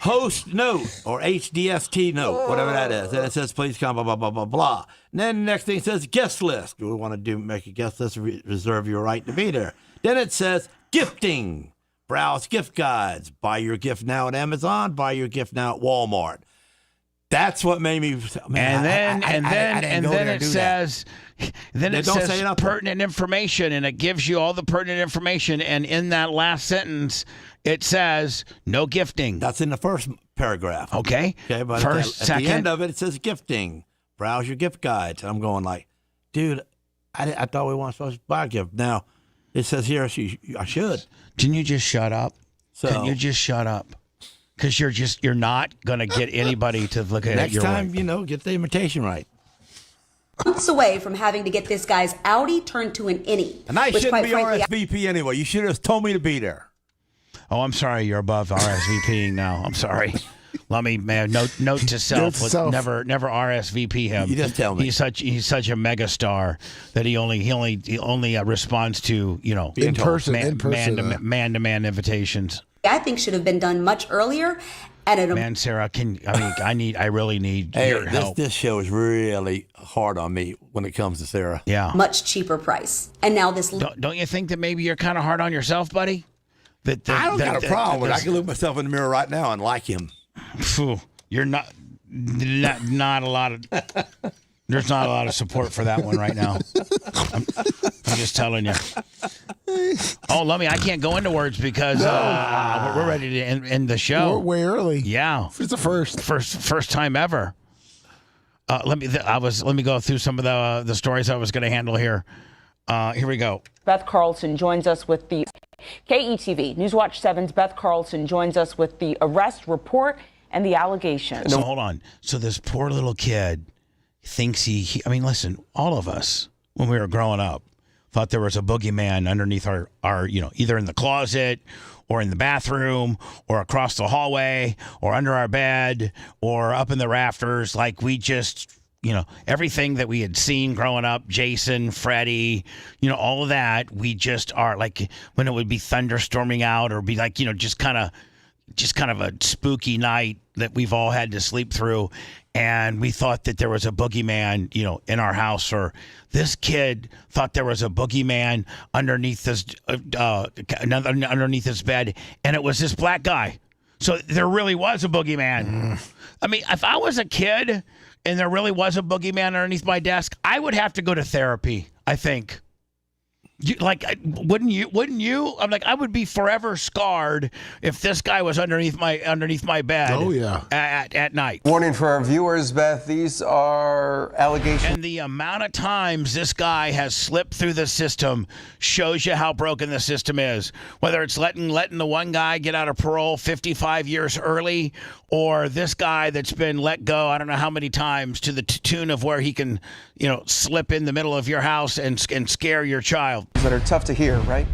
S8: Host note, or HDST note, whatever that is. Then it says, please come, blah, blah, blah, blah, blah. And then the next thing says, guest list. Do we want to make a guest list, reserve your right to be there. Then it says, gifting. Browse gift guides. Buy your gift now at Amazon. Buy your gift now at Walmart. That's what made me. Man,
S4: and then it says pertinent information, and it gives you all the pertinent information. And in that last sentence, it says no gifting.
S8: That's in the first paragraph.
S4: Okay.
S8: But
S4: first,
S8: at the end of it says gifting. Browse your gift guides. And I'm going like, dude, I thought we weren't supposed to buy a gift. Now it says here I should.
S4: Can you just shut up? Can you just shut up? Because you're not going to get anybody to look at it your way.
S8: Next time, get the invitation right.
S3: Months away from having to get this guy's Audi turned to an innie.
S8: And I shouldn't be RSVP anyway. You should have told me to be there.
S4: Oh, I'm sorry. You're above RSVPing now. I'm sorry. Let me, man. Note to self. Never RSVP him.
S8: You just tell me.
S4: He's such a mega star that he only responds to
S7: in person
S4: man-to-man invitations.
S3: I think should have been done much earlier.
S4: Man, Sarah, I really need your help.
S8: This show is really hard on me when it comes to Sarah.
S4: Yeah.
S3: Much cheaper price. And now this.
S4: Don't you think that maybe you're kind of hard on yourself, buddy?
S8: I don't got a problem with it. I can look myself in the mirror right now and like him.
S4: You're not a lot of. There's not a lot of support for that one right now. I'm just telling you. Oh, I can't go into words because we're ready to end the show.
S7: We're way early.
S4: Yeah,
S7: it's the
S4: first time ever. Let me go through some of the stories I was going to handle here. Here we go.
S12: Beth Carlson joins us with the KETV Newswatch 7's Beth Carlson joins us with the arrest report and the allegations.
S4: So hold on. So this poor little kid thinks listen, all of us when we were growing up thought there was a boogeyman underneath our either in the closet or in the bathroom or across the hallway or under our bed or up in the rafters. Like we just, everything that we had seen growing up, Jason, Freddy, all of that, we just are like when it would be thunderstorming out or be like, just kind of a spooky night that we've all had to sleep through. And we thought that there was a boogeyman, in our house, or this kid thought there was a boogeyman underneath his bed, and it was this black guy. So there really was a boogeyman. I mean, if I was a kid and there really was a boogeyman underneath my desk, I would have to go to therapy, I think. Wouldn't you? I'm like, I would be forever scarred if this guy was underneath my bed.
S7: Oh yeah.
S4: At night.
S14: Warning for our viewers, Beth. These are allegations.
S4: And the amount of times this guy has slipped through the system shows you how broken the system is. Whether it's letting the one guy get out of parole 55 years early, or this guy that's been let go I don't know how many times to the tune of where he can, slip in the middle of your house and scare your child.
S14: That are tough to hear, right?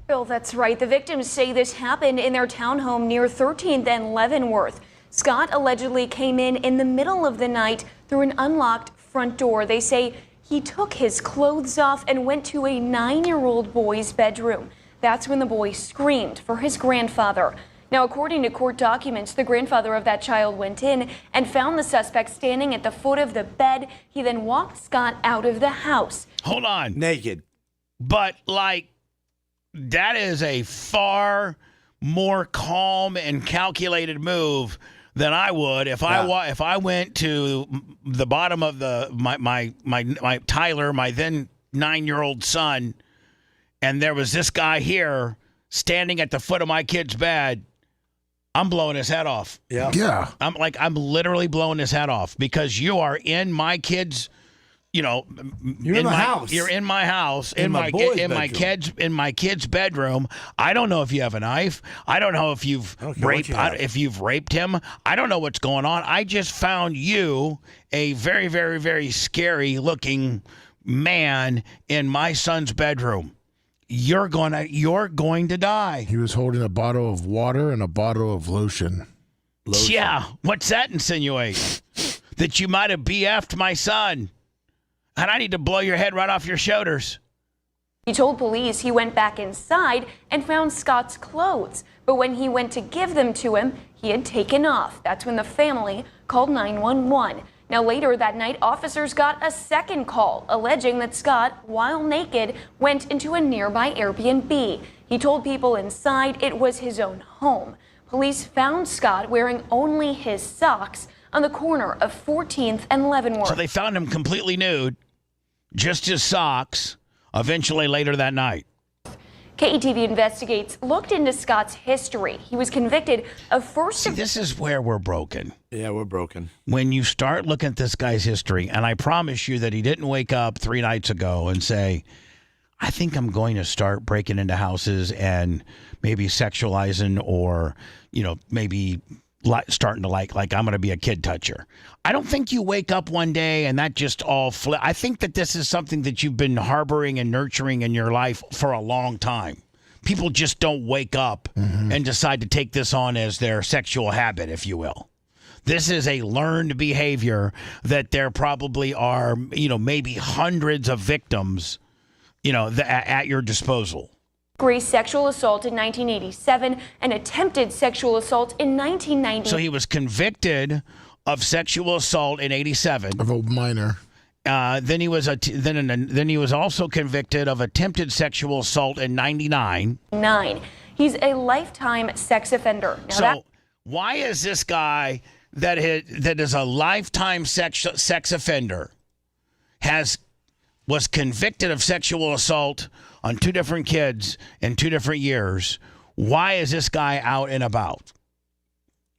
S21: Bill, that's right. The victims say this happened in their townhome near 13th and Leavenworth. Scott allegedly came in the middle of the night through an unlocked front door. They say he took his clothes off and went to a 9-year-old boy's bedroom. That's when the boy screamed for his grandfather. Now, according to court documents, the grandfather of that child went in and found the suspect standing at the foot of the bed. He then walked Scott out of the house.
S4: Hold on.
S8: Naked.
S4: But that is a far more calm and calculated move than I would if I went to the bottom of my Tyler, my then 9-year-old son, and there was this guy here standing at the foot of my kid's bed. I'm blowing his head off.
S7: Yeah.
S4: I'm literally blowing his head off because you are in my kid's. You're
S8: in my house.
S4: You're in my house.
S8: In my boy's
S4: in my kid's bedroom. I don't know if you have a knife. I don't know if you've raped him. I don't know what's going on. I just found you a very, very, very scary looking man in my son's bedroom. You're going to die.
S7: He was holding a bottle of water and a bottle of lotion.
S4: Yeah. What's that insinuate? That you might have BF'd my son. And I need to blow your head right off your shoulders.
S21: He told police he went back inside and found Scott's clothes. But when he went to give them to him, he had taken off. That's when the family called 911. Now later that night, officers got a second call alleging that Scott, while naked, went into a nearby Airbnb. He told people inside it was his own home. Police found Scott wearing only his socks on the corner of 14th and Leavenworth.
S4: So they found him completely nude, just his socks, eventually later that night.
S21: KETV Investigates looked into Scott's history. He was convicted of
S4: this is where we're broken.
S8: Yeah, we're broken.
S4: When you start looking at this guy's history, and I promise you that he didn't wake up 3 nights ago and say, I think I'm going to start breaking into houses and maybe sexualizing or, maybe starting to like I'm going to be a kid toucher. I don't think you wake up one day and that just all flip. I think that this is something that you've been harboring and nurturing in your life for a long time. People just don't wake up and decide to take this on as their sexual habit, if you will. This is a learned behavior that there probably are, maybe hundreds of victims, at your disposal.
S21: Sexual assault in 1987 and attempted sexual assault in 1990.
S4: So he was convicted of sexual assault in 87
S7: of a minor.
S4: Then he was also convicted of attempted sexual assault in 99.
S21: He's a lifetime sex offender. Now
S4: why is this guy that is a lifetime sex offender was convicted of sexual assault on 2 different kids in 2 different years? Why is this guy out and about?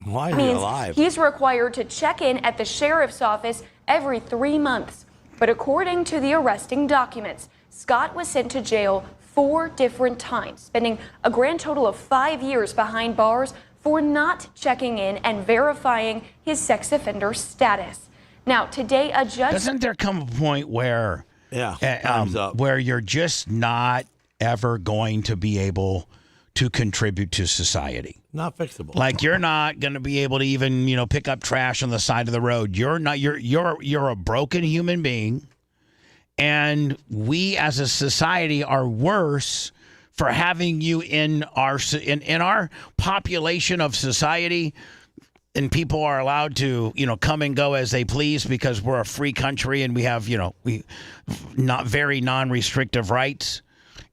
S8: Why is he alive?
S21: He's required to check in at the sheriff's office every 3 months. But according to the arresting documents, Scott was sent to jail 4 different times, spending a grand total of 5 years behind bars for not checking in and verifying his sex offender status. Now, today, a judge...
S4: Doesn't there come a point where...
S8: time's up.
S4: Where you're just not ever going to be able to contribute to society.
S8: Not fixable.
S4: Like you're not going to be able to even, pick up trash on the side of the road. You're a broken human being, and we as a society are worse for having you in our population of society. And people are allowed to, come and go as they please because we're a free country and we have, not very non-restrictive rights,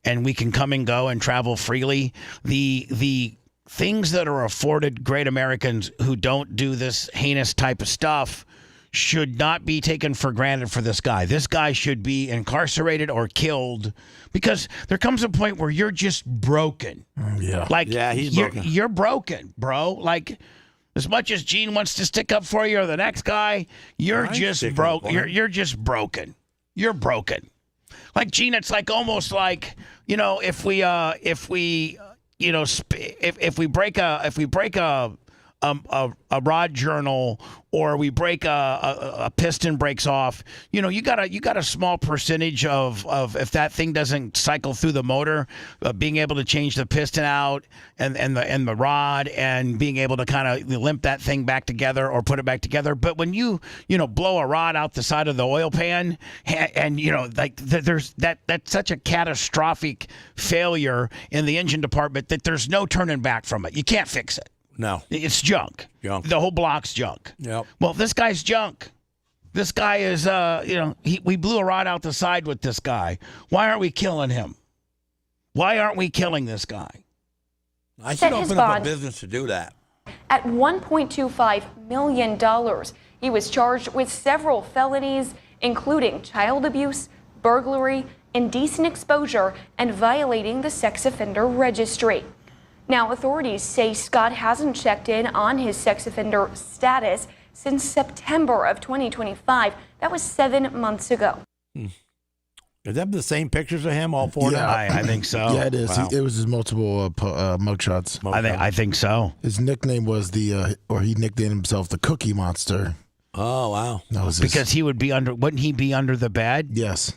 S4: and we can come and go and travel freely. The things that are afforded great Americans who don't do this heinous type of stuff should not be taken for granted for this guy. This guy should be incarcerated or killed because there comes a point where you're just broken.
S8: He's broken.
S4: You're broken, bro. Like, as much as Gene wants to stick up for you or the next guy, you're just broke. You're just broken. You're broken. Like Gene, it's like almost like, if we break a rod journal or we break a piston breaks off, you got a small percentage of if that thing doesn't cycle through the motor, being able to change the piston out and the rod and being able to kind of limp that thing back together or put it back together. But when you blow a rod out the side of the oil pan and there's that's such a catastrophic failure in the engine department that there's no turning back from it. You can't fix it.
S8: No.
S4: It's junk. The whole block's junk.
S8: Yep.
S4: Well, this guy's junk. This guy is, we blew a rod out the side with this guy. Why aren't we killing him? Why aren't we killing this guy?
S8: I should open up a business to do that.
S21: At $1.25 million. He was charged with several felonies, including child abuse, burglary, indecent exposure, and violating the sex offender registry. Now, authorities say Scott hasn't checked in on his sex offender status since September of 2025. That was 7 months ago.
S8: Is that the same pictures of him, all four of them?
S4: I think so.
S7: Yeah, it is.
S4: Wow.
S7: It was his multiple mugshots.
S4: I think so.
S7: His nickname was he nicknamed himself the Cookie Monster.
S8: Oh, wow.
S7: That was
S4: because he would be wouldn't he be under the bed?
S7: Yes.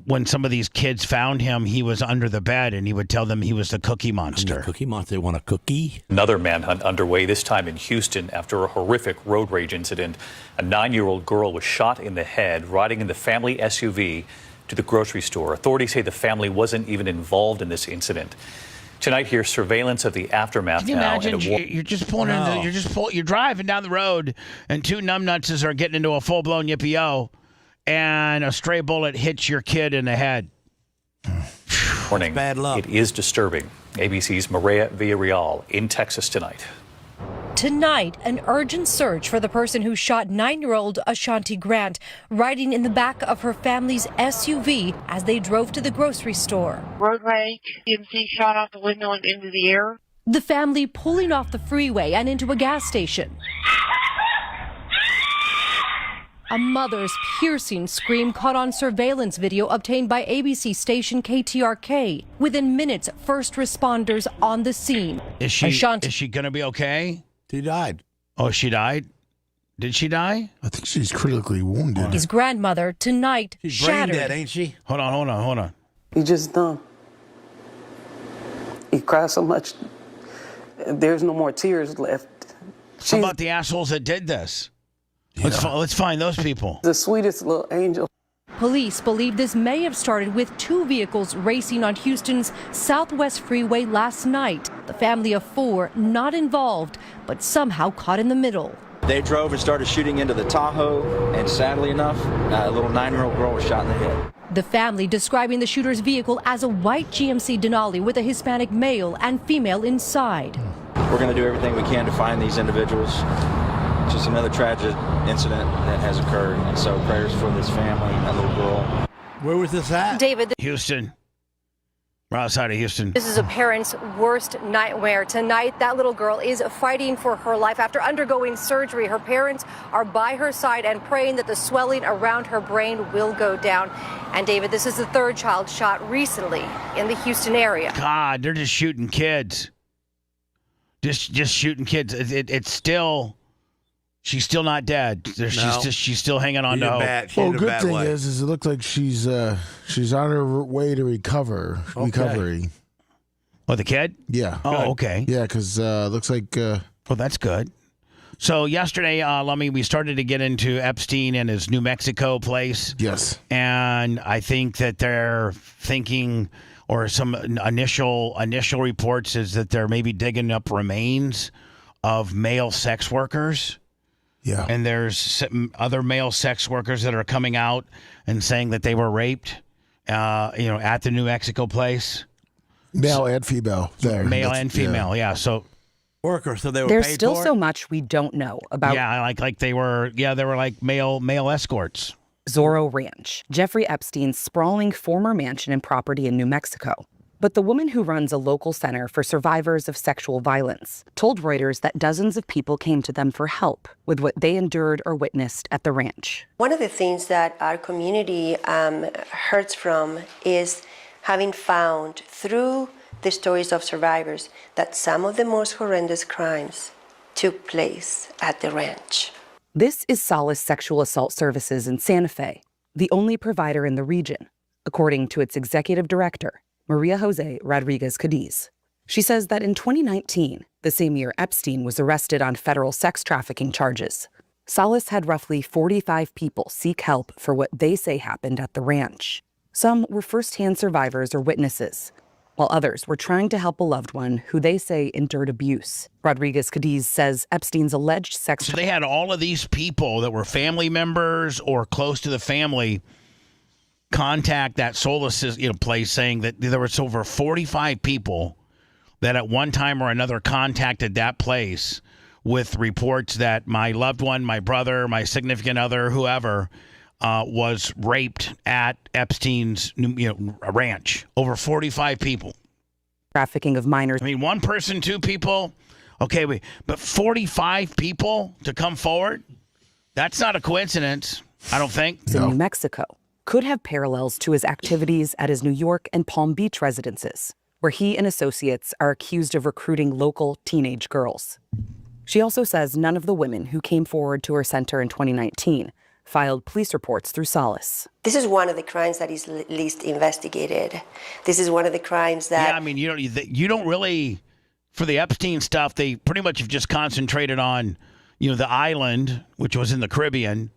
S4: When some of these kids found him, he was under the bed, and he would tell them he was the Cookie Monster.
S8: Cookie Monster, they want a cookie?
S2: Another manhunt underway, this time in Houston, after a horrific road rage incident. A 9-year-old girl was shot in the head riding in the family SUV to the grocery store. Authorities say the family wasn't even involved in this incident. Tonight, here's surveillance of the aftermath.
S4: Can you imagine? You're just pulling you're driving down the road, and two numbnuts are getting into a full-blown yippee-yo, and a stray bullet hits your kid in the head.
S2: Morning. Bad luck. It is disturbing. ABC's Maria Villarreal in Texas tonight.
S11: Tonight, an urgent search for the person who shot 9-year-old Ashanti Grant, riding in the back of her family's SUV as they drove to the grocery store.
S22: Road rage, EMC shot out the window and into the air.
S11: The family pulling off the freeway and into a gas station. A mother's piercing scream caught on surveillance video obtained by ABC station KTRK. Within minutes, first responders on the scene.
S4: Is she going to be okay?
S8: She died.
S4: Oh, she died? Did she die?
S7: I think she's critically wounded.
S11: His grandmother tonight
S8: She's brain
S11: shattered.
S8: dead, ain't she?
S4: Hold on.
S24: He just dumb. He cried so much. There's no more tears left.
S4: How about the assholes that did this? Yeah. Let's find those people.
S24: The sweetest little angel.
S11: Police believe this may have started with 2 vehicles racing on Houston's Southwest Freeway last night. The family of 4 not involved, but somehow caught in the middle.
S25: They drove and started shooting into the Tahoe, and sadly enough, a little 9-year-old girl was shot in the head.
S11: The family describing the shooter's vehicle as a white GMC Denali with a Hispanic male and female inside.
S25: We're going to do everything we can to find these individuals. It's just another tragic incident that has occurred, and so prayers for this family and that little girl.
S8: Where was this at?
S11: David.
S4: Houston. We're outside of Houston.
S11: This is a parent's worst nightmare. Tonight, that little girl is fighting for her life. After undergoing surgery, her parents are by her side and praying that the swelling around her brain will go down. And David, this is the 3rd child shot recently in the Houston area.
S4: God, they're just shooting kids. Just shooting kids. It's still... She's still not dead. She's still hanging on to hope.
S7: Well, good thing is it looks like she's on her way to recovery.
S4: Oh, the kid?
S7: Yeah.
S4: Oh, okay.
S7: Yeah, because looks like.
S4: Well, that's good. So yesterday, Lummy, we started to get into Epstein and his New Mexico place.
S7: Yes.
S4: And I think that they're thinking, or some initial reports is that they're maybe digging up remains of male sex workers.
S7: Yeah.
S4: And there's some other male sex workers that are coming out and saying that they were raped, at the New Mexico place.
S7: Male and female.
S4: Male and female, yeah. So
S8: workers, so they were
S26: There's
S8: paid
S26: still
S8: for
S26: so
S8: it?
S26: much we don't know about.
S4: Yeah, like they were like male escorts.
S26: Zorro Ranch, Jeffrey Epstein's sprawling former mansion and property in New Mexico. But the woman who runs a local center for survivors of sexual violence told Reuters that dozens of people came to them for help with what they endured or witnessed at the ranch.
S27: One of the things that our community hurts from is having found through the stories of survivors that some of the most horrendous crimes took place at the ranch.
S26: This is Solace Sexual Assault Services in Santa Fe, the only provider in the region, according to its executive director, Maria Jose Rodriguez-Cadiz. She says that in 2019, the same year Epstein was arrested on federal sex trafficking charges, Solace had roughly 45 people seek help for what they say happened at the ranch. Some were first-hand survivors or witnesses, while others were trying to help a loved one who they say endured abuse. Rodriguez-Cadiz says Epstein's alleged sex...
S4: So they had all of these people that were family members or close to the family contact that Solis place saying that there was over 45 people that at one time or another contacted that place with reports that my loved one, my brother, my significant other, whoever, was raped at Epstein's ranch. Over 45 people.
S26: Trafficking of minors.
S4: I mean, one person, two people. Okay, but 45 people to come forward? That's not a coincidence, I don't think.
S26: In New Mexico could have parallels to his activities at his New York and Palm Beach residences, where he and associates are accused of recruiting local teenage girls. She also says none of the women who came forward to her center in 2019 filed police reports through Solace.
S27: This is one of the crimes that is least investigated. This is one of the crimes that...
S4: Yeah, I mean, you don't really... For the Epstein stuff, they pretty much have just concentrated on, the island, which was in the Caribbean,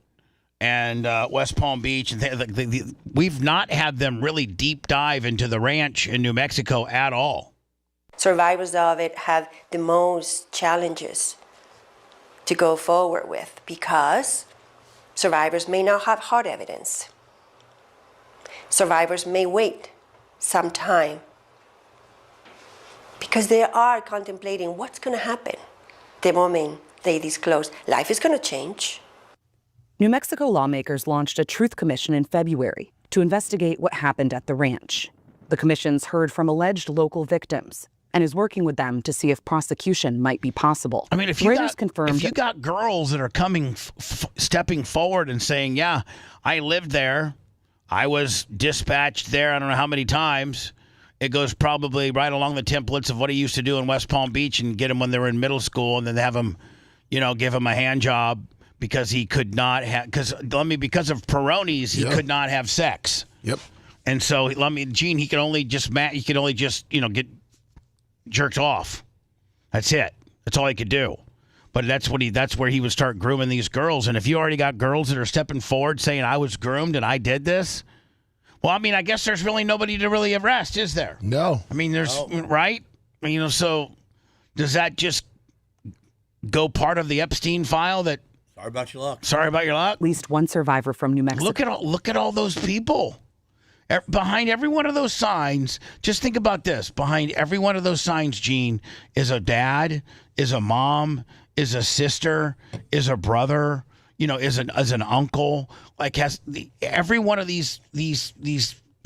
S4: and West Palm Beach. And we've not had them really deep dive into the ranch in New Mexico at all.
S27: Survivors of it have the most challenges to go forward with because survivors may not have hard evidence. Survivors may wait some time because they are contemplating what's going to happen the moment they disclose. Life is going to change.
S26: New Mexico lawmakers launched a truth commission in February to investigate what happened at the ranch. The commission's heard from alleged local victims and is working with them to see if prosecution might be possible.
S4: I mean, if you got girls that are coming, stepping forward and saying, yeah, I lived there, I was dispatched there, I don't know how many times. It goes probably right along the templates of what he used to do in West Palm Beach and get them when they were in middle school and then have them, give him a hand job because he could not have, because of Peronis, he could not have sex.
S7: Yep.
S4: And so, Gene, he could only just, get jerked off. That's it. That's all he could do. But that's where he would start grooming these girls. And if you already got girls that are stepping forward saying I was groomed and I did this, well, I mean, I guess there's really nobody to really arrest, is there?
S7: No.
S4: I mean, right? So does that just go part of the Epstein file that...
S8: Sorry about your luck.
S4: Sorry about your luck?
S26: At least one survivor from New Mexico.
S4: Look at all those people. Behind every one of those signs, just think about this. Behind every one of those signs, Gene, is a dad, is a mom, is a sister, is a brother, is an uncle. Every one of these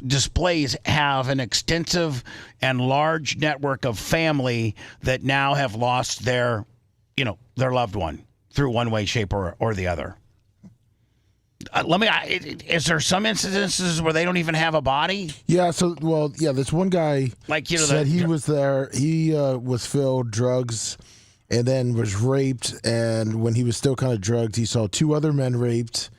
S4: displays have an extensive and large network of family that now have lost their loved one through one way, shape, or the other. Is there some incidences where they don't even have a body?
S7: Yeah. This one guy said he was there. He was filled drugs and then was raped. And when he was still kind of drugged, he saw two other men raped.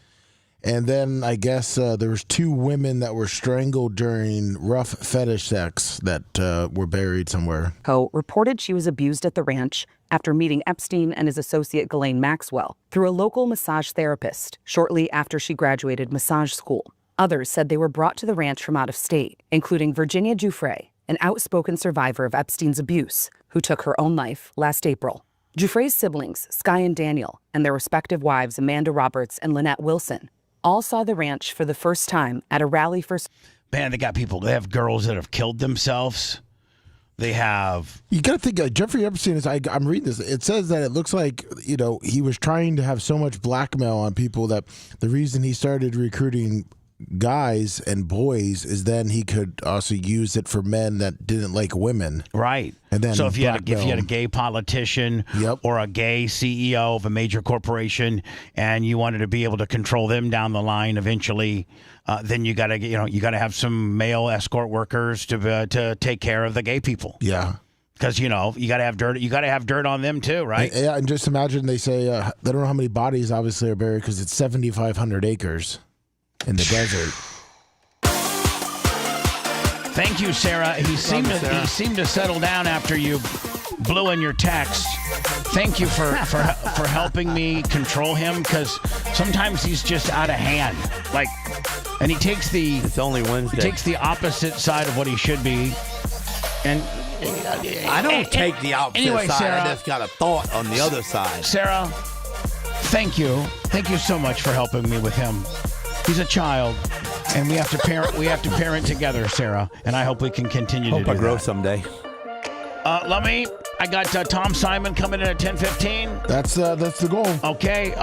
S7: And then I guess there was two women that were strangled during rough fetish sex that were buried somewhere.
S26: Co reported she was abused at the ranch after meeting Epstein and his associate Ghislaine Maxwell through a local massage therapist shortly after she graduated massage school. Others said they were brought to the ranch from out of state, including Virginia Giuffre, an outspoken survivor of Epstein's abuse, who took her own life last April. Giuffre's siblings, Sky and Daniel, and their respective wives, Amanda Roberts and Lynette Wilson, all saw the ranch for the first time at a rally for...
S4: Man, they got people. They have girls that have killed themselves. They have...
S7: You got to think, Jeffrey Epstein is... I'm reading this. It says that it looks like, he was trying to have so much blackmail on people that the reason he started recruiting guys and boys is then he could also use it for men that didn't like women.
S4: Right.
S7: And then
S4: so if you had a gay politician or a gay CEO of a major corporation and you wanted to be able to control them down the line eventually, then you got to have some male escort workers to take care of the gay people.
S7: Yeah.
S4: Because you got to have dirt. You got to have dirt on them too, right?
S7: Yeah, and just imagine they say they don't know how many bodies obviously are buried because it's 7,500 acres in the desert.
S4: Thank you, Sarah. He seemed to settle down after you blew in your text. Thank you for helping me control him because sometimes he's just out of hand. And he takes
S8: it's only Wednesday.
S4: He takes the opposite side of what he should be, and
S8: I don't take the opposite side.
S4: Sarah,
S8: I just got a thought on the other side.
S4: Sarah, thank you so much for helping me with him. He's a child. And we have to parent together, Sarah. And I hope we can continue to do
S8: I grow
S4: that.
S8: someday.
S4: I got Tom Simon coming in at 10:15.
S7: That's the goal.
S4: Okay,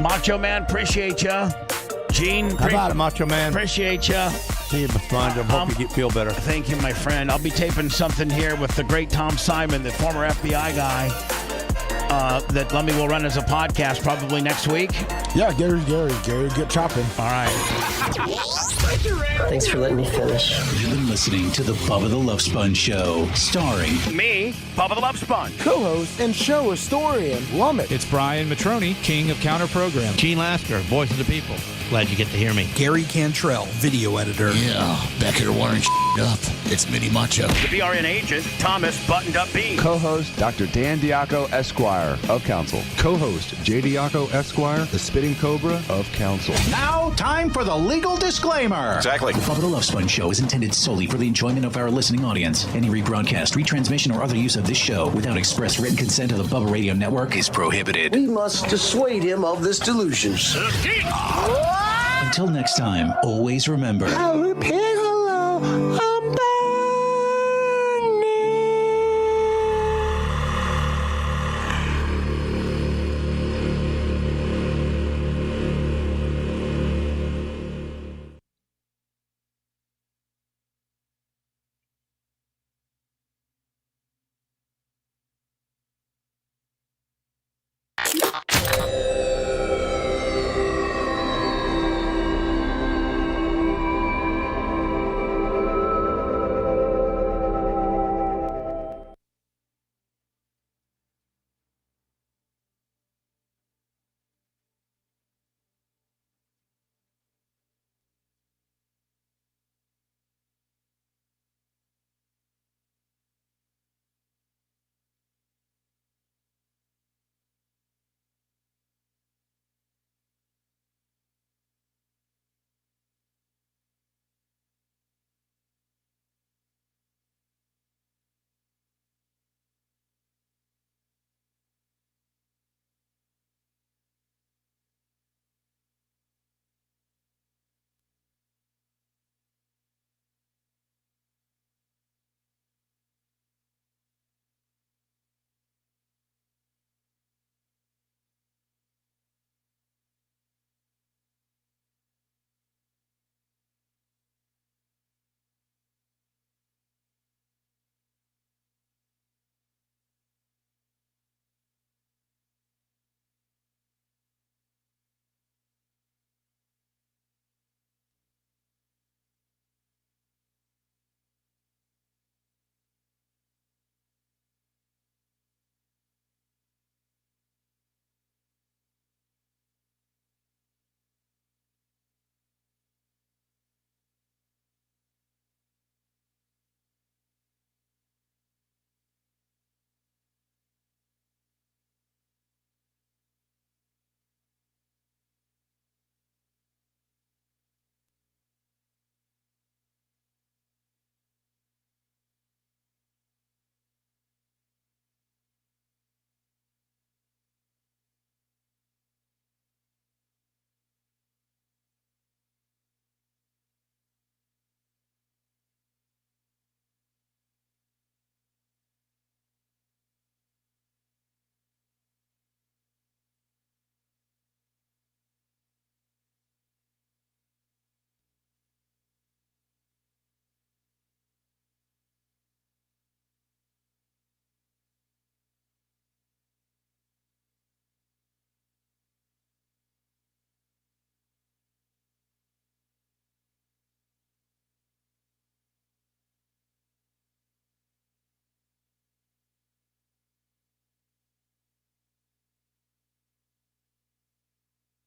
S4: Macho Man, appreciate you. Gene,
S8: How about it, Macho Man?
S4: Appreciate you.
S8: See you, fun. I hope you feel better.
S4: Thank you, my friend. I'll be taping something here with the great Tom Simon, the former FBI guy, that Lummy will run as a podcast probably next week.
S7: Yeah, Gary, get chopping.
S4: All right.
S5: Thanks for letting me finish.
S10: You've been listening to the Bubba the Love Sponge Show, starring
S4: me, Bubba the Love Sponge,
S7: co-host and show historian, Lummit.
S15: It's Brian Matroni, king of counter program.
S8: Gene Lasker, voice of the people. Glad you get to hear me.
S10: Gary Cantrell, video editor. Yeah, back here wiring up. It's Mini Macho.
S4: The BRN agent, Thomas Buttoned Up B.
S16: Co-host, Dr. Dan Diaco, Esquire, of Council. Co-host, J. Diaco, Esquire, the Spitting Cobra of Council.
S10: Now, time for the legal disclaimer.
S16: Exactly.
S10: The Bubba the Love Sponge Show is intended solely for the enjoyment of our listening audience. Any rebroadcast, retransmission, or other use of this show without express written consent of the Bubba Radio Network is prohibited.
S5: We must dissuade him of this delusion.
S10: Until next time, always remember.
S5: I'll repeat hello.